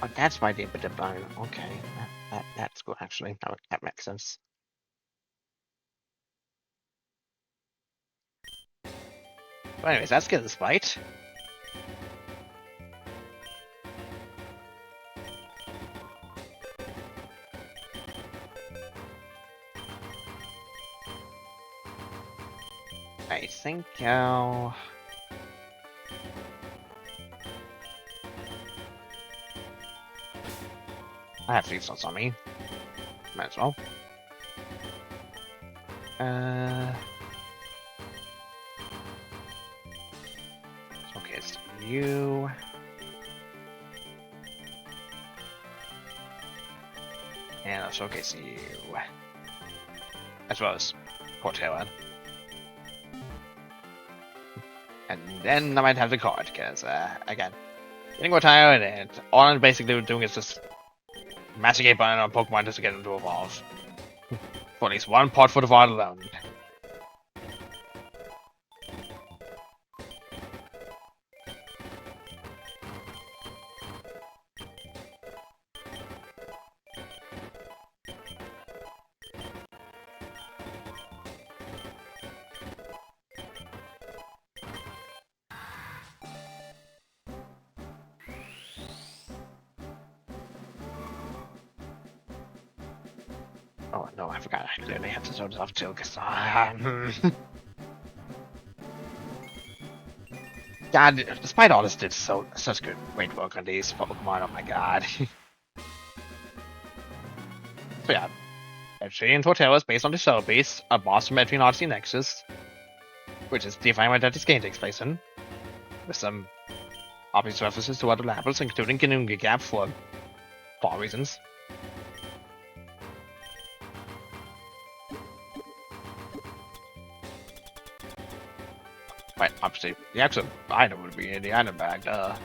Oh, that's why they put the bone. Okay, that's good actually. That makes sense. But anyways, that's good. Despite. I think I have these on me. Might as well. Okay, it's you. And I'll showcase you. As well as Portela. And then I might have the card, because, again, getting more tired, and all I'm basically doing is just mashing a button on Pokemon just to get them to evolve. For at least one pot for the VOD alone. Oh no, I forgot I literally have to show this off too, because God, despite all this, did such great work on these Pokemon. Oh my God. So yeah, Edgy and Torterra is based on the Cell Base, a boss from Edgy and Odyssey Nexus, which is the environment that this game takes place in, with some obvious references to other levels, including Ginunga Gap for plot reasons. Right, obviously, the actual item would be in the item bag, There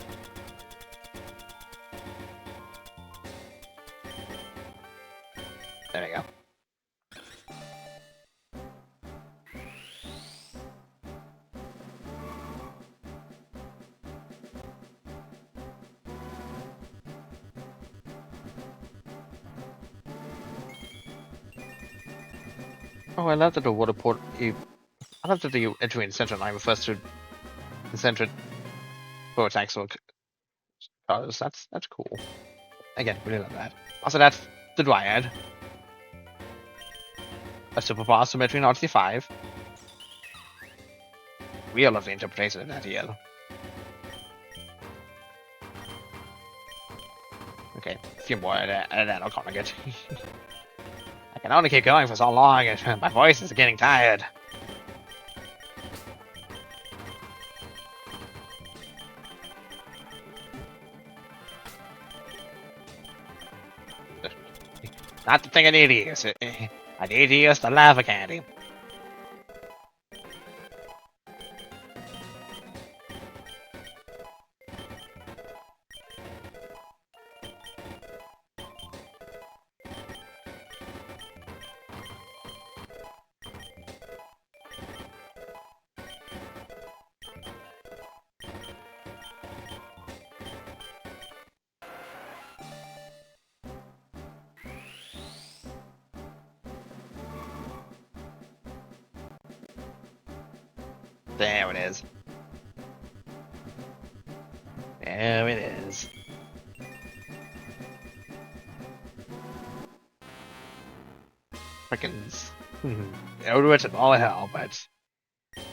we go. Oh, I love that the water port. I love that the entry in Central Line refers to the Central Port Axle cars. That's cool. Again, really love that. Also, that's the Dryad. A super boss from between Odyssey 5. Real lovely interpretation of that here. Okay, a few more and then I'll come again. I can only keep going for so long and my voice is getting tired. Not the thing I need to use. I need to use the lava candy. There it is. There it is. Frickins. Eldritch and all hell, but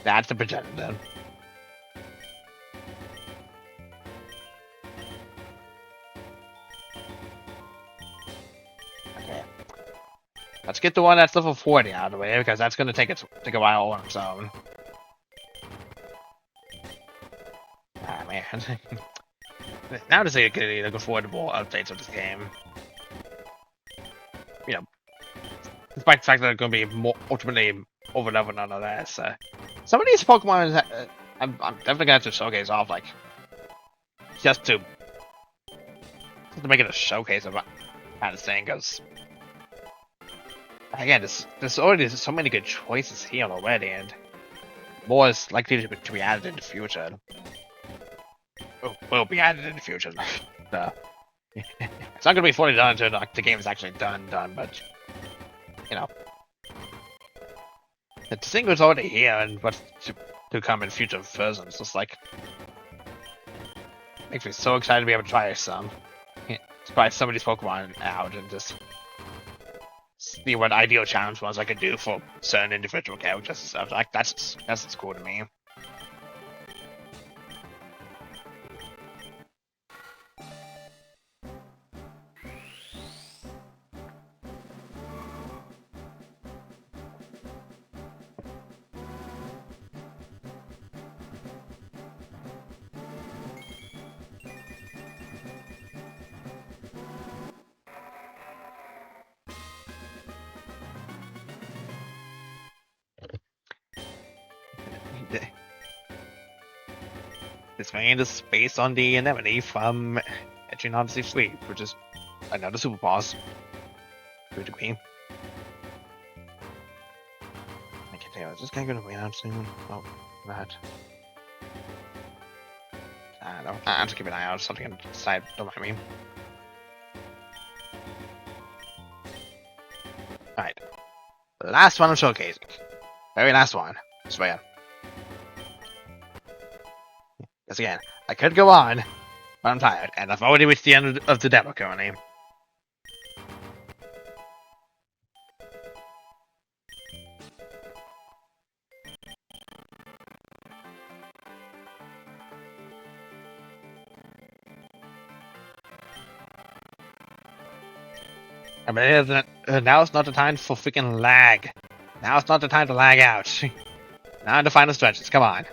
that's the pretender. Okay. Let's get the one that's level 40 out of the way, because that's going to take a while on its own. Ah, man. Now to say getting like affordable updates of this game. You know, despite the fact that it's going to be more ultimately over level none of that. Some of these Pokemon, I'm definitely going to have to showcase off, like, just to make it a showcase of kind of thing, because again, there's already so many good choices here already, and more is likely to be added in the future. Will be added in the future. It's not gonna be fully done until like, the game is actually done, but you know, the thing was already here, and what's to come in future versions. Just like makes me so excited to be able to try some. Try some of these Pokemon out and just see what ideal challenge ones I could do for certain individual characters and stuff. Like that's just cool to me. This vein is based on the anemone from Odyssey Fleet, which is another super boss. Good to me. I can tell, is this guy gonna win out soon? Oh, that. I don't know. I'm just keeping an eye out, something on the side, don't mind me. Alright. The last one I'm showcasing. Very last one. I swear. Because again, I could go on, but I'm tired, and I've already reached the end of the demo currently. I mean, now it's not the time for freaking lag. Now it's not the time to lag out. Now in the final stretches, come on.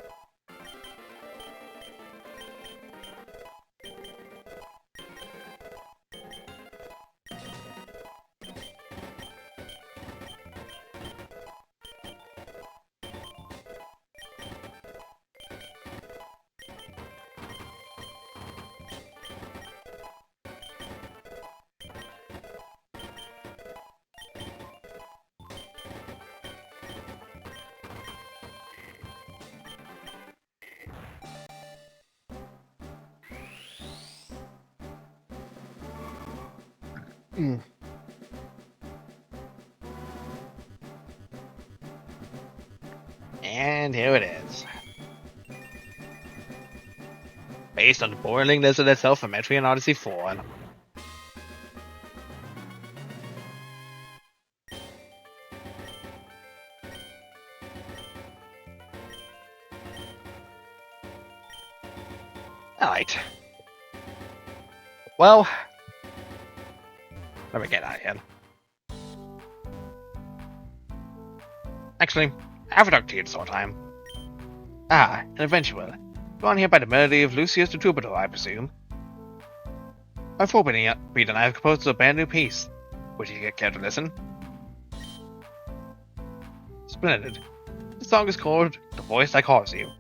And here it is. Based on the boiling lizard itself from Metro and Odyssey 4. Alright. Well, let me get out of here. Actually, I have a talk to you this whole time. Ah, an eventual. Drawn here by the melody of Lucius the Troubadour, I presume. Our forebeat and I have composed a brand new piece. Would you care to listen? Splendid. The song is called The Voice That Calls You.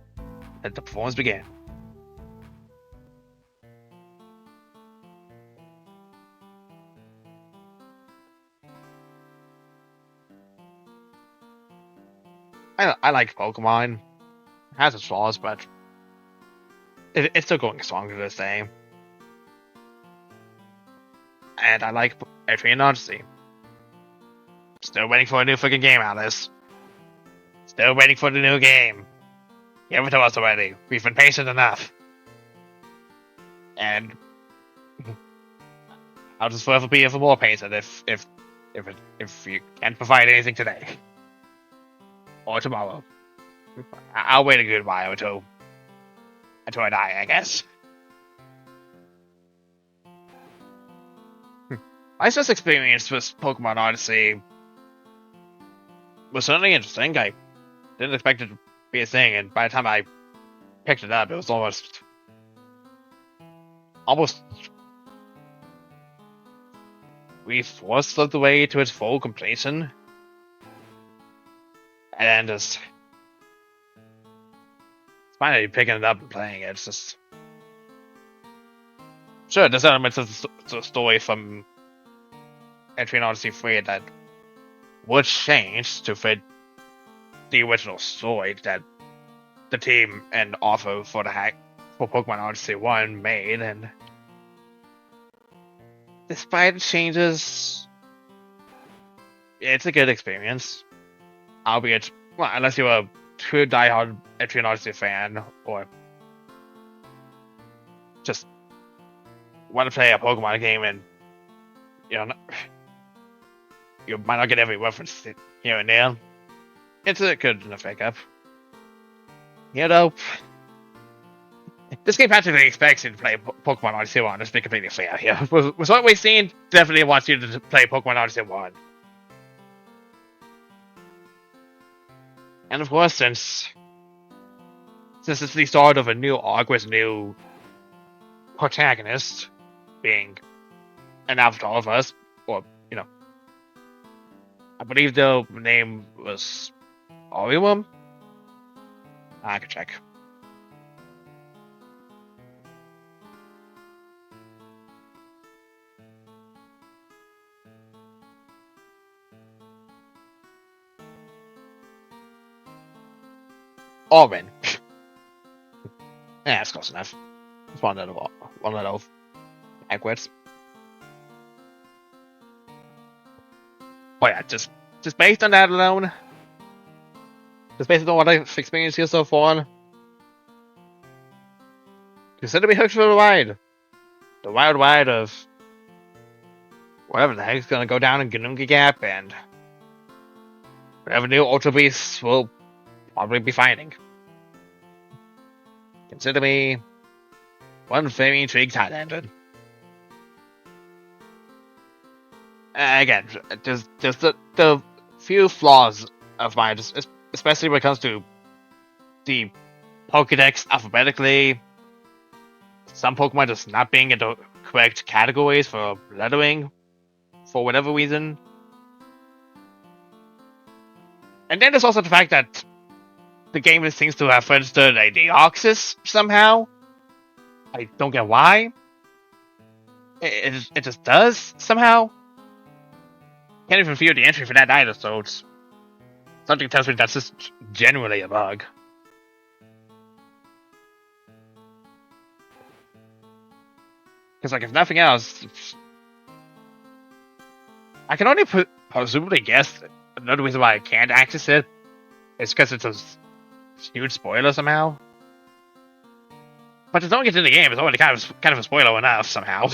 Let the performance begin. I like Pokemon. It has its flaws, but it's still going strong to this day. And I like Etrian Odyssey. Still waiting for a new freaking game, Alice. Still waiting for the new game. Give it to us already. We've been patient enough. And I'll just forever be even more patient if you can't provide anything today. Or tomorrow. I'll wait a good while until I die, I guess. My first experience with Pokemon Odyssey was certainly interesting. I didn't expect it to be a thing, and by the time I picked it up, it was almost 3/4 of the way to its full completion. And just finally picking it up and playing it. It's just sure there's elements of the story from Entry in Odyssey 3 that would change to fit the original story that the team and author for Pokemon Odyssey 1 made, and despite the changes, it's a good experience. Albeit, well, unless you're a true diehard Entry in Odyssey fan, or just want to play a Pokemon game and, you might not get every reference here and there. It's a good enough pickup. This game practically expects you to play Pokemon Odyssey 1, let's be completely fair here. With what we've seen, definitely wants you to play Pokemon Odyssey 1. And of course, since it's the start of a new arc with a new protagonist, being an avatar of us, or, I believe the name was Orium? I can check. Orin. Yeah, that's close enough. It's one letter backwards. Oh yeah, just based on that alone, just based on what I've experienced here so far, consider me hooked for the ride. The wild ride of whatever the heck's gonna go down in Ganunga Gap, and whatever new Ultra Beasts will probably be fighting. Consider me one very intrigued Highlander. Again, just the few flaws of mine, especially when it comes to the Pokedex alphabetically, some Pokemon just not being in the correct categories for lettering, for whatever reason. And then there's also the fact that the game seems to have registered a Deoxys somehow. I don't get why. It just does somehow. Can't even feel the entry for that either, so it's something tells me that's just genuinely a bug. Because, like, if nothing else, I can only presumably guess another reason why I can't access it is because it's huge spoiler somehow. But as long as it's in the game, it's already kind of a spoiler enough somehow.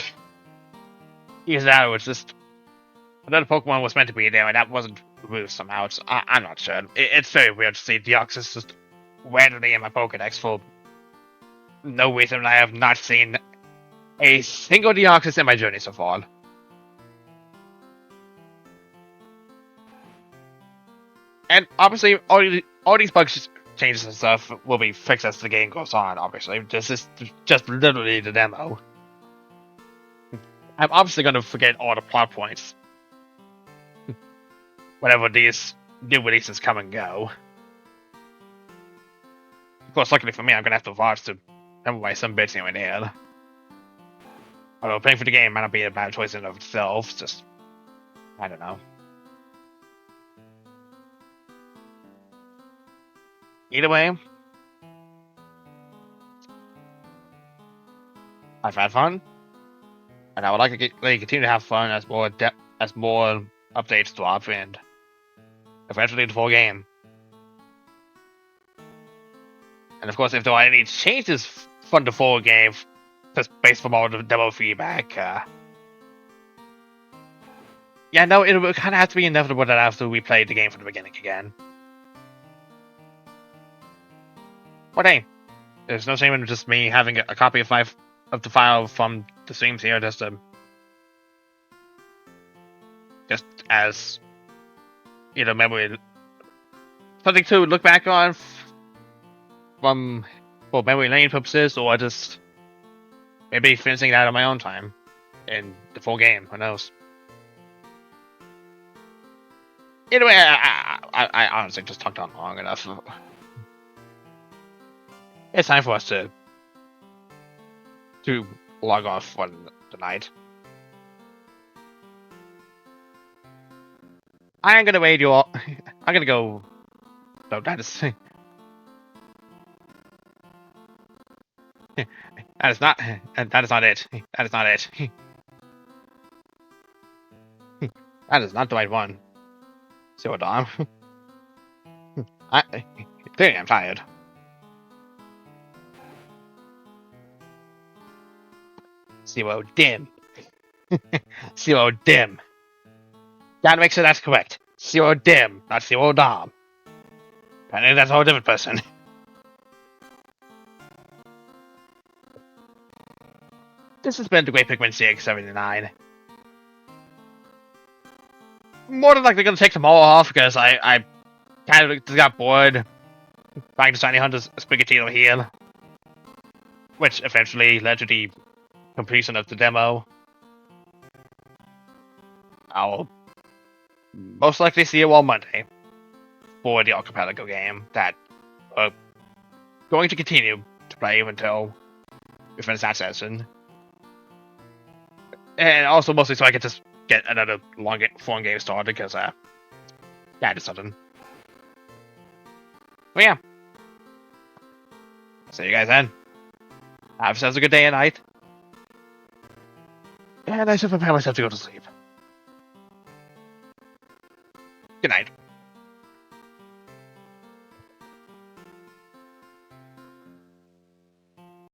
Either that or it's just another Pokemon was meant to be there and that wasn't removed somehow. I'm not sure. It's very weird to see Deoxys just randomly in my Pokedex for no reason. I have not seen a single Deoxys in my journey so far. And obviously, all these bugs, changes and stuff will be fixed as the game goes on, obviously. This is just literally the demo. I'm obviously going to forget all the plot points whenever these new releases come and go. Of course, luckily for me, I'm going to have to watch to memorize some bits here and there. Although paying for the game might not be a bad choice in and of itself, just... I don't know. Either way, I've had fun, and I would like to continue to have fun as more updates drop and eventually the full game. And of course, if there are any changes from the full game, just based from all the demo feedback, yeah, no, it will kind of have to be inevitable that I have to replay the game from the beginning again. But hey, there's no shame in just me having a copy of the file from the streams here, just as memory, something to look back on for memory lane purposes, or just maybe finishing that on my own time in the full game. Who knows? Anyway, I honestly just talked on long enough. It's time for us to log off for the night. I am gonna wait you all. I'm gonna go. No, that is. That is not. That is not it. That is not it. That is not the right one. Zero Dom. Clearly, I'm tired. Zero Dim. Zero Dim. Gotta make sure that's correct. Zero Dim, not Zero Dom. Apparently that's a whole different person. This has been the Great Pikmin CX-79. More than likely gonna take them all off because I kind of just got bored trying to shiny hunt a Sprigatito here. Which eventually led to the completion of the demo. I'll most likely see you all Monday for the Archipelago game that we're going to continue to play until we finish that session. And also mostly so I can just get another fun game started because, yeah, just something. But yeah. See you guys then. Have yourselves a good day and night. And I should prepare myself to go to sleep. Good night.